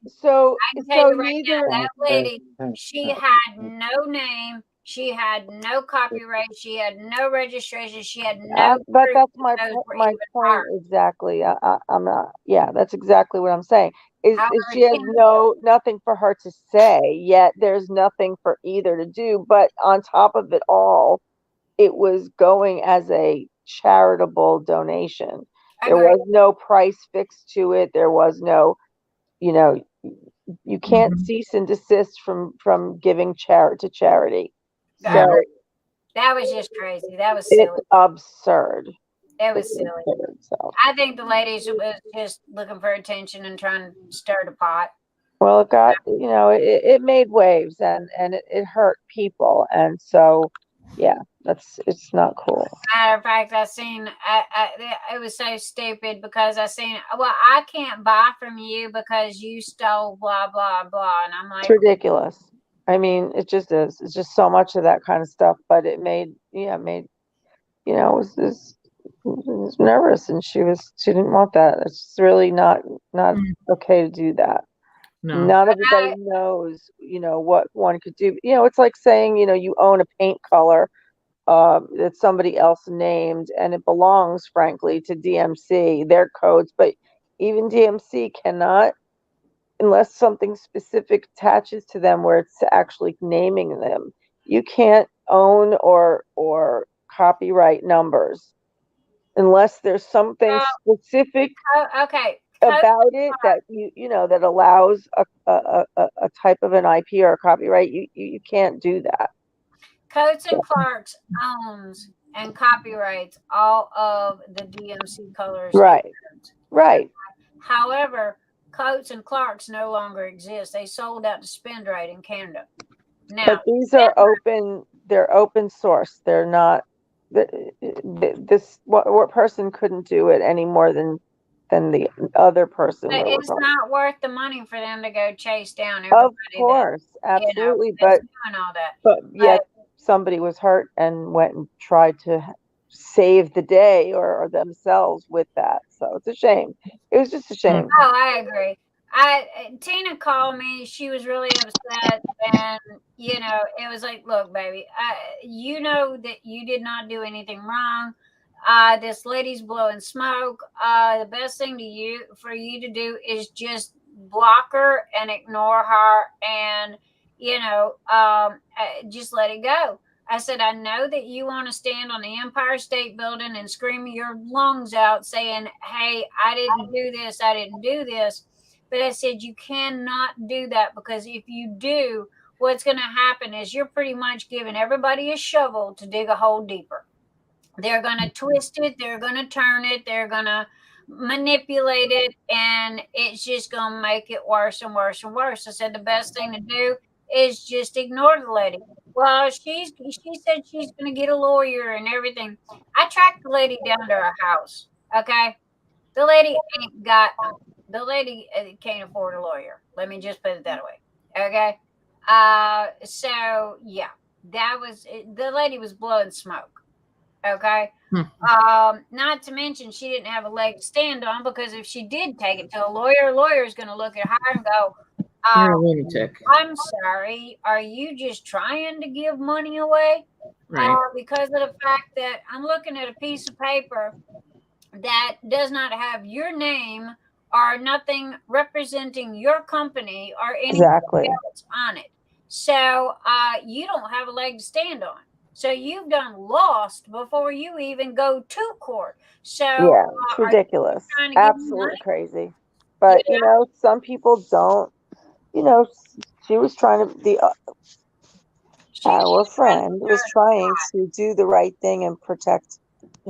can tell you right now, that lady, she had no name, She had no copyright. She had no registration. She had no. But proof that's that those were my even point hers. exactly. I'm not. Yeah, that's exactly what I'm saying. Is However, she has Kendra, nothing for her to say, yet there's nothing for either to do. But on top of it all, it was going as a charitable donation. There agreed. was no price fixed to it. There was no, you know, you can't cease and desist from giving to charity. I So agree. That was just crazy. That was it's silly. absurd. It was It's silly. absurd. So. I think the ladies was just looking for attention and trying to stir the pot. Well, it got, it made waves and it hurt people. And so, yeah, it's not cool. Matter of fact, it was so stupid because I seen, well, I can't buy from you because you stole blah, blah, blah. And I'm like, It's ridiculous. I mean, it just is. It's just so much of that kind of stuff. But it made, it was nervous, and she didn't want that. It's really not okay to do that. No. Not everybody knows, what one could do. It's like saying, you own a paint color that somebody else named, and it belongs, frankly, to DMC, their codes. But even DMC cannot, unless something specific attaches to them where it's actually naming them. You can't own or copyright numbers unless there's something specific okay. about it that that allows a type of an IP or a copyright. You can't do that. Coates and Clark's owns and copyrights all of the DMC colors. Right. However, Coates and Clark's no longer exist. They sold out to Spinrite in Canada. Now, but these are open. They're open source. They're not. What person couldn't do it any more than the other person. But it's not worth the money for them to go chase down everybody. Of course, absolutely. But doing all that. But yet somebody was hurt and went and tried to save the day or themselves with that. So it's a shame. It was just a shame. Oh, I agree. Tina called me. She was really upset, and it was like, look, baby, you know that you did not do anything wrong. This lady's blowing smoke. The best thing for you to do is just block her and ignore her, and just let it go. I said, I know that you want to stand on the Empire State Building and scream your lungs out saying, hey, I didn't do this. I didn't do this. But I said, you cannot do that, because if you do, what's going to happen is you're pretty much giving everybody a shovel to dig a hole deeper. They're going to twist it. They're going to turn it. They're going to manipulate it. And it's just going to make it worse and worse and worse. I said, the best thing to do is just ignore the lady. Well, she said she's going to get a lawyer and everything. I tracked the lady down to her house. Okay. The lady the lady can't afford a lawyer. Let me just put it that way. Okay. So yeah, the lady was blowing smoke. Okay. Not to mention she didn't have a leg to stand on, because if she did take it to a lawyer is going to look at her and go, you're a lunatic. I'm sorry. Are you just trying to give money away? Right. Because of the fact that I'm looking at a piece of paper that does not have your name or nothing representing your company or anything else on it. So you don't have a leg to stand on. So you've done lost before you even go to court. So yeah, it's ridiculous. Absolutely crazy. But some people don't. She was trying to our friend was trying to do the right thing and protect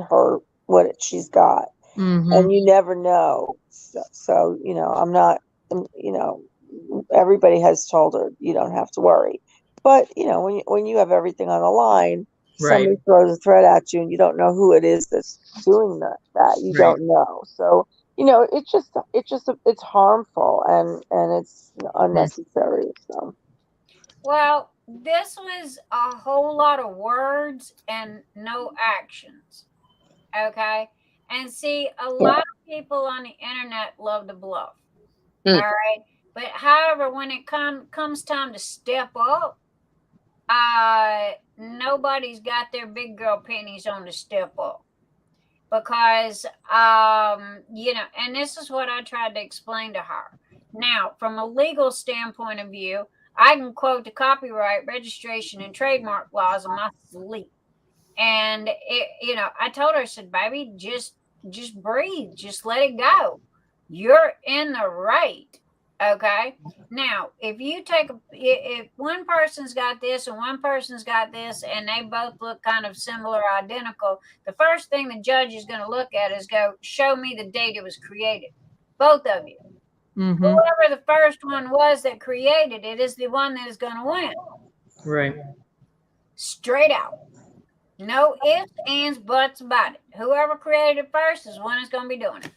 her, what she's got. And you never know. So I'm not, everybody has told her you don't have to worry. But when you have everything on the line, somebody throws a threat at you and you don't know who it is that's doing that you don't know. So it's harmful and it's unnecessary. So well, this was a whole lot of words and no actions. Okay. And see, a lot of people on the internet love to bluff. All right. But however, when it comes time to step up, nobody's got their big girl panties on the step up. Because, and this is what I tried to explain to her. Now, from a legal standpoint of view, I can quote the copyright, registration, and trademark laws in my sleep. And, I told her, I said, baby, just breathe. Just let it go. You're in the right. Okay. Now, if one person's got this and one person's got this, and they both look kind of similar, identical, the first thing the judge is going to look at is go, show me the date it was created. Both of you. Mm-hmm. Whoever the first one was that created it is the one that is going to win. Right. Straight out. No ifs, ands, buts about it. Whoever created it first is the one that's going to be doing it.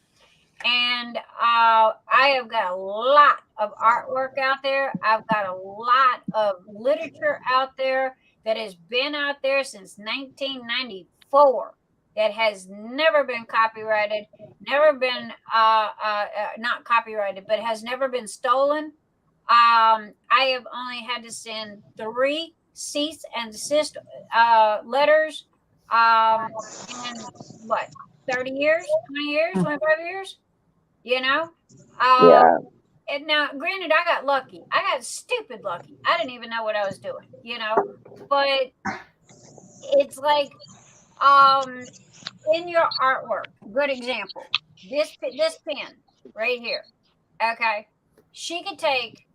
And I have got a lot of artwork out there. I've got a lot of literature out there that has been out there since 1994 that has never been copyrighted, never been not copyrighted, but has never been stolen. I have only had to send 3 cease and desist letters in what, 30 years, 20 years, 25 years? Yeah. And now, granted, I got lucky. I got stupid lucky. I didn't even know what I was doing, But it's like, in your artwork, good example. This pen right here. Okay, she could take.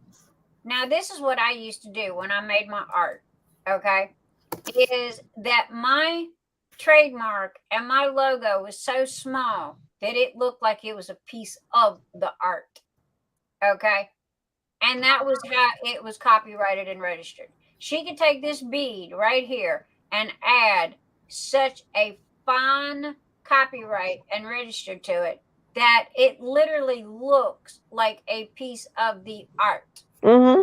Now, this is what I used to do when I made my art. Okay, is that my trademark and my logo was so small that it looked like it was a piece of the art. Okay. And that was how it was copyrighted and registered. She could take this bead right here and add such a fine copyright and register to it that it literally looks like a piece of the art. Mm-hmm.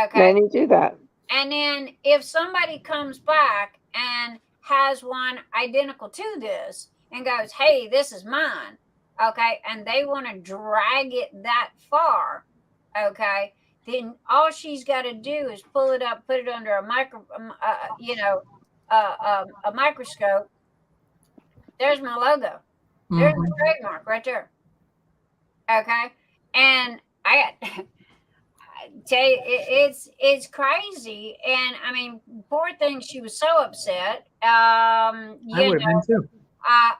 Okay. Many do that. And then if somebody comes back and has one identical to this and goes, hey, this is mine, okay, and they want to drag it that far, okay, then all she's got to do is pull it up, put it under a microscope. There's my logo. There's my trademark right there. Okay, and I got. Tell you, it's crazy, and I mean, poor thing, she was so upset. I would have been too. Hi,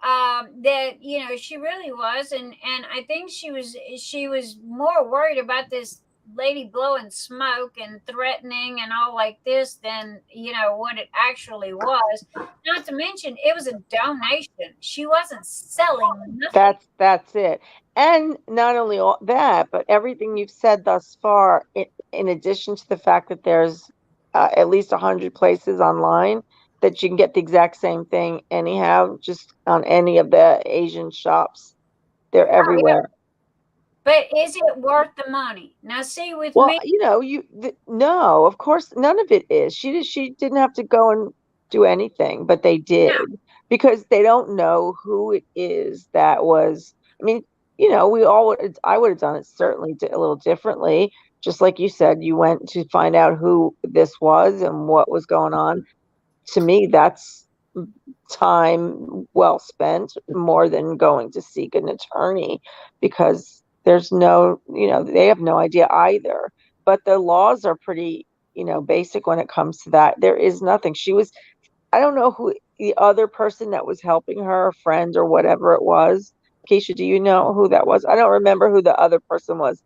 Bonnie. That she really was, and I think she was more worried about this lady blowing smoke and threatening and all like this than what it actually was. Not to mention, it was a donation. She wasn't selling nothing. That's it. And not only all that, but everything you've said thus far, in addition to the fact that there's at least 100 places online that you can get the exact same thing anyhow, just on any of the Asian shops. They're everywhere. But is it worth the money? Now, see, with me, no, of course, none of it is. She didn't have to go and do anything, but they did because they don't know who it is that was. I mean, I would have done it certainly a little differently. Just like you said, you went to find out who this was and what was going on. To me, that's time well spent, more than going to seek an attorney, because there's no, they have no idea either. But the laws are pretty, basic when it comes to that. There is nothing. I don't know who the other person that was helping her, a friend or whatever it was. Keisha, do you know who that was? I don't remember who the other person was.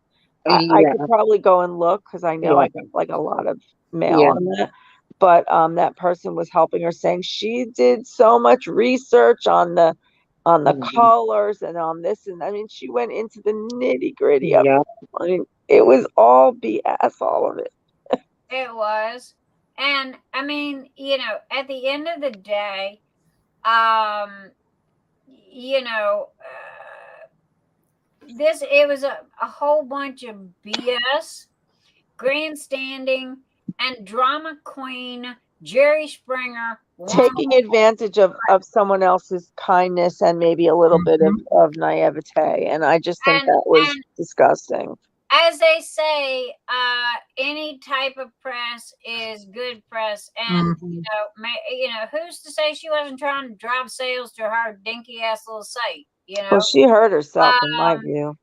I could probably go and look because I know I got like a lot of mail on that. But that person was helping her, saying she did so much research on the colors and on this, and I mean, she went into the nitty gritty of it. I mean, it was all BS, all of it. It was, and I mean, at the end of the day, it was a whole bunch of BS, grandstanding, and drama queen Jerry Springer taking advantage of someone else's kindness and maybe a little bit of naivete, and I just think that was disgusting. as they say, any type of press is good press, and you know, who's to say she wasn't trying to drive sales to her dinky ass little site? You know, Well, she hurt herself, in my view.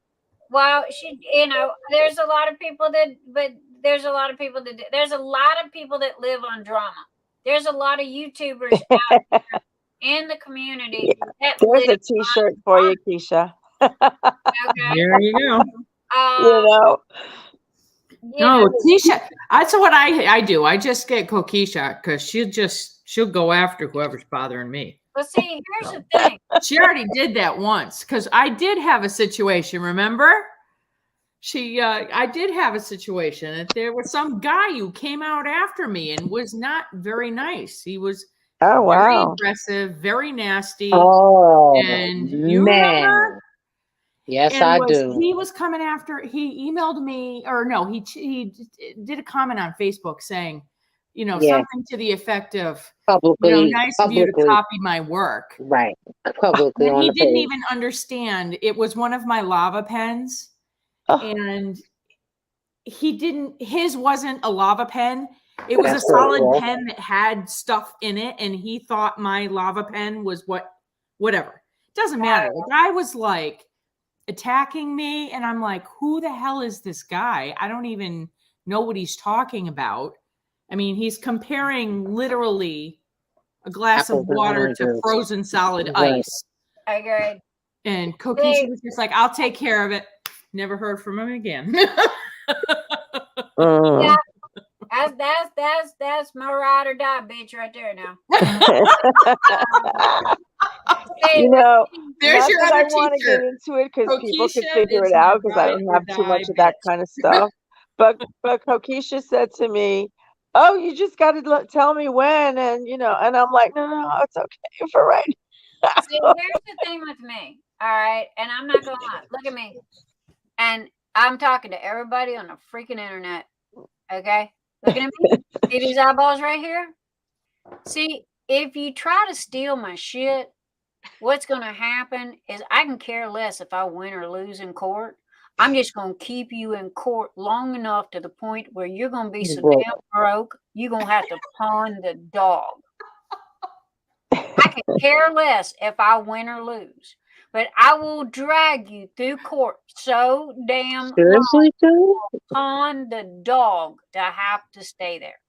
Well, she, you know, there's a lot of people that, but there's a lot of people that, there's a lot of people that live on drama. There's a lot of YouTubers out there in the community. Yeah. There's a T-shirt for you, Keisha. Okay. There you go. You know. No, Keisha. That's what I do. I just get Kokisha because she'll go after whoever's bothering me. Well, see, here's the thing. She already did that once because I did have a situation. Remember? I did have a situation that there was some guy who came out after me and was not very nice. He was very aggressive, very nasty. Oh, and you remember? Yes, I do. He was coming after. He emailed me, or no, he did a comment on Facebook saying, you know, something to the effect of, publicly, you know, nice of you to copy my work. Right. Publicly. And he didn't even understand. It was one of my lava pens. And his wasn't a lava pen. It was a solid pen that had stuff in it. And he thought my lava pen was whatever. It doesn't matter. The guy was like attacking me. And I'm like, who the hell is this guy? I don't even know what he's talking about. I mean, he's comparing literally a glass of water to frozen solid ice. I agree. And Kokisha was just like, I'll take care of it. Never heard from him again. Yeah, that's my ride or die bitch right there now. You know, there's your other I want to get into it because people can figure it out because I don't have too much of that kind of stuff. But Kokisha said to me, "Oh, you just got to tell me when," and you know, and I'm like, "No, it's okay for right now." See, here's the thing with me, all right, and I'm not gonna lie. Look at me, and I'm talking to everybody on the freaking internet. Okay, looking at me. See these eyeballs right here? See, if you try to steal my shit, what's gonna happen is I can care less if I win or lose in court. I'm just going to keep you in court long enough to the point where you're going to be so damn broke, you're going to have to pawn the dog. I can care less if I win or lose, but I will drag you through court so damn seriously, pawn the dog to have to stay there.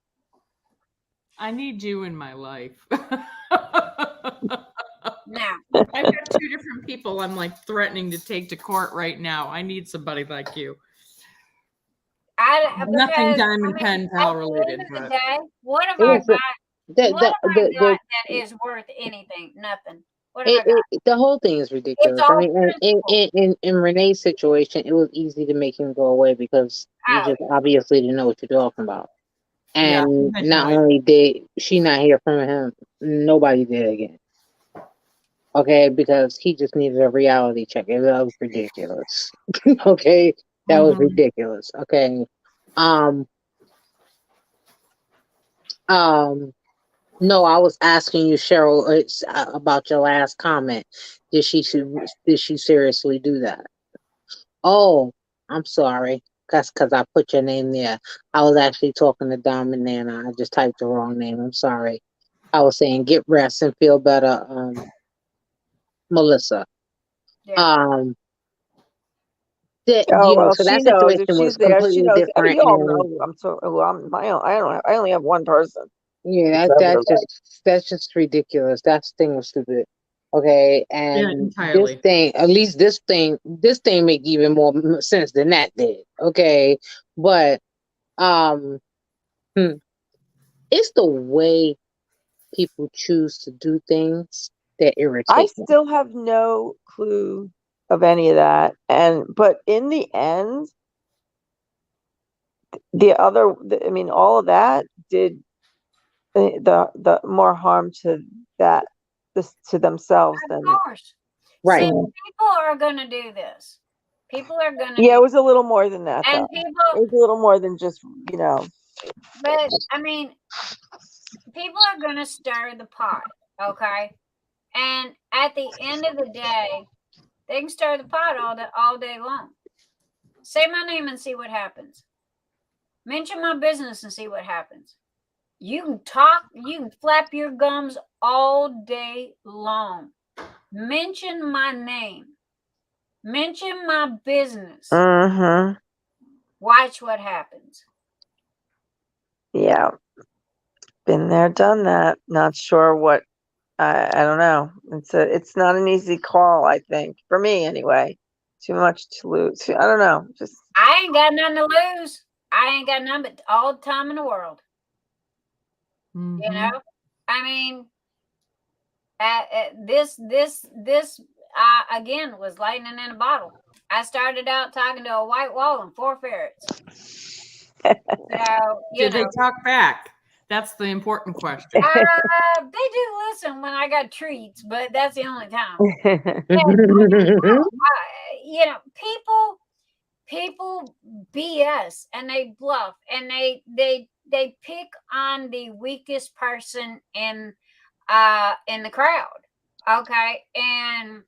I need you in my life. Now, I've got two different people I'm like threatening to take to court right now. I need somebody like you. Nothing diamond pen pal related. But what have I got? That is worth anything? Nothing. What have I got? The whole thing is ridiculous. I mean, in Renee's situation, it was easy to make him go away because you just obviously didn't know what you're talking about. And not only did she not hear from him, nobody did again. Okay, because he just needed a reality check. That was ridiculous. Okay, that was ridiculous. Okay, no, I was asking you, Cheryl, about your last comment. Did she seriously do that? Oh, I'm sorry. That's because I put your name there. I was actually talking to Dom and Nana. I just typed the wrong name. I'm sorry. I was saying get rest and feel better. Melissa. Yeah. So that situation was completely different. You all know I only have one person. Yeah, that's just ridiculous. That thing was stupid. Okay, and this thing, at least this thing make even more sense than that did. Okay, but it's the way people choose to do things that irritate I still have no clue of any of that. But in the end, all of that did the more harm to themselves than. Of course. Right. See, people are going to do this. People are going to. Yeah, it was a little more than that. And it was a little more than just, you know. But I mean, people are going to stir the pot, okay? And at the end of the day, they can stir the pot all day long. Say my name and see what happens. Mention my business and see what happens. You can talk, you can flap your gums all day long. Mention my name. Mention my business. Mm-hmm. Watch what happens. Yeah. Been there, done that. Not sure what I don't know. It's not an easy call, I think. For me anyway. Too much to lose. I don't know. Just I ain't got nothing to lose. I ain't got nothing but all the time in the world. Mhm. You know? I mean, this again was lightning in a bottle. I started out talking to a white wall and 4 ferrets. So, Did they talk back? That's the important question. They do listen when I got treats, but that's the only time. People BS and they bluff and they pick on the weakest person in the crowd. Okay, and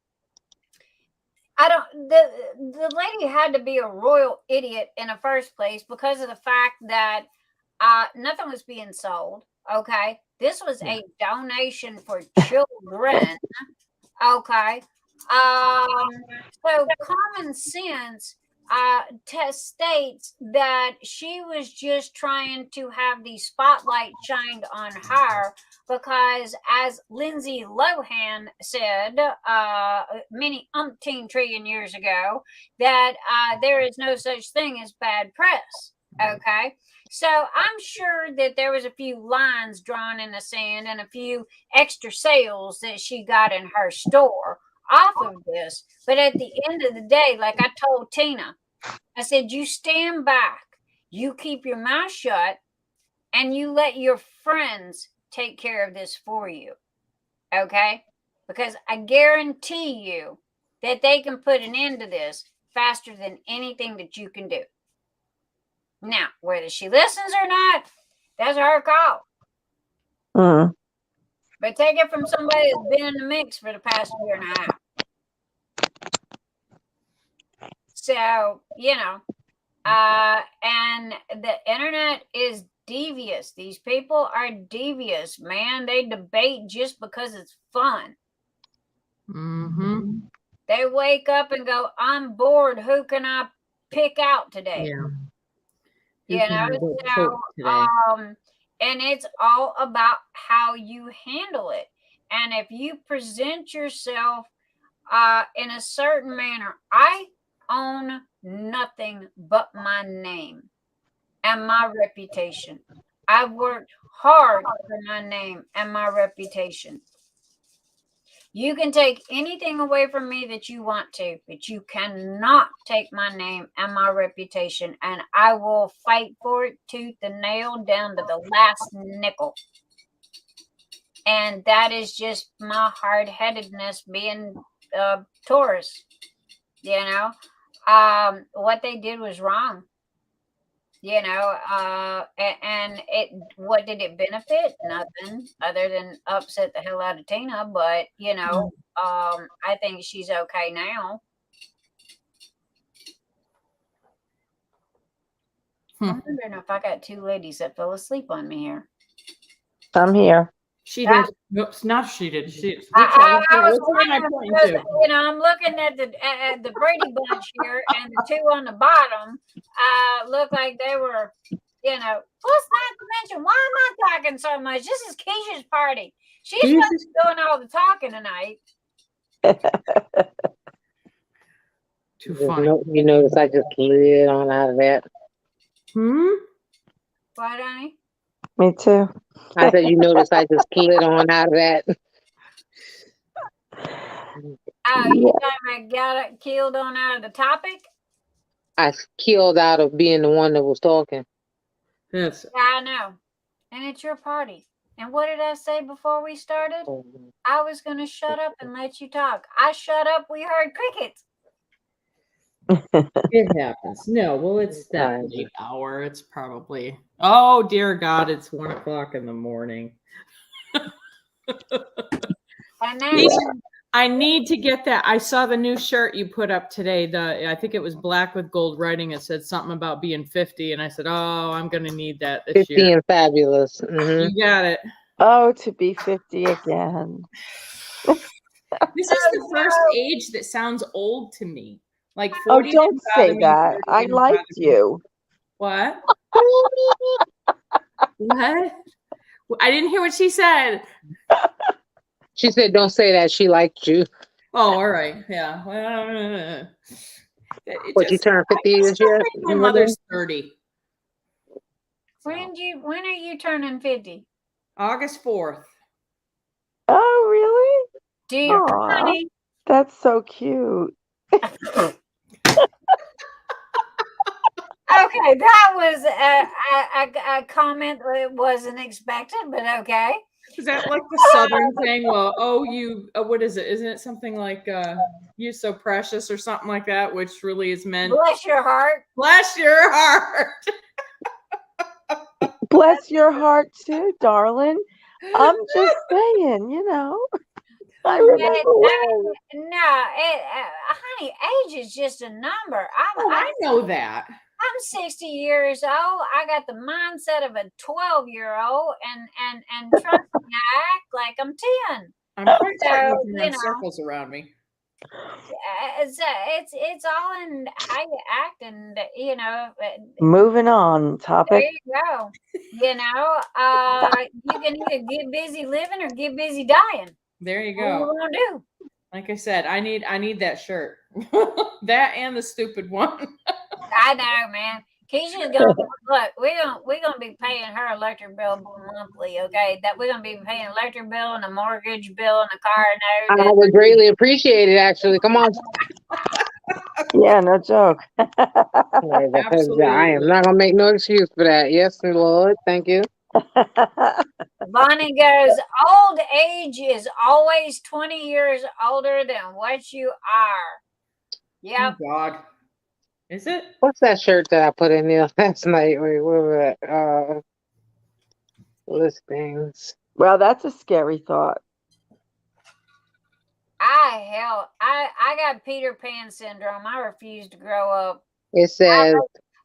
the lady had to be a royal idiot in the first place because of the fact that nothing was being sold. Okay, this was a donation for children. Okay, so common sense states that she was just trying to have the spotlight shined on her because, as Lindsay Lohan said many umpteen trillion years ago, that there is no such thing as bad press. Okay, so I'm sure that there was a few lines drawn in the sand and a few extra sales that she got in her store off of this. But at the end of the day, like I told Tina, I said, you stand back, you keep your mouth shut, and you let your friends take care of this for you. Okay? Because I guarantee you that they can put an end to this faster than anything that you can do. Now, whether she listens or not, that's her call. Mm. But take it from somebody that's been in the mix for the past year and a half. So, and the internet is devious. These people are devious, man. They debate just because it's fun. Mm-hmm. They wake up and go, I'm bored. Who can I pick out today? Yeah. And it's all about how you handle it. And if you present yourself in a certain manner, I own nothing but my name and my reputation. I've worked hard for my name and my reputation. You can take anything away from me that you want to, but you cannot take my name and my reputation, and I will fight for it tooth and nail down to the last nickel. And that is just my hard-headedness being Taurus. What they did was wrong. And what did it benefit? Nothing other than upset the hell out of Tina. But I think she's okay now. I'm wondering if I got 2 ladies that fell asleep on me here. I'm here. She did. Oops, not she did. I was wondering because, I'm looking at the Brady Bunch here, and the 2 on the bottom look like they were, Let's not to mention, why am I talking so much? This is Keisha's party. She's supposed to be doing all the talking tonight. Too funny. You notice I just slid on out of that. What, honey? Me too. I said, you notice I just slid on out of that. You talking about killed on out of the topic? I killed out of being the one that was talking. Yes. Yeah, I know. And it's your party. And what did I say before we started? I was going to shut up and let you talk. I shut up. We heard crickets. It happens. No, well, it's that late hour. It's probably, oh, dear God, it's 1:00 in the morning. And then I need to get that. I saw the new shirt you put up today. I think it was black with gold writing. It said something about being 50. And I said, oh, I'm going to need that this 50 year. and fabulous. Mm-hmm. You got it. Oh, to be 50 again. This is the first age that sounds old to me. Like 40. Oh, don't say that. 30 I liked you. What? What? I didn't hear what she said. She said, don't say that. She liked you. Oh, all right. Yeah. Well, What, you turned 50 this year? My mother's 30. When are you turning 50? August 4th. Oh, really? Do you, Aw, honey? that's so cute. Okay, that was a comment that wasn't expected, but okay. Is that like the Southern thing? Well, what is it? Isn't it something like you're so precious or something like that, which really is meant. Bless your heart. Bless your heart. Bless your heart too, darling. I'm just saying, I remember when. No, honey, age is just a number. I know that. I'm 60 years old. I got the mindset of a 12-year-old, and trust me, I act like I'm 10. I'm quite starting to run circles around me. It's all in how you act, and Moving on topic. there you go. You can either get busy living or get busy dying. There you What are go. you gonna do? Like I said, I need that shirt. That and the stupid one. I know, man. Keisha's gonna look. We're gonna be paying her electric bill monthly. Okay, that we're gonna be paying electric bill and a mortgage bill and a car note. I would greatly appreciate it, actually. Come on. Yeah, no joke. Absolutely. I am not going to make no excuse for that. Yes, Lord. Thank you. Bonnie goes, old age is always 20 years older than what you are. Yep. Oh, God. Is it? What's that shirt that I put in there last night? Wait, where was that? Listings. Well, that's a scary thought. I got Peter Pan syndrome. I refuse to grow up. It says,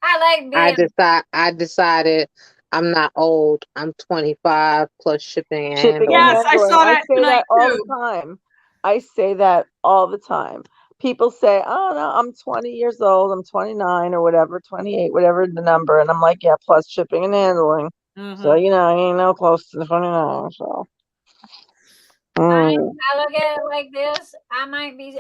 I like being. I decided I'm not old. I'm 25 plus shipping and Shipping handling. and Yes, I handling. saw that I say tonight, that all too. the time. I say that all the time. People say, oh, no, I'm 20 years old. I'm 29 or whatever, 28, whatever the number. And I'm like, yeah, plus shipping and handling. Mhm. So, I ain't no close to 29. So. I look at it like this. I might be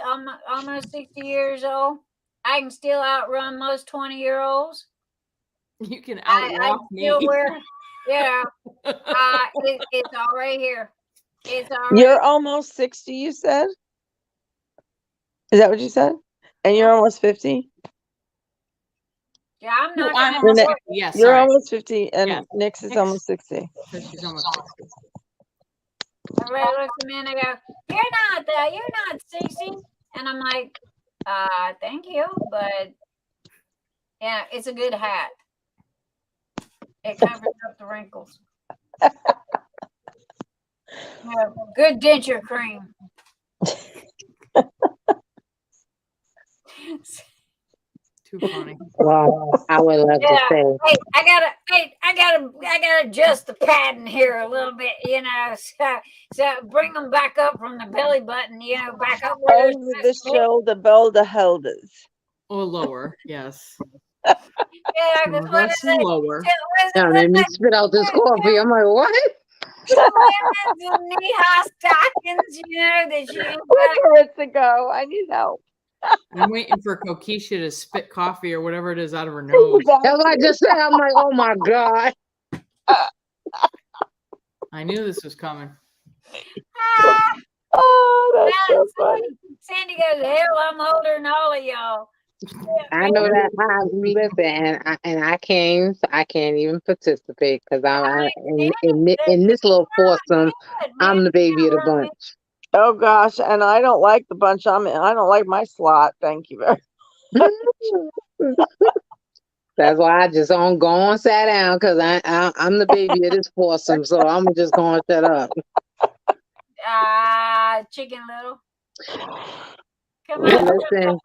almost 60 years old. I can still outrun most 20-year-olds. You can I outwalk me. still wear, it's all right here. It's all right. You're almost 60, you said? Is that what you said? And you're almost 50? Yeah, I'm No, not. I'm gonna almost work. 50. Yes, You're sorry. almost 50, and Yes. Nix is Nix. almost 60. So she's almost 50. Everybody looks at me and they go, you're not 60. And I'm like, thank you, but yeah, it's a good hat. It covers up the wrinkles. Good denture cream. Too funny. Well, I would love to say. Hey, I gotta adjust the padding here a little bit, so bring them back up from the belly button, back up where Over the shoulder, boulder holders. Or lower, yes. Yeah, Some because of what us is it? lower. Yeah, made me spit out this coffee. I'm like, what? Women's knee-high stockings, that you Where to go? I need help. I'm waiting for Kokisha to spit coffee or whatever it is out of her nose. That's what I just said. I'm like, oh my God. I knew this was coming. Oh, that's so funny. Sandy goes, hell, I'm older than all of y'all. I know that listen, and I can't even participate because I'm in this little foursome. I'm the baby of the bunch. Oh gosh, and I don't like the bunch I'm in. I don't like my slot. Thank you very much. That's why I just go on, sat down because I'm the baby of this foursome, so I'm just going to shut up. Chicken Little. Come on. Listen,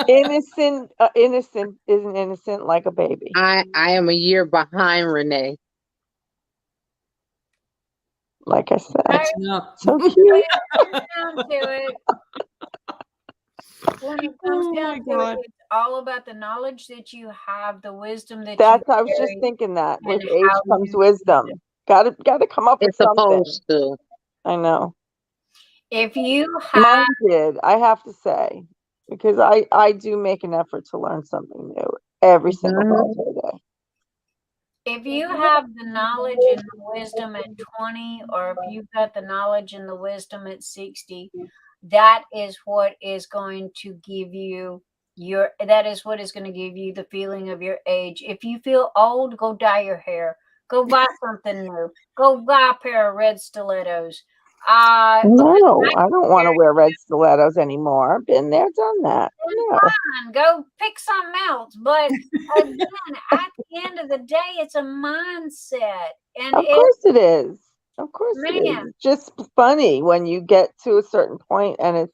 innocent isn't innocent like a baby. I am a year behind Renee. Like I said, No. so cute. When it comes down to it, it's all about the knowledge that you have, the wisdom that That's you I was just carry, thinking that with and age how comes you wisdom. use it. Gotta come up with It's something. supposed to. I know. If you Mine have, did, I have to say, because I do make an effort to learn something new every single day. if you have the knowledge and the wisdom at 20, or if you've got the knowledge and the wisdom at 60, that is what is going to give you the feeling of your age. If you feel old, go dye your hair. Go buy something new. Go buy a pair of red stilettos. No, I don't want to wear red stilettos anymore. Been there, done that. No. Fine, go pick something else. But again, at the end of the day, it's a mindset. And Of course it is. Of course it is. man, It's just funny when you get to a certain point and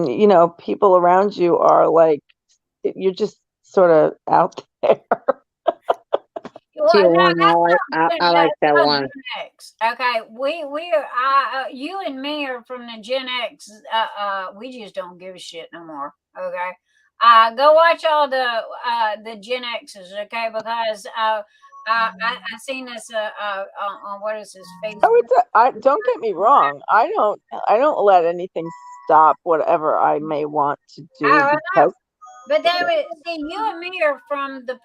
you know, people around you are like, you're just sort of out there. well, I like that one. Gen X. Okay, we are you and me are from the Gen X. We just don't give a shit no more. Okay, go watch all the Gen X's. Okay, because I seen this on what is this Facebook? Oh, don't get me wrong. I don't let anything stop whatever I may want to do because. But they would see you and me are from the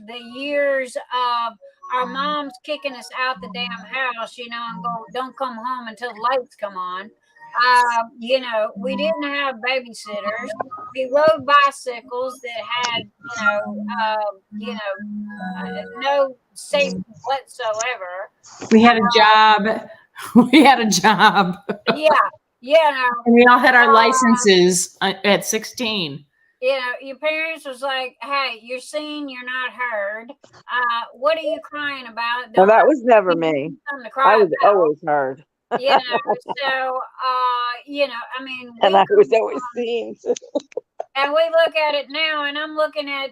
the years of our moms kicking us out the damn house, you know, and go, don't come home until the lights come on. You know, we didn't have babysitters. We rode bicycles that had, no safety whatsoever. We had a job. We had a job. Yeah. And we all had our licenses at 16. You know, your parents was like, hey, you're seen, you're not heard. What are you crying about? No, that was never me. I was always heard. You know, so, I mean. And I was always seen. And we look at it now, and I'm looking at,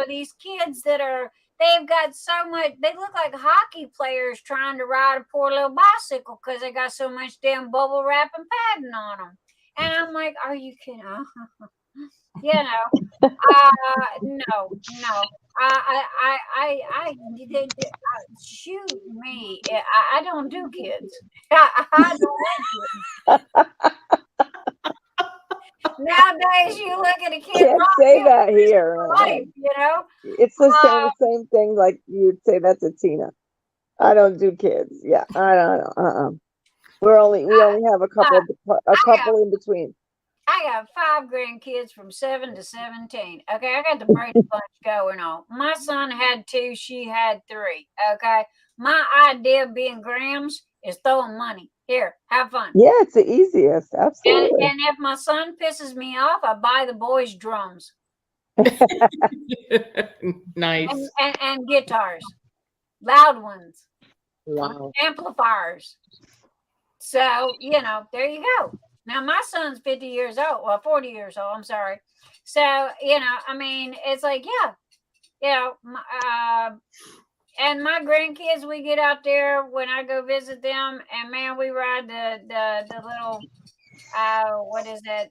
these kids they've got so much, they look like hockey players trying to ride a poor little bicycle because they got so much damn bubble wrap and padding on them. And I'm like, are you kidding? No. Shoot me. I don't do kids. I don't do kids. Nowadays, you look at a kid. Can't say that here. Life, it's the same thing. Like you'd say that's a Tina. I don't do kids. Yeah, I don't. We only have a couple in between. I got 5 grandkids from 7 to 17. Okay, I got the Brady Bunch going on. My son had 2, she had 3. Okay, my idea of being Grams is throwing money. Here, have fun. Yeah, it's the easiest. Absolutely. And if my son pisses me off, I buy the boys drums. Nice. And guitars, loud ones. Wow. Amplifiers. So, there you go. Now, my son's 50 years old. Well, 40 years old. I'm sorry. So, I mean, it's like, and my grandkids, we get out there when I go visit them, and man, we ride the little, what is that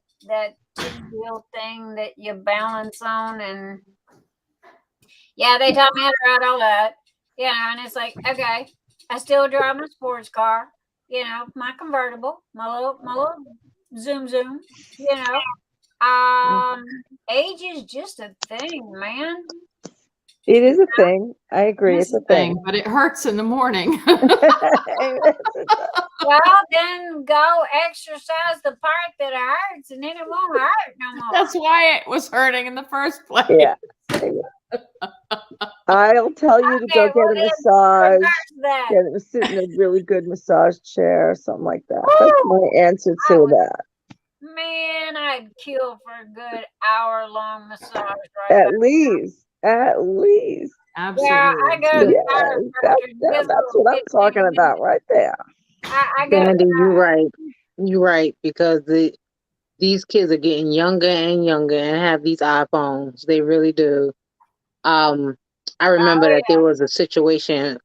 two-wheel thing that you balance on, and they taught me how to ride all that, and it's like, okay, I still drive my sports car, my convertible, my little zoom, age is just a thing, man. It is a thing. I agree. It's a thing. But it hurts in the morning. Well, then go exercise the part that hurts, and then it won't hurt no more. That's why it was hurting in the first place. Yeah. I'll tell you to go get a massage. Sit in a really good massage chair or something like that. That's my answer to that. Man, I'd kill for a good hour-long massage At least. Absolutely. Yeah, I go to that's what I'm talking about right there. I go Sandy, you're right. You're right, because these kids are getting younger and younger and have these iPhones. They really do. I remember that there was a situation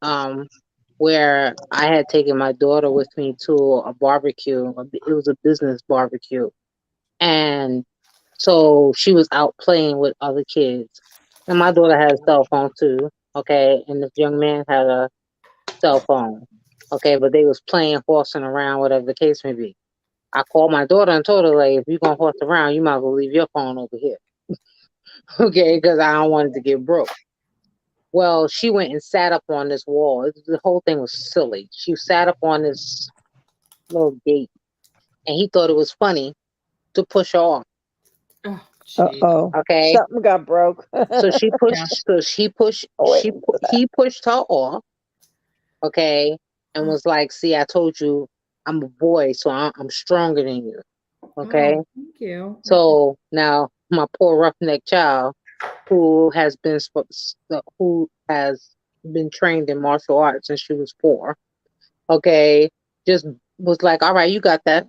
where I had taken my daughter with me to a barbecue. It was a business barbecue. And so she was out playing with other kids. And my daughter had a cell phone too, okay? And this young man had a cell phone, okay? But they was playing, horsing around, whatever the case may be. I called my daughter and told her, like, if you're going to horse around, you might as well leave your phone over here, okay? Because I don't want it to get broke. Well, she went and sat up on this wall. The whole thing was silly. She sat up on this little gate, and he thought it was funny to push her off. Oh, Uh-oh. Okay. Something got broke. So she pushed. So he pushed her off. Okay, and was like, "See, I told you, I'm a boy, so I'm stronger than you." Okay. Oh, thank you. So now my poor roughneck child, who has been trained in martial arts since she was 4, okay, just was like, "All right, you got that,"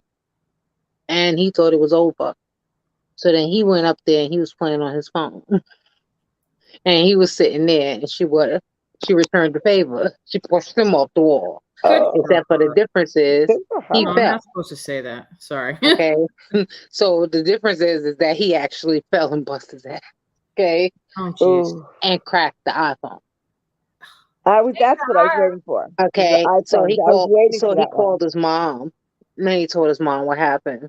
and he thought it was over. So then he went up there and he was playing on his phone, and he was sitting there, and she returned the favor. She pushed him off the wall. Except for the difference is he I'm fell. not supposed to say that. Sorry. Okay. So the difference is that he actually fell and busted his ass. Okay. Oh, jeez. And cracked the iPhone. That's what I was waiting for. Okay. So he called. Called his mom. And then he told his mom what happened.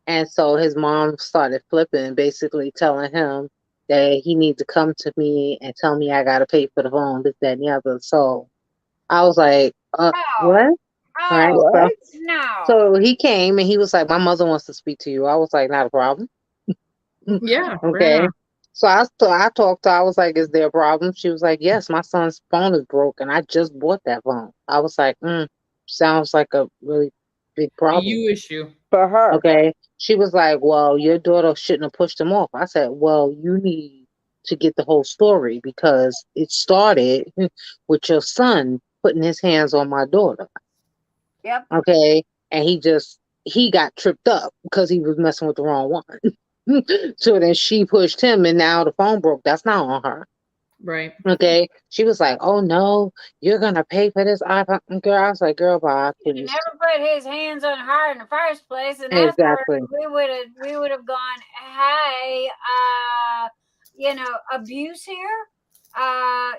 And so his mom started flipping, basically telling him that he needs to come to me and tell me I gotta pay for the phone, this, that, and the other. So I was like, what? Oh, Right. What? No. So he came and he was like, my mother wants to speak to you. I was like, not a problem. Yeah. Okay. So I talked to her. I was like, is there a problem? She was like, yes, my son's phone is broken. I just bought that phone. I was like, sounds like a really big problem. You issue. For her. Okay. She was like, well, your daughter shouldn't have pushed him off. I said, well, you need to get the whole story because it started with your son putting his hands on my daughter. Yep. Okay. And he got tripped up because he was messing with the wrong one. So then she pushed him and now the phone broke. That's not on her. Right. Okay. She was like, oh no, you're going to pay for this iPhone. Girl, I was like, girl, bye. He never put his hands on her in the first place. And that's Exactly. where we would have gone, hey, abuse here. I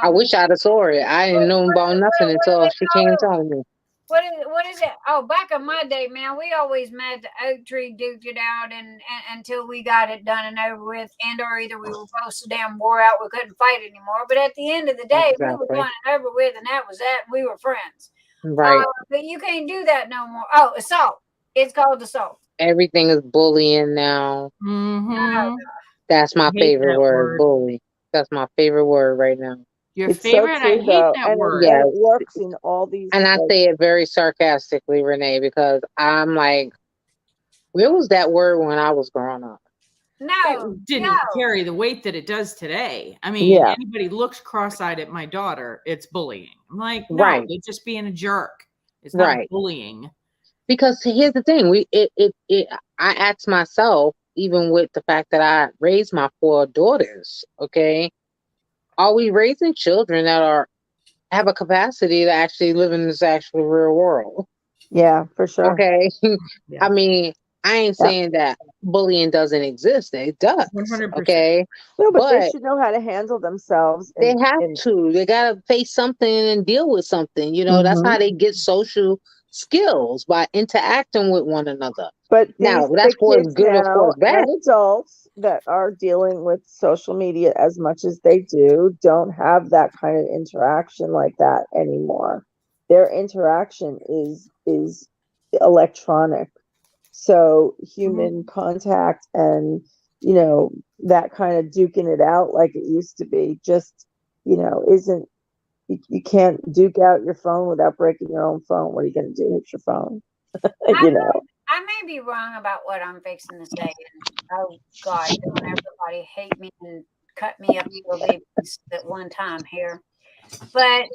wish I'd have saw it. I didn't know about nothing until she came telling me. What is it? Oh, back in my day, man, we always met the oak tree, duked it out, and until we got it done and over with, or either we were both so damn wore out we couldn't fight anymore. But at the end of the day, we were done and over with, and that was that. We were friends, right? But you can't do that no more. Oh, assault! It's called assault. Everything is bullying now. Mm-hmm. That's my favorite word, bully. That's my favorite word right now. Your favorite? So true, I hate that word. Yeah, it works in all these. And I say it very sarcastically, Renee, because I'm like, where was that word when I was growing up? No, it didn't carry the weight that it does today. I mean, anybody looks cross-eyed at my daughter, it's bullying. I'm like, no, they're just being a jerk. It's not bullying. Because here's the thing, I asked myself, even with the fact that I raised my 4 daughters, okay, are we raising children that have a capacity to actually live in this actual real world? Yeah, for sure. Okay. I mean, I ain't saying that bullying doesn't exist. It does. 100%. Okay. No, but they should know how to handle themselves. They have to. They got to face something and deal with something. You know, that's how they get social skills, by interacting with one another. But now that's for good or for bad. And adults that are dealing with social media as much as they do don't have that kind of interaction like that anymore. Their interaction is electronic. So human contact and, that kind of duking it out like it used to be just, isn't, you can't duke out your phone without breaking your own phone. What are you going to do? Hit your phone. I may be wrong about what I'm fixing to say. And, oh God, don't everybody hate me and cut me up at one time here. But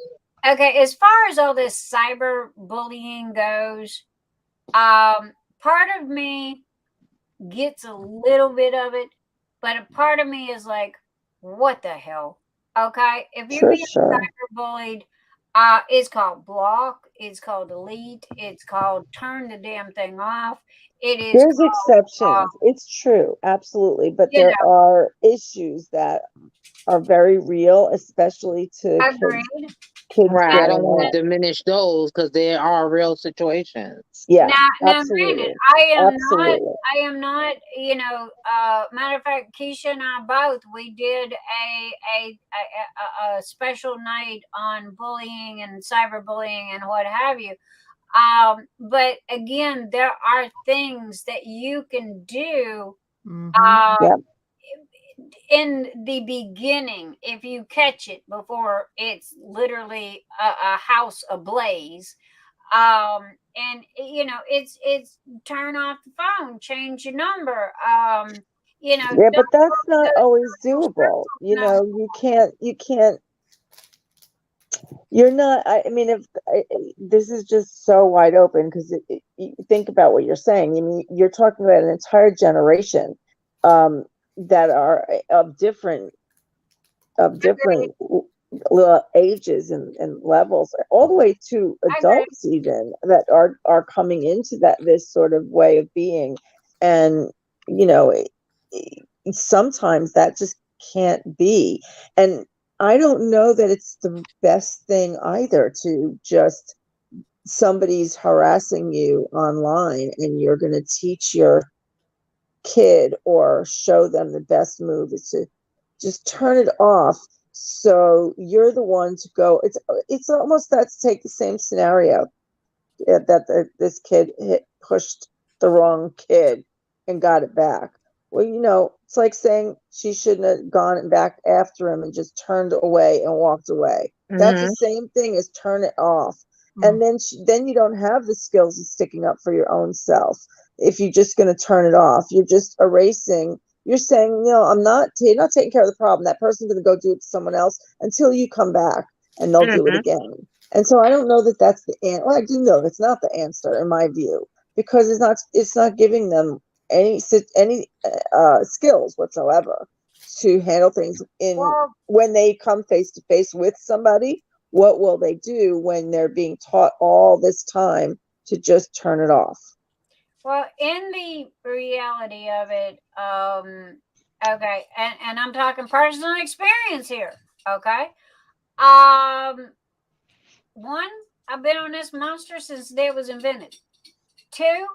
okay, as far as all this cyber bullying goes, Part of me gets a little bit of it, but a part of me is like, what the hell? Okay, if you're being cyberbullied, it's called block, it's called delete, it's called turn the damn thing off. It is. There's exceptions. It's true, absolutely, but there are issues that are very real, especially to kids. Right. I don't want to diminish those because there are real situations. Yeah. Now granted, I am not, matter of fact, Keisha and I both, we did a special night on bullying and cyberbullying and what have you. But again, there are things that you can do. In the beginning, if you catch it before it's literally a house ablaze, and it's turn off the phone, change your number, yeah, but that's not always doable. You can't you're not, I mean, if this is just so wide open, because you think about what you're saying. I mean, you're talking about an entire generation that are of different ages and levels, all the way to adults even, that are coming into this sort of way of being. And sometimes that just can't be. And I don't know that it's the best thing either, to just, somebody's harassing you online and you're going to teach your kid or show them the best move is to just turn it off. So you're the one to go. It's almost, that's take the same scenario that this kid pushed the wrong kid and got it back. Well, it's like saying she shouldn't have gone back after him and just turned away and walked away. Mm-hmm. That's the same thing as turn it off. Mm-hmm. And then you don't have the skills of sticking up for your own self. If you're just going to turn it off, you're just erasing. You're saying, you're not taking care of the problem. That person's going to go do it to someone else until you come back, and they'll do it again. And so I don't know that that's the answer. Well, I do know that's not the answer in my view, because it's not giving them any skills whatsoever to handle things when they come face to face with somebody. What will they do when they're being taught all this time to just turn it off? Well, in the reality of it, okay, and I'm talking personal experience here, okay? One, I've been on this monster since the day it was invented. Two,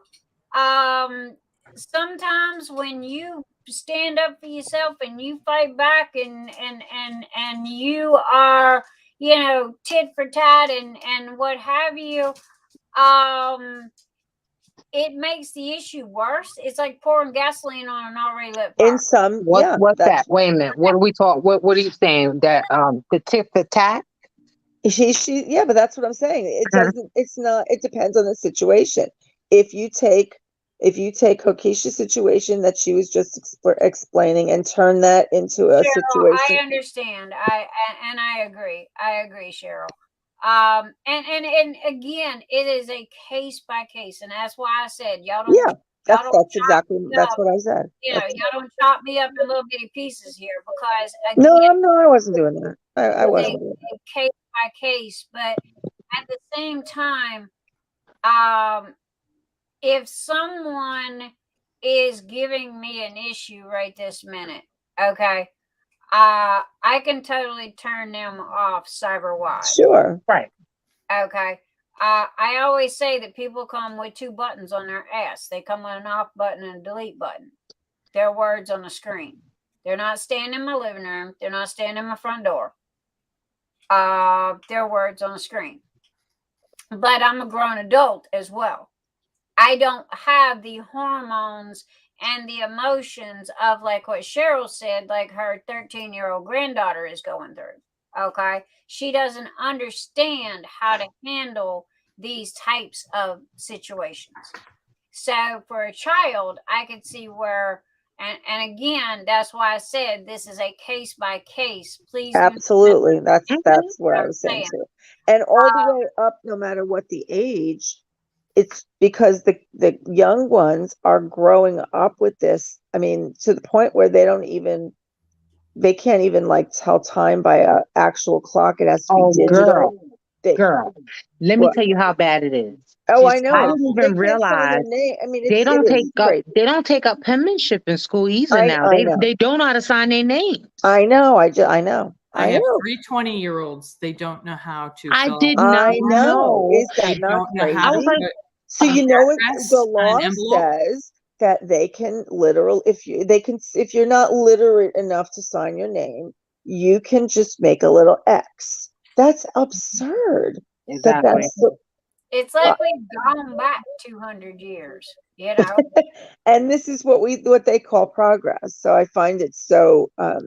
sometimes when you stand up for yourself and you fight back and you are, tit for tat and what have you, it makes the issue worse. It's like pouring gasoline on an already lit fire. In some, what's that? Wait a minute. What are we talking? What are you saying? That the tit for tat? Yeah, but that's what I'm saying. It doesn't. It's not. It depends on the situation. If you take Kokisha's situation that she was just explaining and turn that into a situation. I understand. I agree. I agree, Cheryl. And again, it is a case by case, and that's why I said y'all don't. Yeah, that's exactly that's what I said. Y'all don't chop me up in little bitty pieces here, because again, no, I wasn't doing that. I wasn't doing that. Case by case, but at the same time, if someone is giving me an issue right this minute, okay, I can totally turn them off cyber-wise. Sure. Right. Okay. I always say that people come with two buttons on their ass. They come with an off button and a delete button. Their words on the screen. They're not staying in my living room. They're not staying in my front door. Their words on the screen. But I'm a grown adult as well. I don't have the hormones and the emotions of, like what Cheryl said, like her 13-year-old granddaughter is going through. Okay. She doesn't understand how to handle these types of situations. So for a child, I could see where, and again, that's why I said this is a case by case. Please. Absolutely. That's what I was saying too. And all the way up, no matter what the age, it's because the young ones are growing up with this. I mean, to the point where they can't even like tell time by a actual clock. It has to be digital. Girl, let me tell you how bad it is. Oh, I know. I didn't even realize I mean, they don't it is crazy. they don't take up penmanship in school either now. I know. They don't know how to sign their names. I know. I know. I have 3 20-year-olds. They don't know how to. I did not know. Is that not crazy? I was like, so you know what the law says that they can literally, if you're not literate enough to sign your name, you can just make a little X. That's absurd. Exactly. It's like we've gone back 200 years, you know. And this is what they call progress. So I find it so I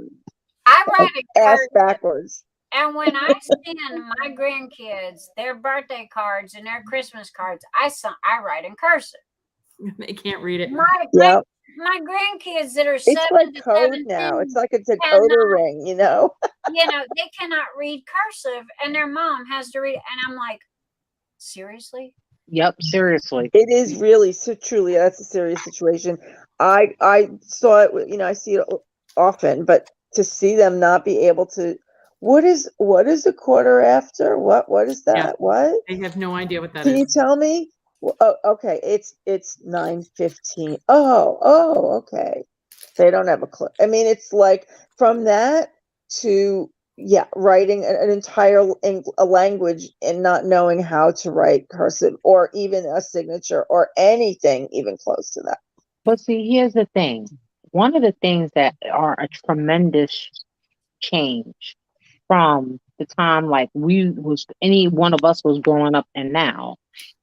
write ass backwards. And when I send my grandkids their birthday cards and their Christmas cards, I write in cursive. They can't read it. My grandkids that are 7 like to code 17 now. It's like a decoder ring, you know. They cannot read cursive, and their mom has to read it. And I'm like, seriously? Yep, seriously. It is really truly that's a serious situation. I saw it, I see it often, but to see them not be able to, what is a quarter after? What is that? Yeah. What? They have no idea what that is. Can you tell me? Oh, okay. It's 9:15. Oh, okay. They don't have a clue. I mean, it's like from that to writing an entire a language and not knowing how to write cursive or even a signature or anything even close to that. But see, here's the thing. One of the things that are a tremendous change from the time like any one of us was growing up and now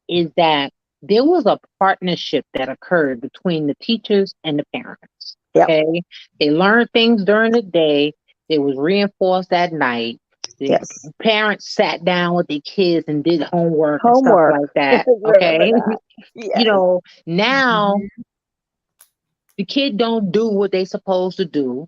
is that there was a partnership that occurred between the teachers and the parents. Yep. Okay. They learned things during the day. It was reinforced at night. The parents sat down with their kids and did homework and stuff like that. Okay. Yes. Now the kid don't do what they supposed to do.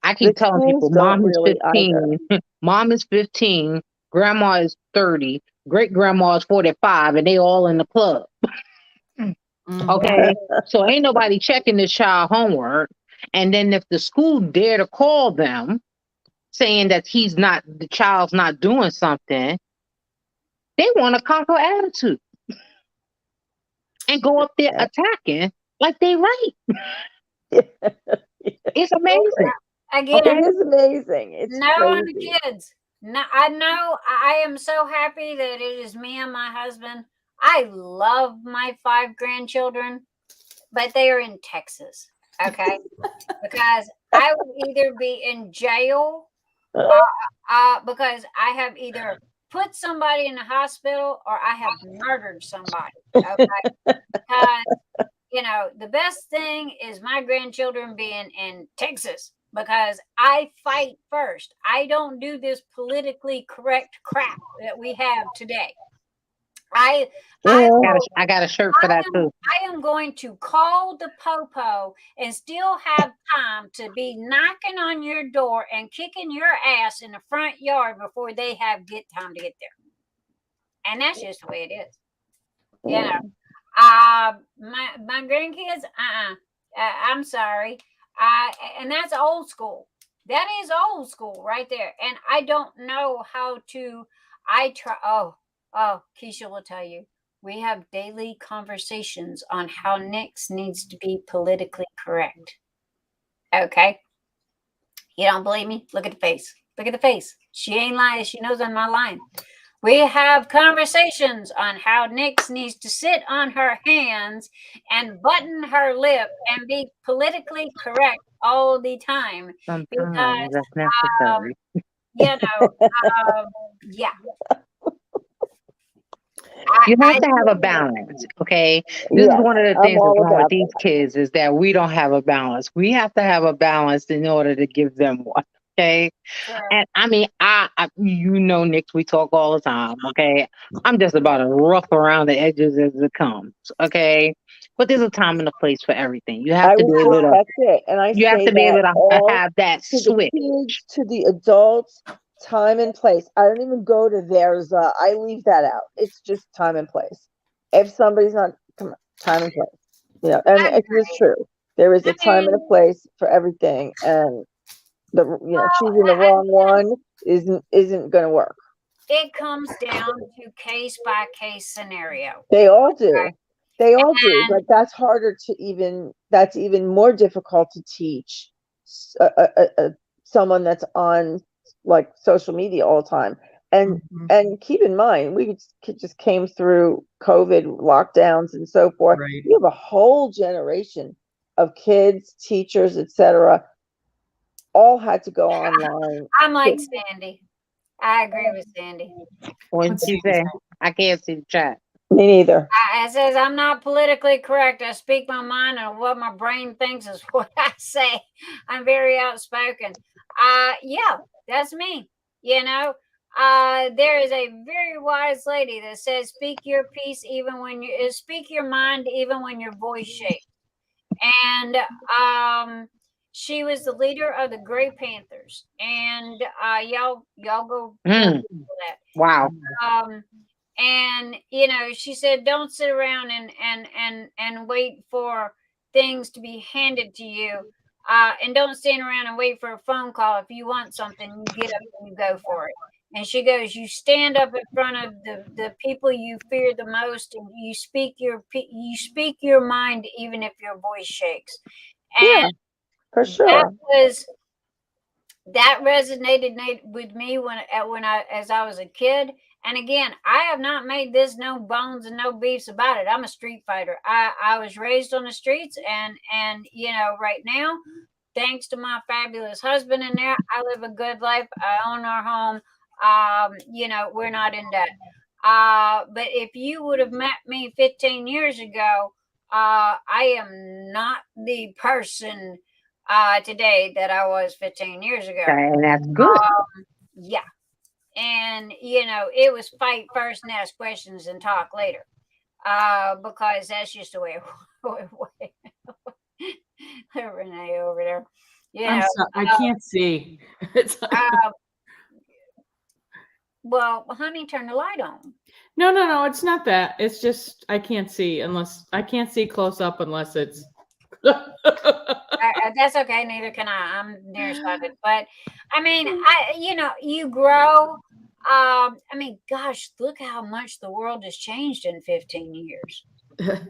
I keep telling people, mom is 15. Mom is 15. Grandma is 30. Great grandma is 45, and they all in the club. Okay, so ain't nobody checking the child homework. And then if the school dare to call them, saying that the child's not doing something, they want a conquer attitude and go up there attacking like they right. It's amazing. Again, it is amazing. It's on the kids. No, I know. I am so happy that it is me and my husband. I love my 5 grandchildren, but they are in Texas. Okay, because I would either be in jail, because I have either put somebody in the hospital or I have murdered somebody. Okay, because the best thing is my grandchildren being in Texas. Because I fight first. I don't do this politically correct crap that we have today. I got a shirt for that too. I am going to call the popo and still have time to be knocking on your door and kicking your ass in the front yard before they get time to get there. And that's just the way it is. My grandkids, I'm sorry. And that's old school. That is old school right there. And I don't know how to. Keisha will tell you. We have daily conversations on how Nix needs to be politically correct. Okay. You don't believe me? Look at the face. Look at the face. She ain't lying. She knows I'm not lying. We have conversations on how Nix needs to sit on her hands and button her lip and be politically correct all the time. Sometimes that's necessary. Yeah. You have to have a balance, okay? This is one of the things that's wrong with these kids is that we don't have a balance. We have to have a balance in order to give them one. Okay. Sure. And I mean, Nick, we talk all the time. Okay. I'm just about as rough around the edges as it comes. Okay. But there's a time and a place for everything. You have to be able to, you have to be able to have that switch. The kids, to the adults, time and place. I don't even go to theirs. I leave that out. It's just time and place. if somebody's not time and place, you know, and it's just true. There is a time and a place for everything, and choosing the wrong one isn't going to work. It comes down to case by case scenario. They all do. Right? They all do, but that's harder to that's even more difficult to teach someone that's on like social media all the time. And and keep in mind, we just came through COVID lockdowns and so forth. Right. You have a whole generation of kids, teachers, etc., all had to go online. I'm like Sandy. I agree with Sandy. What'd you say? I can't see the chat. Me neither. It says I'm not politically correct. I speak my mind, and what my brain thinks is what I say. I'm very outspoken. Yeah, that's me. You know, there is a very wise lady that says, "Speak your piece, even when you speak your mind, even when your voice shakes." And she was the leader of the Grey Panthers, and y'all go that. Wow. And you know, she said, don't sit around and wait for things to be handed to you, and don't stand around and wait for a phone call. If you want something, you get up and you go for it. And she goes, you stand up in front of the people you fear the most, and you speak your mind, even if your voice shakes. And yeah, for sure. That resonated with me as I was a kid. And again, I have not made this no bones and no beefs about it. I'm a street fighter. I was raised on the streets, and you know, right now, thanks to my fabulous husband in there, I live a good life. I own our home. You know, we're not in debt. But if you would have met me 15 years ago, I am not the person today that I was 15 years ago. And that's good. Yeah. And, you know, it was fight first and ask questions and talk later. Because that's just the way it Renee over there. Yeah. I can't see. Well, honey, turn the light on. No, it's not that. It's just I can't see close up unless it's that's okay. Neither can I. I'm nearsighted. But I mean, you grow. I mean, gosh, look how much the world has changed in 15 years.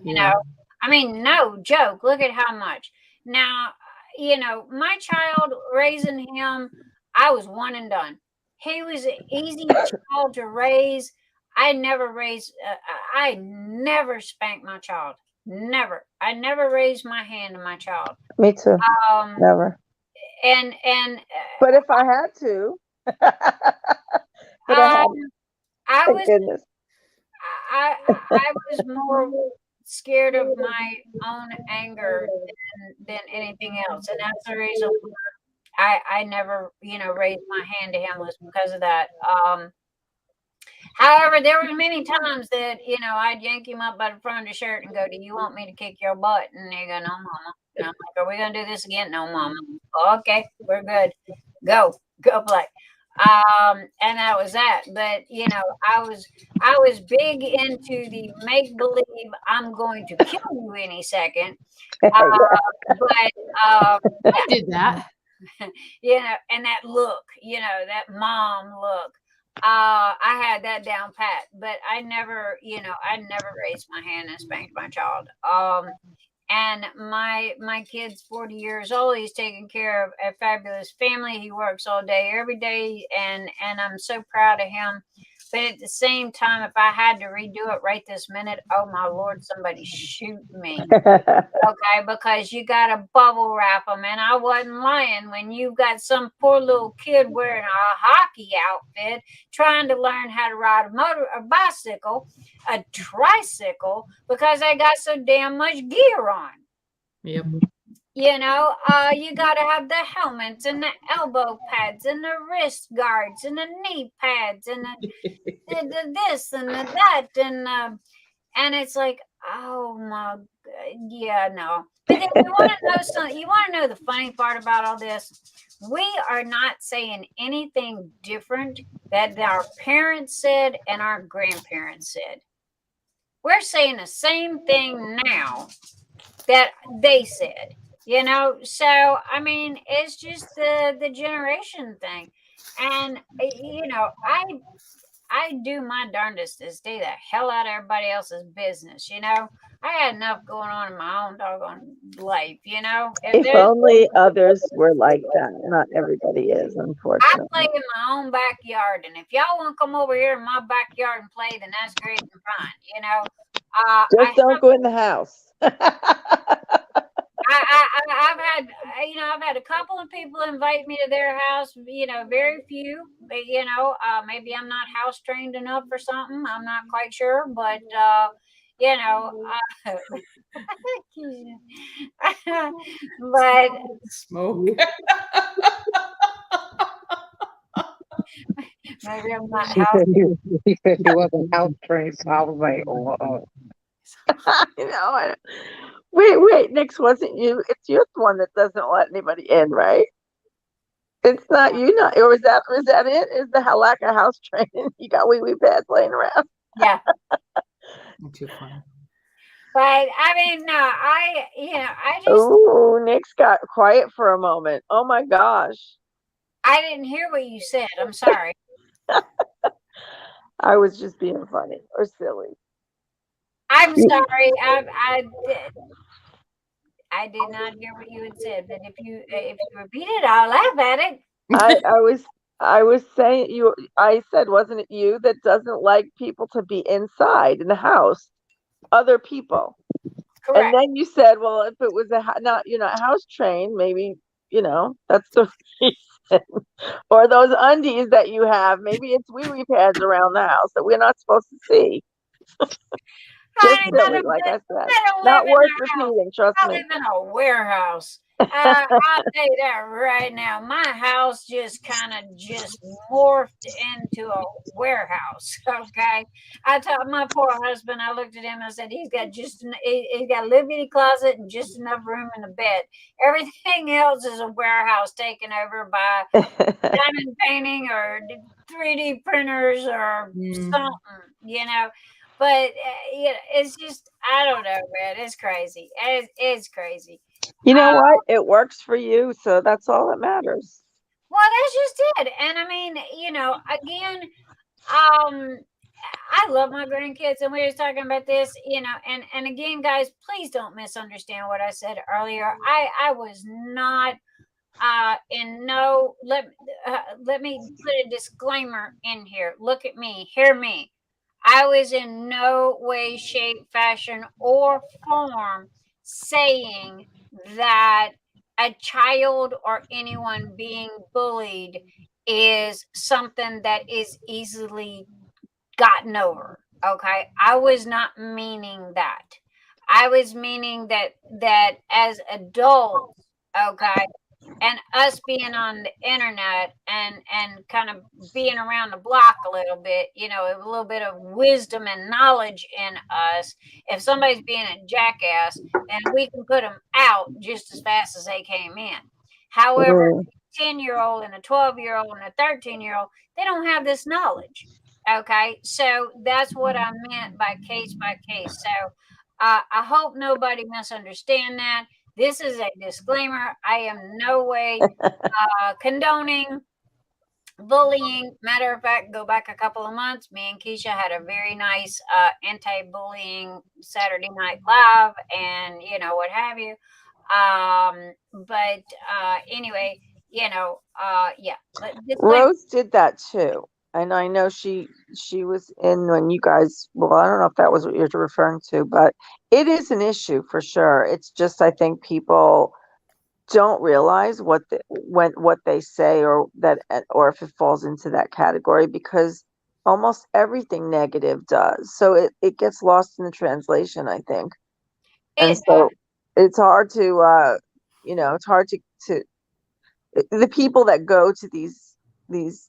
You know, I mean, no joke. Look at how much. Now, you know, my child, raising him, I was one and done. He was an easy child to raise. I never spanked my child. Never. I never raised my hand to my child. Me too. Never. And but if I had to, I was goodness. I was more scared of my own anger than anything else, and that's the reason I never, you know, raised my hand to him, was because of that. However, there were many times that, you know, I'd yank him up by the front of the shirt and go, do you want me to kick your butt? And they go, no, mama. And I'm like, are we going to do this again? No, mama. Okay, we're good. Go play. And that was that. But, you know, I was big into the make believe I'm going to kill you any second. I did that. You know, and that look, you know, that mom look. I had that down pat, but I never raised my hand and spanked my child. And my kid's 40 years old. He's taking care of a fabulous family. He works all day, every day, and I'm so proud of him. But at the same time, if I had to redo it right this minute, oh my Lord, somebody shoot me. Okay, because you got to bubble wrap them. And I wasn't lying when you got some poor little kid wearing a hockey outfit trying to learn how to ride a bicycle, a tricycle, because they got so damn much gear on. Yep. You know, you got to have the helmets and the elbow pads and the wrist guards and the knee pads and the this and the that and it's like, oh my, yeah, no. But then you want to know something. You want to know the funny part about all this? We are not saying anything different that our parents said and our grandparents said. we're saying the same thing now that they said, you know. So I mean, it's just the generation thing. And you know, I do my darndest to stay the hell out of everybody else's business, you know. I had enough going on in my own doggone life, you know. If only others were like that. Not everybody is, I unfortunately. play in my own backyard, and if y'all want to come over here in my backyard and play, then that's great and fine, you know. Just don't go in the house. I've had, you know, I've had a couple of people invite me to their house, you know, very few, but, you know, maybe I'm not house trained enough or something. I'm not quite sure, but, you know, but Smoke. maybe I'm not She house. said he wasn't house trained, so I was like, oh. You know, wait, Nix, wasn't you? It's you're the one that doesn't let anybody in, right? It's not you, not, or is that it? Is the lack of house training? You got wee pads laying around. Yeah. Too funny. But I mean, no, I just. Ooh, Nix got quiet for a moment. Oh my gosh. I didn't hear what you said. I'm sorry. I was just being funny or silly. I'm sorry. I did not hear what you had said, but if you repeat it, I'll laugh at it. I was saying I said, wasn't it you that doesn't like people to be inside in the house? Other people. Correct. And then you said, well, if it was you're not house trained, maybe, you know, that's the reason. Or those undies that you have, maybe it's wee pads around the house that we're not supposed to see. Just silly, like I said. Not worth repeating, trust me. I live in a warehouse. I'll tell you that right now. My house just kind of just morphed into a warehouse. Okay, I told my poor husband. I looked at him and I said, he's got a little bitty closet and just enough room in the bed. Everything else is a warehouse taken over by diamond painting or 3D printers or something, you know. But you know, it's just, I don't know, man. It's crazy. It's crazy. You know what? It works for you, so that's all that matters. Well, that's just it. And I mean, you know, again, I love my grandkids, and we were talking about this, you know, and again, guys, please don't misunderstand what I said earlier. I was not in no let me put a disclaimer in here. Look at me, hear me. I was in no way, shape, fashion, or form saying that a child or anyone being bullied is something that is easily gotten over. Okay. I was not meaning that. I was meaning that as adults, okay, and us being on the internet and kind of being around the block a little bit, you know, a little bit of wisdom and knowledge in us. If somebody's being a jackass, and we can put them out just as fast as they came in. However, a 10-year-old and a 12-year-old and a 13-year-old, they don't have this knowledge. Okay, so that's what I meant by case. So I hope nobody misunderstand that. This is a disclaimer. I am no way condoning bullying. Matter of fact, go back a couple of months. Me and Keisha had a very nice anti-bullying Saturday Night Live, and you know what have you. But anyway, you know, yeah. Rose did that too. And I know she was in when you guys, well, I don't know if that was what you're referring to, but it is an issue for sure. It's just, I think people don't realize what they say or if it falls into that category, because almost everything negative does. So it gets lost in the translation, I think. And so it's hard to, you know, it's hard to the people that go to these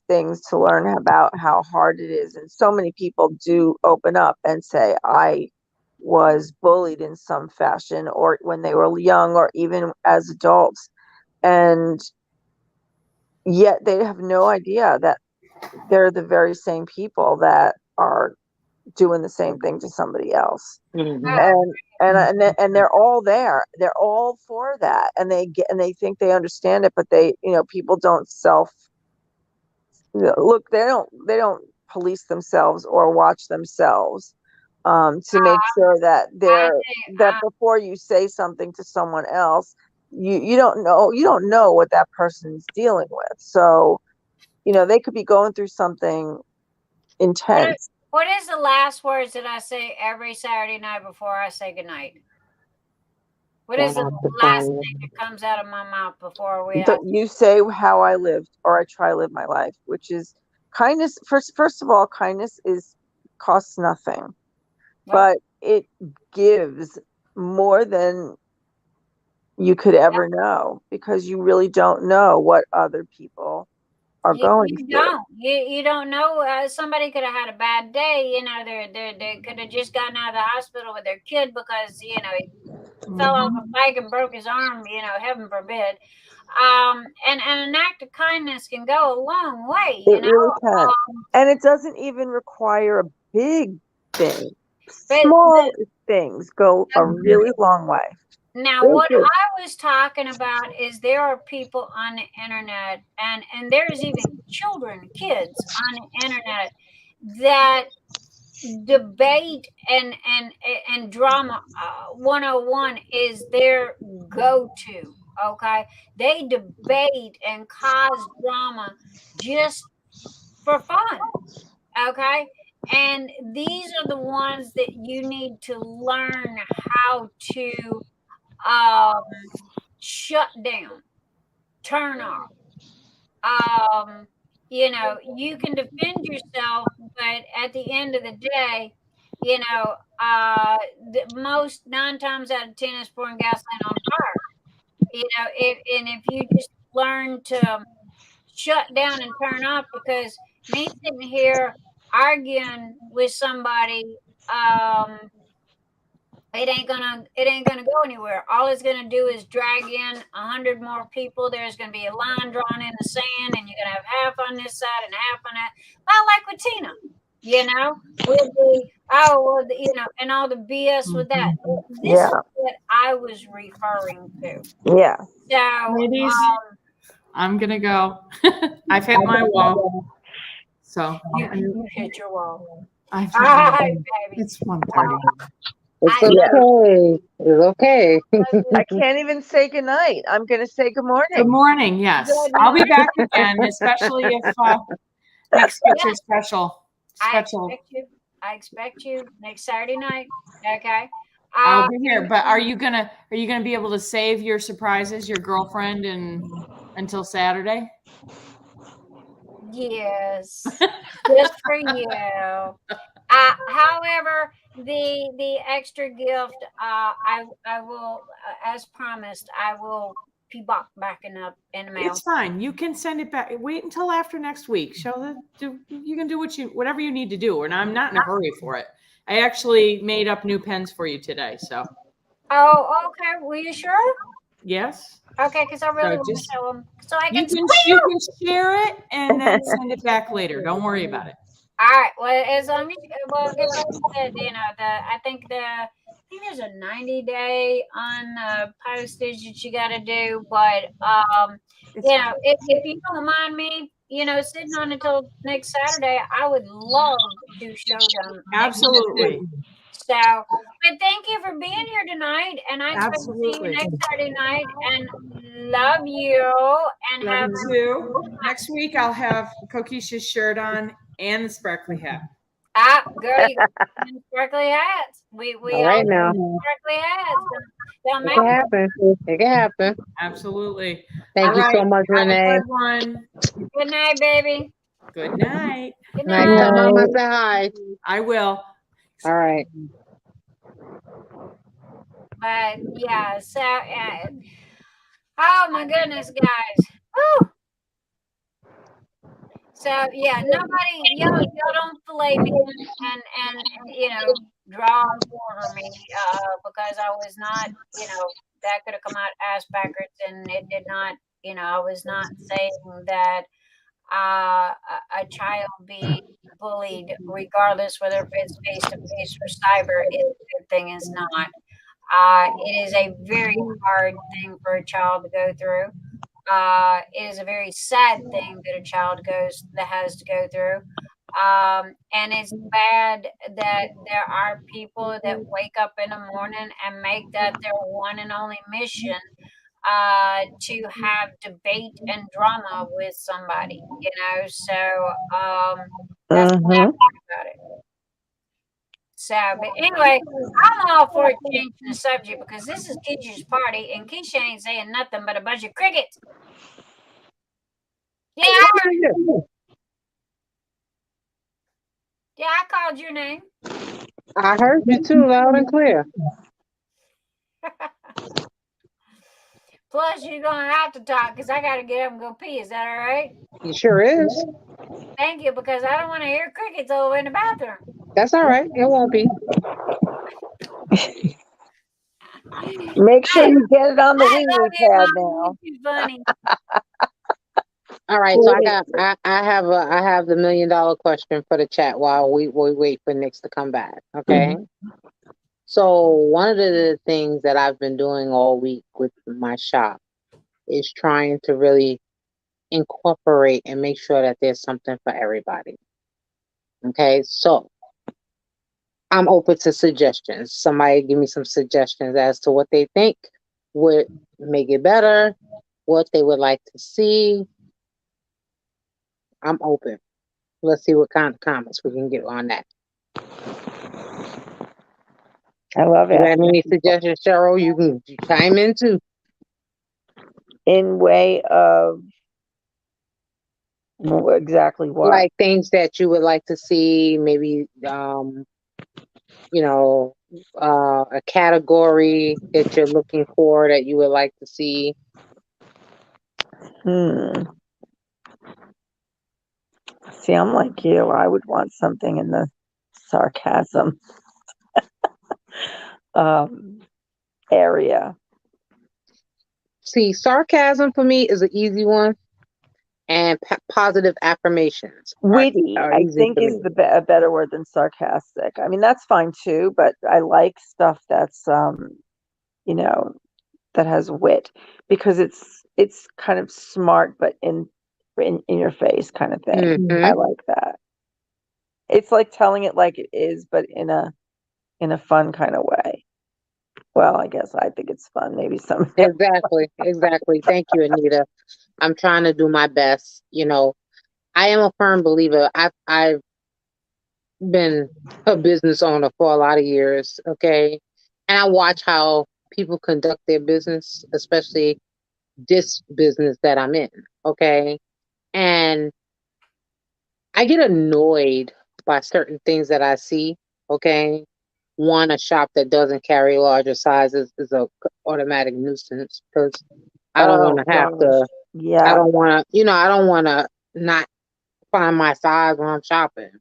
things to learn about how hard it is. And so many people do open up and say, I was bullied in some fashion, or when they were young, or even as adults. And yet they have no idea that they're the very same people that are doing the same thing to somebody else. Mhm. And they're all there. They're all for that, and they think they understand it, but people don't look. They don't police themselves or watch themselves to make sure that that before you say something to someone else, you don't know what that person's dealing with. So they could be going through something intense. What is the last words that I say every Saturday night before I say goodnight? What is the last thing that comes out of my mouth before you say how I lived, or I try to live my life, which is kindness. First of all, kindness costs nothing, but it gives more than you could ever know, because you really don't know what other people are going through. You don't know. Somebody could have had a bad day. They could have just gotten out of the hospital with their kid because he fell off a bike and broke his arm. Heaven forbid. And an act of kindness can go a long way. It really can, and it doesn't even require a big thing. Small things go a really long way. Now, what I was talking about is there are people on the internet, and there's even kids on the internet that debate and drama 101 is their go-to. Okay, they debate and cause drama just for fun. Okay, and these are the ones that you need to learn how to shut down, turn off. You can defend yourself, but at the end of the day, most 9 times out of 10 is pouring gasoline on fire. If you just learn to shut down and turn off, because me sitting here arguing with somebody, it ain't gonna go anywhere. All it's gonna do is drag in 100 more people. There's gonna be a line drawn in the sand, and you're gonna have half on this side and half on that. Well, like with Tina, with the and all the BS with that. This is what I was referring to. Yeah. So, ladies, I'm gonna go. I've hit my wall. So you hit your wall. It's 1:30. It's okay. It's okay. I can't even say goodnight. I'm going to say good morning. Good morning. Yes, I'll be back again, especially if next week's are special. I expect you next Saturday night. Okay. I'll be here. But are you gonna be able to save your surprises, your girlfriend, until Saturday? Yes, just for you. However, the extra gift, I will, as promised, I will be backing up in the mail. It's fine. You can send it back. Wait until after next week. You can do whatever you need to do, and I'm not in a hurry for it. I actually made up new pens for you today. So. Oh, okay. Were you sure? Yes. Okay, because I really want to show them, so I can. You can share it and then send it back later. Don't worry about it. All right. Well, as long as like I said, I think there's a 90-day on postage that you got to do, but if you don't mind me, sitting on until next Saturday, I would love to show them. Absolutely. So, but thank you for being here tonight, and I expect to see you next Saturday night. And love you, and love you too. Next week I'll have Kokisha's shirt on and the sparkly hat. Girl, you got sparkly hats. We all right now. Sparkly hats. It can happen. It can happen. Absolutely. Thank you so much, Renee. Good night, baby. Good night. Good night. Tell Mama say hi. I will. All right. But yeah, so oh my goodness, guys. Woo! So yeah, nobody, y'all don't fillet me and draw and quarter me because I was not, that could have come out ass backwards, and it did not. I was not saying that a child being bullied, regardless whether it's face to face or cyber, is a good thing, is not. It is a very hard thing for a child to go through. It is a very sad thing that a child has to go through. And it's bad that there are people that wake up in the morning and make that their one and only mission to have debate and drama with somebody, so that's the bad part about it. So, but anyway, I'm all for changing the subject because this is Keisha's party and Keisha ain't saying nothing but a bunch of crickets. Yeah, I called your name. I heard you too, loud and clear. Plus, you're going to have to talk because I got to get up and go pee. Is that all right? It sure is. Thank you, because I don't want to hear crickets over in the bathroom. That's all right. It won't be. Make sure you get it on the wee wee pad now. You're too funny. All right, so I have the $1 million question for the chat while we wait for Nick to come back. Okay. So one of the things that I've been doing all week with my shop is trying to really incorporate and make sure that there's something for everybody. Okay, so I'm open to suggestions. Somebody give me some suggestions as to what they think would make it better, what they would like to see. I'm open. Let's see what kind of comments we can get on that. I love it. You have any suggestions, Cheryl? You can chime in too. In way of exactly what? Like things that you would like to see, maybe a category that you're looking for that you would like to see. See, I'm like you. I would want something in the sarcasm area. See, sarcasm for me is an easy one, and positive affirmations. Witty, I think, is a better word than sarcastic. I mean, that's fine too, but I like stuff that's that has wit, because it's kind of smart, but in your face kind of thing. I like that. It's like telling it like it is, but in a fun kind of way. Well, I guess I think it's fun. Maybe some. Exactly. Thank you, Anita. I'm trying to do my best. I am a firm believer. I've been a business owner for a lot of years. Okay, and I watch how people conduct their business, especially this business that I'm in. Okay, and I get annoyed by certain things that I see. Okay. One, a shop that doesn't carry larger sizes is a automatic nuisance, because I don't want to have to. Yeah. I don't want to. I don't want to not find my size when I'm shopping.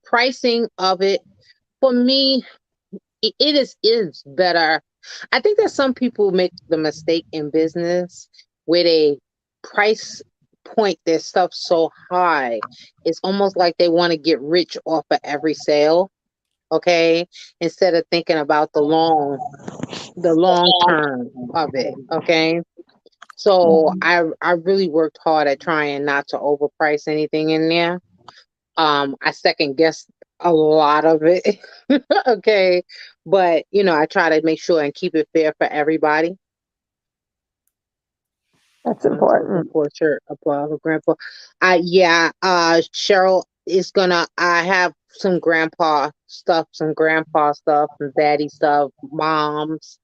Pricing of it, for me, it is better. I think that some people make the mistake in business where they price point their stuff so high. It's almost like they want to get rich off of every sale. Okay, instead of thinking about the long term of it. Okay, so I really worked hard at trying not to overprice anything in there. I second guess a lot of it. Okay, but I try to make sure and keep it fair for everybody. That's important. Shirt above a grandpa. Cheryl is gonna. I have some grandpa stuff, some daddy stuff, moms.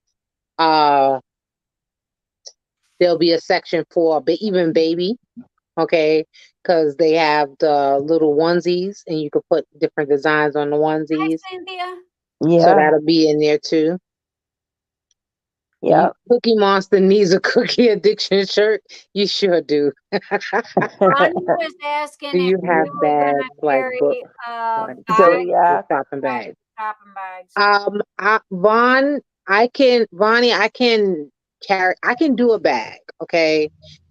There'll be a section for even baby. Okay, because they have the little onesies, and you can put different designs on the onesies. Hi, Cynthia. Yeah. So that'll be in there too. Yeah. Cookie Monster needs a cookie addiction shirt. You sure do. Ronnie was asking do you have bags like Zodiac shopping bags? Shopping bags. Vaughan, I can do a bag. Okay.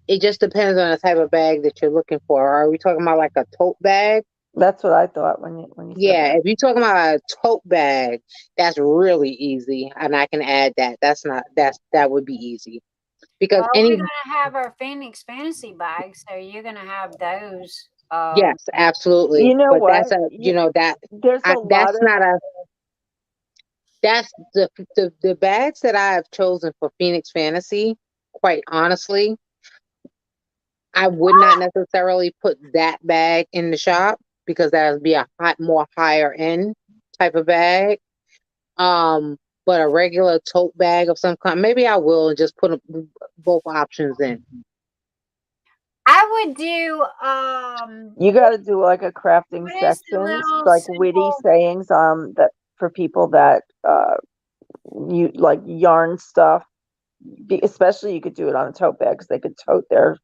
It just depends on the type of bag that you're looking for. Are we talking about like a tote bag? That's what I thought when you said Yeah, that. if you're talking about a tote bag, that's really easy, and I can add that. That would be easy because Well, we're any gonna have our Phoenix Fantasy bags, so you're gonna have those. yes, absolutely. You know But what? that's a There's a lot that's of not a that's the bags that I have chosen for Phoenix Fantasy. Quite honestly, I would not necessarily put that bag in the shop because that would be a more higher end type of bag. But a regular tote bag of some kind, maybe I will and just put both options in. I would do you got to do like a crafting what is the sections, little like witty simple sayings that for people that you like yarn stuff. Especially you could do it on a tote bag because they could tote their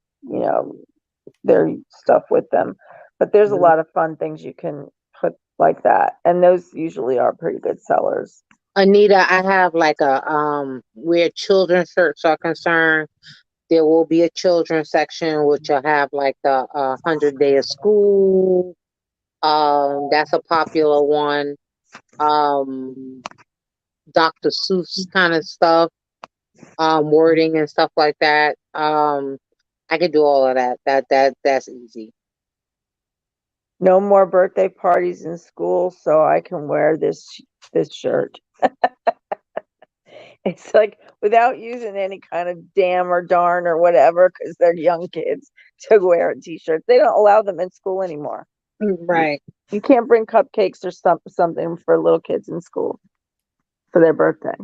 their stuff with them. But there's a lot of fun things you can put like that, and those usually are pretty good sellers. Anita, I have like a where children's shirts are concerned, there will be a children's section which will have like the 100 Day of School. That's a popular one. Dr. Seuss kind of stuff, wording and stuff like that. I could do all of that. That's easy. No more birthday parties in school, so I can wear this shirt. It's like without using any kind of damn or darn or whatever, because they're young kids to wear t-shirts. They don't allow them in school anymore. Right. You can't bring cupcakes or something for little kids in school for their birthday.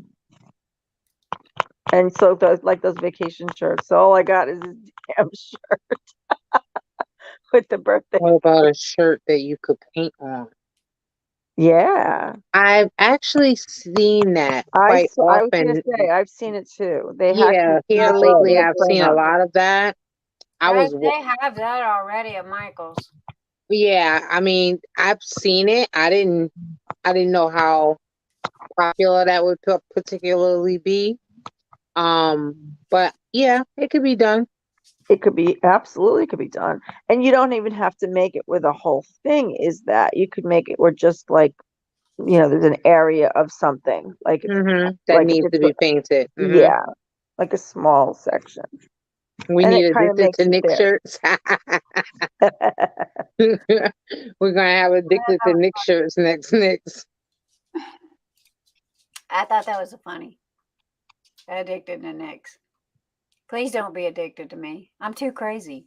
And so those vacation shirts. So all I got is a damn shirt with the birthday. What about a shirt that you could paint on? Yeah. I've actually seen that I quite was often. gonna say I've seen it too. Yeah, here lately I've seen a lot of that. Right, they have that already at Michael's. Yeah, I mean, I've seen it. I didn't know how popular that would particularly be. But yeah, it could be done. It could be absolutely could be done. And you don't even have to make it where the whole thing is that. You could make it where just like, there's an area of something like that like needs to be painted. Yeah, like a small section. We And need it kinda addicted makes to it Nick there. shirts. We're gonna have addicted to Nick shirts next. I thought that was funny. Addicted to Nicks. Please don't be addicted to me. I'm too crazy.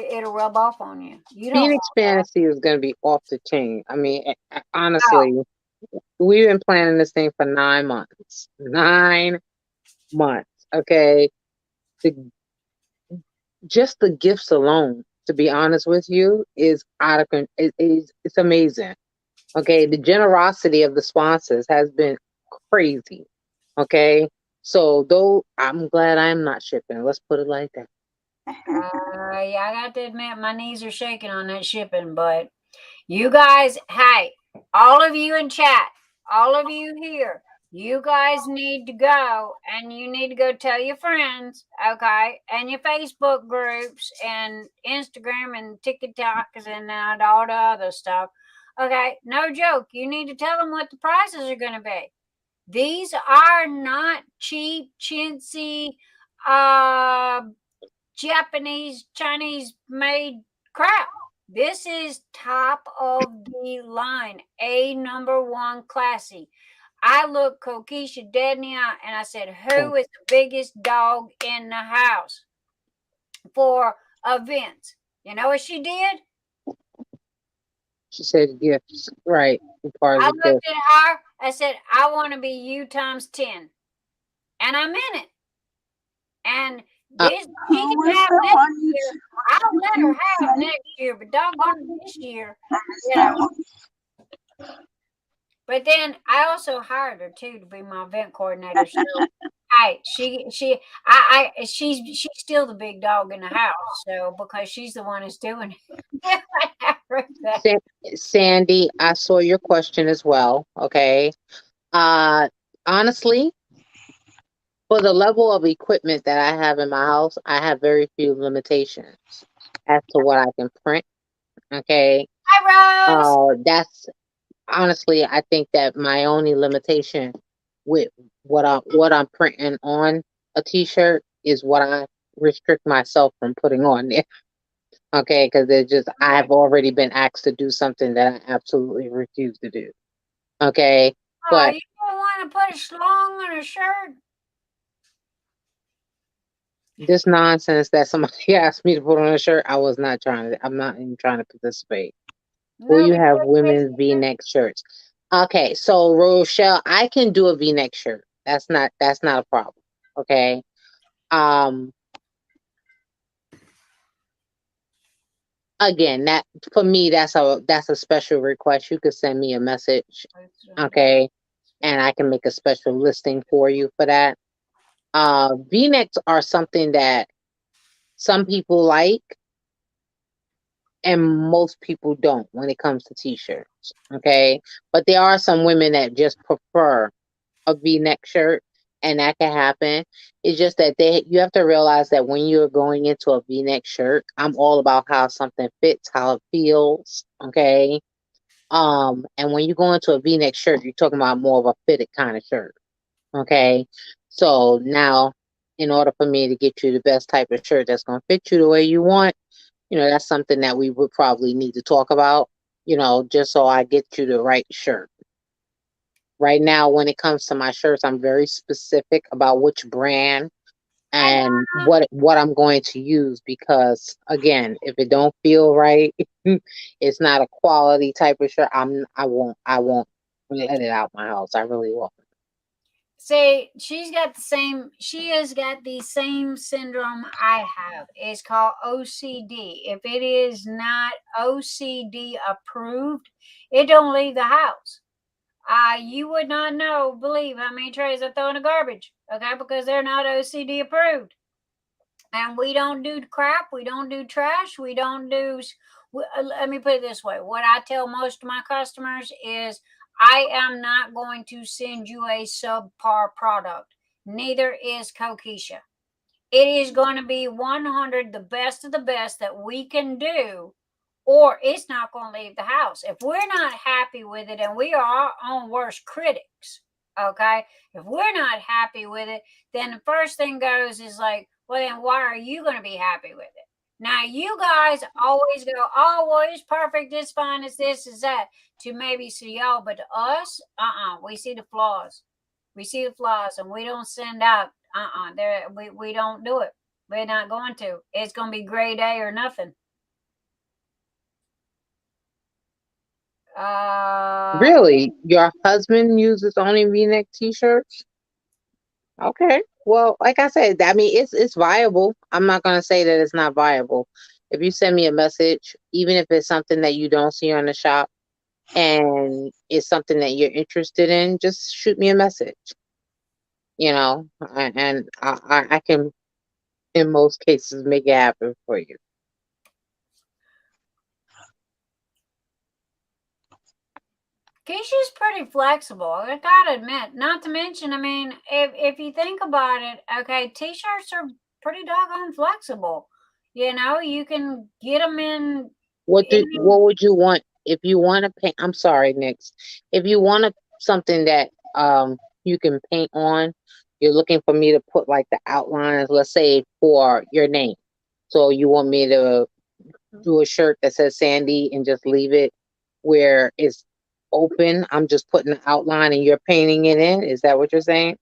It'll rub off on you. You don't. Phoenix Fantasy is gonna be off the chain. I mean, honestly, we've been planning this thing for 9 months. 9 months. Okay. Just the gifts alone, to be honest with you, is out of control. It's amazing. Okay. The generosity of the sponsors has been crazy. Okay. So though I'm glad I'm not shipping. Let's put it like that. Yeah, I got to admit my knees are shaking on that shipping, but you guys, hey, all of you in chat, all of you here, you guys need to go and you need to go tell your friends, okay, and your Facebook groups and Instagram and TikToks and all the other stuff. Okay, no joke. You need to tell them what the prices are going to be. These are not cheap, chintzy, Japanese, Chinese made crap. This is top of the line, #1 classy. I looked Kokisha dead in the eye and I said, who is the biggest dog in the house for events? You know what she did? She said gifts, right? I looked at her. I said, I want to be you times 10. And I meant it. And this, she can have next year. I'll let her have next year, but doggone this year, But then I also hired her too to be my event coordinator. So, hey, she's still the big dog in the house. So because she's the one who's doing it. Sandy, I saw your question as well. Okay. Honestly, For the level of equipment that I have in my house, I have very few limitations as to what I can print. Okay. Hi, Rose. That's honestly, I think that my only limitation with what I'm printing on a t-shirt is what I restrict myself from putting on there. Okay, because it's just I've already been asked to do something that I absolutely refuse to do. Okay, Oh, but you don't want to put a schlong on a shirt? this nonsense that somebody asked me to put on a shirt, I was not trying to. I'm not even trying to participate. Will No, you have because women's V-neck shirts? Okay, so Rochelle, I can do a V-neck shirt. That's not a problem. Okay. Um Again, that for me that's a special request. You could send me a message, okay, and I can make a special listing for you for that. V-necks are something that some people like and most people don't when it comes to t-shirts. Okay. But there are some women that just prefer a V-neck shirt, and that can happen. It's just that you have to realize that when you're going into a V-neck shirt, I'm all about how something fits, how it feels. Okay. And when you go into a V-neck shirt, you're talking about more of a fitted kind of shirt. Okay. So now, in order for me to get you the best type of shirt that's going to fit you the way you want, that's something that we would probably need to talk about, just so I get you the right shirt. Right now, when it comes to my shirts, I'm very specific about which brand and what I'm going to use because again, if it don't feel right, it's not a quality type of shirt. I won't let it out my house. I really won't. see, she has got the same syndrome I have. It's called OCD. If it is not OCD approved, it don't leave the house. You would not believe how many trays I throw in the garbage, okay? Because they're not OCD approved. And we don't do crap. We don't do trash. We don't do. Let me put it this way. What I tell most of my customers is I am not going to send you a subpar product. Neither is Kokisha. It is going to be 100 the best of the best that we can do, or it's not going to leave the house. If we're not happy with it, and we are our own worst critics, okay? If we're not happy with it, then the first thing goes is like, well, then why are you going to be happy with it? Now, you guys always go, oh, well, it's perfect, it's fine, it's this, it's that, to maybe see y'all, but to us, we see the flaws. We see the flaws, and we don't send out, we don't do it. We're not going to. It's going to be gray day or nothing. Really? Your husband uses only V-neck t-shirts? Okay. Well, like I said, I mean, it's viable. I'm not gonna say that it's not viable. If you send me a message, even if it's something that you don't see on the shop and it's something that you're interested in, just shoot me a message. And I can, in most cases, make it happen for you. Keisha's pretty flexible. I gotta admit. Not to mention, I mean, if you think about it, okay, t-shirts are pretty doggone flexible. You can get them in. What would you want if you want to paint? I'm sorry, next. If you want something that you can paint on, you're looking for me to put like the outlines, let's say for your name. So you want me to do a shirt that says Sandy and just leave it where it's open. I'm just putting the outline and you're painting it in. Is that what you're saying?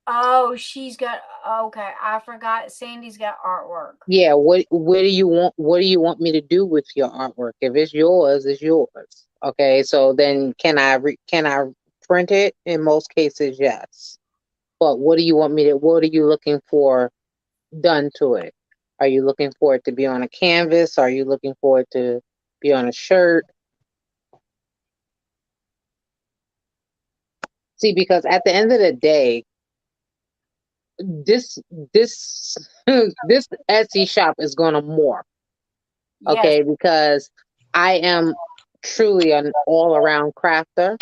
Oh, she's got. Okay, I forgot. Sandy's got artwork. Yeah. What do you want me to do with your artwork? If it's yours, it's yours. Okay. So then can I print it? In most cases, yes. But what are you looking for done to it? Are you looking for it to be on a canvas? Are you looking for it to be on a shirt? See, because at the end of the day, this this this Etsy shop is gonna morph. Okay, Yes. because I am truly an all-around crafter.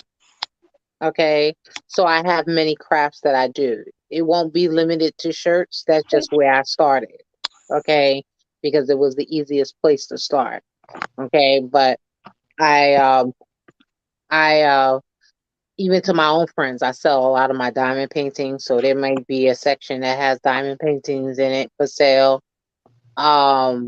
Okay. So I have many crafts that I do. It won't be limited to shirts. That's just where I started. Okay. Because it was the easiest place to start. Okay. But I, I, even to my own friends, I sell a lot of my diamond paintings. So there might be a section that has diamond paintings in it for sale. I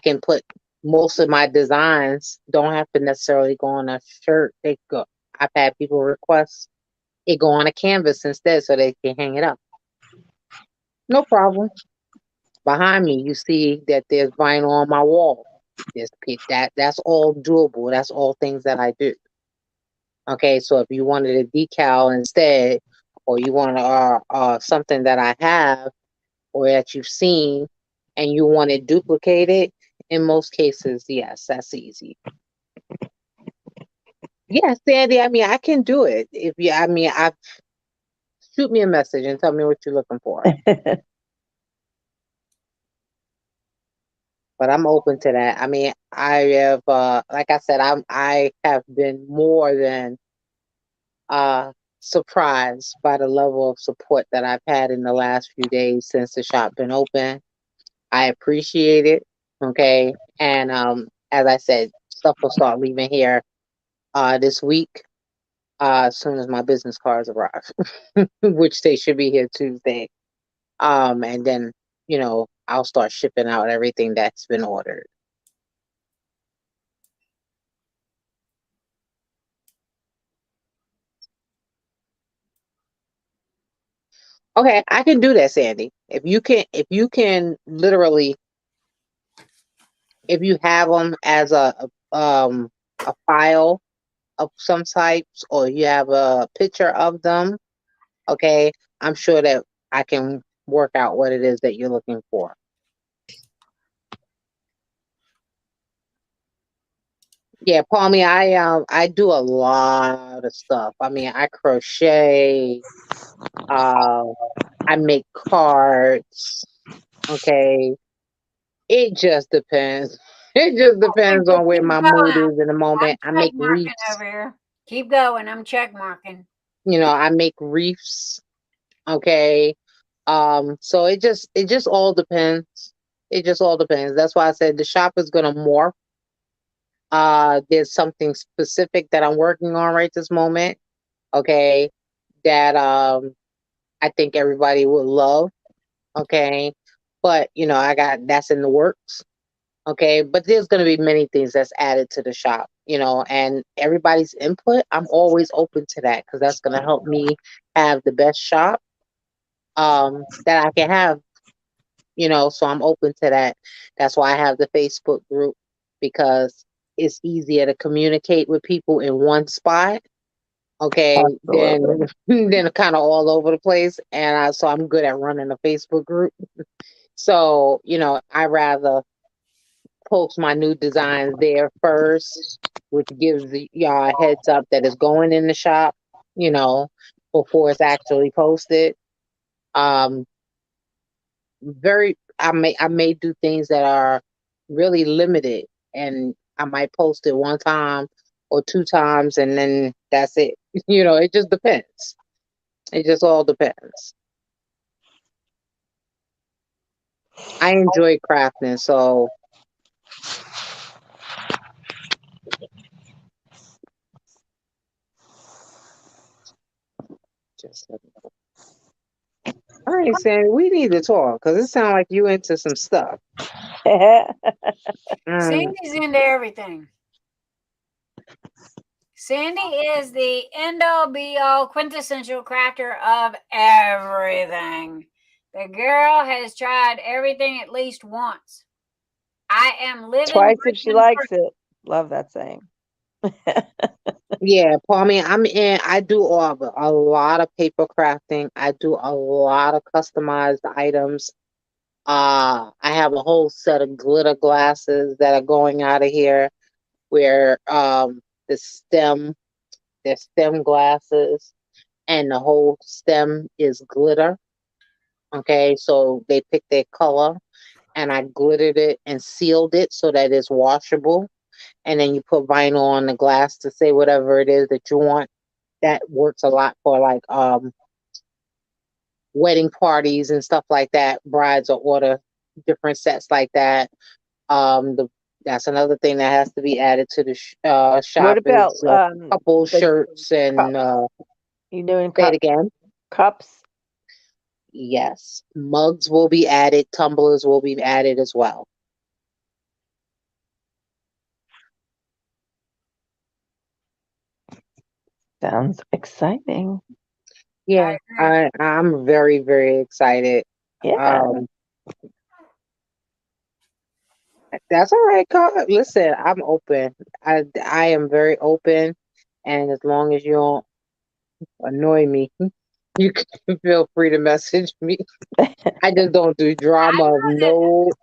can put most of my designs don't have to necessarily go on a shirt. They go. I've had people request it go on a canvas instead so they can hang it up. No problem. Behind me, you see that there's vinyl on my wall. That's all doable. That's all things that I do. Okay, so if you wanted a decal instead, or you want something that I have or that you've seen, and you want it duplicated, in most cases, yes, that's easy. Yes, Sandy. I mean, I can do it. If you, I mean, shoot me a message and tell me what you're looking for. But I'm open to that. I mean, I have, like I said, I have been more than surprised by the level of support that I've had in the last few days since the shop been open. I appreciate it. Okay, and as I said, stuff will start leaving here this week as soon as my business cards arrive, which they should be here Tuesday. And then I'll start shipping out everything that's been ordered. Okay, I can do that, Sandy. If you can literally, if you have them as a file of some types, or you have a picture of them, okay, I'm sure that I can work out what it is that you're looking for. Yeah, Palmy, I do a lot of stuff. I mean, I crochet, I make cards. Okay, it just depends. It just depends on where my mood is in the moment. I make wreaths over here. Keep going. I'm check marking. I make wreaths. Okay, so it just all depends. It just all depends. That's why I said the shop is gonna morph. There's something specific that I'm working on right this moment. Okay, that I think everybody would love. Okay, but that's in the works. Okay, but there's going to be many things that's added to the shop, and everybody's input. I'm always open to that because that's going to help me have the best shop that I can have. So I'm open to that. That's why I have the Facebook group, because it's easier to communicate with people in one spot. Okay, then kind of all over the place, and so I'm good at running a Facebook group. So I rather post my new designs there first, which gives y'all a heads up that it's going in the shop, before it's actually posted. I may do things that are really limited, and I might post it one time or two times, and then that's it. It just depends. It just all depends. I enjoy crafting, so just all right, Sandy, we need to talk because it sounds like you into some stuff. Sandy's into everything. Sandy is the end-all be-all quintessential crafter of everything. The girl has tried everything at least once. I am living twice if she likes it. Love that saying. Yeah, Palmy, I do a lot of paper crafting. I do a lot of customized items. I have a whole set of glitter glasses that are going out of here, where they're stem glasses, and the whole stem is glitter. Okay, so they pick their color, and I glittered it and sealed it so that it's washable. and then you put vinyl on the glass to say whatever it is that you want. That works a lot for like wedding parties and stuff like that. Brides will order different sets like that. That's another thing that has to be added to the shop. What about is, couple shirts and you doing say it again. cups? Yes, mugs will be added. Tumblers will be added as well. Sounds exciting. Yeah, I'm very, very excited. Yeah. That's all right, Carl. Listen, I'm open. I am very open, and as long as you don't annoy me, you can feel free to message me. I just don't do drama.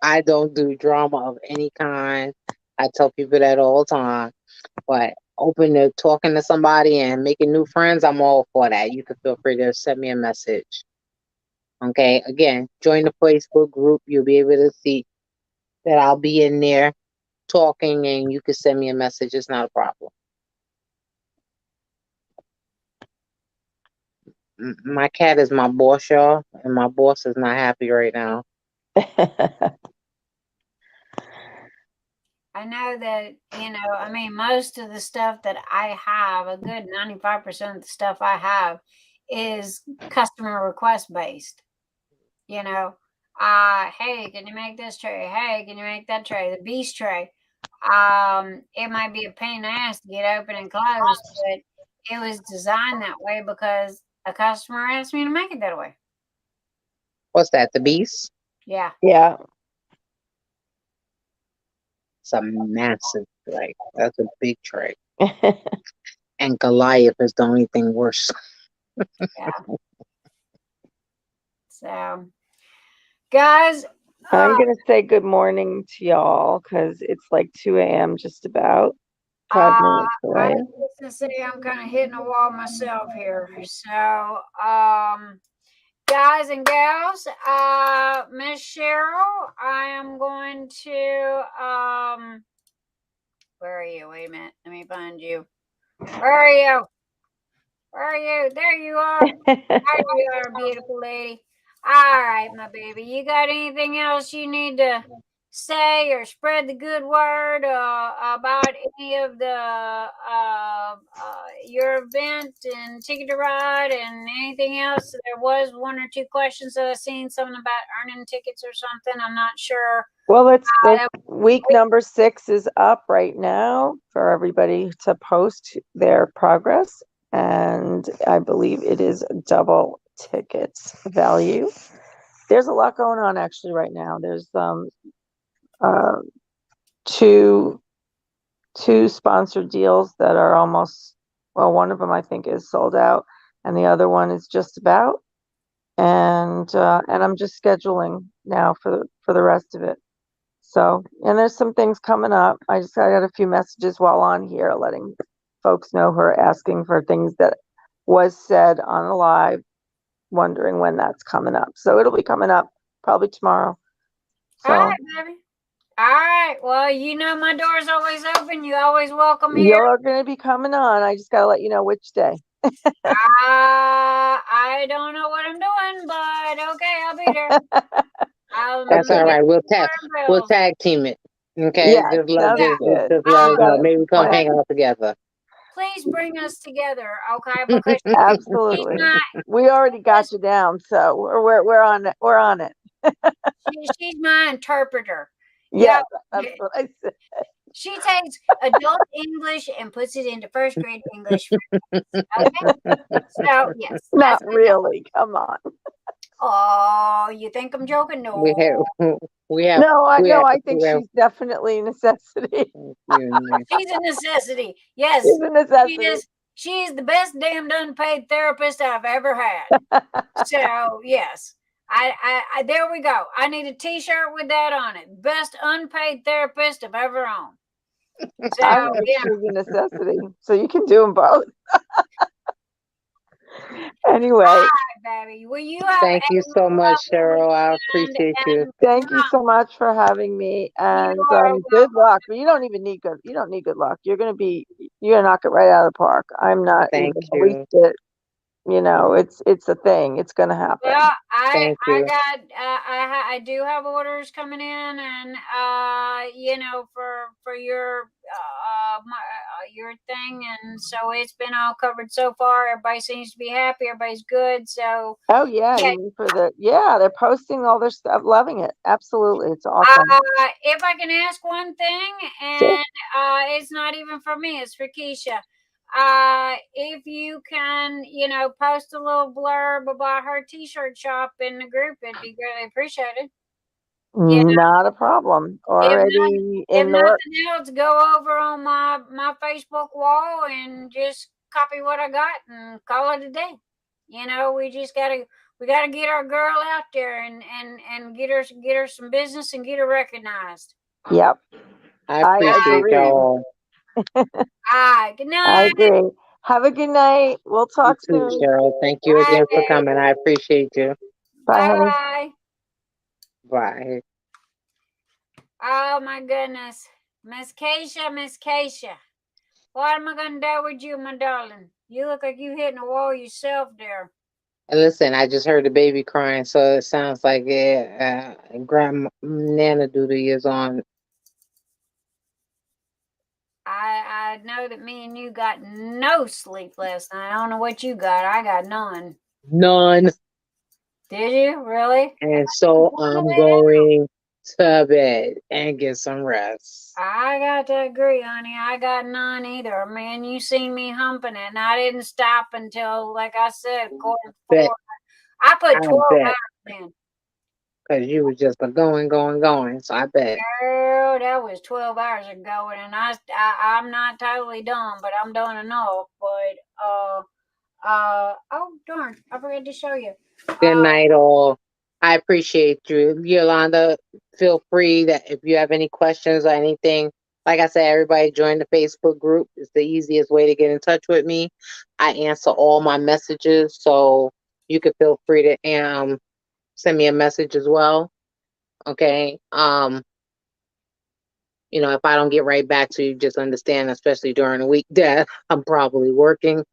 I don't do drama of any kind. I tell people that all the time. But open to talking to somebody and making new friends, I'm all for that. You can feel free to send me a message. Okay, again, join the Facebook group. You'll be able to see that I'll be in there talking, and you can send me a message. It's not a problem. My cat is my boss, y'all, and my boss is not happy right now. I know that, I mean, most of the stuff that I have, a good 95% of the stuff I have is customer request based. Hey, can you make this tray? Hey, can you make that tray? The beast tray. It might be a pain in the ass to get open and closed, but it was designed that way because a customer asked me to make it that way. What's that? The beast? Yeah. Yeah. It's a massive tray. That's a big tray. And Goliath is the only thing worse. Yeah. So, guys, I'm going to say good morning to y'all because it's like 2 a.m. just about. 5 minutes away. I was going to say I'm kind of hitting a wall myself here. So, guys and gals, Miss Cheryl, I am going to, where are you? Wait a minute. Let me find you. Where are you? Where are you? There you are. There you are, beautiful lady. All right, my baby. You got anything else you need to say or spread the good word about any of the your event and Ticket to Ride and anything else? There was 1 or 2 questions that I seen, something about earning tickets or something. I'm not sure. Well, it's week number 6 is up right now for everybody to post their progress, and I believe it is double tickets value. There's a lot going on actually right now. There's two sponsored deals that are almost, well, one of them I think is sold out and the other one is just about, and I'm just scheduling now for the rest of it. So, and there's some things coming up. I got a few messages while on here letting folks know who are asking for things that was said on a live, wondering when that's coming up. So it'll be coming up probably tomorrow. So, all right, baby. All right. Well, my door's always open. You always welcome here. You're going to be coming on. I just got to let you know which day. I don't know what I'm doing, but okay, I'll be there. That's all right. We'll tag team it. Okay. Yeah, just let us know. Maybe we come hang out together. Please bring us together, okay? Because absolutely, we already got you down, so we're on it. We're on it. She's my interpreter. Yeah, that's what I said. She takes adult English and puts it into first grade English. Okay, so yes, not really. Come on. Oh, you think I'm joking? No, we have. No, I think she's definitely a necessity. She's a necessity. Yes, she's a necessity. She's the best damned unpaid therapist I've ever had. So yes. I there we go. I need a T-shirt with that on it. Best unpaid therapist I've ever owned. So I think she's a necessity. So you can do them both. Anyway. All right, baby. Well, you have Thank you so much, Cheryl. I appreciate you. Thank you so much for having me, and good luck. But you don't need good luck. You're gonna knock it right out of the park. I'm not Thank even a week bit. It's a thing. It's gonna happen. Well, I Thank you. got I do have orders coming in, and for your thing, and so it's been all covered so far. Everybody seems to be happy. Everybody's good. So Oh yeah, even for they're posting all their stuff, loving it. Absolutely, it's awesome. if I can ask one thing, Sure. and it's not even for me, it's for Keisha. If you can, post a little blurb about her t-shirt shop in the group, it'd be greatly appreciated. Not a problem. Already in the works. Nothing else, go over on my Facebook wall and just copy what I got and call it a day. We just gotta get our girl out there and get her some business and get her recognized. Yep. I appreciate y'all. All right, good night. I agree. Have a good night. We'll talk You too, soon. Cheryl. Thank you again for coming. I appreciate you. Bye. Bye. Bye. Oh my goodness. Miss Keisha. What am I gonna do with you, my darling? You look like you hitting a wall yourself there. And listen, I just heard the baby crying, so it sounds like Grandma Nana Duty is on. I know that me and you got no sleep last night. I don't know what you got. I got none. None. Did you? Really? And so I'm going to bed and get some rest. I got to agree, honey. I got none either. Man, you seen me humping it, and I didn't stop until, like I said, 4:15. I put 12 hours in. Because you were just going. So I bet. Girl, that was 12 hours of going, and I'm not totally done, but I'm done enough. But oh darn, I forgot to show you. Good night, all. I appreciate you, Yolanda. Feel free that if you have any questions or anything, like I said, everybody join the Facebook group. It's the easiest way to get in touch with me. I answer all my messages, so you can feel free to send me a message as well. Okay. If I don't get right back to you, just understand, especially during the week, that I'm probably working.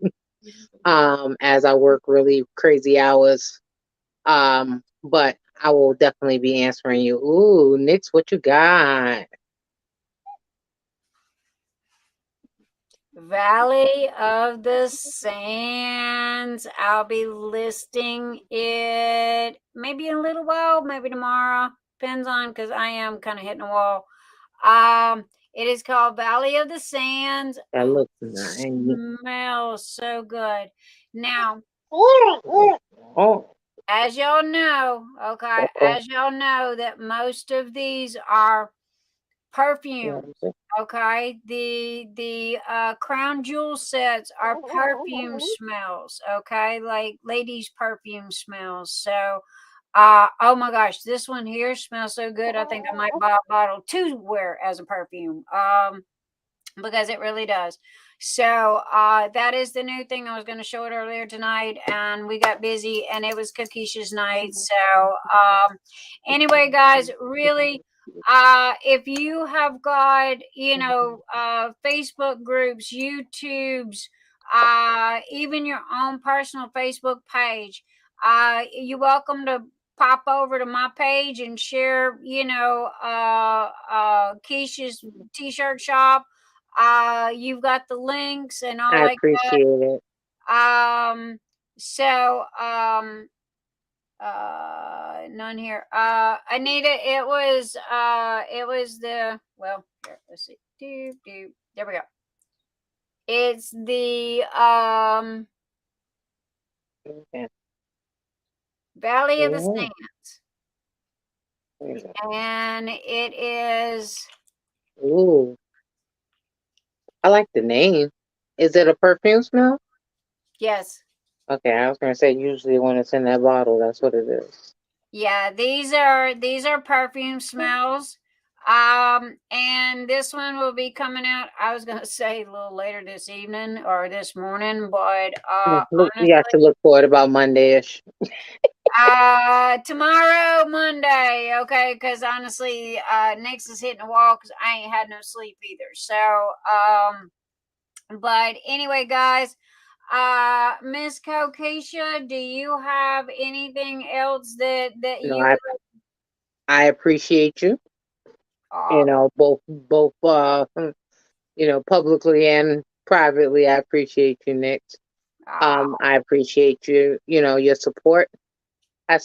As I work really crazy hours. But I will definitely be answering you. Ooh, Nix, what you got? Valley of the Sands. I'll be listing it maybe in a little while, maybe tomorrow. Depends on, because I am kind of hitting a wall. It is called Valley of the Sands. That looks nice. Smells so good. Now, Oh. as y'all know, okay, as y'all know that most of these are perfumes. Okay, the crown jewel sets are perfume smells. Okay, like ladies' perfume smells. So, oh my gosh, this one here smells so good. I think I might buy a bottle to wear as a perfume. Because it really does. So that is the new thing. I was going to show it earlier tonight, and we got busy, and it was Kokisha's night. So anyway, guys, really, if you have got Facebook groups, YouTubes, even your own personal Facebook page, you're welcome to pop over to my page and share Keisha's t-shirt shop. You've got the links and all I like appreciate it. None here. Anita, it was the, well, here, let's see. There we go. It's the Valley of the Sands. And it is. Ooh. I like the name. Is it a perfume smell? Yes. Okay, I was gonna say usually when it's in that bottle, that's what it is. Yeah, these are perfume smells. And this one will be coming out, I was gonna say a little later this evening or this morning, but Look, you have to honestly, look for it about Monday-ish. tomorrow, Monday, okay, because honestly, Nick's is hitting the wall because I ain't had no sleep either. So, but anyway, guys, Miss Kokisha, do you have anything else that No, you I appreciate you. You know, both you know, publicly and privately. I appreciate you, Nick. I appreciate you, you know, your support. I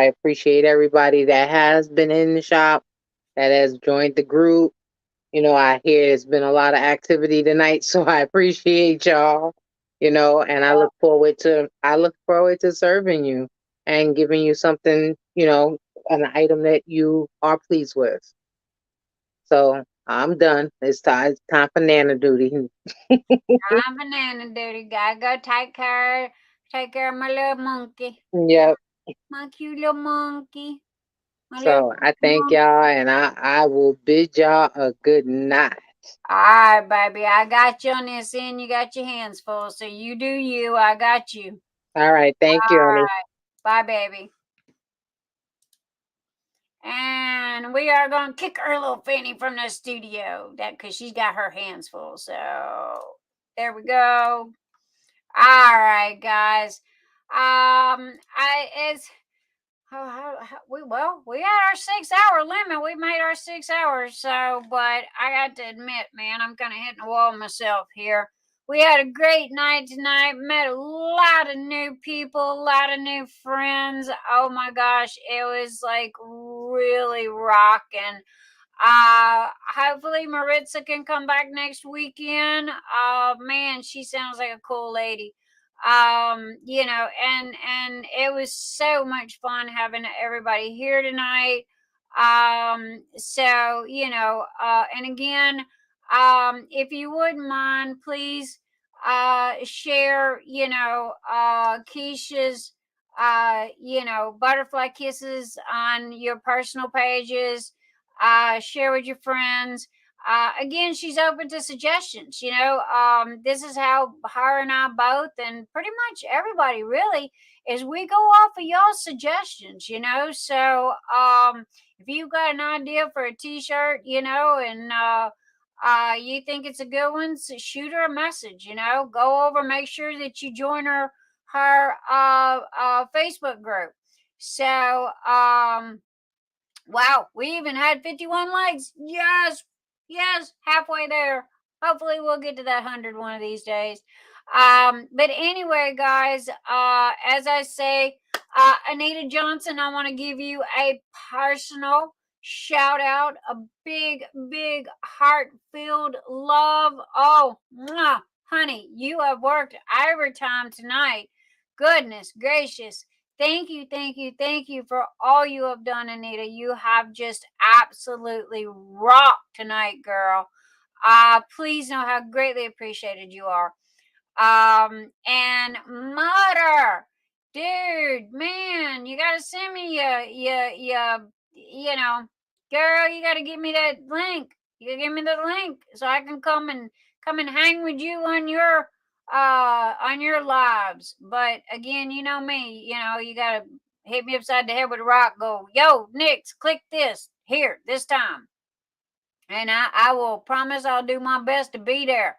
appreciate everybody that has been in the shop, that has joined the group. You know, I hear there's been a lot of activity tonight, so I appreciate y'all. You know, and I look forward to serving you and giving you something, you know, an item that you are pleased with. So I'm done. It's time for Nana duty. I'm banana duty. Gotta go take care of my little monkey. Yep. My cute little monkey. My So I thank y'all, and I will bid y'all a good night. All right, baby. I got you on this end. You got your hands full, so you do you. I got you. All right. Thank you, honey. Bye, baby. And we are going to kick our little Fanny from the studio because she's got her hands full. So there we go. All right, guys. We had our 6-hour limit. We made our 6 hours. So, but I got to admit, man, I'm kind of hitting the wall myself here. We had a great night tonight. Met a lot of new people, a lot of new friends. Oh my gosh, it was like really rocking. Hopefully Maritza can come back next weekend. Man, she sounds like a cool lady. You know, and it was so much fun having everybody here tonight. So you know, and again, if you wouldn't mind, please share, you know, Keisha's you know, butterfly kisses on your personal pages. Share with your friends. Again, she's open to suggestions. You know, this is how her and I both, and pretty much everybody really, is we go off of y'all's suggestions. You know, so if you've got an idea for a T-shirt, you know, and you think it's a good one, so shoot her a message. You know, go over, make sure that you join her Facebook group. So wow, we even had 51 likes. Yes, halfway there. Hopefully we'll get to that 100 one of these days. But anyway, guys, as I say, Anita Johnson, I want to give you a personal shout out, a big heart-filled love. Oh, mwah, honey, you have worked overtime tonight. Goodness gracious. Thank you for all you have done, Anita. You have just absolutely rocked tonight, girl. Please know how greatly appreciated you are. And Mother, dude, man, you gotta send me you know, girl, you gotta give me that link. You give me the link so I can come and hang with you on your lives. But again, you know me, you know, you gotta hit me upside the head with a rock, go, yo, Nix, click this here this time. And I will promise I'll do my best to be there.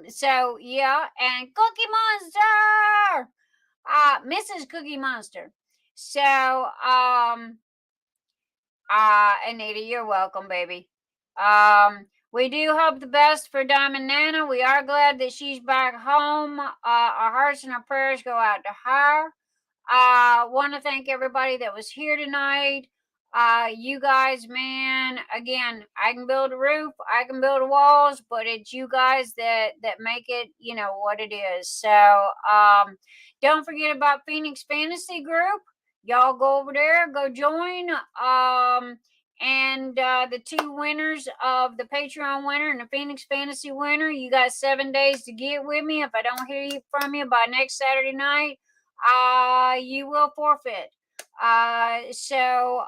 So yeah, and Cookie Monster, Mrs. Cookie Monster. So Anita, you're welcome, baby. We do hope the best for Diamond Nana. We are glad that she's back home. Our hearts and our prayers go out to her. Want to thank everybody that was here tonight. You guys, man, again, I can build a roof, I can build walls, but it's you guys that make it, you know, what it is. So don't forget about Phoenix Fantasy Group. Y'all go over there, go join. And the two winners of the Patreon winner and the Phoenix Fantasy winner, you got 7 days to get with me. If I don't hear from you by next Saturday night, you will forfeit. So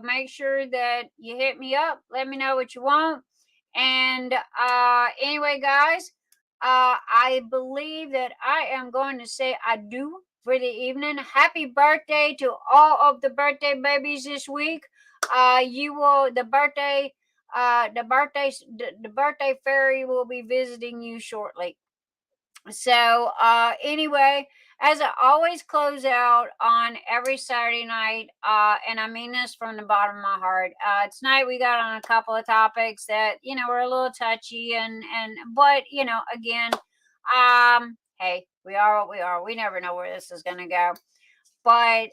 make sure that you hit me up. Let me know what you want. And anyway, guys, I believe that I am going to say adieu for the evening. Happy birthday to all of the birthday babies this week. You will the birthday fairy will be visiting you shortly. So anyway, as I always close out on every Saturday night, and I mean this from the bottom of my heart, tonight we got on a couple of topics that, you know, were a little touchy but, you know, again, hey, we are what we are. We never know where this is going to go. But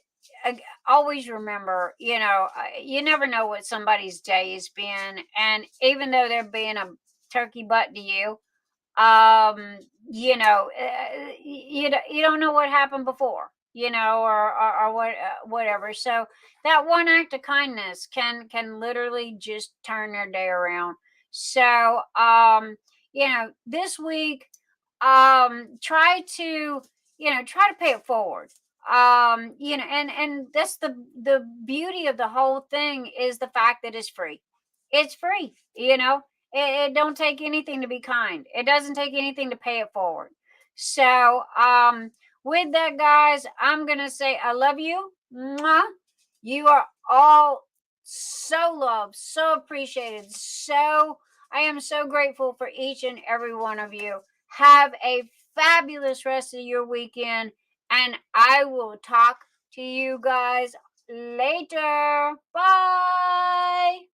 always remember, you know, you never know what somebody's day has been. And even though they're being a turkey butt to you, you know, you don't know what happened before, you know, or what, whatever. So that one act of kindness can literally just turn their day around. So, you know, this week, try to pay it forward. You know, and that's the beauty of the whole thing is the fact that it's free. It's free, you know. It don't take anything to be kind. It doesn't take anything to pay it forward. So, with that, guys, I'm gonna say I love you. Mwah. You are all so loved, so appreciated. So I am so grateful for each and every one of you. Have a fabulous rest of your weekend, and I will talk to you guys later. Bye.